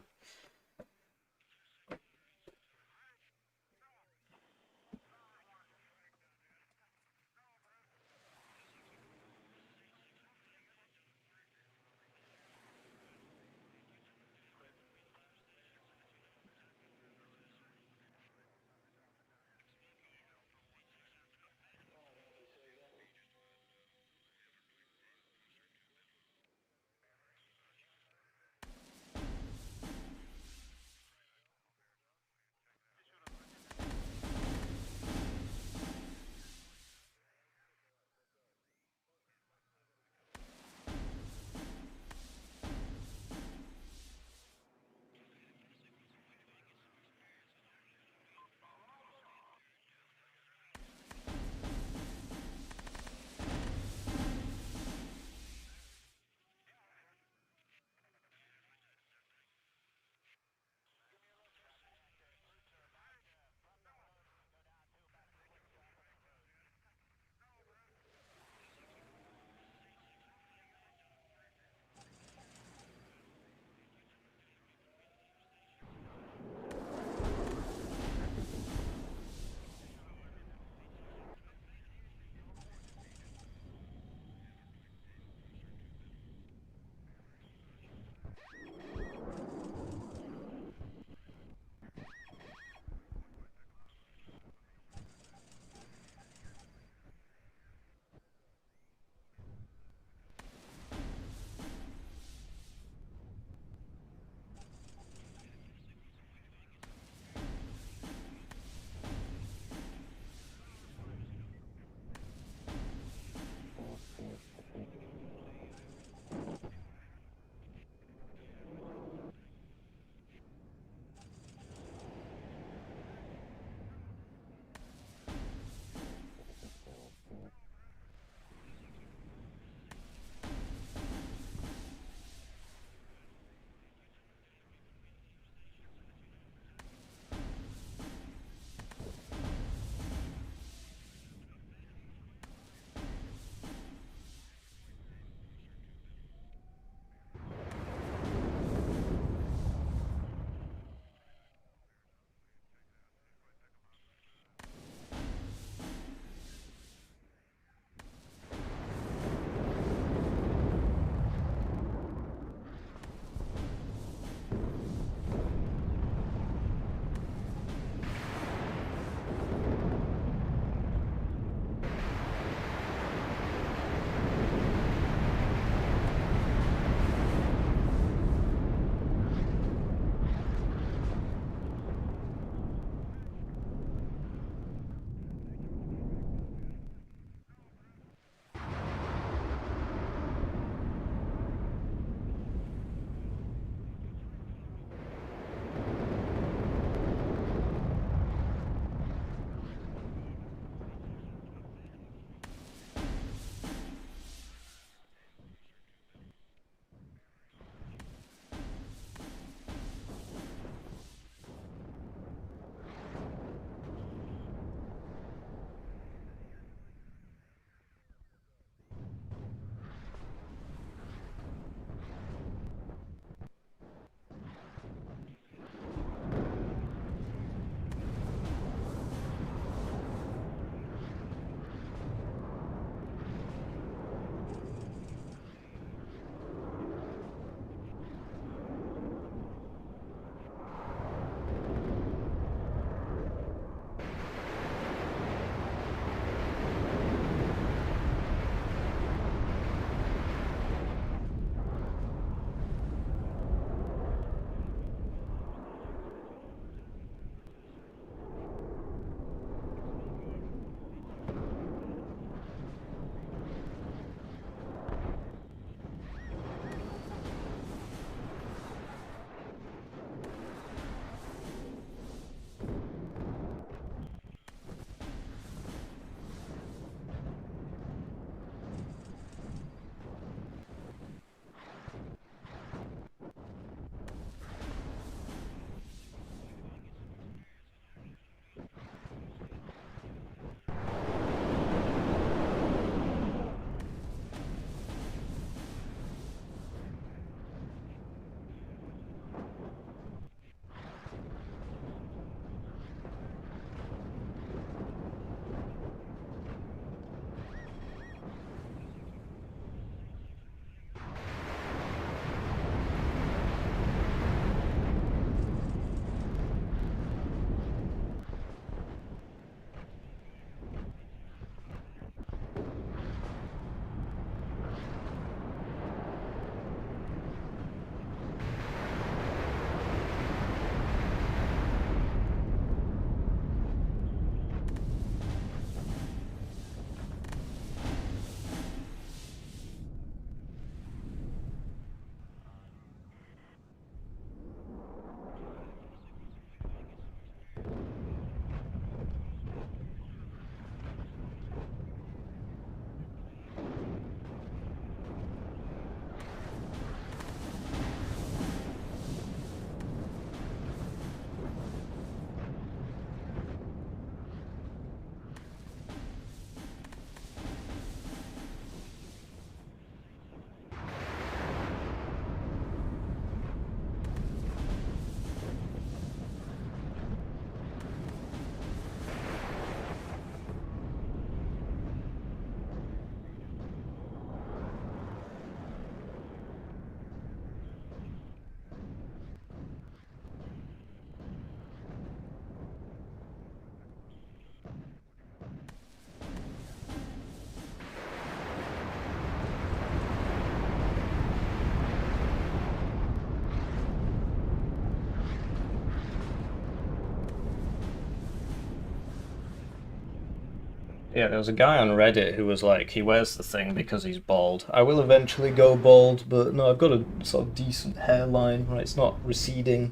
Yeah, there was a guy on Reddit who was like, he wears the thing because he's bald. I will eventually go bald, but no, I've got a sort of decent hairline, right? It's not receding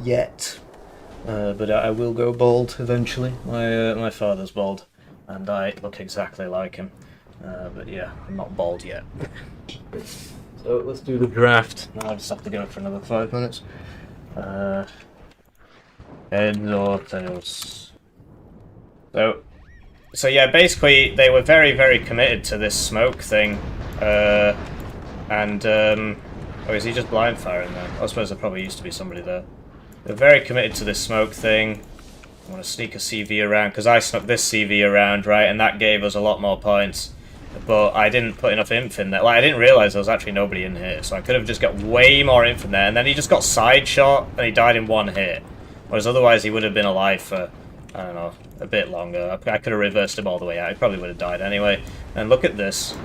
yet, but I will go bald eventually. My father's bald, and I look exactly like him. But yeah, I'm not bald yet. So let's do the draft. Now I just have to go for another 5 minutes. Heads or tails? So yeah, basically they were very, very committed to this smoke thing, oh, is he just blind firing there? I suppose there probably used to be somebody there. They're very committed to this smoke thing. I want to sneak a CV around, because I snuck this CV around, right, and that gave us a lot more points. But I didn't put enough inf in there. Like, I didn't realise there was actually nobody in here, so I could have just got way more inf in there, and then he just got side shot, and he died in 1 hit. Whereas otherwise he would have been alive for, I don't know, a bit longer. I could have reversed him all the way out. He probably would have died anyway. And look at this.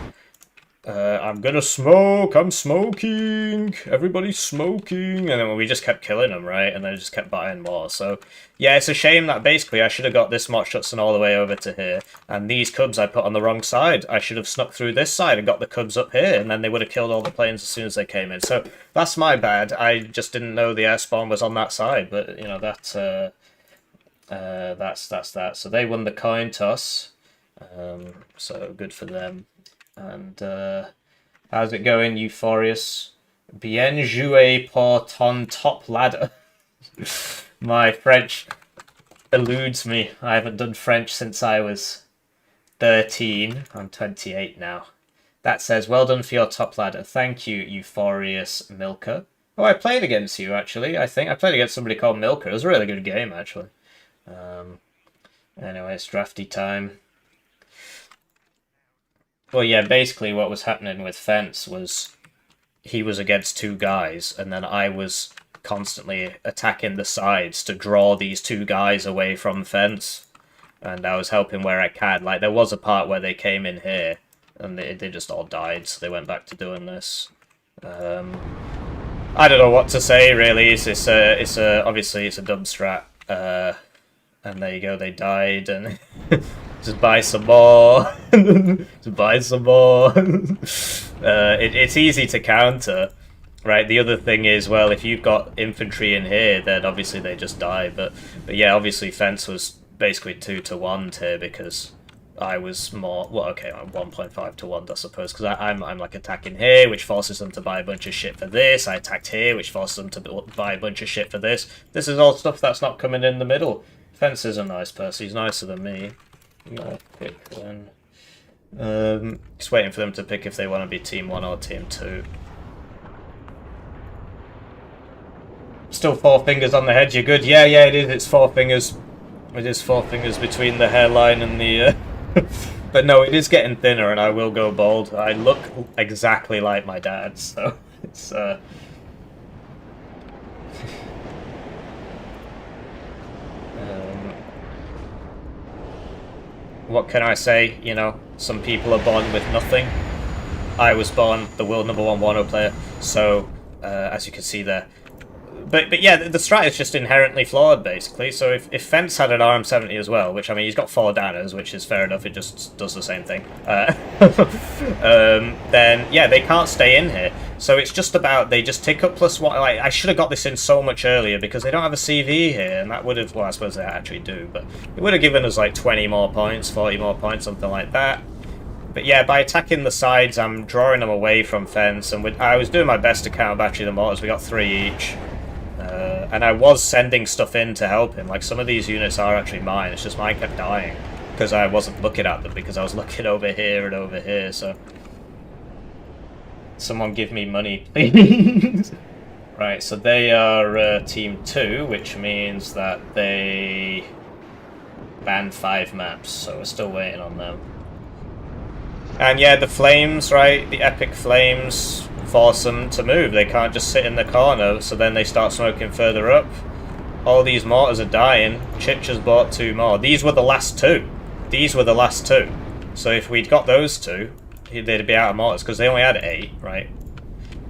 I'm gonna smoke. I'm smoking. Everybody's smoking. And then we just kept killing them, right? And then just kept buying more. So, yeah, it's a shame that basically I should have got this Mott Schutzen all the way over to here. And these cubs I put on the wrong side. I should have snuck through this side and got the cubs up here. And then they would have killed all the planes as soon as they came in. So, that's my bad. I just didn't know the air spawn was on that side. But, you know, that's that. So they won the coin toss. So good for them. And how's it going, Euphorious? Bien joué pour ton top ladder. My French eludes me. I haven't done French since I was 13. I'm 28 now. That says, well done for your top ladder. Thank you, Euphorious Milker. Oh, I played against you, actually, I think. I played against somebody called Milker. It was a really good game, actually. Anyway, it's drafty time. Well, yeah, basically what was happening with Fence was he was against 2 guys, and then I was constantly attacking the sides to draw these 2 guys away from Fence. And I was helping where I can. Like, there was a part where they came in here, and they just all died, so they went back to doing this. I don't know what to say, really. It's obviously it's a dumb strat. And there you go, they died, and just buy some more. Just buy some more. It's easy to counter, right? The other thing is, well, if you've got infantry in here, then obviously they just die. But yeah, obviously Fence was basically 2 to 1 here because I was more, well, okay, I'm 1.5 to 1, I suppose, because I'm like attacking here, which forces them to buy a bunch of shit for this. I attacked here, which forces them to buy a bunch of shit for this. This is all stuff that's not coming in the middle. Fence is a nice person. He's nicer than me. No, pick then. Just waiting for them to pick if they want to be Team 1 or Team 2. Still 4 fingers on the head, you're good? Yeah, it is. It's 4 fingers. It is 4 fingers between the hairline and the... But no, it is getting thinner and I will go bald. I look exactly like my dad, so it's... What can I say? You know, some people are born with nothing. I was born the world #1 Warno player, so as you can see there. But yeah, the strat is just inherently flawed, basically. So if Fence had an RM70 as well, which, I mean, he's got 4 Danners, which is fair enough, it just does the same thing, then, yeah, they can't stay in here. So it's just about, they just tick up +1. Like, I should have got this in so much earlier, because they don't have a CV here, and that would have, well, I suppose they actually do, but it would have given us, like, 20 more points, 40 more points, something like that. But yeah, by attacking the sides, I'm drawing them away from Fence, and I was doing my best to counter battery the mortars. We got 3 each. And I was sending stuff in to help him. Like, some of these units are actually mine. It's just mine kept dying because I wasn't looking at them, because I was looking over here and over here. So, someone give me money, please. Right, so they are Team 2, which means that they banned 5 maps. So we're still waiting on them. And yeah, the flames, right? The epic flames force them to move. They can't just sit in the corner, so then they start smoking further up. All these mortars are dying. Chich has bought 2 more. These were the last 2. These were the last 2. So if we'd got those 2, they'd be out of mortars, because they only had 8, right?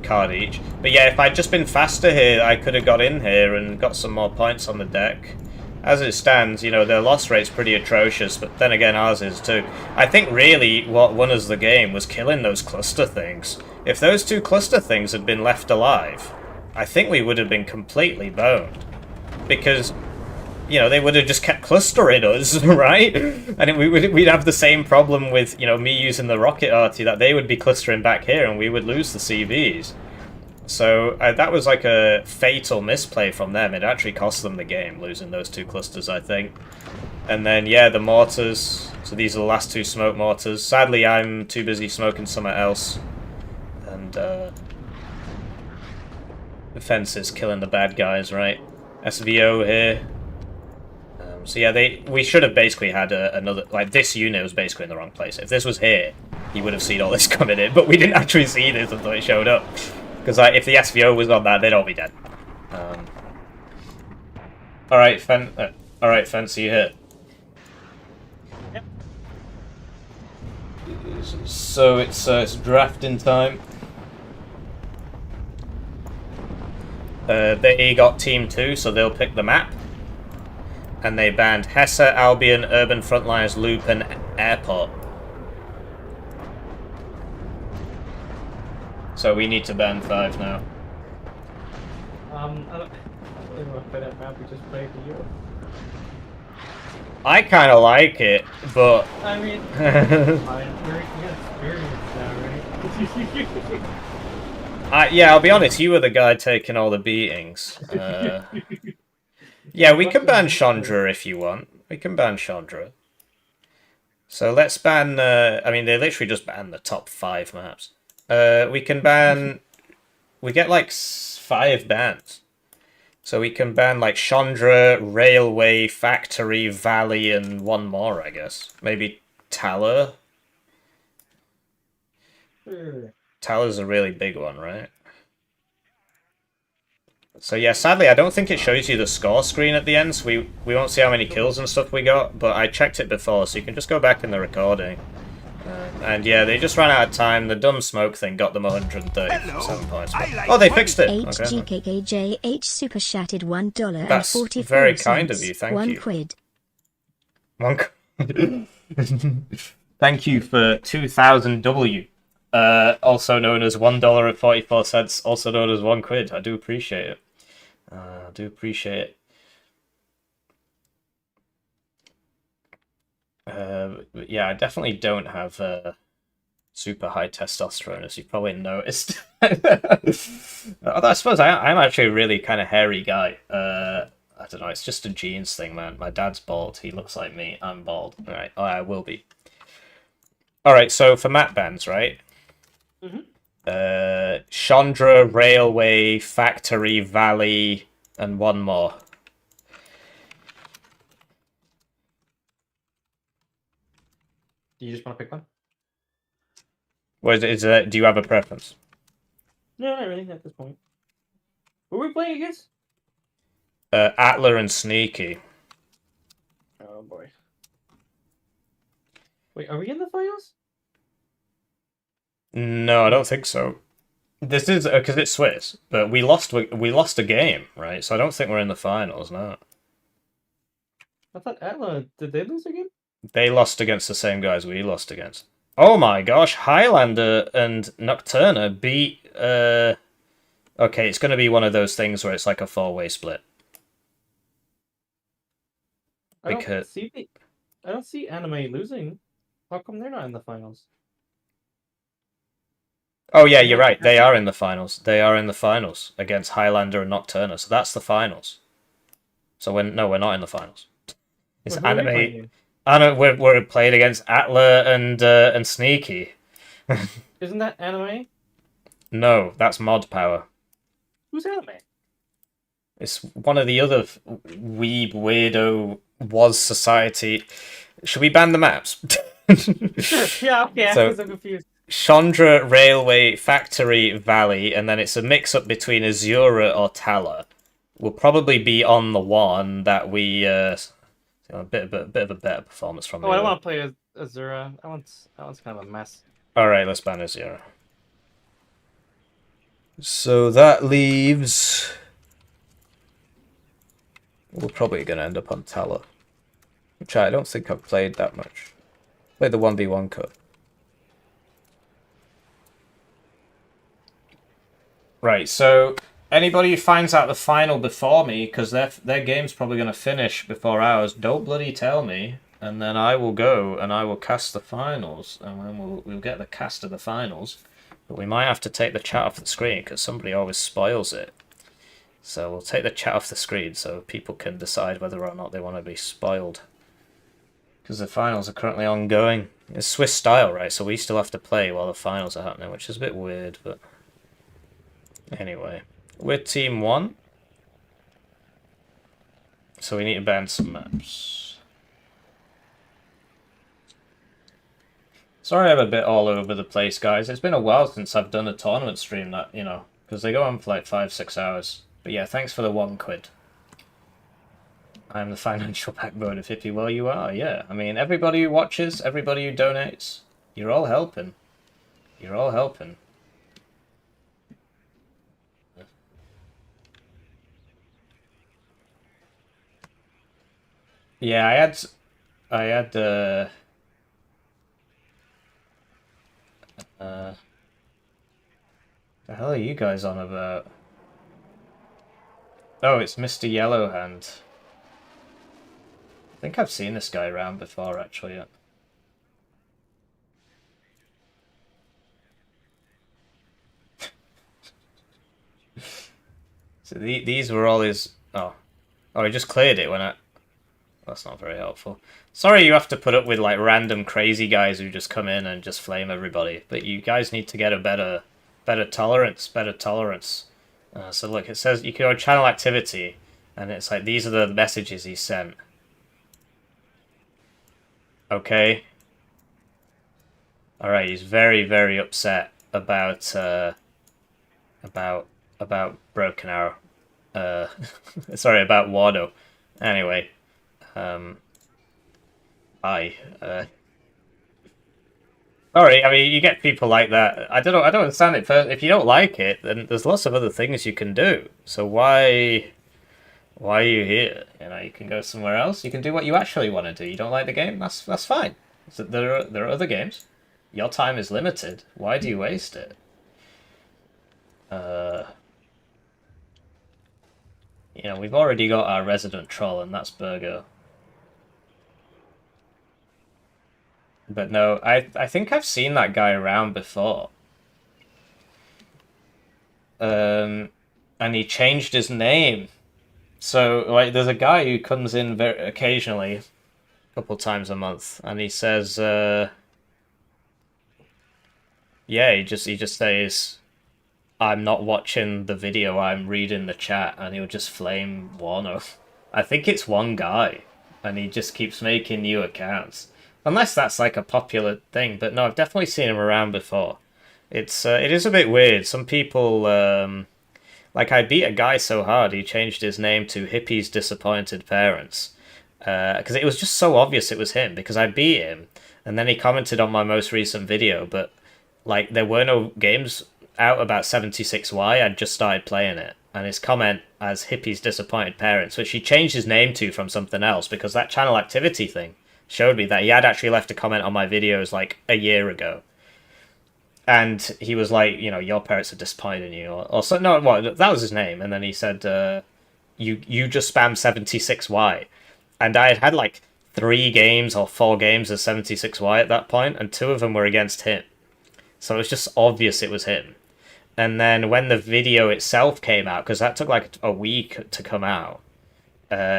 Card each. But yeah, if I'd just been faster here, I could have got in here and got some more points on the deck. as it stands, you know, their loss rate's pretty atrocious, but then again, ours is too. I think really what won us the game was killing those cluster things. If those 2 cluster things had been left alive, I think we would have been completely boned. Because, you know, they would have just kept clustering us, right? And we'd have the same problem with, you know, me using the rocket arty, that they would be clustering back here and we would lose the CVs. So that was like a fatal misplay from them. It actually cost them the game, losing those 2 clusters, I think. And then, yeah, the mortars. So these are the last 2 smoke mortars. Sadly, I'm too busy smoking somewhere else. And, the fence is killing the bad guys, right? SVO here. So yeah, we should have basically had another... Like, this unit was basically in the wrong place. If this was here, he would have seen all this coming in. But we didn't actually see this until it showed up. Because like, if the SVO was on that, they'd all be dead. Alright, Fence, you hit. Yep. So it's drafting time. They got Team 2, so they'll pick the map. And they banned Hesse, Albion, Urban Frontlines, Loop, and Airport. So we need to ban 5 now. I don't really want to play that map we just played to you. I kind of like it, but... I mean, you're experienced now, right? yeah, I'll be honest, you were the guy taking all the beatings. Yeah, we can ban Chandra if you want. We can ban Chandra. So let's ban... I mean, they literally just banned the top 5 maps. We can ban... We get like 5 bans. So we can ban like Chandra, Railway, Factory, Valley, and 1 more, I guess. Maybe Tala? Tala's a really big one, right? So yeah, sadly, I don't think it shows you the score screen at the end, so we won't see how many kills and stuff we got, but I checked it before, so you can just go back in the recording. And yeah, they just ran out of time. The dumb smoke thing got them 137 points. Oh, they fixed it! Okay. HGKKJH super chatted $1 That's and 44 very kind of you, thank you. 1 quid. 1 quid. Thank you for 2000W. Also known as $1 and 44 cents, also known as 1 quid. I do appreciate it. I do appreciate it. But yeah, I definitely don't have super high testosterone, as you've probably noticed. Although I suppose I'm actually a really kind of hairy guy. I don't know, it's just a genes thing, man. My dad's bald, he looks like me, I'm bald. Alright, I will be. Alright, so for map bans, right? Chandra, Railway, Factory, Valley, and 1 more. Do you just want to pick one? What is it? Do you have a preference? No, not really at this point. Who are we playing against? Atla and Sneaky. Oh boy. Wait, are we in the finals? No, I don't think so. This is because it's Swiss, but we lost a game, right? So I don't think we're in the finals now. I thought Atla, did they lose again? They lost against the same guys we lost against. Oh my gosh, Highlander and Nocturna beat... Okay, it's going to be one of those things where it's like a 4-way split. I don't see Anime losing. How come they're not in the finals? Oh yeah, you're right. They are in the finals. They are in the finals against Highlander and Nocturna. So that's the finals. So we're not in the finals. It's Anime. We're playing against Atla and Sneaky. Isn't that Anime? No, that's Mod Power. Who's Anime? It's one of the other weeb weirdo was society. Should we ban the maps? Sure. Yeah. Okay. So, I'm confused. Chandra, Railway, Factory, Valley, and then it's a mix-up between Azura or Tala. We'll probably be on the one that we... a bit of a better performance from. Oh, I don't want to play Azura. That one's kind of a mess. All right, let's ban Azura. So that leaves We're probably going to end up on Atla, which I don't think I've played that much. Played the 1v1 cup. Right, so anybody who finds out the final before me, because their game's probably going to finish before ours, don't bloody tell me, and then I will go and I will cast the finals, and then we'll get the cast of the finals. But we might have to take the chat off the screen, because somebody always spoils it. So we'll take the chat off the screen so people can decide whether or not they want to be spoiled. Because the finals are currently ongoing. It's Swiss style, right? So we still have to play while the finals are happening, which is a bit weird, but... Anyway, we're team 1. So we need to ban some maps. Sorry I'm a bit all over the place, guys. It's been a while since I've done a tournament stream that, you know, because they go on for like 5-6 hours. But yeah, thanks for the £1. I'm the financial backbone of Hippie. Well, you are, yeah. I mean, everybody who watches, everybody who donates, you're all helping. You're all helping. Yeah, I had the hell are you guys on about? Oh, it's Mr. Yellowhand. I think I've seen this guy around before, actually. So these were all his... Oh, he just cleared it when I... That's not very helpful. Sorry you have to put up with like random crazy guys who just come in and just flame everybody. But you guys need to get a better tolerance. So look, it says you can go channel activity, and it's like these are the messages he sent. Okay. All right, he's very, very upset about Broken Arrow. Sorry, about Warno. Anyway. Sorry, I mean, you get people like that. I don't understand it. If you don't like it, then there's lots of other things you can do. So why are you here? You know, you can go somewhere else. You can do what you actually want to do. You don't like the game? That's fine. So there are other games. Your time is limited. Why do you waste it? You know, we've already got our resident troll, and that's Burgo. But no, I think I've seen that guy around before. And he changed his name. So, like, there's a guy who comes in very occasionally, a couple times a month, and he says, yeah, he just says, I'm not watching the video, I'm reading the chat, and he'll just flame Warno. I think it's one guy, and he just keeps making new accounts. Unless that's like a popular thing, but no, I've definitely seen him around before. It is a bit weird. Some people, like I beat a guy so hard, he changed his name to Hippie's Disappointed Parents. Because it was just so obvious it was him, because I beat him, and then he commented on my most recent video, but like there were no games out about 76Y, I'd just started playing it. And his comment as Hippie's Disappointed Parents, which he changed his name to from something else, because that channel activity thing showed me that he had actually left a comment on my videos like a year ago. And he was like, you know, your parents are disappointed in you. Or so, no, what, that was his name. And then he said, you just spam 76Y. And I had like 3 games or 4 games of 76Y at that point, and 2 of them were against him. So it was just obvious it was him. And then when the video itself came out, because that took like a week to come out,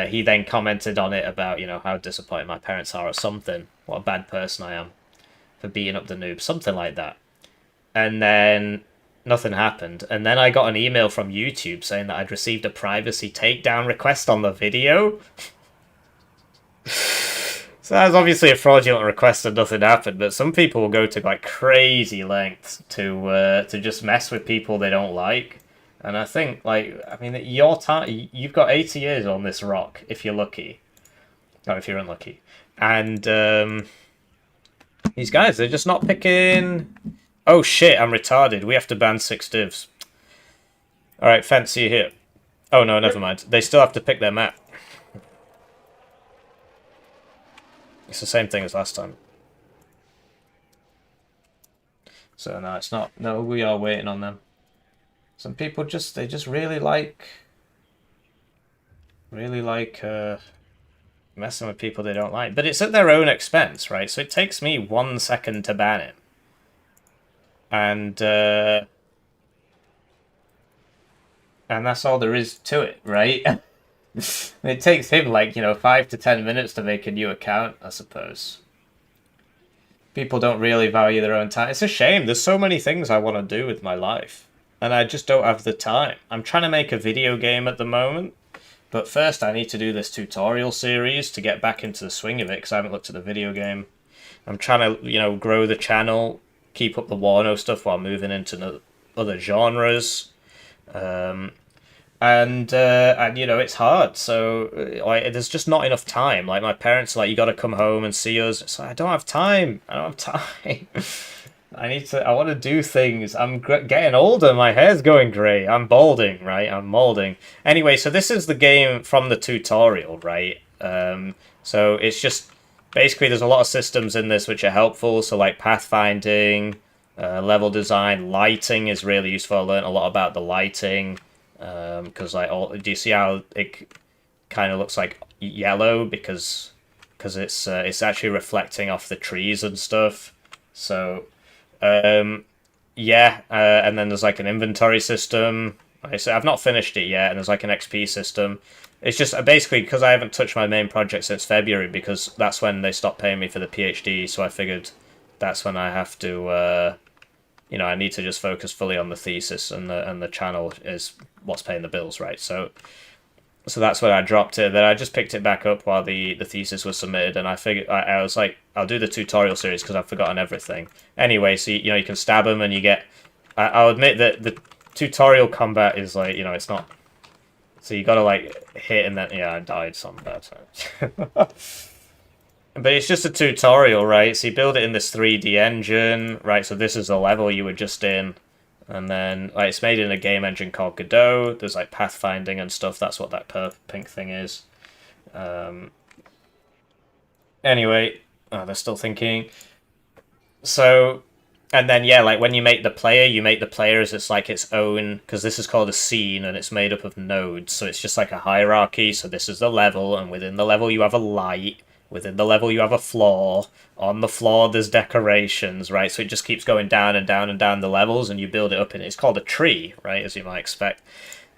he then commented on it about, you know, how disappointed my parents are or something. What a bad person I am for beating up the noob. Something like that. And then nothing happened. And then I got an email from YouTube saying that I'd received a privacy takedown request on the video. So that was obviously a fraudulent request and nothing happened. But some people will go to like crazy lengths to just mess with people they don't like. And I think, like, I mean, your time, you've got 80 years on this rock, if you're lucky. Or if you're unlucky. And these guys, they're just not picking... Oh shit, I'm retarded. We have to ban 6 divs. Alright, fancy here. Oh no, never mind. They still have to pick their map. It's the same thing as last time. So no, it's not. No, we are waiting on them. Some people they just really like messing with people they don't like. But it's at their own expense, right? So it takes me 1 second to ban him. And that's all there is to it, right? It takes him like, 5 to 10 minutes to make a new account, I suppose. People don't really value their own time. It's a shame. There's so many things I want to do with my life. And I just don't have the time. I'm trying to make a video game at the moment. But first I need to do this tutorial series to get back into the swing of it, because I haven't looked at the video game. I'm trying to, grow the channel, keep up the Warno stuff while moving into other genres. And it's hard. So there's just not enough time. Like, my parents are like, you got to come home and see us. It's like, I don't have time. I want to do things. I'm getting older. My hair's going grey. I'm balding, right? I'm molding. Anyway, so this is the game from the tutorial, right? So it's just, basically there's a lot of systems in this which are helpful. So like pathfinding, level design, lighting is really useful. I learned a lot about the lighting. Because do you see how it kind of looks like yellow? Because it's actually reflecting off the trees and stuff. So... and then there's like an inventory system. So I've not finished it yet, and there's like an XP system. It's just basically because I haven't touched my main project since February, because that's when they stopped paying me for the PhD, so I figured that's when I have to, I need to just focus fully on the thesis, and the channel is what's paying the bills, right? So that's when I dropped it. Then I just picked it back up while the thesis was submitted, and I figured I was like, I'll do the tutorial series because I've forgotten everything. Anyway, so you can stab them and you get. I'll admit that the tutorial combat is like, it's not. So you gotta like hit and then I died some bad times. But it's just a tutorial, right? So you build it in this 3D engine, right? So this is the level you were just in. And then it's made in a game engine called Godot. There's like pathfinding and stuff. That's what that pink thing is. Anyway, they're still thinking. So, and then like when you make the player as it's like its own, because this is called a scene and it's made up of nodes. So it's just like a hierarchy. So this is the level, and within the level you have a light. Within the level you have a floor. On the floor there's decorations, right? So it just keeps going down and down and down the levels, and you build it up, and it's called a tree, right, as you might expect.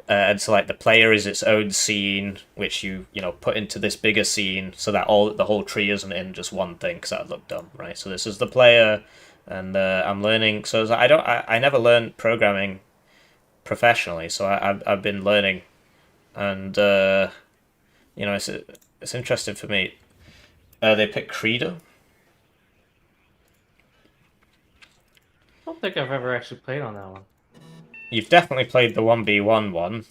And so like the player is its own scene, which you put into this bigger scene, so that the whole tree isn't in just one thing, because that would look dumb, right? So this is the player, and I'm learning. So I never learned programming professionally, so I've been learning, and it's interesting for me. They picked Credo. I don't think I've ever actually played on that one. You've definitely played the 1v1 one.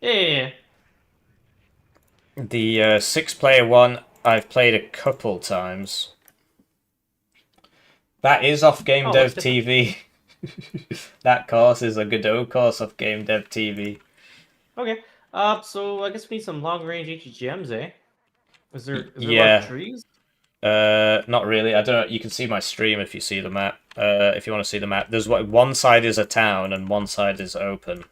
Yeah. The 6-player one, I've played a couple times. That is off Game Dev TV. That course is a Godot course off Game Dev TV. Okay. So I guess we need some long-range HGMs, eh? Is there a lot of trees? Not really. I don't know. You can see my stream if you see the map. If you want to see the map, there's one side is a town and one side is open.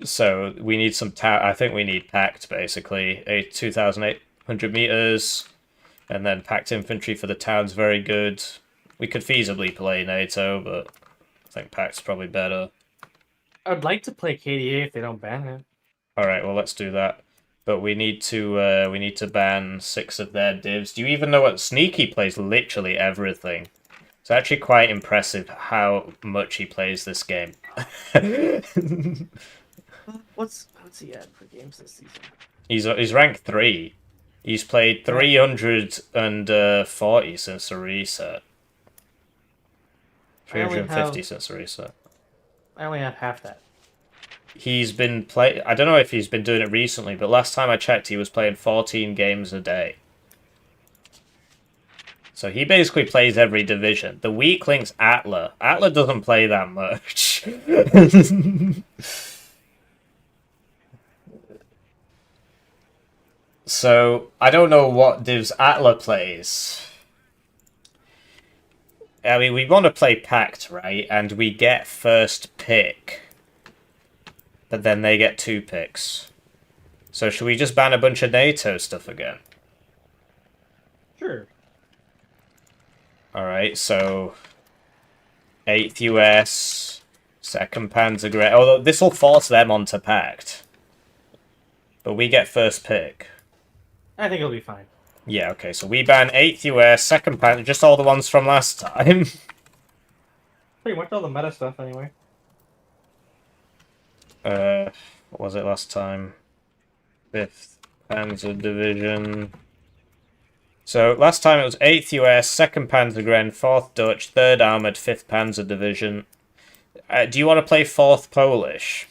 So we need some I think we need packed, basically. 2,800 meters, and then packed infantry for the town's very good. We could feasibly play NATO, but I think packed's probably better. I'd like to play KDA if they don't ban it. All right, well let's do that. But we need to ban 6 of their divs. Do you even know what Sneaky plays? Literally everything. It's actually quite impressive how much he plays this game. What's he at for games this season? He's ranked 3. He's played 340 since the reset. 350 since the reset. I only have half that. He's been I don't know if he's been doing it recently, but last time I checked, he was playing 14 games a day. So he basically plays every division. The weak link's Atla. Atla doesn't play that much. So, I don't know what divs Atla plays. I mean, we want to play Pact, right? And we get first pick. But then they get 2 picks. So should we just ban a bunch of NATO stuff again? Sure. Alright, so... 8th US... 2nd Panzergrenadier... Although this will force them onto Pact. But we get first pick. I think it'll be fine. Yeah, okay, so we ban 8th US, 2nd Panzer... Just all the ones from last time. Pretty much all the meta stuff, anyway. What was it last time? 5th Panzer Division. So last time it was 8th US, 2nd Panzergren, 4th Dutch, 3rd Armoured, 5th Panzer Division. Do you want to play 4th Polish?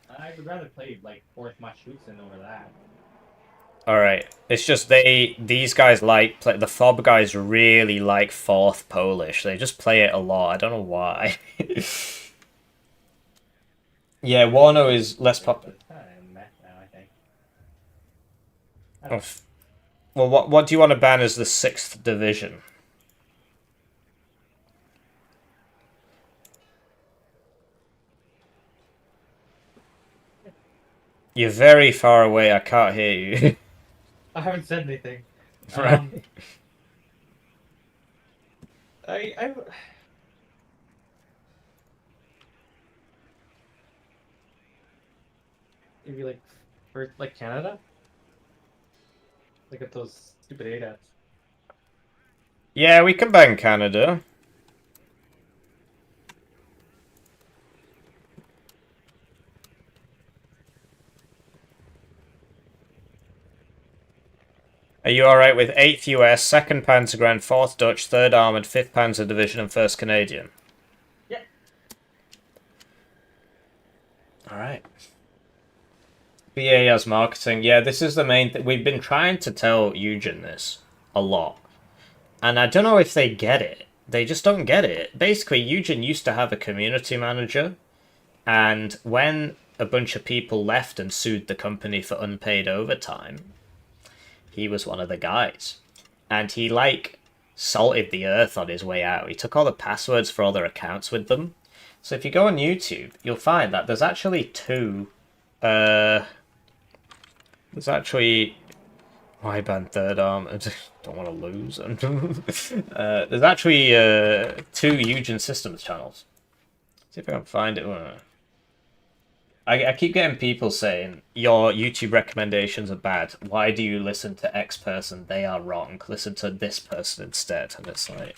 I would rather play like 4th Maschutzen over that. Alright, it's just these guys the FOB guys really like 4th Polish. They just play it a lot. I don't know why. Yeah, Warno is less popular. Well, what do you want to ban as the 6th Division? You're very far away, I can't hear you. I haven't said anything. Right. I Maybe like first, like Canada. Look at those stupid ADATs. Yeah, we can ban Canada. Are you alright with 8th US, 2nd Panzergren, 4th Dutch, 3rd Armoured, 5th Panzer Division, and 1st Canadian? Yeah. Alright. BA as marketing. Yeah, this is the main thing. We've been trying to tell Eugen this a lot. And I don't know if they get it. They just don't get it. Basically, Eugen used to have a community manager. And when a bunch of people left and sued the company for unpaid overtime, he was one of the guys. And he, like, salted the earth on his way out. He took all the passwords for all their accounts with them. So if you go on YouTube, you'll find that there's actually 2... there's actually... Why ban 3rd Armoured? Don't want to lose. There's actually 2 Eugen Systems channels. See if I can find it. I keep getting people saying, your YouTube recommendations are bad. Why do you listen to X person? They are wrong. Listen to this person instead. And it's like...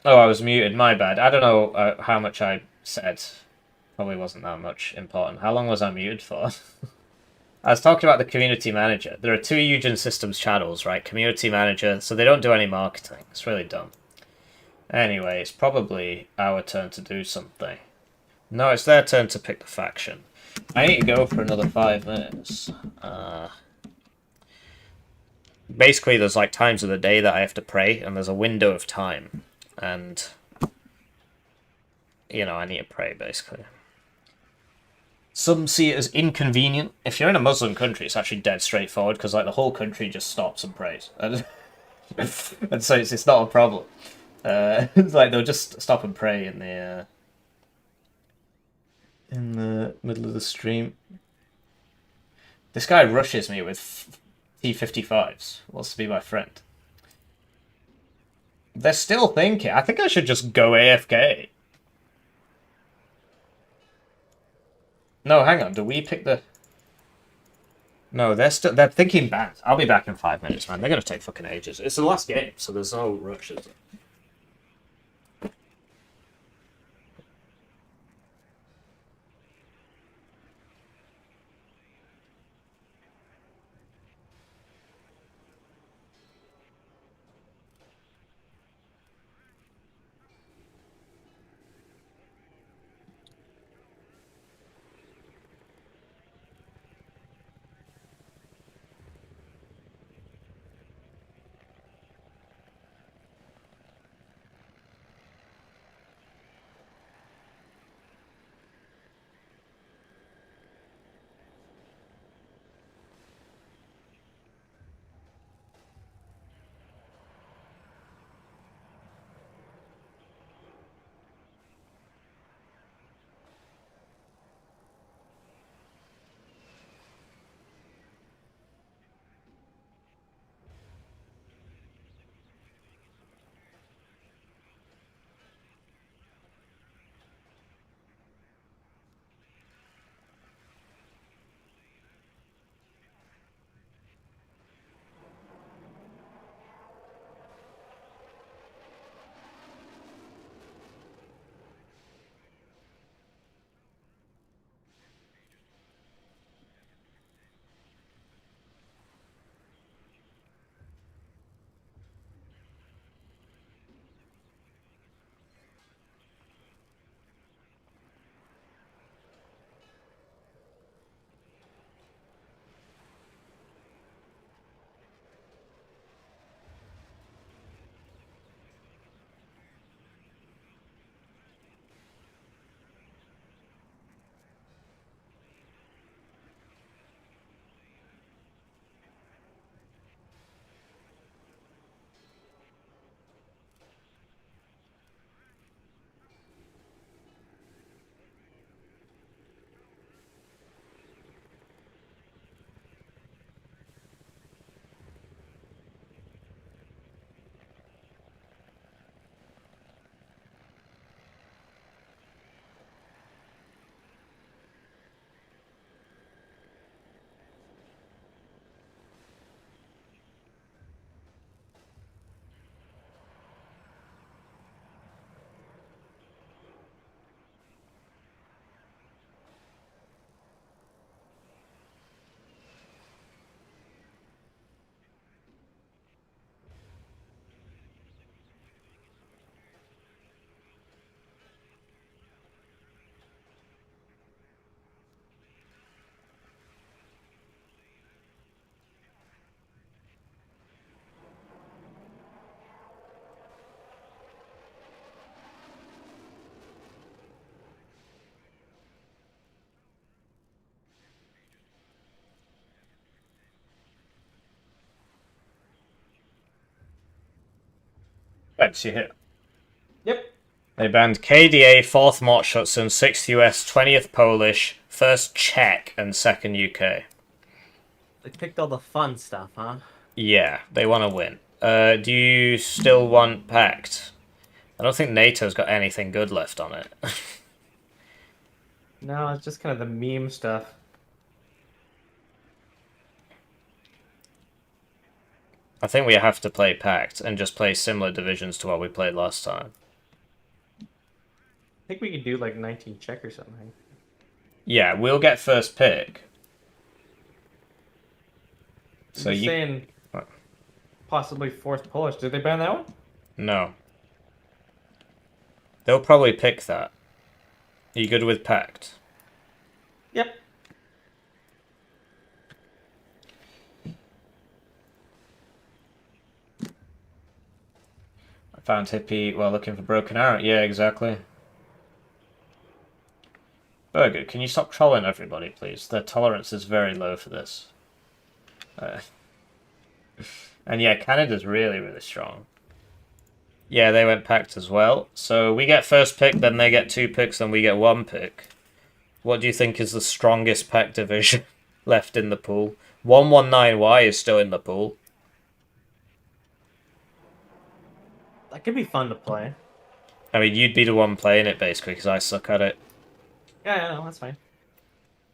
Oh, I was muted. My bad. I don't know how much I said. Probably wasn't that much important. How long was I muted for? I was talking about the community manager. There are 2 Eugen Systems channels, right? Community manager, so they don't do any marketing. It's really dumb. Anyway, it's probably our turn to do something. No, it's their turn to pick the faction. I need to go for another 5 minutes. Basically, there's like times of the day that I have to pray, and there's a window of time. And, you know, I need to pray, basically. Some see it as inconvenient. If you're in a Muslim country, it's actually dead straightforward, because, like, the whole country just stops and prays. And so it's not a problem. It's like, they'll just stop and pray in the middle of the stream. This guy rushes me with T-55s. Wants to be my friend. They're still thinking. I think I should just go AFK. No, hang on. Do we pick the... No, they're thinking bad. I'll be back in 5 minutes, man. They're gonna take fucking ages. It's the last game, so there's no rush, is there? Thanks, you hit. Yep. They banned KDA, 4th Mort Schutzen, 6th US, 20th Polish, 1st Czech, and 2nd UK. They picked all the fun stuff, huh? Yeah, they want to win. Do you still want Pact? I don't think NATO's got anything good left on it. No, it's just kind of the meme stuff. I think we have to play Pact and just play similar divisions to what we played last time. I think we could do like 19 Czech or something. Yeah, we'll get first pick. So you're saying possibly 4th Polish. Did they ban that one? No. They'll probably pick that. Are you good with Pact? Yep. I found Hippie while looking for Broken Arrow. Yeah, exactly. Burger, can you stop trolling everybody, please? Their tolerance is very low for this. And yeah, Canada's really, really strong. Yeah, they went Pact as well. So we get first pick, then they get 2 picks, then we get 1 pick. What do you think is the strongest Pact division left in the pool? 119Y is still in the pool. That could be fun to play. I mean, you'd be the one playing it, basically, because I suck at it. Yeah, no, that's fine.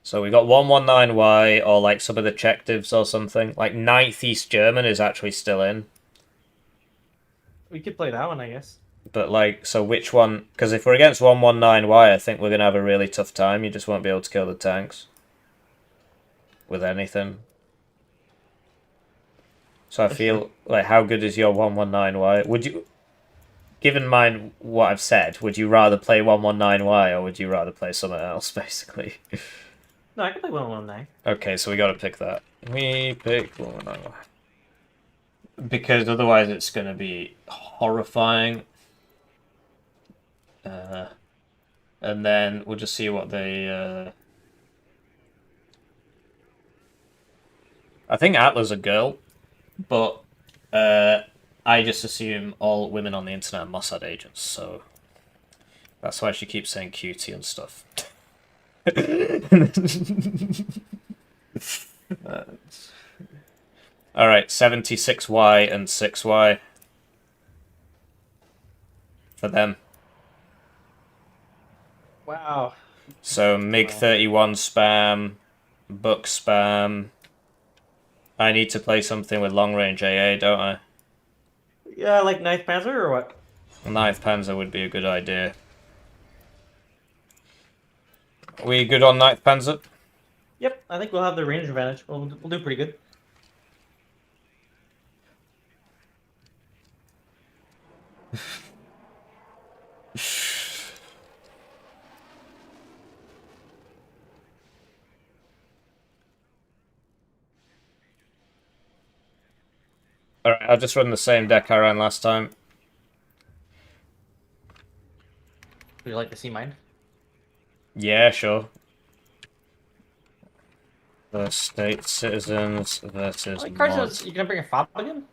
So we got 119Y or like some of the Czech divs or something. Like 9th East German is actually still in. We could play that one, I guess. But like, so which one? Because if we're against 119Y, I think we're going to have a really tough time. You just won't be able to kill the tanks with anything. So I feel like, how good is your 119Y? Would you, given mind what I've said, would you rather play 119Y or would you rather play something else, basically? No, I can play 119. Okay, so we got to pick that. We pick 119Y. Because otherwise it's going to be horrifying. And then we'll just see what they... I think Atla's a girl, but I just assume all women on the internet are Mossad agents, so that's why she keeps saying cutie and stuff. Alright, 76Y and 6Y for them. Wow. So MiG-31 spam, Buck spam. I need to play something with long-range AA, don't I? Yeah, like 9th Panzer or what? 9th Panzer would be a good idea. We good on 9th Panzer? Yep, I think we'll have the range advantage. We'll do pretty good. Alright, I'll just run the same deck I ran last time. Would you like to see mine? Yeah, sure. The state citizens versus Like, mods. Carson, you gonna bring a fob again?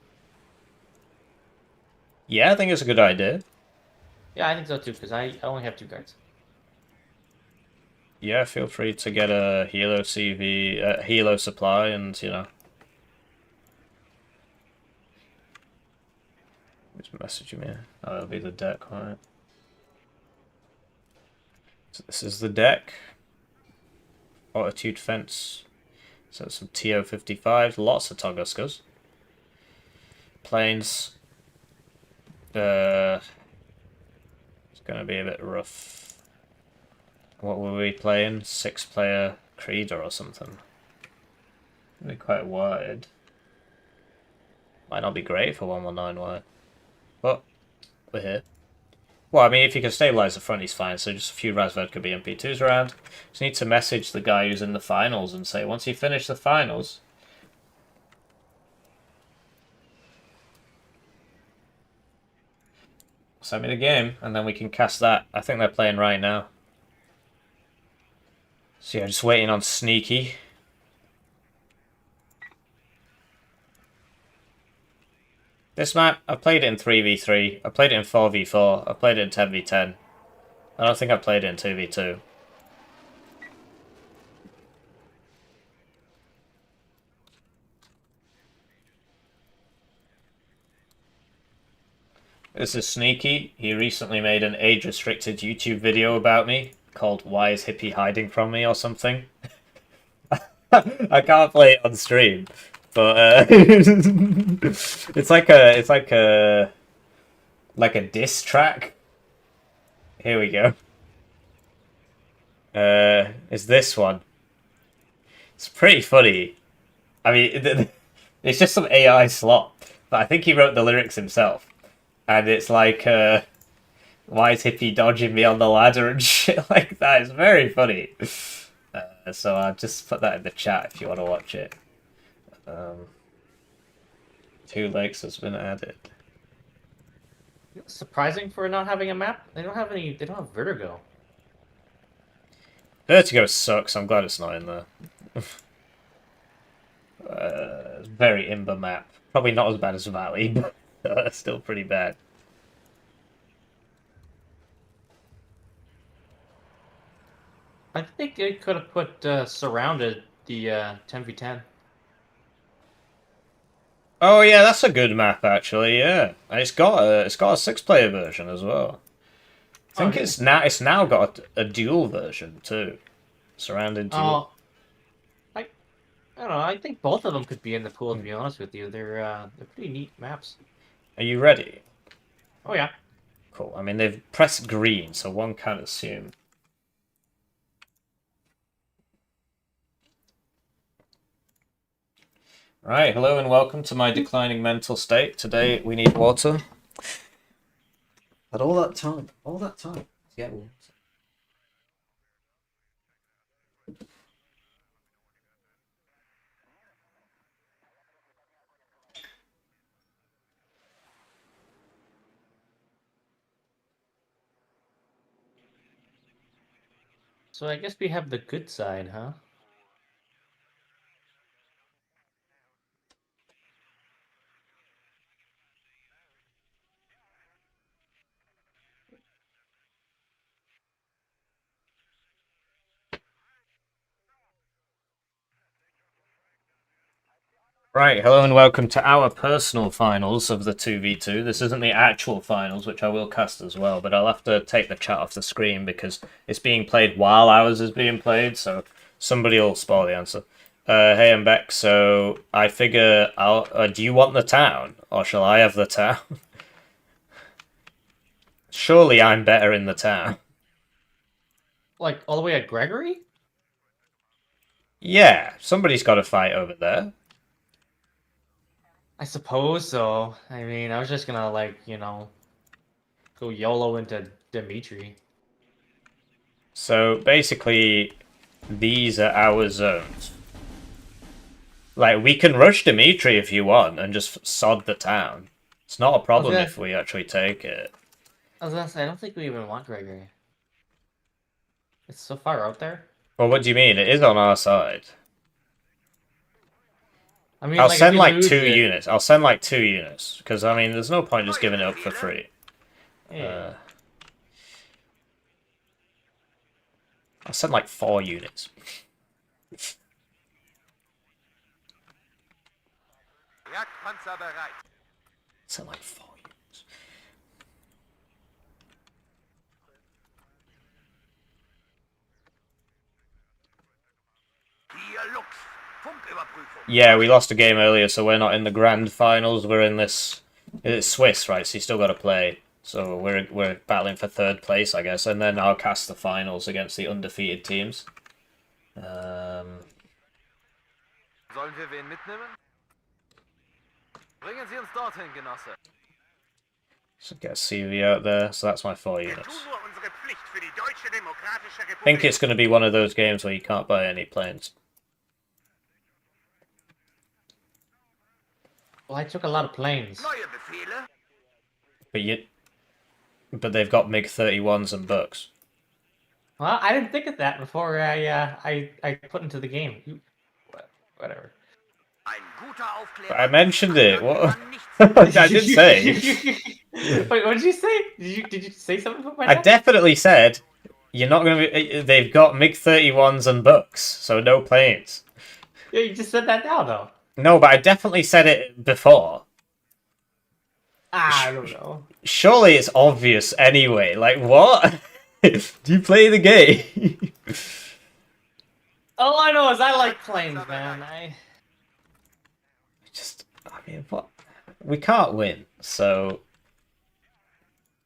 Yeah, I think it's a good idea. Yeah, I think so too, because I only have 2 cards. Yeah, feel free to get a Helo CV, Helo supply, and, you know. Who's messaging me? Oh, it'll be the deck, right? So this is the deck. Fortitude fence. So some TO-55s, lots of Toguskas. Planes. It's gonna be a bit rough. What were we playing? 6-player Creeder or something. It'd be quite wide. Might not be great for 119Y. But we're here. Well, I mean, if you can stabilize the front, he's fine. So just a few Razvedka BMP2s around. Just need to message the guy who's in the finals and say, once you finish the finals, send me the game, and then we can cast that. I think they're playing right now. So yeah, just waiting on Sneaky. This map, I've played it in 3v3, I played it in 4v4, I played it in 10v10. I don't think I played it in 2v2. This is Sneaky. He recently made an age-restricted YouTube video about me called "Why is Hippie hiding from me?" or something. I can't play it on stream, but it's like a diss track. Here we go. It's this one. It's pretty funny. I mean, it's just some AI slop, but I think he wrote the lyrics himself. And it's like, why is Hippie dodging me on the ladder and shit like that? It's very funny. So I'll just put that in the chat if you want to watch it. 2 lakes has been added. Surprising for not having a map. They don't have any. They don't have Vertigo. Vertigo sucks. I'm glad it's not in there. Very Imber map. Probably not as bad as Valley, but still pretty bad. I think they could have put surrounded the 10v10. Oh yeah, that's a good map actually. Yeah, and it's got a 6-player version as well. I think it's now got a dual version too, surrounded dual. Oh, I don't know. I think both of them could be in the pool. To be honest with you, they're pretty neat maps. Are you ready? Oh yeah. Cool. I mean, they've pressed green, so one can assume. Right, hello and welcome to my declining mental state. Today we need water. Had all that time to get water. So I guess we have the good side, huh? Right, hello and welcome to our personal finals of the 2v2. This isn't the actual finals, which I will cast as well, but I'll have to take the chat off the screen because it's being played while ours is being played, so somebody will spoil the answer. Hey, I'm Beck, so I figure I'll... do you want the town, or shall I have the town? Surely I'm better in the town. Like all the way at Gregory? Yeah, somebody's got to fight over there. I suppose so. I mean, I was just gonna like, go YOLO into Dimitri. So basically, these are our zones. Like, we can rush Dimitri if you want and just sod the town. It's not a problem Okay. if we actually take it. I was gonna say, I don't think we even want Gregory. It's so far out there. Well, what do you mean? It is on our side. I mean, I'll like, if send we like lose 2 it- units. I'll send like 2 units. Because, I mean, there's no point just giving it up for free. Yeah. I'll send like 4 units. Jagdpanzer bereit. Send like 4 units. Hier, Lux. Funküberprüfung. Yeah, we lost a game earlier, so we're not in the grand finals. We're in this... It's Swiss, right? So you still got to play. So we're battling for 3rd place, I guess. And then I'll cast the finals against the undefeated teams. Sollen wir wen mitnehmen? Bringen Sie uns dorthin, Genosse. So get a CV out there. So that's my 4 Wir units. tun nur unsere Pflicht für die Deutsche Demokratische I think Republik. it's going to be one of those games where you can't buy any planes. Well, I took a lot of planes. Neue Befehle? But they've got MiG-31s and Bucks. Well, I didn't think of that before I put into the game. Whatever. Ein guter Aufklärer. But I mentioned it. What? Kann nichts I did say. Wait, what did you say? Did you say something about my I dad? definitely said you're not going to be. They've got MiG-31s and Bucks, so no planes. Yeah, you just said that now, though. No, but I definitely said it before. I don't know. Surely it's obvious anyway. Like, what? Do you play the game? All I know is I like planes, man. I mean, what? We can't win, so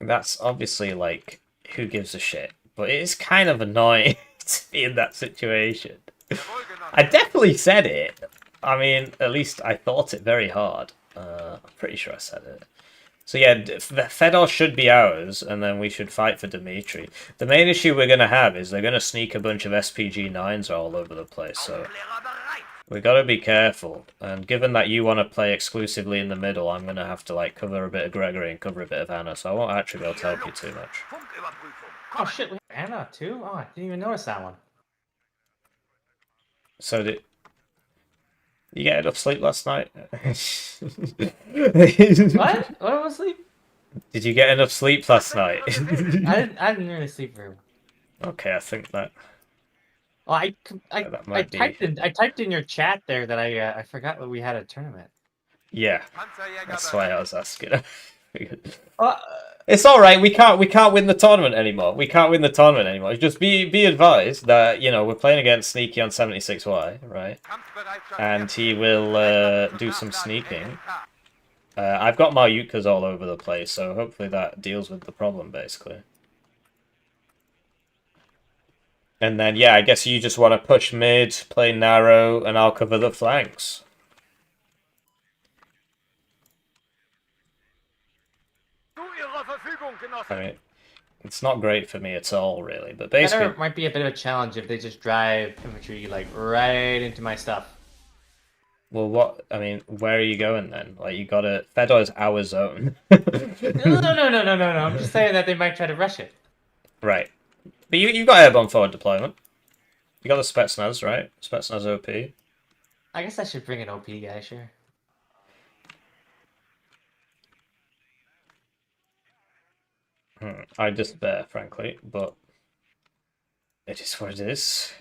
that's obviously like, who gives a shit? But it is kind of annoying to be in that situation. I definitely said it. I mean, at least I thought it very hard. I'm pretty sure I said it. So yeah, Fedor should be ours, and then we should fight for Dimitri. The main issue we're going to have is they're going to sneak a bunch of SPG-9s all over the place, so Aufklärer bereit. we got to be careful. And given that you want to play exclusively in the middle, I'm going to have to like cover a bit of Gregory and cover a bit of Anna, so I won't actually be able to help you too much. Funküberprüfung. oh shit, we have Anna too. Oh, I didn't even notice that one. So did you get enough sleep last night? What? What was sleep? Did you get enough sleep last night? I didn't really sleep very well. Okay, I think that. Oh, That I might be- typed in your chat there that I forgot that we had a tournament. Yeah, Panzerjäger that's why I was asking. It's all right. We can't win the tournament anymore. We can't win the tournament anymore. Just be advised that we're playing against Sneaky on 76Y, right? And he will do some sneaking. I've got Mayukas all over the place, so hopefully that deals with the problem, basically. And then, yeah, I guess you just want to push mid, play narrow, and I'll cover the flanks. I mean, it's not great for me at all, really, but basically... It might be a bit of a challenge if they just drive infantry, like, right into my stuff. Well, where are you going then? Like, you gotta... Fedor is our zone. No. I'm just saying that they might try to rush it. Right. But you got airborne forward deployment. You got the Spetsnaz, right? Spetsnaz OP. I guess I should bring an OP guy, sure. I despair, frankly, but it is what it is.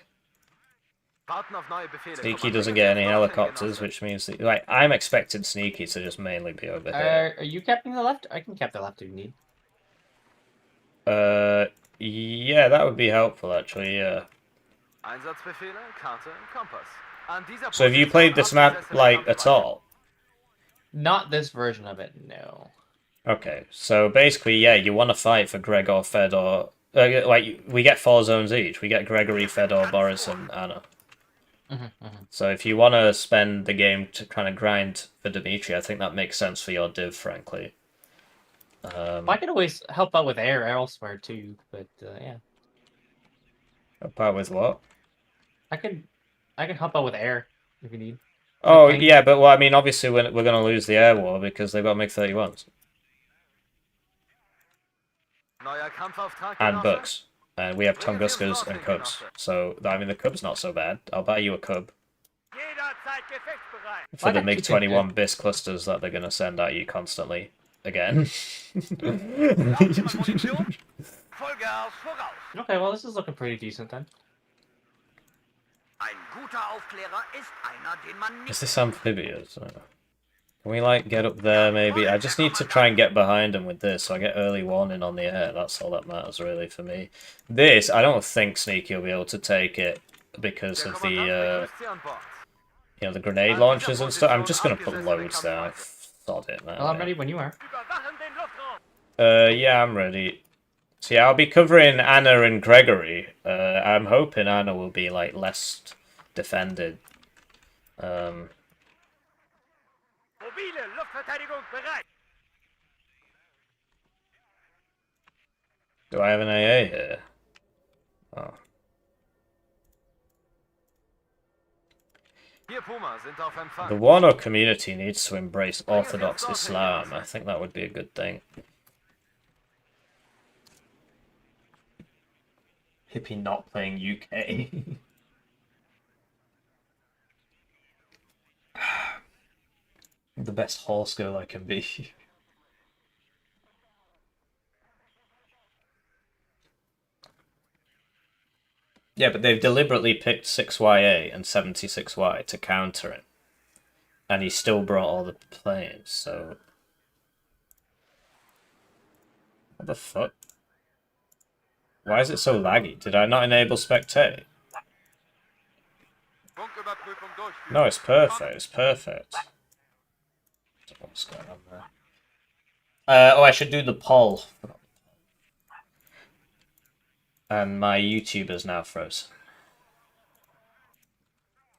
Sneaky doesn't get any helicopters, which means that, I'm expecting Sneaky to just mainly be over here. Are you capping the left? I can cap the left if you need. Yeah, that would be helpful, actually, yeah. So have you played this map, at all? Not this version of it, no. Okay, so basically, yeah, you want to fight for Gregor, Fedor... we get 4 zones each. We get Gregory, Fedor, Boris, and Anna. So if you want to spend the game to kind of grind for Dmitry, I think that makes sense for your div, frankly. I could always help out with air elsewhere, too, but, yeah. Help out with what? I can help out with air, if you need. Oh, yeah, but, well, I mean, obviously we're going to lose the air war because they've got MiG-31s. And Bucks. And we have Tunguskas and Cubs. So, I mean, the Cub's not so bad. I'll buy you a Cub. For the MiG-21 BIS clusters that they're going to send at you constantly. Again. Okay, well, this is looking pretty decent, then. Is this amphibious? Can we, get up there, maybe? I just need to try and get behind them with this, so I get early warning on the air. That's all that matters, really, for me. This, I don't think Sneaky will be able to take it because of the, the grenade launchers and stuff. I'm just going to put loads there. Sod it, man. Well, I'm ready when you are. Yeah, I'm ready. So, yeah, I'll be covering Anna and Gregory. I'm hoping Anna will be, less defended. Do I have an AA here? Oh. The Warno community needs to embrace Orthodox Islam. I think that would be a good thing. Hippie not playing UK. The best horse girl I can be. Yeah, but they've deliberately picked 6YA and 76Y to counter it. And he still brought all the planes, so... What the fuck? Why is it so laggy? Did I not enable spectate? No, it's perfect, it's perfect. What's going on there? Oh, I should do the poll. And my YouTuber's now frozen.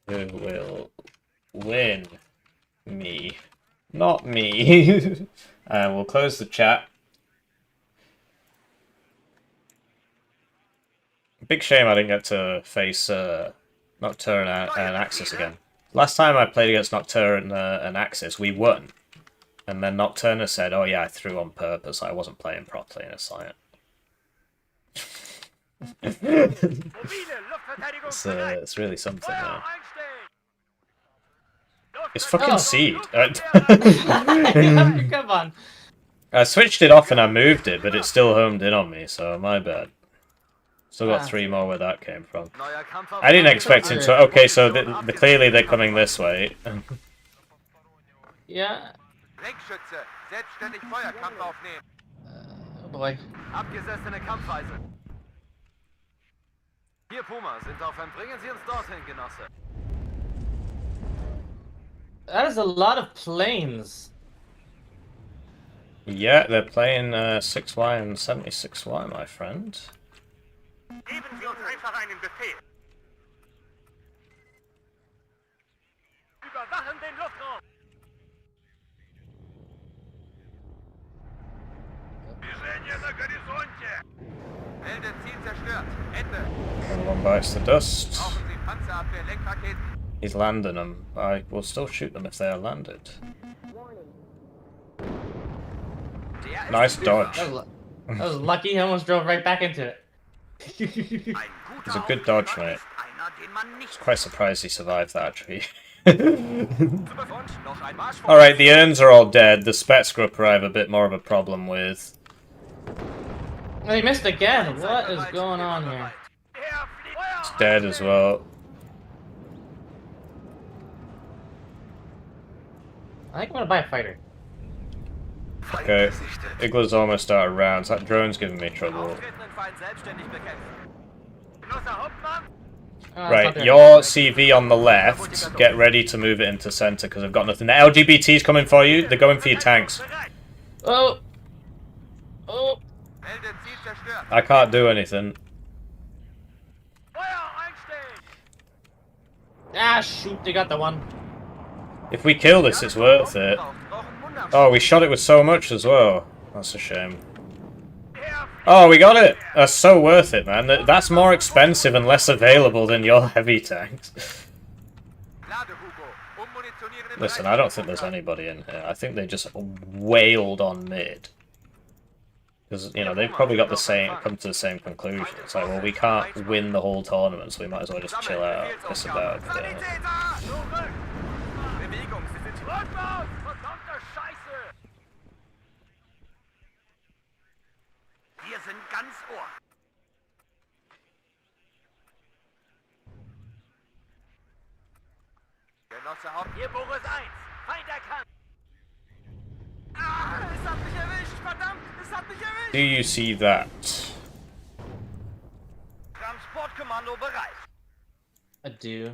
Who will win? Me. Not me. And we'll close the chat. Big shame I didn't get to face Nocturna and Axis again. Last time I played against Nocturna and Axis, we won. And then Nocturna said, oh yeah, I threw on purpose, I wasn't playing properly, and it's like... it's really something now. It's fucking Seed. Come on. I switched it off and I moved it, but it still homed in on me, so my bad. Still got 3 more where that came from. I didn't expect him to... Okay, so clearly they're coming this way. Yeah. Lenkschütze, selbstständig Feuerkampf aufnehmen. Oh boy. Abgesessene Kampfweise. Hier Puma, sind auf einem. Bringen Sie uns dorthin, Genosse. That is a lot of planes. Yeah, they're playing 6Y and 76Y, my friend. Geben Sie uns einfach einen Befehl. Überwachen den Luftraum. Движение на горизонте. Melde Ziel zerstört. Ende. Everyone bites the dust. Brauchen Sie Panzerabwehr, Lenkraketen. He's landing them. I will still shoot them if they are landed. Nice dodge. That was lucky. He almost drove right back into it. It's a good dodge, mate. Nicht Quite surprised he survived that, actually. Noch ein Marsch vor. Alright, the urns are all dead. The Spetsgrupper I have a bit more of a problem with. He missed again. What is going on here? It's dead as well. I think I'm gonna buy a fighter. Okay, Igla's almost out of rounds. That drone's giving me trouble. Auftretenden Feind selbstständig bekämpfen. Genosse Hauptmann. Oh, it's not Right, there. your CV on the left, get ready to move it into center because I've got nothing. The LGBT's coming for you. They're going for your tanks. Oh. Oh. Melde Ziel zerstört. I can't do anything. Feuer einstellen. Ah, shoot. They got the one. If we kill this, it's worth it. Brauchen Wunderschutz. Oh, we shot it with so much as well. That's a shame. Oh, we got it! That's so worth it, man. That's more expensive and less available than your heavy tanks. Lade, Hugo. Ummunitionieren im Listen, I don't think there's anybody in here. I think they just wailed on mid. Because, you know, they've probably got the same, come to the same conclusion. It's like, well, we can't win the whole tournament, so we might as well just chill out. Piss about. Sanitäter! Zurück! Bewegung, Sie sind Rückwärts! Verdammte Scheiße! Wir sind ganz Ohr. Genosse Haupt. Hier Boris 1. Feind erkannt. Ah, es hat mich erwischt, verdammt! Es hat mich erwischt! Do you see that? Transportkommando bereit. I do.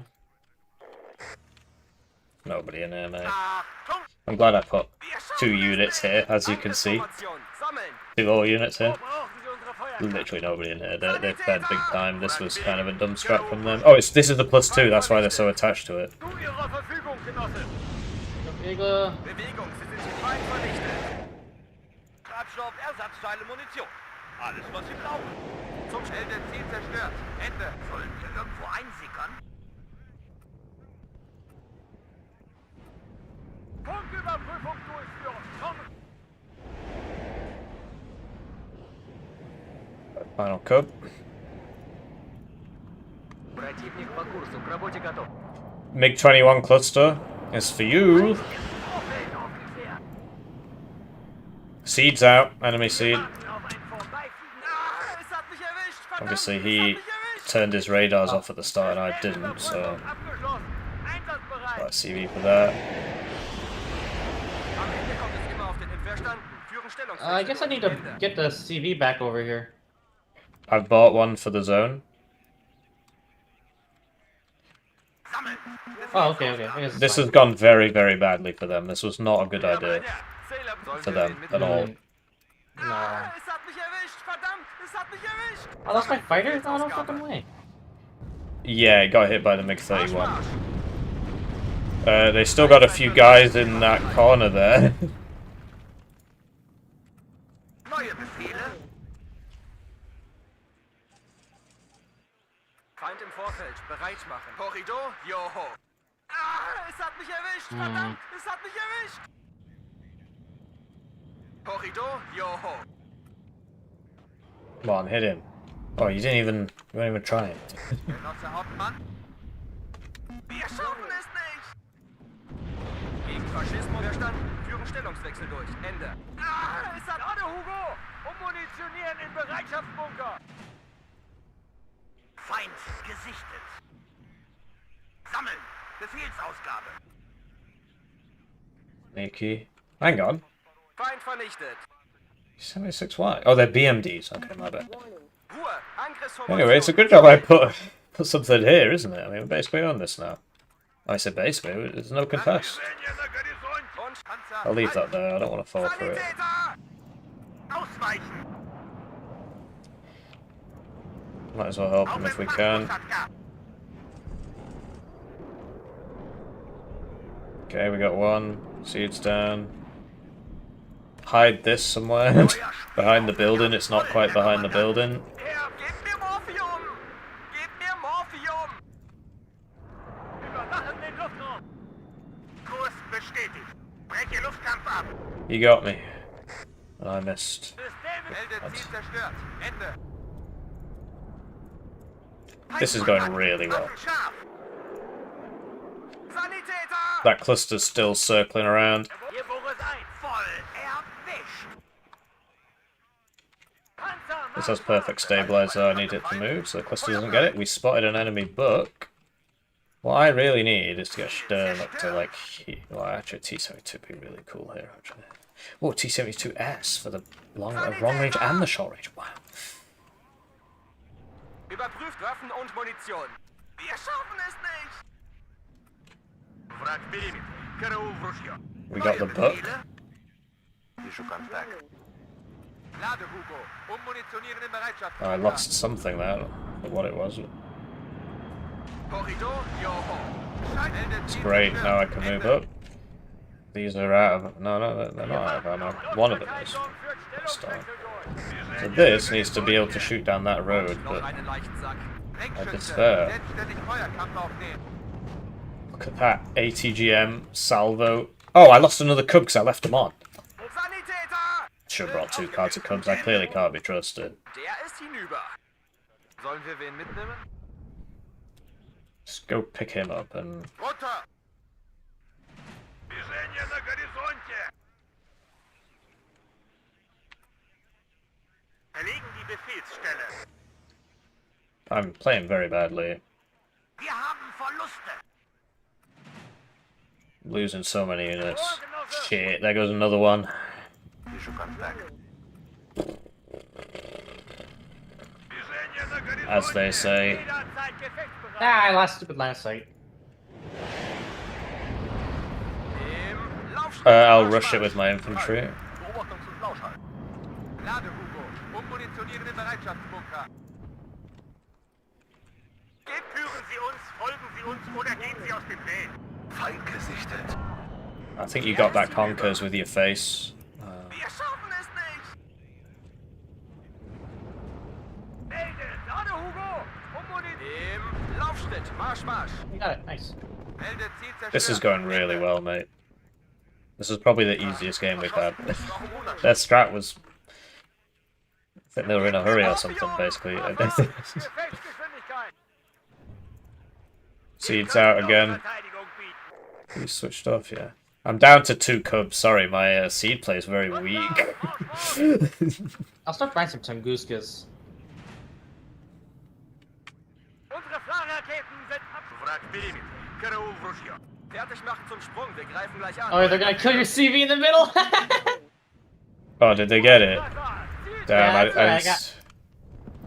Nobody in here, mate. Achtung! I'm glad I put 2 units here, as you can see. Angriffsformation. Sammeln! 2 all units here. Brauchen Sie unsere Feuerkraft. Literally nobody in here. They've fed big time. This was kind of a dumb scrap from them. Oh, this is the +2. That's why they're so attached to it. Zu Ihrer Verfügung, Genosse. Igla. Bewegung, Sie sind den Feind vernichtet! Treibstoff, Ersatzteile, Munition. Alles, was Sie brauchen. Zum Melde Ziel zerstört. Ende. Sollen wir irgendwo einsickern? Funküberprüfung durchführen. Kommen! Final cup. Противник по курсу, к работе готов. MiG-21 cluster is for you. Seed's out. Enemy seed. Ah, es hat mich erwischt, verdammt! Obviously, Es he hat mich erwischt! turned his radars off at the start and I didn't, so Abgeschlossen. Einsatzbereit. got a CV for that. Am Ende kommt es immer auf den Hit. Verstanden. Führen Stellungswechsel. I guess I need to Ende. get the CV back over here. I've bought one for the zone. Sammeln. Oh, okay, okay. I guess it's This fine. has gone very, very badly for them. This was not a good idea Sollen for wir them den at all. No. Ah, es hat mich erwischt, verdammt! Es hat mich erwischt! Oh, that's my fighter? No, no fucking way. Yeah, it got hit by the MiG-31. Marsch! They still got a few guys in that corner there. Neue Befehle. Feind im Vorfeld, bereit machen. Korridor, joho! Ah, es hat mich erwischt, verdammt! Es hat mich erwischt! Korridor, joho! Come on, hit him. Oh, you weren't even trying. Genosse Hauptmann. Wir schaffen es nicht! Gegen Faschismus verstanden. Führen Stellungswechsel durch. Ende. Ah, es hat Lade, Hugo. Ummunitionieren in Bereitschaftsbunker. Feind gesichtet. Sammeln. Befehlsausgabe. Sneaky. Hang on. Feind vernichtet. 76Y. Oh, they're BMDs. Okay, my bad. Ruhe. Angriffsformation. Anyway, it's a good job I put something here, isn't it? I mean, we're basically on this now. I said basically, there's no contest. Движение на горизонте. Und Panzer. I'll leave that there, I don't want to fall for it. Sanitäter! Ausweichen. Might as well help Auf him if we Empfang, can. Kosatka. Okay, we got one. Seeds down. Hide this somewhere. Behind the building, it's not quite behind the building. Herr, gebt mir Morphium! Gebt mir Morphium! Überwachen den Luftraum. Kurs bestätigt. Breche Luftkampf ab. You got me. And I missed. Melde Ziel zerstört. Ende. This is going really well. Waffen scharf. Sanitäter! That cluster's still circling around. Hier Boris 1. Voll erwischt. Panzer, This has perfect stabilizer, I need it to move, so the cluster doesn't get it. We spotted an enemy book. What I really need is to get Stern up to like... Well, actually, T-72 would be really cool here, actually. Oh, T-72S for the long range and the short range. Wow. Überprüft Waffen und Munition. Wir schaffen es nicht! Враг в периметре. Караул в ружье. We got the book. Вижу контакт. Lade, Hugo. Ummunitionieren in Bereitschaft. I lost something there, I don't know what it was. Korridor, Joho. It's great, now I can move up. These are out of... No, they're not out of ammo. One of them is. So this needs to be able to shoot down that road, but Noch einen Leichensack. I despair. Selbstständig Feuerkampf aufnehmen. Look at that. ATGM, salvo. Oh, I lost another cub because I left them on. Sanitäter! Should have brought 2 cards of cubs, I clearly can't be trusted. Der ist hinüber. Sollen wir wen mitnehmen? Just go pick him up and... Runter. Движение на горизонте. Verlegen die Befehlsstelle. I'm playing very badly. Wir haben Verluste. Losing so many units. Shit, there goes another one. Вижу контакт. Движение на горизонте. As they say. Ah, I lost stupid line of sight. Im Laufschritt. I'll rush it with my infantry. Beobachtungs- und Lauschhalt. Lade, Hugo. Ummunitionieren in Bereitschaftsbunker. Führen Sie uns, folgen Sie uns oder gehen Sie aus dem Weg. Feind gesichtet. I think you got that conkers with your face. Wir schaffen es nicht! Melde, Lade, Hugo. Im Laufschritt. Marsch, Marsch. You got it, nice. Melde Ziel zerstört. This is going really well, mate. This is probably the easiest game we've had. Their strat was... I think they were in a hurry or something, basically. Seeds out again. He switched off, yeah. I'm down to 2 cubs. Sorry, my seed play is very weak. I'll start buying some Tunguskis. Unsere Flakraketen sind ab. Wrag в периметре. Караул в ружье. Fertig machen zum Sprung. Wir greifen gleich an. Oh, they're gonna kill your CV in the middle! Oh, did they get it? Damn, Yeah, that's what I got.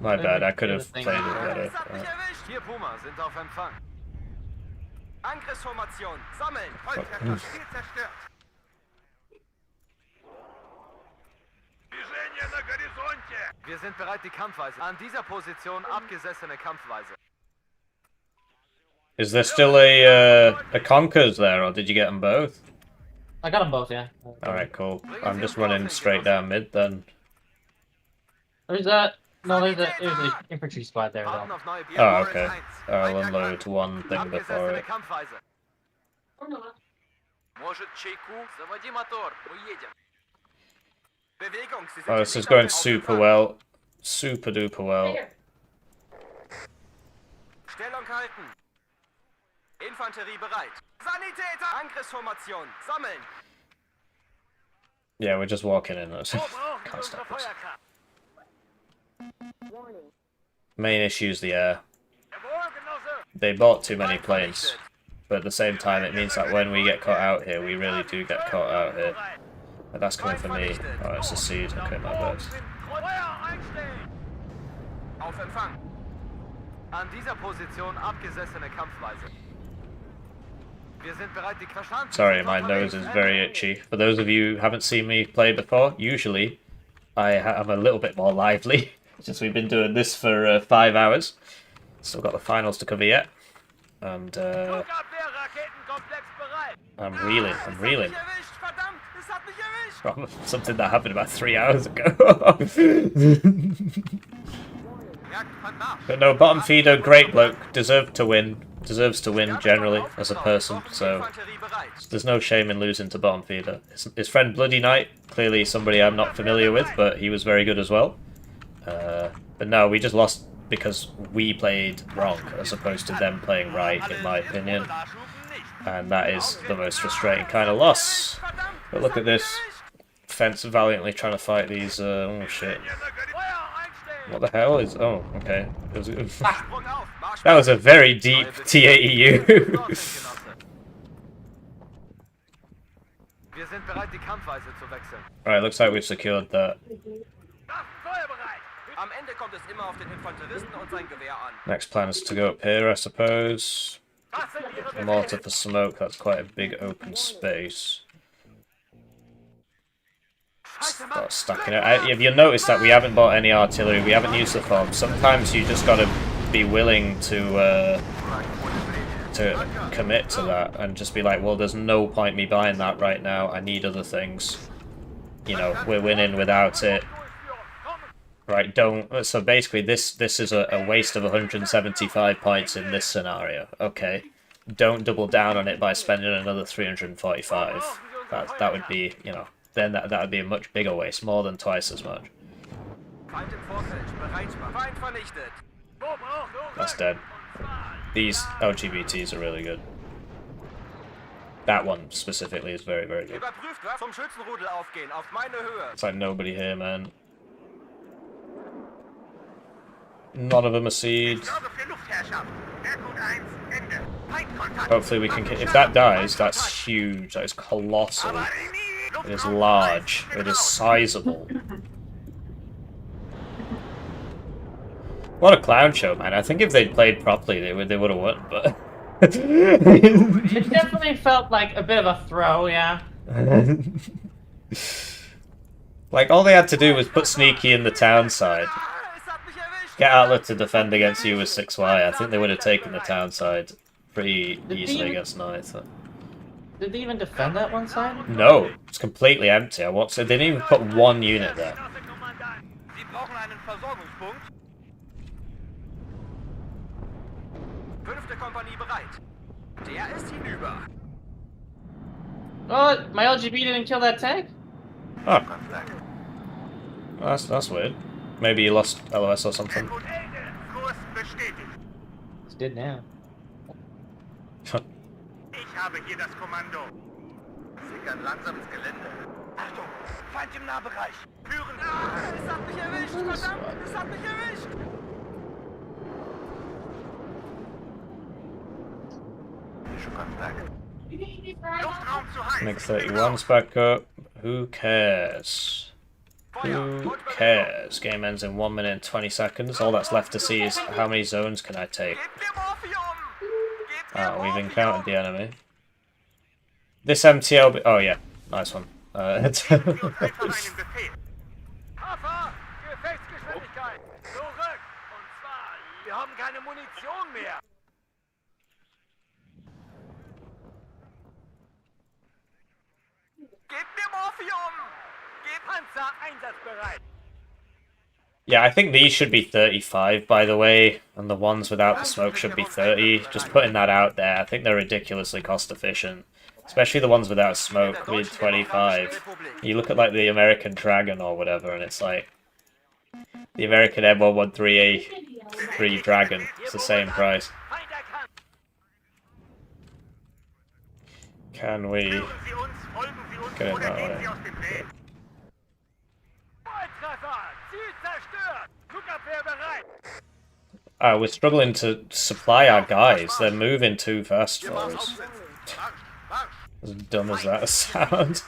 My bad, I could have Thing. played it better. Das hat mich erwischt. Hier Puma sind auf Empfang. Angriffsformation. Sammeln. Ziel zerstört. Движение на горизонте. Wir sind bereit, die Kampfweise. An dieser Position abgesessene Kampfweise. Is there still a Conkers there, or did you get them both? I got them both, yeah. Alright, cool. I'm just running straight down mid then. There's that. No, there's an infantry squad there, Warten though. auf neue Bier. Oh, okay. I'll unload one thing before Abgesessene it. Kampfweise. Может, чайку? Заводи мотор. Мы едем. Bewegung. Sie sind Oh, this hier is nicht going auf dem super Autobahn. well. Super duper well. Stellung halten. Infanterie bereit. Sanitäter. Angriffsformation. Sammeln. Yeah, we're just walking in. Can't Unsere stop us. Feuerkraft. Main issue is the air. Jawohl, Genosse. They bought too many planes. But at the same time, it means that when we get caught out here, we really do get caught out here. That's coming for me. Oh, it's a seed. Okay, my bad. Feuer einstellen! Auf Empfang. An dieser Position abgesessene Kampfweise. Wir sind bereit, die verstanden. Sorry, my nose is very itchy. For those of you who haven't seen me play before, usually I'm a little bit more lively since we've been doing this for 5 hours. Still got the finals to cover yet. And Flugabwehrraketenkomplex bereit. I'm reeling. Es hat mich erwischt, verdammt, es hat mich erwischt. From something that happened about 3 hours ago. But no, bottom feeder, great bloke, deserves to win generally as a person, so there's no shame in losing to bottom feeder. His friend BloodyKnight, clearly somebody I'm not familiar with, but he was very good as well. But no, we just lost because we played wrong as opposed to them playing right, in my opinion. And that is the most frustrating kind of loss. But look at this. Fence valiantly trying to fight these, oh shit. What the hell is... Oh, okay. That was a very deep TAEU. Alright, looks like we've secured that. Next plan is to go up here, I suppose. Mortar for smoke, that's quite a big open space. Start stacking it. If you notice that we haven't bought any artillery, we haven't used the fob. Sometimes you just gotta be willing to commit to that and just be like, well, there's no point me buying that right now. I need other things. You know, we're winning without it. Right? Don't. So basically, this is a waste of 175 points in this scenario. Okay. Don't double down on it by spending another 345. That would be, you know. Then that would be a much bigger waste, more than twice as much. That's dead. These LGBTs are really good. That one specifically is very, very good. It's like nobody here, man. None of them are seeds. Hopefully we can... If that dies, that's huge. That is colossal. It is large. It is sizable. What a clown show, man. I think if they'd played properly, they would have won, but... It definitely felt like a bit of a throw, yeah. Like, all they had to do was put Sneaky in the town side. Get Atla to defend against you with 6Y. I think they would have taken the town side pretty easily against Ninth. Did they even defend that one side? No, it's completely empty. They didn't even put one unit there. Oh, my LGB didn't kill that tank? Oh. Well, that's weird. Maybe you lost LOS or something. It's dead now. Ich habe hier das Kommando. Sickern langsam ins Gelände. Achtung, Feind im Nahbereich. Führen. Es hat mich erwischt, verdammt, es hat mich erwischt. Luftraum zu heiß. Make 31's back up. Who cares? Who cares? Game ends in 1 minute and 20 seconds. All that's left to see is how many zones can I take. Ah, we've encountered the enemy. This MTL... Oh, yeah. Nice one. Yeah, I think these should be 35, by the way, and the ones without the smoke should be 30. Just putting that out there. I think they're ridiculously cost efficient. Especially the ones without smoke with 25. You look at like the American Dragon or whatever, and it's like the American M113A3 Dragon. It's the same price. Can we get it that way? Good. We're struggling to supply our guys. They're moving too fast for us. As dumb as that sounds.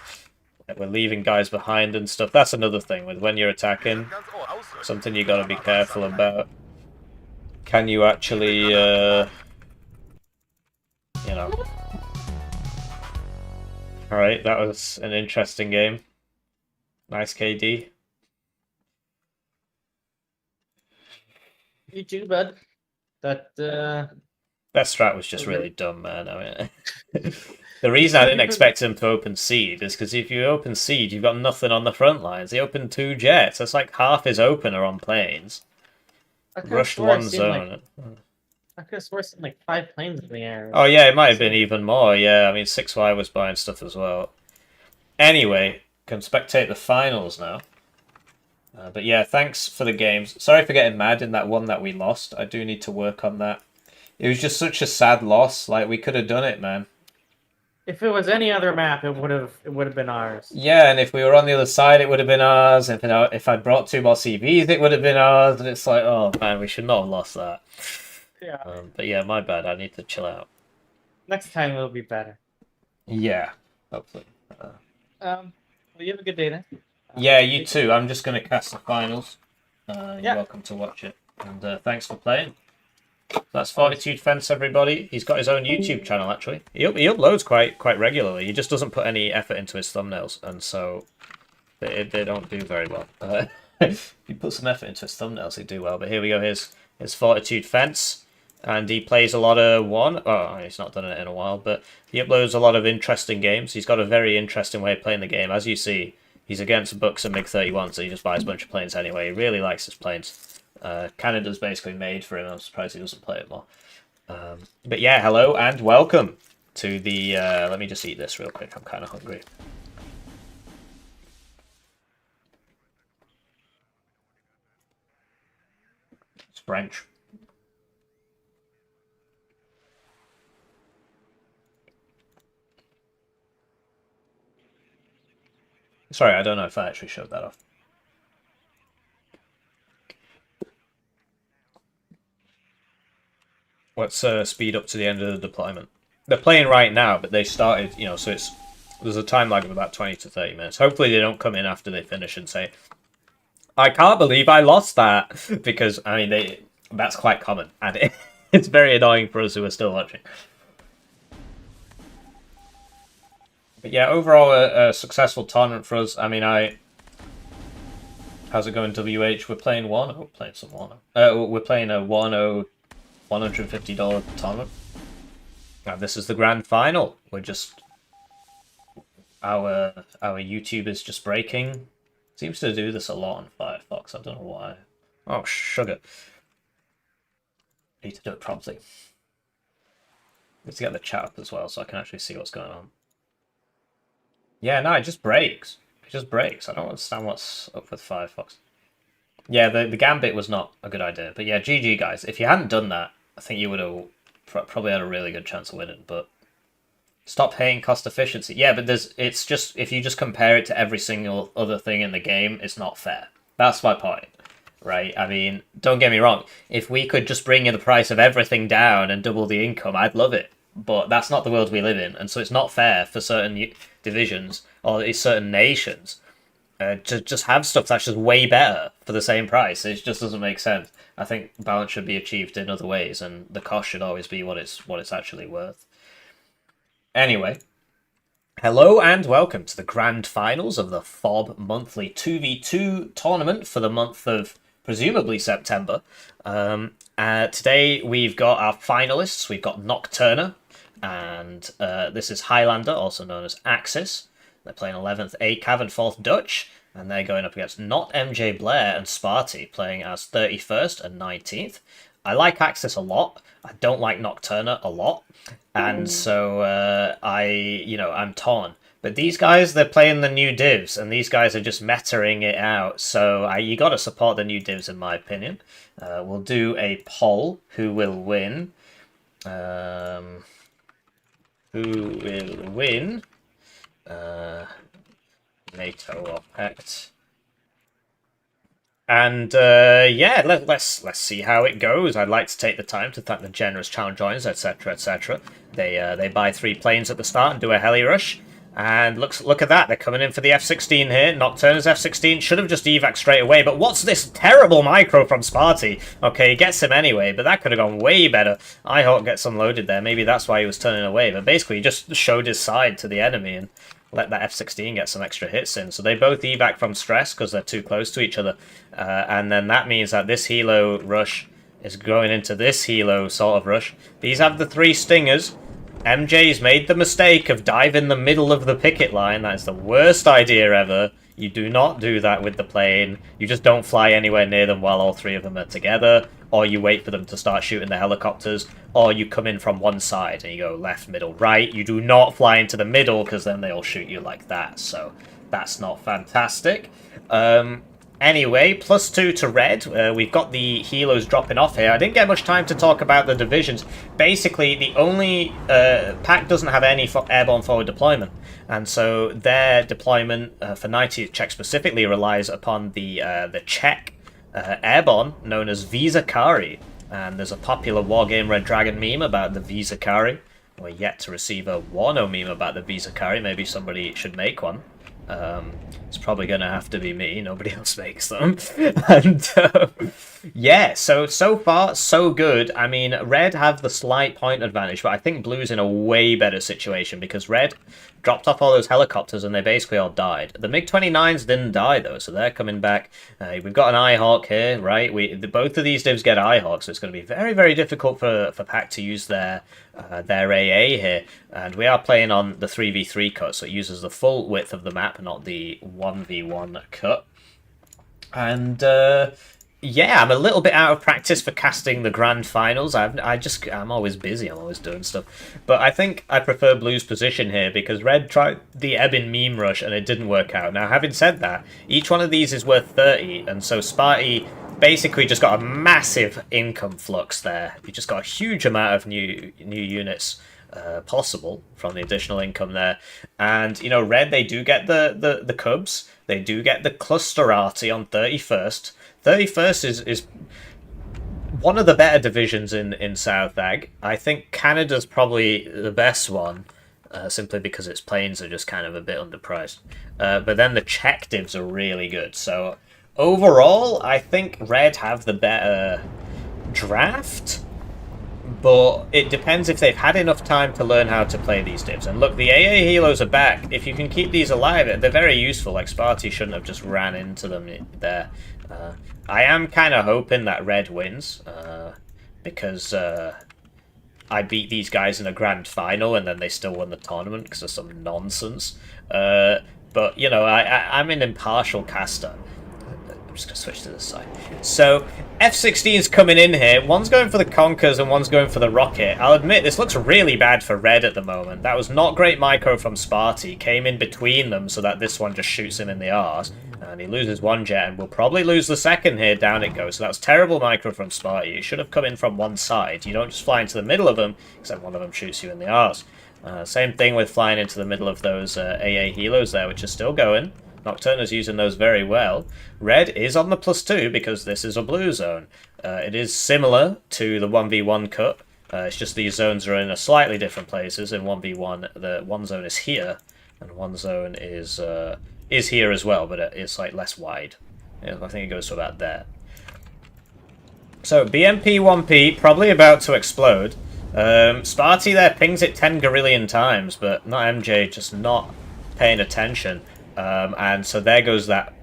We're leaving guys behind and stuff. That's another thing with when you're attacking. Ganz Ohr, ausrücken. Something you got to be careful about. Can you actually, you know... Alright, that was an interesting game. Nice KD. You too, bud. That, That strat was just really dumb, man. I mean, the reason I didn't expect him to open Seed is because if you open Seed, you've got nothing on the front lines. He opened 2 jets. That's like half his opener on planes. Rushed 1 zone. I could have sworn something like 5 planes in the air. Oh yeah, it might have been even more. Yeah, I mean 6Y was buying stuff as well. Anyway, can spectate the finals now. But yeah, thanks for the games. Sorry for getting mad in that one that we lost. I do need to work on that. It was just such a sad loss. Like, we could have done it, man. If it was any other map, it would have been ours. Yeah, and if we were on the other side, it would have been ours. If I'd brought 2 more CVs, it would have been ours. And it's like, oh man, we should not have lost that. Yeah. But yeah, my bad. I need to chill out. Next time it'll be better. Yeah, hopefully. Well, you have a good day then. Yeah, you too. I'm just going to cast the finals. You're Yeah. welcome to watch it. And thanks for playing. That's Fortitude Fence, everybody. He's got his own YouTube channel, actually. He uploads quite regularly. He just doesn't put any effort into his thumbnails, and so they don't do very well. If he puts some effort into his thumbnails, they do well. But here we go. Here's Fortitude Fence. And he plays a lot of one. Oh, he's not done it in a while, but he uploads a lot of interesting games. He's got a very interesting way of playing the game. As you see, he's against Bucks and MiG-31, so he just buys a bunch of planes anyway. He really likes his planes. Canada's basically made for him. I'm surprised he doesn't play it more. But yeah, hello and welcome to the... let me just eat this real quick. I'm kind of hungry. It's French. Sorry, I don't know if I actually showed that off. Let's speed up to the end of the deployment. They're playing right now, but they started, you know, so there's a time lag of about 20 to 30 minutes. Hopefully they don't come in after they finish and say, I can't believe I lost that, because, I mean, that's quite common, and it's very annoying for us who are still watching. But yeah, overall a successful tournament for us. I mean, how's it going, WH? We're playing Warno. Playing some Warno. We're playing a Warno $150 tournament. Now this is the grand final. We're just... Our YouTube is just breaking. Seems to do this a lot on Firefox. I don't know why. Oh, sugar. Need to do it properly. Let's get the chat up as well so I can actually see what's going on. Yeah, no, it just breaks. It just breaks. I don't understand what's up with Firefox. Yeah, the Gambit was not a good idea. But yeah, GG, guys. If you hadn't done that, I think you would have probably had a really good chance of winning. But stop hating cost efficiency. Yeah, but it's just... If you just compare it to every single other thing in the game, it's not fair. That's my point, right? I mean, don't get me wrong. If we could just bring the price of everything down and double the income, I'd love it. But that's not the world we live in, and so it's not fair for certain divisions or certain nations to just have stuff that's just way better for the same price. It just doesn't make sense. I think balance should be achieved in other ways, and the cost should always be what it's actually worth. Anyway, hello and welcome to the grand finals of the FOB monthly 2v2 tournament for the month of presumably September. Today we've got our finalists. We've got Nocturna, and this is Highlander, also known as Axis. They're playing 11th ACAV and 4th Dutch, and they're going up against notmjblair and Sparty, playing as 31st and 19th. I like Axis a lot. I don't like Nocturna a lot, and so I'm torn. But these guys, they're playing the new divs, and these guys are just metaing it out. So you got to support the new divs, in my opinion. We'll do a poll. Who will win? Who will win? NATO or Pact? And yeah, let's see how it goes. I'd like to take the time to thank the generous channel joiners, etc., etc. They buy 3 planes at the start and do a heli rush. And look at that, they're coming in for the F-16 here. Nocturna's F-16 should have just evac straight away, but what's this terrible micro from Sparty? Okay, he gets him anyway, but that could have gone way better. iHawk gets unloaded there, maybe that's why he was turning away, but basically he just showed his side to the enemy and let that F-16 get some extra hits in. So they both evac from stress because they're too close to each other, and then that means that this helo rush is going into this helo sort of rush. These have the 3 stingers. MJ's made the mistake of diving the middle of the picket line. That is the worst idea ever. You do not do that with the plane. You just don't fly anywhere near them while all 3 of them are together, or you wait for them to start shooting the helicopters, or you come in from one side and you go left, middle, right. You do not fly into the middle because then they'll shoot you like that. So that's not fantastic. Anyway, +2 to red. We've got the helos dropping off here. I didn't get much time to talk about the divisions. Basically, the only... PAC doesn't have any airborne forward deployment. And so their deployment for 90th Czech specifically relies upon the Czech airborne known as Vizakari. And there's a popular Wargame Red Dragon meme about the Vizakari. We're yet to receive a Warno meme about the Vizakari. Maybe somebody should make one. It's probably going to have to be me. Nobody else makes them. And yeah, so far, so good. I mean, red have the slight point advantage, but I think blue's in a way better situation because red dropped off all those helicopters and they basically all died. The MiG-29s didn't die, though, so they're coming back. We've got an iHawk here, right? Both of these divs get iHawks, so it's going to be very, very difficult for PAC to use their AA here. And we are playing on the 3v3 cut, so it uses the full width of the map, not the 1v1 cut. And yeah, I'm a little bit out of practice for casting the grand finals. I'm always busy. I'm always doing stuff. But I think I prefer blue's position here because red tried the Ebbin meme rush and it didn't work out. Now, having said that, each one of these is worth 30, and so Sparty basically just got a massive income flux there. You just got a huge amount of new units possible from the additional income there. And, you know, red, they do get the Cubs. They do get the Clusterati on 31st. 31st is one of the better divisions in South Ag. I think Canada's probably the best one, simply because its planes are just kind of a bit underpriced. But then the Czech divs are really good. So overall, I think red have the better draft, but it depends if they've had enough time to learn how to play these divs. And look, the AA helos are back. If you can keep these alive, they're very useful. Like, Sparty shouldn't have just ran into them there. I am kind of hoping that red wins, because I beat these guys in a grand final and then they still won the tournament because of some nonsense. But, you know, I'm an impartial caster. I'm just going to switch to this side. So, F-16's coming in here. One's going for the Conkers and one's going for the Rocket. I'll admit, this looks really bad for red at the moment. That was not great micro from Sparty. Came in between them so that this one just shoots him in the arse. And he loses one jet and will probably lose the second here. Down it goes. So that was terrible micro from Sparty. It should have come in from one side. You don't just fly into the middle of them, except one of them shoots you in the arse. Same thing with flying into the middle of those AA helos there, which are still going. Nocturna's using those very well. Red is on the +2 because this is a blue zone. It is similar to the 1v1 cut. It's just these zones are in a slightly different places. In 1v1, the one zone is here, and one zone is here as well, but it's like less wide. Yeah, I think it goes to about there. So BMP 1P probably about to explode. Sparty there pings it 10 gorillion times, but not MJ, just not paying attention. And so there goes that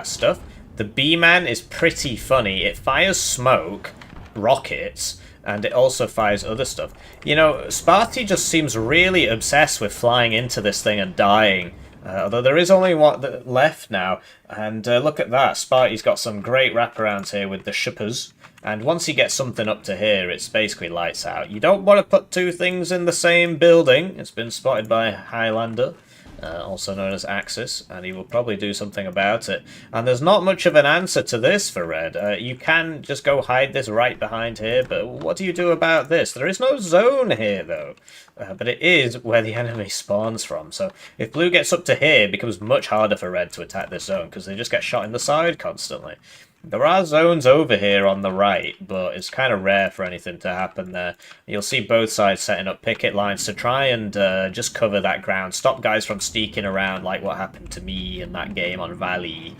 stuff. The B-Man is pretty funny. It fires smoke, rockets, and it also fires other stuff. You know, Sparty just seems really obsessed with flying into this thing and dying. Although there is only one left now. And look at that. Sparty's got some great wraparounds here with the shippers. And once he gets something up to here, it's basically lights out. You don't want to put two things in the same building. It's been spotted by Highlander, also known as Axis, and he will probably do something about it. And there's not much of an answer to this for red. You can just go hide this right behind here, but what do you do about this? There is no zone here, though. But it is where the enemy spawns from. So if blue gets up to here, it becomes much harder for red to attack this zone, because they just get shot in the side constantly. There are zones over here on the right, but it's kind of rare for anything to happen there. You'll see both sides setting up picket lines to try and just cover that ground. Stop guys from sneaking around like what happened to me in that game on Valley.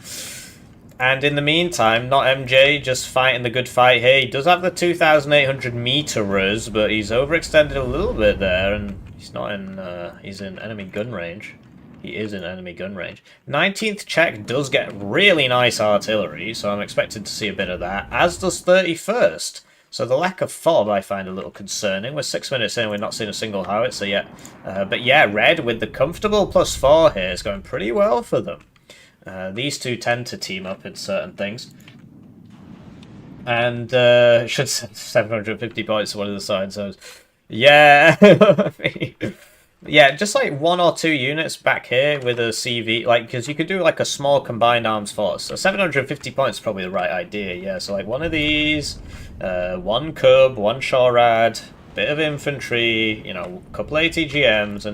And in the meantime, not MJ, just fighting the good fight here. He does have the 2,800 meters, but he's overextended a little bit there, and he's not in, he's in enemy gun range. He is in enemy gun range. 19th Czech does get really nice artillery, so I'm expected to see a bit of that, as does 31st. So the lack of fob I find a little concerning. We're 6 minutes in, we're not seeing a single howitzer yet. But yeah, Red with the comfortable +4 here is going pretty well for them. These two tend to team up in certain things. And should send 750 points to one of the side zones. Yeah, yeah, just like 1 or 2 units back here with a CV, like, because you could do like a small combined arms force. So 750 points is probably the right idea, yeah. So like one of these, 1 Cub, 1 Shorad, bit of infantry, you know, a couple ATGMs,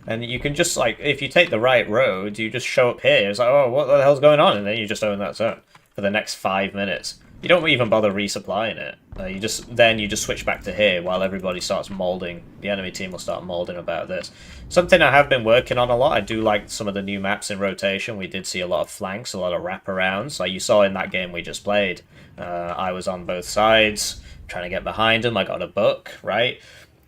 and you can just, like, if you take the right road, you just show up here. It's like, oh, what the hell's going on? And then you just own that zone for the next 5 minutes. You don't even bother resupplying it. You just switch back to here while everybody starts molding. The enemy team will start molding about this. Something I have been working on a lot. I do like some of the new maps in rotation. We did see a lot of flanks, a lot of wraparounds. Like you saw in that game we just played. I was on both sides, trying to get behind them. I got a buck, right?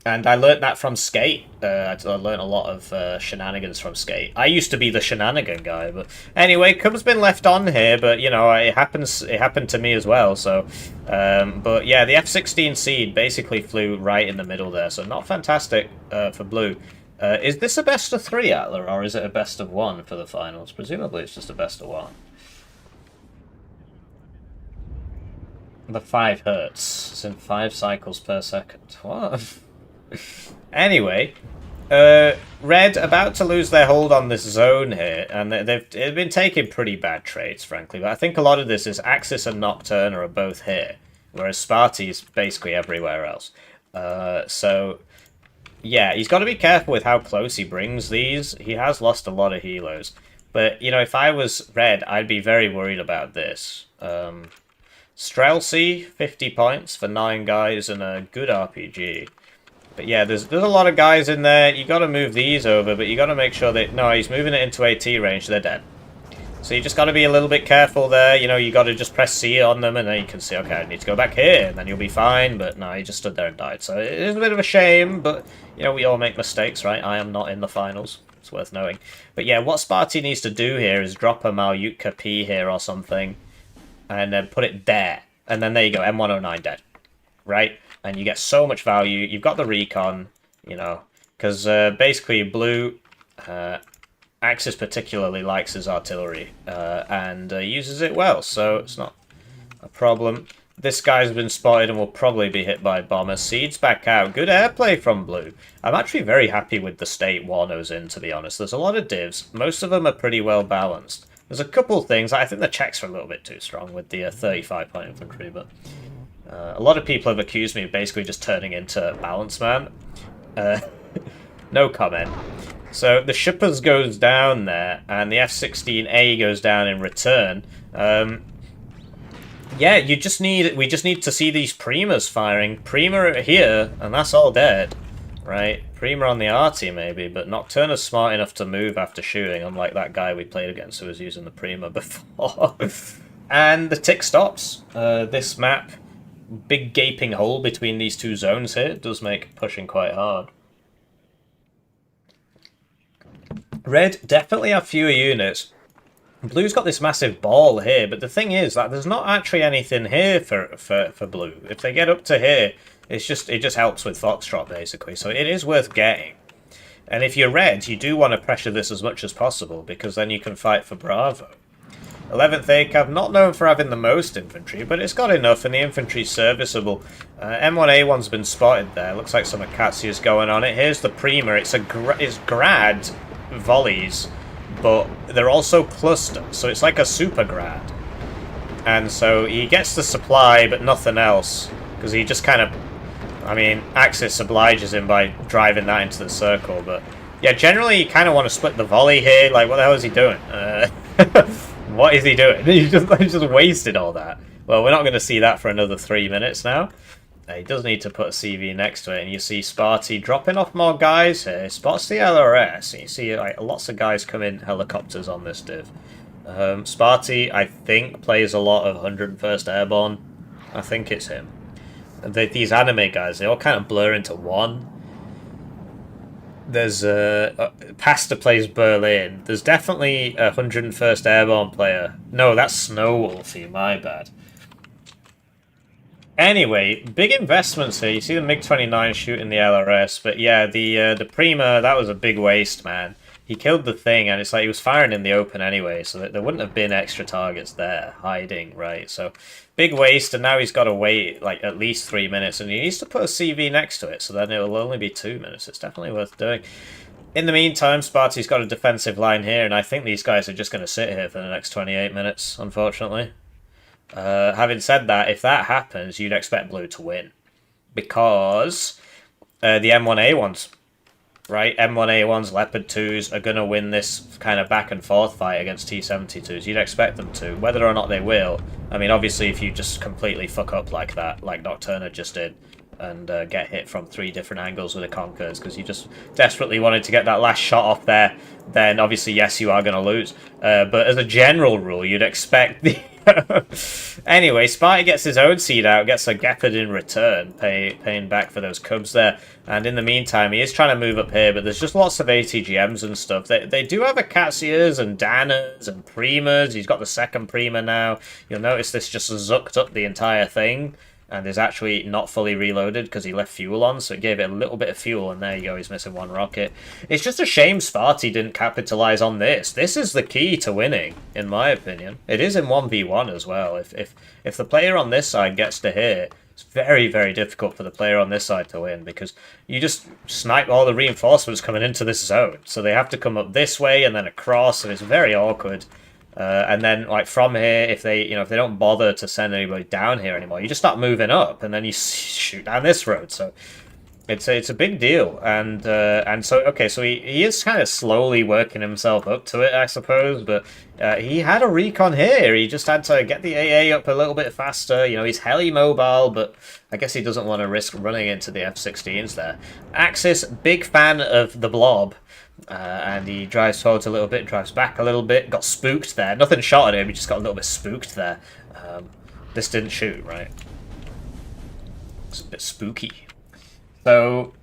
And I learnt that from Skate. I learnt a lot of shenanigans from Skate. I used to be the shenanigan guy, but anyway, Cub's been left on here, but you know, it happened to me as well, so but yeah, the F-16 seed basically flew right in the middle there, so not fantastic for Blue. Is this a best of 3, Atla, or is it a best of 1 for the finals? Presumably it's just a best of 1. The 5 hertz. It's in 5 cycles per second. What? Anyway, Red about to lose their hold on this zone here, and they've been taking pretty bad trades, frankly. But I think a lot of this is Axis and Nocturna are both here, whereas Sparty is basically everywhere else. So, yeah, he's got to be careful with how close he brings these. He has lost a lot of helos. But, you know, if I was Red, I'd be very worried about this. Strelcy, 50 points for 9 guys and a good RPG. But yeah, there's a lot of guys in there. You got to move these over, but you got to make sure that... No, he's moving it into AT range. They're dead. So you just got to be a little bit careful there. You know, you got to just press C on them, and then you can see, okay, I need to go back here, and then you'll be fine. But no, he just stood there and died. So it is a bit of a shame, but, you know, we all make mistakes, right? I am not in the finals. It's worth knowing. But yeah, what Sparty needs to do here is drop a YukiPaw here or something, and then put it there. And then there you go, M109 dead. Right? And you get so much value. You've got the recon, you know, because basically Blue, Axis particularly likes his artillery and uses it well, so it's not a problem. This guy's been spotted and will probably be hit by bombers. Seeds back out. Good airplay from Blue. I'm actually very happy with the state Warno's in, to be honest. There's a lot of divs. Most of them are pretty well balanced. There's a couple things. I think the Czechs are a little bit too strong with the 35-point infantry, but... a lot of people have accused me of basically just turning into Balance Man. No comment. So the Shippers goes down there, and the F-16A goes down in return. Yeah, we just need to see these Primas firing. Prima here, and that's all dead. Right? Prima on the arty maybe, but Nocturna's smart enough to move after shooting, unlike that guy we played against who was using the Prima before. And the tick stops. This map... Big gaping hole between these two zones here does make pushing quite hard. Red definitely have fewer units. Blue's got this massive ball here, but the thing is that there's not actually anything here for Blue. If they get up to here, it just helps with Foxtrot basically, so it is worth getting. And if you're Red, you do want to pressure this as much as possible, because then you can fight for Bravo. 11th ACAV, not known for having the most infantry, but it's got enough, and the infantry's serviceable. M1A1's been spotted there. Looks like some Acacia's going on it. Here's the Prima. It's grad volleys, but they're also cluster, so it's like a super grad. And so he gets the supply, but nothing else, because he just kind of... I mean, Axis obliges him by driving that into the circle, but... Yeah, generally you kind of want to split the volley here. Like, what the hell is he doing? What is he doing? He just wasted all that. Well, we're not going to see that for another 3 minutes now. He does need to put a CV next to it, and you see Sparty dropping off more guys here. Spots the LRS, and you see like lots of guys come in helicopters on this div. Sparty, I think, plays a lot of 101st Airborne. I think it's him. These anime guys, they all kind of blur into one. There's Pasta plays Berlin. There's definitely a 101st Airborne player. No, that's Snow Wolfie, my bad. Anyway, big investments here. You see the MiG-29 shooting the LRS, but yeah, the Prima, that was a big waste, man. He killed the thing, and it's like he was firing in the open anyway, so that there wouldn't have been extra targets there hiding, right? So big waste, and now he's got to wait like at least 3 minutes, and he needs to put a CV next to it, so then it'll only be 2 minutes. It's definitely worth doing. In the meantime, Sparty's got a defensive line here, and I think these guys are just going to sit here for the next 28 minutes, unfortunately. Having said that, if that happens, you'd expect Blue to win. Because the M1A1s, right? M1A1s, Leopard 2s are going to win this kind of back and forth fight against T-72s. You'd expect them to. Whether or not they will, I mean, obviously if you just completely fuck up like that, like Nocturna just did, and get hit from 3 different angles with a Conquers, because you just desperately wanted to get that last shot off there, then obviously, yes, you are going to lose. But as a general rule, you'd expect the... Anyway, Sparty gets his own seed out, gets a Gepard in return, paying back for those Cubs there. And in the meantime, he is trying to move up here, but there's just lots of ATGMs and stuff. They do have Acacias and Danas and Primas. He's got the second Prima now. You'll notice this just zucked up the entire thing, and is actually not fully reloaded because he left fuel on, so it gave it a little bit of fuel, and there you go, he's missing 1 rocket. It's just a shame Sparty didn't capitalize on this. This is the key to winning, in my opinion. It is in 1v1 as well. If the player on this side gets to hit, it's very, very difficult for the player on this side to win, because you just snipe all the reinforcements coming into this zone, so they have to come up this way and then across, and it's very awkward. And then, like, from here, if they don't bother to send anybody down here anymore, you just start moving up, and then you shoot down this road. So it's a big deal, and so okay, so he is kind of slowly working himself up to it, I suppose. But he had a recon here. He just had to get the AA up a little bit faster. You know, he's heli mobile, but I guess he doesn't want to risk running into the F-16s there. Axis, big fan of the Blob. And he drives forward a little bit, drives back a little bit, got spooked there. Nothing shot at him, he just got a little bit spooked there. This didn't shoot, right? It's a bit spooky. So,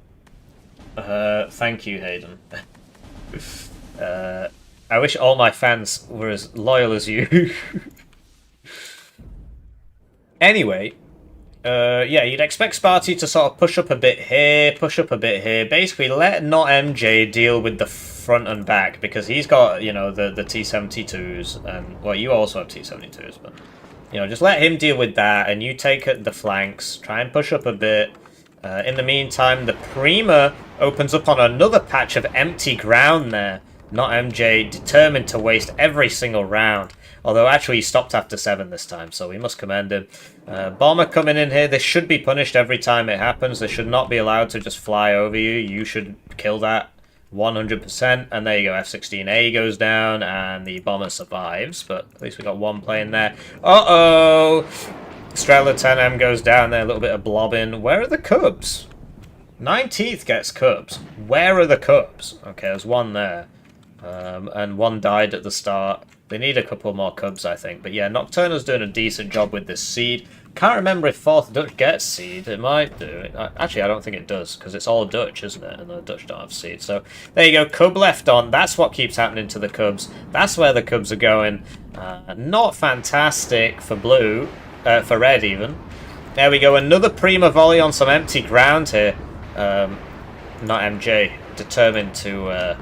thank you, Hayden. I wish all my fans were as loyal as you. Anyway, yeah, you'd expect Sparty to sort of push up a bit here, push up a bit here. Basically, let notmj deal with the front and back, because he's got, you know, the T-72s, and, well, you also have T-72s, but, you know, just let him deal with that, and you take the flanks, try and push up a bit. In the meantime, the Prima opens up on another patch of empty ground there. notmj determined to waste every single round. Although, actually, he stopped after 7 this time, so we must commend him. Bomber coming in here. This should be punished every time it happens. They should not be allowed to just fly over you. You should kill that 100%. And there you go, F-16A goes down, and the bomber survives. But at least we got 1 plane there. Uh-oh! Strela 10M goes down there, a little bit of blobbing. Where are the Cubs? 19th gets Cubs. Where are the Cubs? Okay, there's 1 there. And 1 died at the start. They need a couple more Cubs, I think. But yeah, Nocturna's doing a decent job with this seed. Can't remember if 4th Dutch gets seed. It might do. Actually, I don't think it does, because it's all Dutch, isn't it? And the Dutch don't have seed. So there you go, Cub left on. That's what keeps happening to the Cubs. That's where the Cubs are going. Not fantastic for blue. For red, even. There we go, another Prima volley on some empty ground here. notmj determined to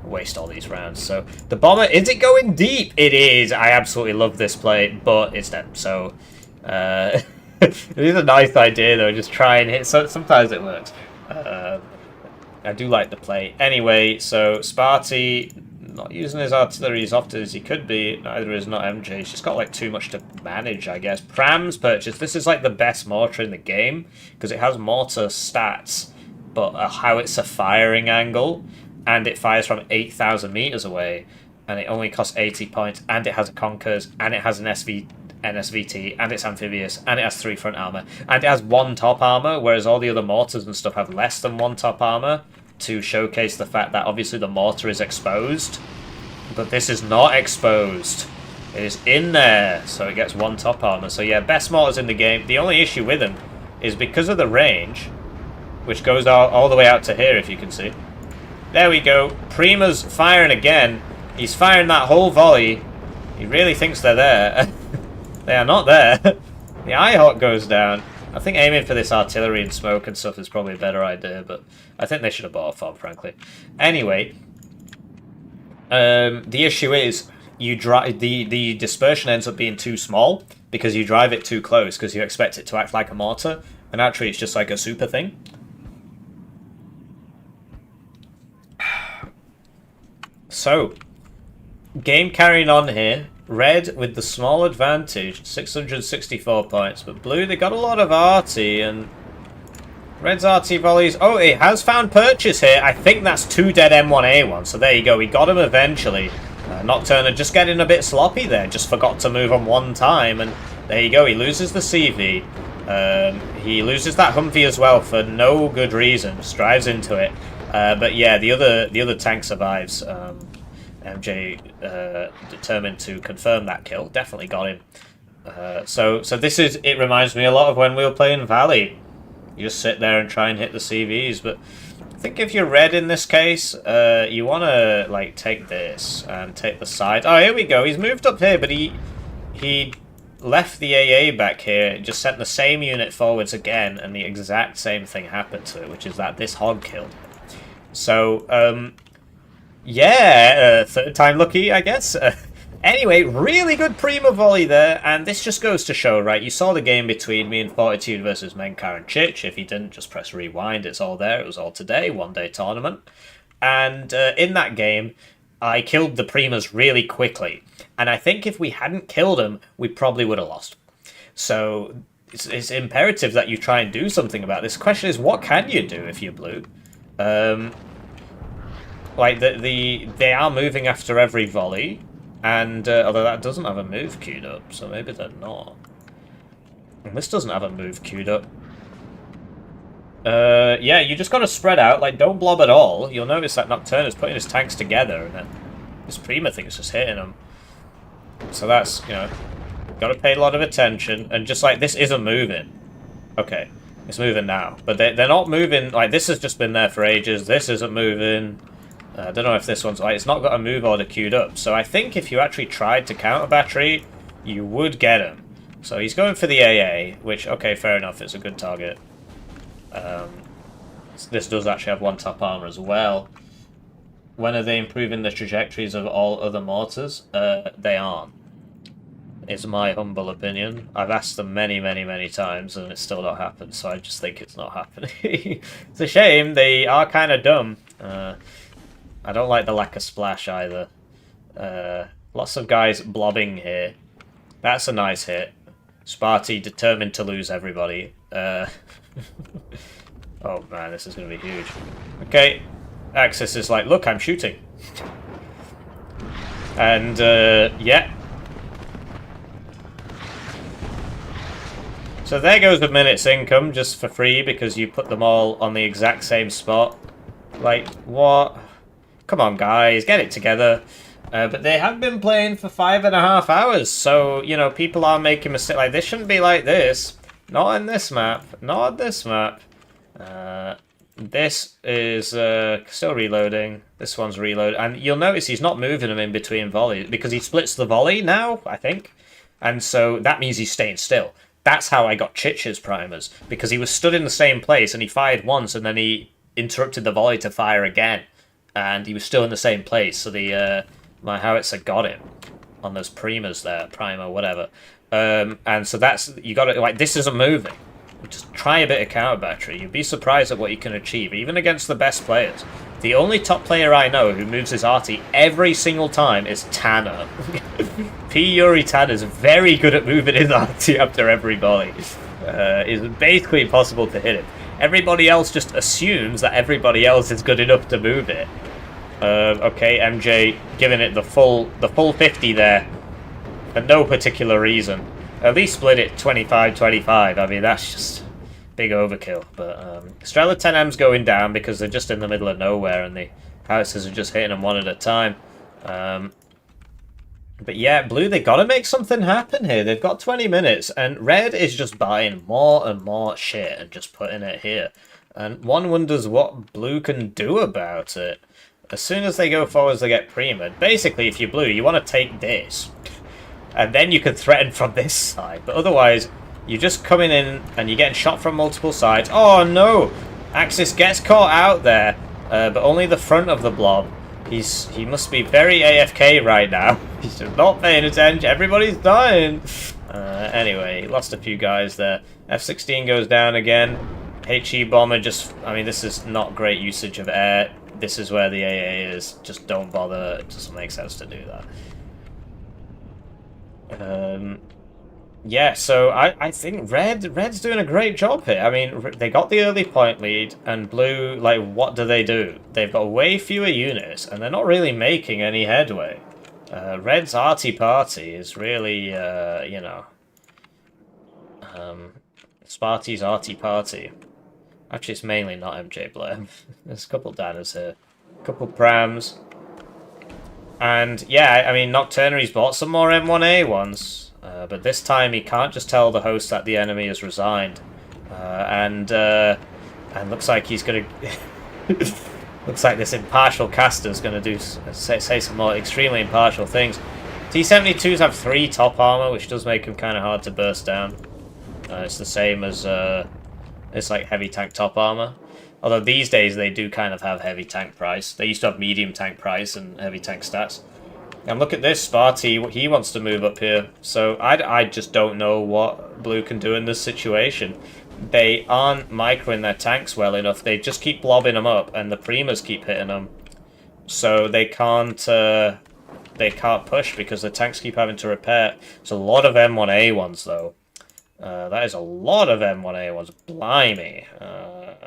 waste all these rounds. So the bomber, is it going deep? It is. I absolutely love this play, but it's dead. So it is a nice idea though, just try and hit. So sometimes it works. I do like the play. Anyway, so Sparty not using his artillery as often as he could be. Neither is notmj. He's just got like too much to manage, I guess. Pram's purchase. This is like the best mortar in the game because it has mortar stats, but a howitzer firing angle, and it fires from 8,000 meters away. and it only costs 80 points, and it has a Conkers, and it has an NSVT, and it's amphibious, and it has 3 front armor, and it has 1 top armor, whereas all the other mortars and stuff have less than 1 top armor, to showcase the fact that obviously the mortar is exposed, but this is not exposed. It is in there, so it gets 1 top armor. So yeah, best mortars in the game. The only issue with them is because of the range, which goes all the way out to here, if you can see. There we go. Prima's firing again. He's firing that whole volley. He really thinks they're there. They are not there. The Eyehawk goes down. I think aiming for this artillery and smoke and stuff is probably a better idea, but I think they should have bought a fob, frankly. Anyway, the issue is you drive the dispersion ends up being too small because you drive it too close because you expect it to act like a mortar, and actually it's just like a super thing. So, game carrying on here. Red with the small advantage, 664 points, but blue, they got a lot of arty, and red's arty volleys. Oh, it has found purchase here. I think that's 2 dead M1A1, so there you go. We got him eventually. Nocturna just getting a bit sloppy there, just forgot to move on 1 time, and there you go. He loses the CV. He loses that Humvee as well for no good reason. Just drives into it. But yeah, the other tank survives. MJ determined to confirm that kill. Definitely got him. So this is. It reminds me a lot of when we were playing Valley. You just sit there and try and hit the CVs. But I think if you're red in this case, you want to like take this and take the side. Oh, here we go. He's moved up here, but he left the AA back here. Just sent the same unit forwards again, and the exact same thing happened to it, which is that this hog killed him. So yeah, 3rd time lucky, I guess. Anyway, really good Prima volley there, and this just goes to show, right, you saw the game between me and Fortitude versus Menkar and Chich. If you didn't, just press rewind, it's all there. It was all today, 1-day tournament. And in that game, I killed the Primas really quickly. And I think if we hadn't killed them, we probably would have lost. So it's imperative that you try and do something about this. The question is, what can you do if you're blue? Like, they are moving after every volley, and although that doesn't have a move queued up, so maybe they're not. And this doesn't have a move queued up. Yeah, you just gotta spread out, like, don't blob at all. You'll notice that Nocturna's putting his tanks together, and then this Prima thing is just hitting them. So that's, you know, gotta pay a lot of attention, and just like, this isn't moving. Okay, it's moving now, but they're not moving, like, this has just been there for ages, this isn't moving. I don't know if this one's like, it's not got a move order queued up. So I think if you actually tried to counter battery, you would get him. So he's going for the AA, which, okay, fair enough, it's a good target. This does actually have 1 top armor as well. When are they improving the trajectories of all other mortars? They aren't. It's my humble opinion. I've asked them many, many, many times, and it's still not happened, so I just think it's not happening. It's a shame, they are kind of dumb. I don't like the lack of splash either. Lots of guys blobbing here. That's a nice hit. Sparty determined to lose everybody. Oh man, this is going to be huge. Okay, Axis is like, look, I'm shooting. And yeah. So there goes a minute's income just for free because you put them all on the exact same spot. Like, what? Come on, guys, get it together. But they have been playing for 5.5 hours, so, you know, people are making mistakes. Like, this shouldn't be like this. Not in this map. Not on this map. This is still reloading. This one's reload. And you'll notice he's not moving them in between volleys, because he splits the volley now, I think. And so that means he's staying still. That's how I got Chich's primers, because he was stood in the same place, and he fired once, and then he interrupted the volley to fire again. And he was still in the same place, so the my howitzer got him on those primas there, primer, whatever. And so that's, you got to, like, this isn't moving. Just try a bit of counter battery. You'd be surprised at what you can achieve, even against the best players. The only top player I know who moves his arty every single time is Tanner. P. Yuri Tanner is very good at moving his arty after every volley. It's basically impossible to hit him. Everybody else just assumes that everybody else is good enough to move it. Okay, MJ giving it the full 50 there. For no particular reason. At least split it 25-25. I mean, that's just big overkill. But Strela 10M's going down because they're just in the middle of nowhere and the howitzers are just hitting them one at a time. But yeah, Blue, they got to make something happen here. They've got 20 minutes, and Red is just buying more and more shit and just putting it here. And one wonders what Blue can do about it. As soon as they go forwards, they get Prima. Basically, if you're Blue, you want to take this. And then you can threaten from this side. But otherwise, you're just coming in and you're getting shot from multiple sides. Oh no! Axis gets caught out there, but only the front of the blob. He must be very AFK right now. He's not paying attention. Everybody's dying. Anyway, he lost a few guys there. F-16 goes down again. HE bomber just... I mean, this is not great usage of air. This is where the AA is. Just don't bother. It doesn't make sense to do that. Yeah, so I think Red's doing a great job here. I mean, they got the early point lead, and Blue, like, what do? They've got way fewer units, and they're not really making any headway. Red's arty party is really, you know... Sparty's arty party. Actually, it's mainly not notmjblair. There's a couple Danners here. A couple Prams. And, yeah, I mean, Nocturna, he's bought some more M1A ones. But this time he can't just tell the host that the enemy has resigned. And looks like he's going to... looks like this impartial caster's going to say some more extremely impartial things. T-72s have 3 top armor, which does make them kind of hard to burst down. It's the same as... it's like heavy tank top armor. Although these days they do kind of have heavy tank price. They used to have medium tank price and heavy tank stats. And look at this, Sparty, he wants to move up here. So I just don't know what Blue can do in this situation. They aren't microing their tanks well enough. They just keep blobbing them up, and the Primas keep hitting them. So they can't push because the tanks keep having to repair. It's a lot of M1A ones, though. That is a lot of M1A ones. Blimey.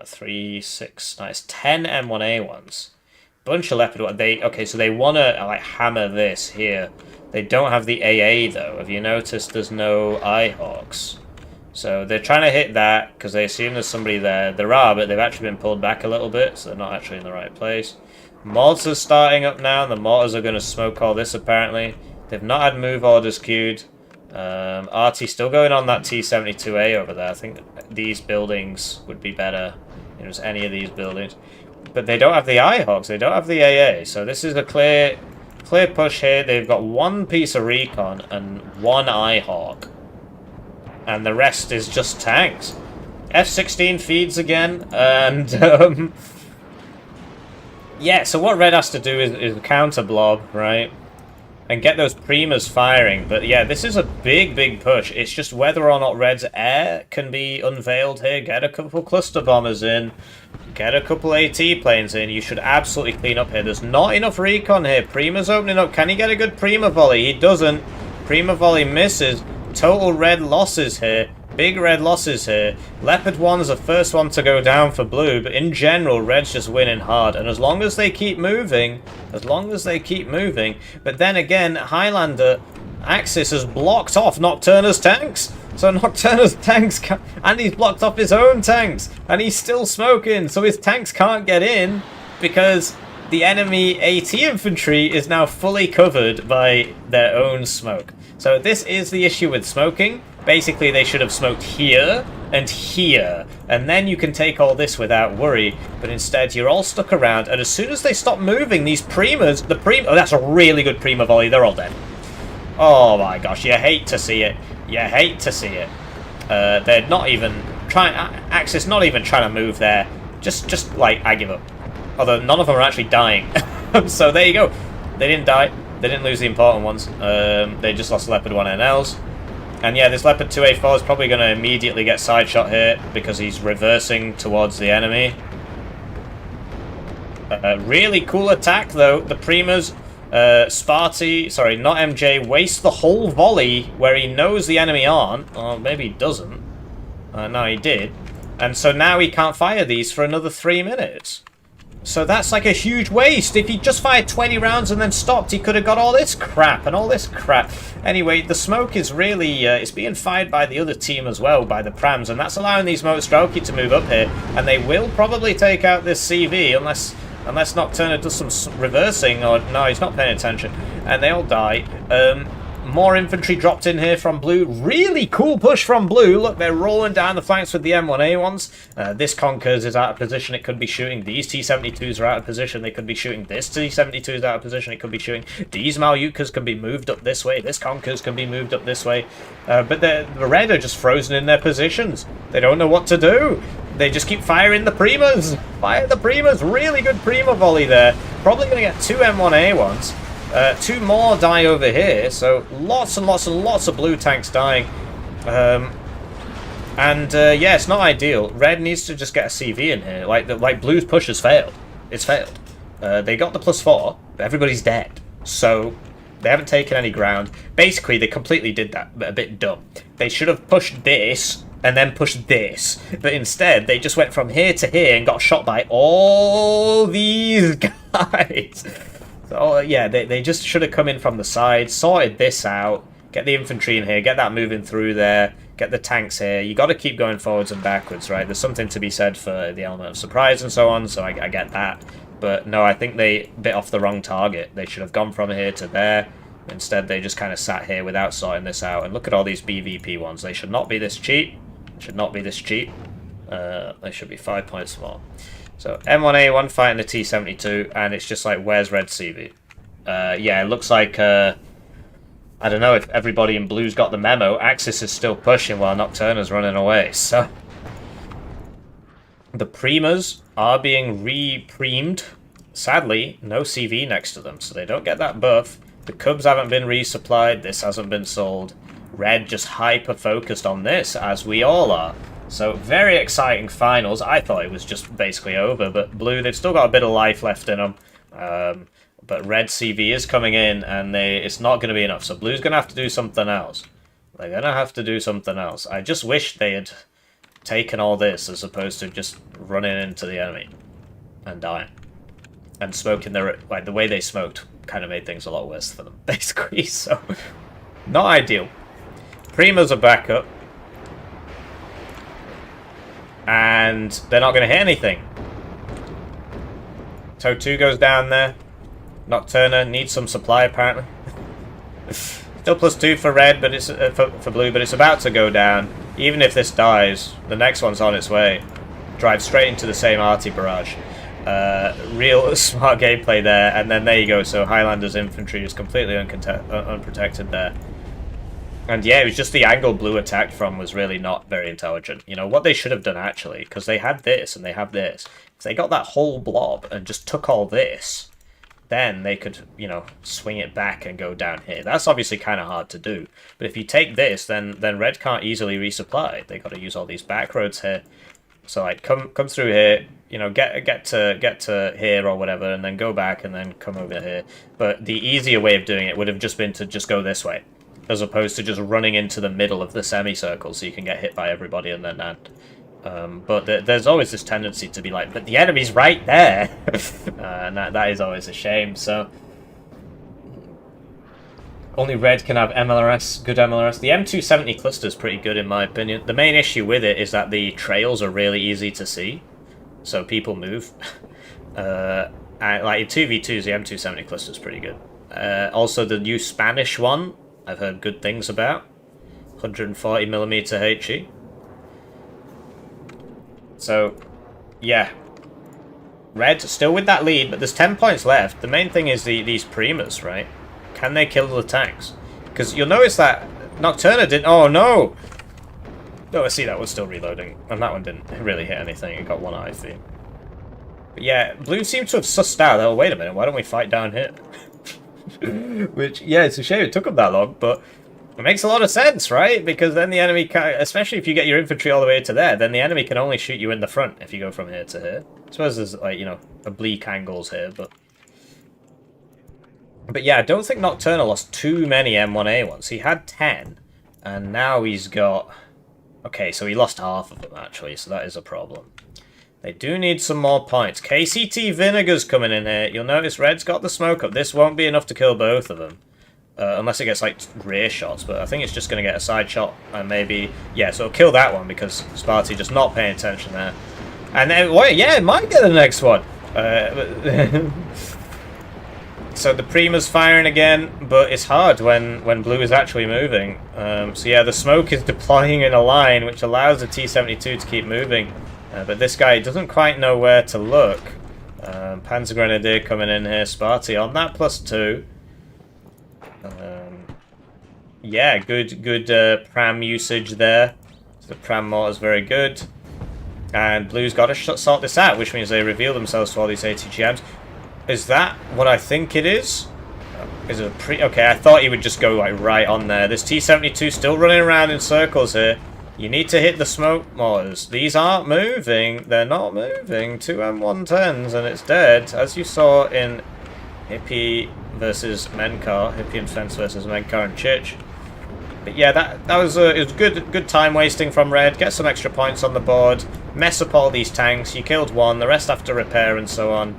3, 6, nice. 10 M1A ones. Bunch of leopard ones. Okay, so they want to like hammer this here. They don't have the AA though. Have you noticed there's no Eyehawks? So they're trying to hit that because they assume there's somebody there. There are, but they've actually been pulled back a little bit, so they're not actually in the right place. Mods are starting up now, and the mortars are going to smoke all this apparently. They've not had move orders queued. RT still going on that T-72A over there. I think these buildings would be better. If it was any of these buildings. But they don't have the Eyehawks, they don't have the AA, so this is a clear push here. They've got 1 piece of recon and 1 Eyehawk. And the rest is just tanks. F-16 feeds again, and yeah, so what Red has to do is counter blob, right? And get those Primas firing. But yeah, this is a big push. It's just whether or not Red's air can be unveiled here. Get a couple cluster bombers in. Get a couple AT planes in. You should absolutely clean up here. There's not enough recon here. Prima's opening up. Can he get a good Prima volley? He doesn't. Prima volley misses. Total Red losses here. Big Red losses here. Leopard 1's the first one to go down for Blue, but in general, Red's just winning hard. And as long as they keep moving, but then again, Highlander Axis has blocked off Nocturna's tanks. So Nocturna's tanks and he's blocked off his own tanks, and he's still smoking, so his tanks can't get in because the enemy AT infantry is now fully covered by their own smoke. So this is the issue with smoking. Basically, they should have smoked here and here, and then you can take all this without worry. But instead, you're all stuck around, and as soon as they stop moving, these Primas... oh, that's a really good Prima volley. They're all dead. Oh my gosh, you hate to see it. You hate to see it. They're not even trying... Axis not even trying to move there. Just like, I give up. Although none of them are actually dying. So there you go. They didn't die. They didn't lose the important ones. They just lost Leopard 1 NLs. And yeah, this Leopard 2A4 is probably going to immediately get side shot here because he's reversing towards the enemy. Really cool attack though. The Primas, Sparty, sorry, not MJ, wastes the whole volley where he knows the enemy aren't. Or maybe he doesn't. No, he did. And so now he can't fire these for another 3 minutes. So that's like a huge waste. If he just fired 20 rounds and then stopped, he could have got all this crap and all this crap. Anyway, the smoke is really, it's being fired by the other team as well, by the Prams, and that's allowing these Motostrelki to move up here, and they will probably take out this CV unless Nocturna does some reversing, or no, he's not paying attention, and they all die. More infantry dropped in here from Blue. Really cool push from Blue. Look, they're rolling down the flanks with the M1A1s. This Conkers is out of position. It could be shooting. These T-72s are out of position. They could be shooting. This T-72 is out of position. It could be shooting. These Malyukas can be moved up this way. This Conkers can be moved up this way. But the Red are just frozen in their positions. They don't know what to do. They just keep firing the Primas. Fire the Primas. Really good Prima volley there. Probably going to get 2 M1A1s. 2 more die over here, so lots and lots and lots of blue tanks dying. Yeah, it's not ideal. Red needs to just get a CV in here. Like Blue's push has failed. It's failed. They got the +4, but everybody's dead. So they haven't taken any ground. Basically, they completely did that, but a bit dumb. They should have pushed this and then pushed this, but instead they just went from here to here and got shot by all these guys. So, yeah, they just should have come in from the side, sorted this out, get the infantry in here, get that moving through there, get the tanks here. You got to keep going forwards and backwards, right? There's something to be said for the element of surprise and so on, so I get that. But no, I think they bit off the wrong target. They should have gone from here to there. Instead, they just kind of sat here without sorting this out. And look at all these BVP ones. They should not be this cheap. Should not be this cheap. They should be 5 points more. So M1A1 fighting the T-72, and it's just like, where's Red CV? Yeah, it looks like, I don't know if everybody in Blue's got the memo. Axis is still pushing while Nocturna's running away, so... The Primas are being re-premed. Sadly, no CV next to them, so they don't get that buff. The Cubs haven't been resupplied, this hasn't been sold. Red just hyper-focused on this, as we all are. So, very exciting finals. I thought it was just basically over, but Blue, they've still got a bit of life left in them. But Red CV is coming in, and it's not going to be enough. So, Blue's going to have to do something else. They're going to have to do something else. I just wish they had taken all this as opposed to just running into the enemy and dying. And smoking the way they smoked kind of made things a lot worse for them, basically. So, not ideal. Primas are back up. And they're not going to hit anything. Toe 2 goes down there. Nocturna needs some supply, apparently. Still +2 for Red, but it's for Blue, but it's about to go down. Even if this dies, the next one's on its way. Drive straight into the same arty barrage. Real smart gameplay there, and then there you go. So Highlander's infantry is completely unprotected there. And yeah, it was just the angle Blue attacked from was really not very intelligent. You know, what they should have done actually, because they had this and they have this. If they got that whole blob and just took all this, then they could, you know, swing it back and go down here. That's obviously kind of hard to do. But if you take this, then Red can't easily resupply. They got to use all these back roads here. So like, come through here, you know, get to here or whatever, and then go back and then come over here. But the easier way of doing it would have just been to just go this way, as opposed to just running into the middle of the semicircle so you can get hit by everybody and then land. But there's always this tendency to be like, but the enemy's right there! And that is always a shame, so... Only Red can have MLRS, good MLRS. The M270 cluster is pretty good in my opinion. The main issue with it is that the trails are really easy to see, so people move. And like in 2v2s, the M270 cluster is pretty good. Also the new Spanish one, I've heard good things about. 140mm HE. So, yeah. Red still with that lead, but there's 10 points left. The main thing is these Primas, right? Can they kill the tanks? Because you'll notice that Nocturna didn't... Oh, no! No, I see that was still reloading. And that one didn't really hit anything. It got one IV. But yeah, Blue seemed to have sussed out. Oh, wait a minute. Why don't we fight down here? Which, yeah, it's a shame it took them that long, but it makes a lot of sense, right? Because then the enemy can, especially if you get your infantry all the way to there, then the enemy can only shoot you in the front if you go from here to here. I suppose there's, like, you know, oblique angles here, but yeah, I don't think Nocturna lost too many M1A1s. He had 10, and now he's got... Okay, so he lost half of them, actually, so that is a problem. They do need some more points. KCT Vinegar's coming in here. You'll notice Red's got the smoke up. This won't be enough to kill both of them. Unless it gets, like, rear shots. But I think it's just going to get a side shot. And maybe... Yeah, so it'll kill that one because Sparty just not paying attention there. And then... Wait, yeah, it might get the next one. So the Prima's firing again, but it's hard when Blue is actually moving. So yeah, the smoke is deploying in a line, which allows the T-72 to keep moving. But this guy doesn't quite know where to look. Panzer Grenadier coming in here. Sparty on that +2. Yeah, good Pram usage there. So the Pram mortar's very good. And Blue's got to sort this out, which means they reveal themselves to all these ATGMs. Is that what I think it is? Is it okay, I thought he would just go like right on there. This T-72 still running around in circles here. You need to hit the smoke mortars. These aren't moving. They're not moving. 2 M110s and it's dead. As you saw in Hippie versus Menkar. Hippie and Fence versus Menkar and Chich. But yeah, that was it was good time wasting from Red. Get some extra points on the board. Mess up all these tanks. You killed one. The rest have to repair and so on.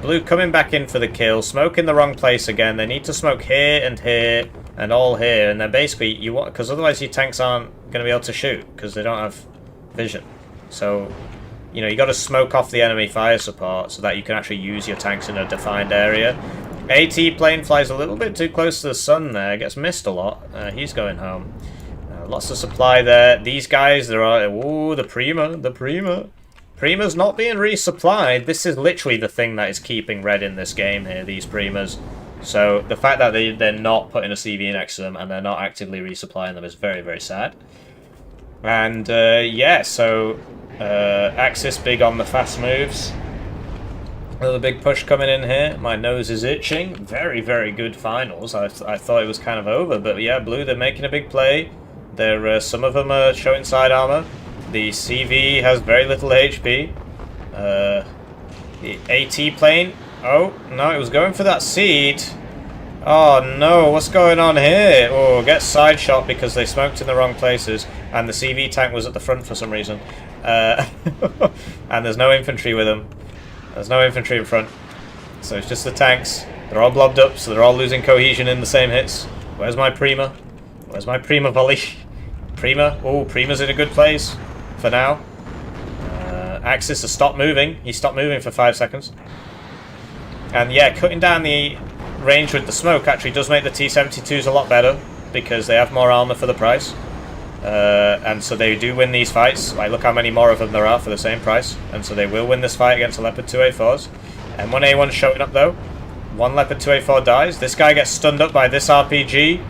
Blue coming back in for the kill. Smoke in the wrong place again. They need to smoke here and all here. And then basically you want, because otherwise your tanks aren't going to be able to shoot because they don't have vision. So, you know, you got to smoke off the enemy fire support so that you can actually use your tanks in a defined area. AT plane flies a little bit too close to the sun there. Gets missed a lot. He's going home. Lots of supply there. These guys, there are... Ooh, the Prima. Prima's not being resupplied. This is literally the thing that is keeping Red in this game here, these Primas. So the fact that they're not putting a CV next to them and they're not actively resupplying them is very, very sad. And yeah, so Axis big on the fast moves. Another big push coming in here. My nose is itching. Very, very good finals. I thought it was kind of over, but yeah, Blue, they're making a big play. They're some of them are showing side armor. The CV has very little HP. The AT plane. Oh, no, it was going for that seed. Oh, no, what's going on here? Oh, get side shot because they smoked in the wrong places. And the CV tank was at the front for some reason. And there's no infantry with them. There's no infantry in front. So it's just the tanks. They're all blobbed up, so they're all losing cohesion in the same hits. Where's my Prima? Where's my Prima volley? Prima. Oh, Prima's in a good place. For now. Axis has stopped moving. He stopped moving for 5 seconds. And yeah, cutting down the range with the smoke actually does make the T-72s a lot better because they have more armor for the price. And so they do win these fights. Like, look how many more of them there are for the same price. And so they will win this fight against the Leopard 2A4s. And 1A1's showing up though. One Leopard 2A4 dies. This guy gets stunned up by this RPG.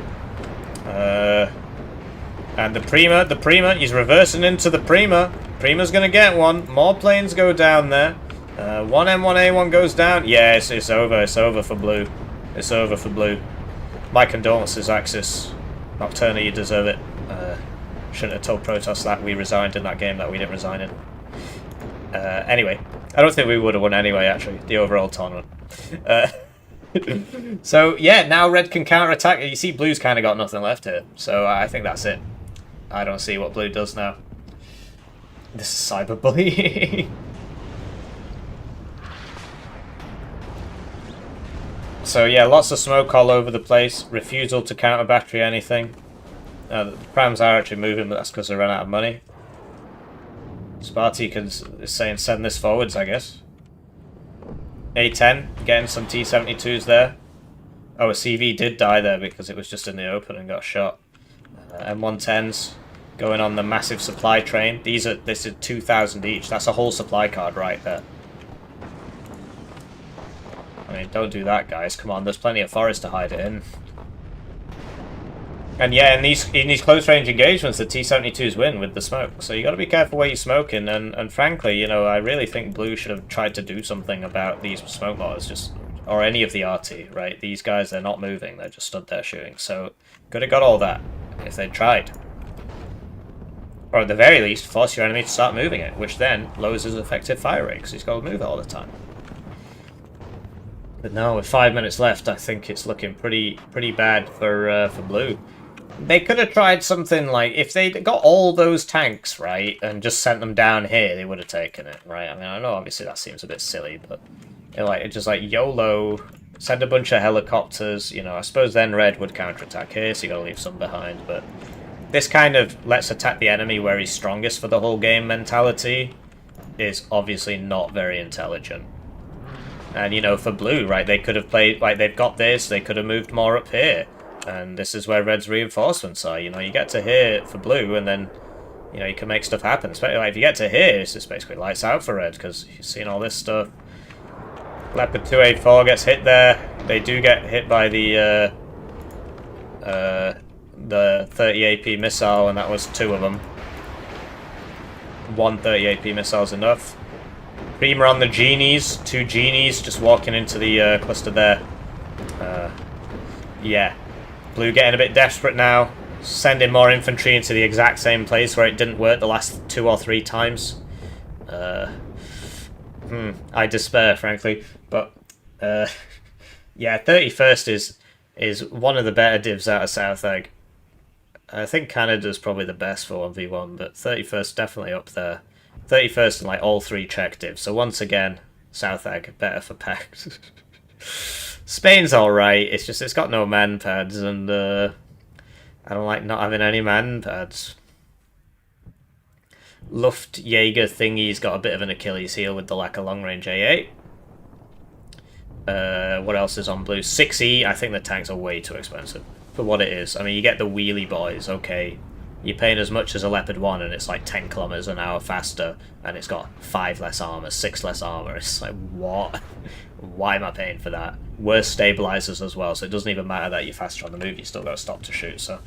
And the Prima, he's reversing into the Prima. Prima's gonna get one. More planes go down there. 1M1A1 goes down. Yeah, it's over. It's over for Blue. It's over for Blue. My condolences, Axis. Nocturna, you deserve it. Shouldn't have told Protoss that we resigned in that game that we didn't resign in. Anyway, I don't think we would have won anyway, actually, the overall tournament. So, yeah, now Red can counter-attack. You see Blue's kind of got nothing left here. So I think that's it. I don't see what Blue does now. This is cyberbullying. So yeah, lots of smoke all over the place. Refusal to counter battery anything. The Prams are actually moving, but that's because they ran out of money. Sparty is saying send this forwards, I guess. A10, getting some T-72s there. Oh, a CV did die there because it was just in the open and got shot. M110s going on the massive supply train. This is 2,000 each. That's a whole supply card right there. I mean, don't do that, guys. Come on, there's plenty of forest to hide it in. And yeah, in these close range engagements, the T-72s win with the smoke. So you got to be careful where you're smoking. And frankly, you know, I really think Blue should have tried to do something about these smoke mortars, or any of the RT, right? These guys, they're not moving. They're just stood there shooting. So could have got all that if they'd tried. Or at the very least, force your enemy to start moving it, which then lowers his effective fire rate because he's got to move it all the time. But now with 5 minutes left, I think it's looking pretty bad for Blue. They could have tried something like, if they got all those tanks, right, and just sent them down here, they would have taken it, right? I mean, I know obviously that seems a bit silly, but it's just like YOLO, send a bunch of helicopters, you know, I suppose then Red would counterattack here, so you gotta leave some behind, but this kind of let's attack the enemy where he's strongest for the whole game mentality is obviously not very intelligent. And, you know, for Blue, right, they could have played, like, they've got this, they could have moved more up here. And this is where Red's reinforcements are, you know, you get to here for Blue, and then, you know, you can make stuff happen. Especially, like, if you get to here, it's just basically lights out for Red, because you've seen all this stuff. Leopard 284 gets hit there. They do get hit by the 30 AP missile, and that was 2 of them. 1 30 AP missile's enough. Prima on the genies, 2 genies just walking into the cluster there. Yeah. Blue getting a bit desperate now, sending more infantry into the exact same place where it didn't work the last 2 or 3 times. I despair, frankly. But, yeah, 31st is one of the better divs out of South Egg. I think Canada's probably the best for 1v1, but 31st definitely up there. 31st and like all 3 Czech divs. So once again, South Egg better for Pact. Spain's alright, it's just it's got no man pads, and I don't like not having any man pads. Luftjäger thingy's got a bit of an Achilles heel with the lack of long-range AA. What else is on Blue? 6E, I think the tanks are way too expensive for what it is. I mean, you get the wheelie boys, okay. You're paying as much as a Leopard 1, and it's like 10 kilometers an hour faster, and it's got 5 less armor, 6 less armor. It's like, what? Why am I paying for that? Worse stabilizers as well, so it doesn't even matter that you're faster on the move, you still got to stop to shoot. So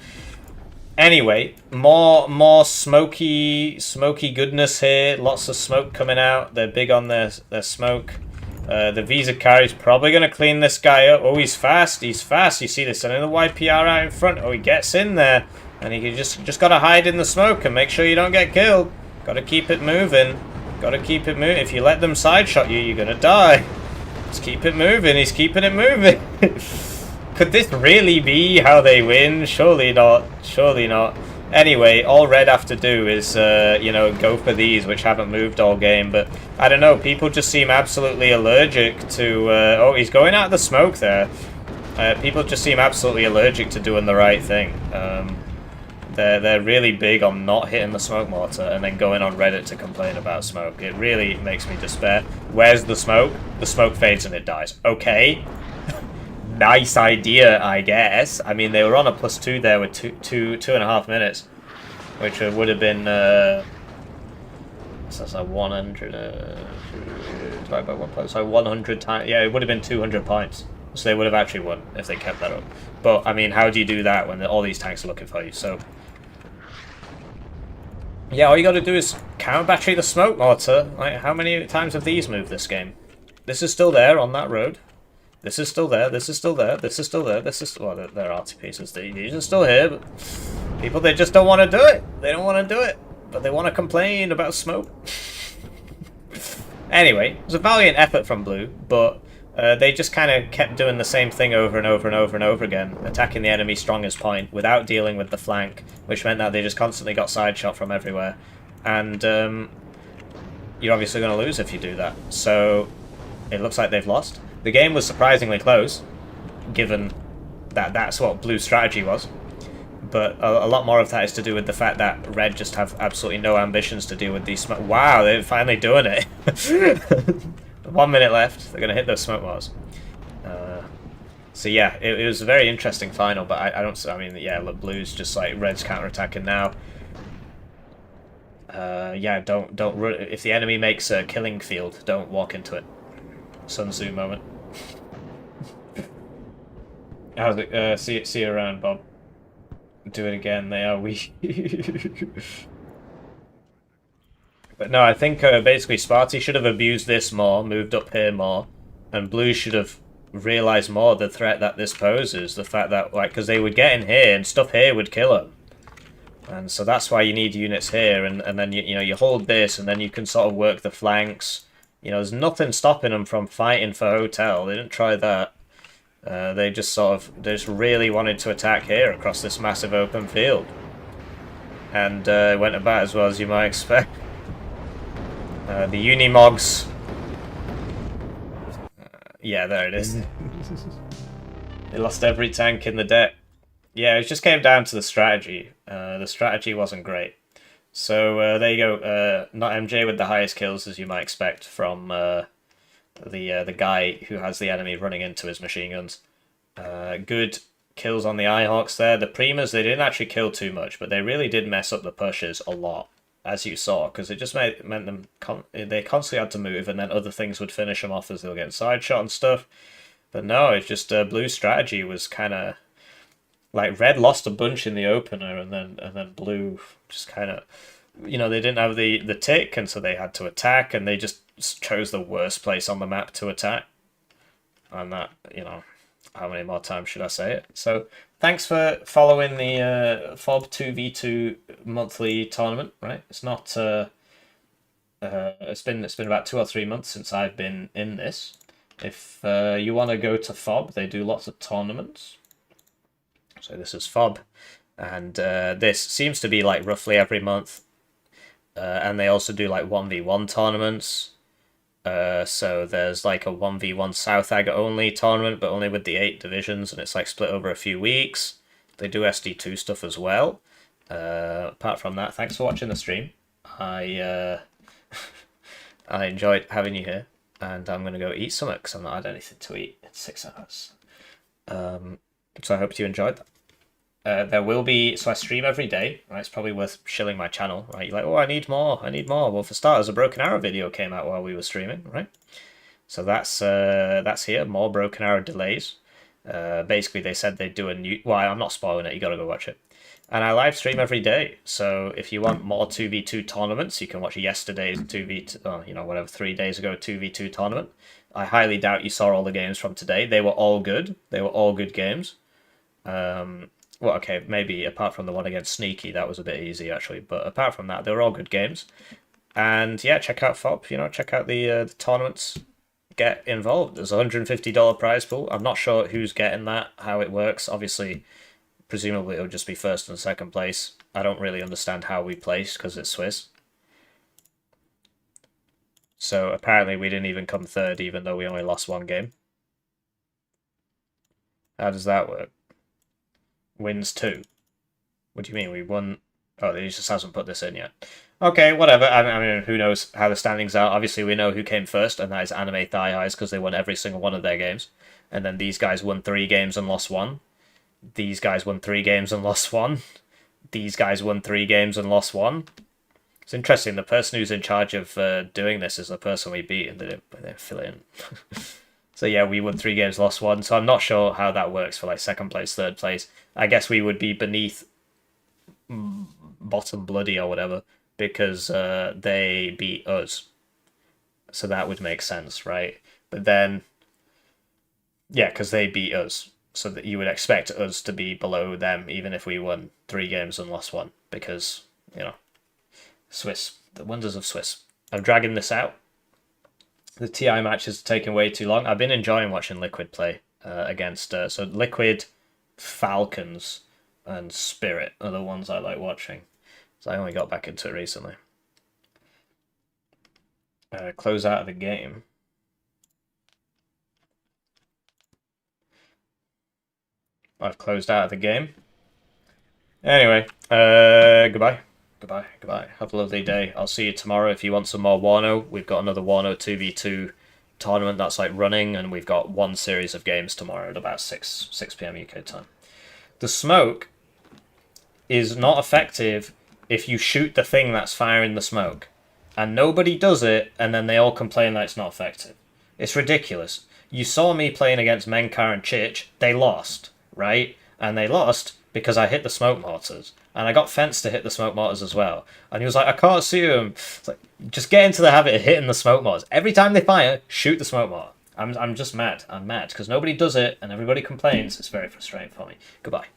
anyway, more smoky goodness here. Lots of smoke coming out. They're big on their smoke. The Visa carry's probably going to clean this guy up. Oh, he's fast. He's fast. You see this sending the YPR out in front. Oh, he gets in there. And you just got to hide in the smoke and make sure you don't get killed. Got to keep it moving. Got to keep it moving. If you let them side shot you, you're going to die. Just keep it moving. He's keeping it moving. Could this really be how they win? Surely not. Surely not. Anyway, all Red have to do is, you know, go for these, which haven't moved all game. But, I don't know, people just seem absolutely allergic to... oh, he's going out of the smoke there. People just seem absolutely allergic to doing the right thing. They're really big on not hitting the smoke mortar and then going on Reddit to complain about smoke. It really makes me despair. Where's the smoke? The smoke fades and it dies. Okay. Nice idea, I guess. I mean, they were on a +2 there with 2.5 minutes, which would have been so that's like 100 divided by 1 point. So 100 times, yeah, it would have been 200 points. So they would have actually won if they kept that up. But I mean, how do you do that when all these tanks are looking for you? So yeah, all you got to do is counter battery the smoke mortar. Like, how many times have these moved this game? This is still there on that road. This is still there, this is still there, this is still there, this is... Well, they're RTPs, these are still here, but... People, they just don't want to do it. They don't want to do it. But they want to complain about smoke. Anyway, it was a valiant effort from Blue, but... they just kind of kept doing the same thing over and over and over and over again, attacking the enemy's strongest point without dealing with the flank, which meant that they just constantly got side shot from everywhere. And you're obviously going to lose if you do that. So it looks like they've lost. The game was surprisingly close, given that that's what Blue's strategy was. But a lot more of that is to do with the fact that Red just have absolutely no ambitions to deal with these smoke. Wow, they're finally doing it. 1 minute left. They're going to hit those smoke walls. So yeah, it was a very interesting final, but I mean, yeah, look, Blue's just like Red's counterattacking now. Yeah, don't if the enemy makes a killing field, don't walk into it. Sun Tzu moment. How's it? See you around, Bob. Do it again. They are weak. But no, I think basically Sparty should have abused this more, moved up here more, and Blue should have realised more the threat that this poses. The fact that, like, because they would get in here and stuff here would kill them. And so that's why you need units here, and then you know, you hold this, and then you can sort of work the flanks. You know, there's nothing stopping them from fighting for Hotel. They didn't try that. They just really wanted to attack here across this massive open field. And it went about as well as you might expect. The Unimogs. Yeah, there it is. They lost every tank in the deck. Yeah, it just came down to the strategy. The strategy wasn't great. So there you go. Not MJ with the highest kills, as you might expect from the guy who has the enemy running into his machine guns. Good kills on the Eyehawks there. The Primas, they didn't actually kill too much, but they really did mess up the pushes a lot, as you saw, because it just meant them they constantly had to move, and then other things would finish them off as they were getting side shot and stuff. But no, it's just Blue's strategy was kind of like Red lost a bunch in the opener, and then Blue just kind of, they didn't have the tick, and so they had to attack, and they just chose the worst place on the map to attack. And that, how many more times should I say it? So thanks for following the FOB 2v2 monthly tournament. Right, it's not. It's been about 2 or 3 months since I've been in this. If you want to go to FOB, they do lots of tournaments. So this is FOB, and this seems to be like roughly every month. And they also do like 1v1 tournaments. So there's like a 1v1 South Ag only tournament, but only with the 8 divisions, and it's like split over a few weeks. They do SD2 stuff as well. Apart from that, thanks for watching the stream. I enjoyed having you here, and I'm going to go eat something because I've not had anything to eat in 6 hours. So I hope you enjoyed that. There will be, so I stream every day, right? It's probably worth shilling my channel, right? You're like, oh, I need more. Well, for starters, a Broken Arrow video came out while we were streaming, right? So that's here, more Broken Arrow delays. Basically, they said they'd do a new, well, I'm not spoiling it, you gotta go watch it. And I live stream every day, so if you want more 2v2 tournaments, you can watch yesterday's 2v2, whatever, 3 days ago, 2v2 tournament. I highly doubt you saw all the games from today. They were all good. They were all good games. Well, okay, maybe apart from the one against Sneaky, that was a bit easy, actually. But apart from that, they were all good games. And yeah, check out FOB, check out the tournaments. Get involved. There's a $150 prize pool. I'm not sure who's getting that, how it works. Obviously, presumably it'll just be first and second place. I don't really understand how we place, because it's Swiss. So apparently we didn't even come third, even though we only lost 1 game. How does that work? Wins 2. What do you mean? We won... Oh, he just hasn't put this in yet. Okay, whatever. I mean, who knows how the standings are. Obviously, we know who came first, and that is Anime Thigh Highs, because they won every single one of their games. And then these guys won 3 games and lost 1. These guys won 3 games and lost 1. These guys won 3 games and lost 1. It's interesting. The person who's in charge of doing this is the person we beat, and they didn't fill it in. So yeah, we won 3 games, lost 1. So I'm not sure how that works for like second place, third place. I guess we would be beneath bottom bloody or whatever because they beat us. So that would make sense, right? But then, yeah, because they beat us. So that you would expect us to be below them even if we won 3 games and lost 1. Because, Swiss, the wonders of Swiss. I'm dragging this out. The TI match is taking way too long. I've been enjoying watching Liquid play against... so Liquid, Falcons, and Spirit are the ones I like watching. So I only got back into it recently. Close out of the game. I've closed out of the game. Anyway, goodbye. Goodbye. Have a lovely day. I'll see you tomorrow if you want some more Warno. We've got another Warno 2v2 tournament that's like running, and we've got 1 series of games tomorrow at about 6 p.m. UK time. The smoke is not effective if you shoot the thing that's firing the smoke. And nobody does it, and then they all complain that it's not effective. It's ridiculous. You saw me playing against Menkar and Chich. They lost, right? And they lost because I hit the smoke mortars. And I got Fence to hit the smoke mortars as well. And he was like, I can't see him. It's like, just get into the habit of hitting the smoke mortars. Every time they fire, shoot the smoke mortar. I'm just mad. I'm mad because nobody does it and everybody complains. It's very frustrating for me. Goodbye.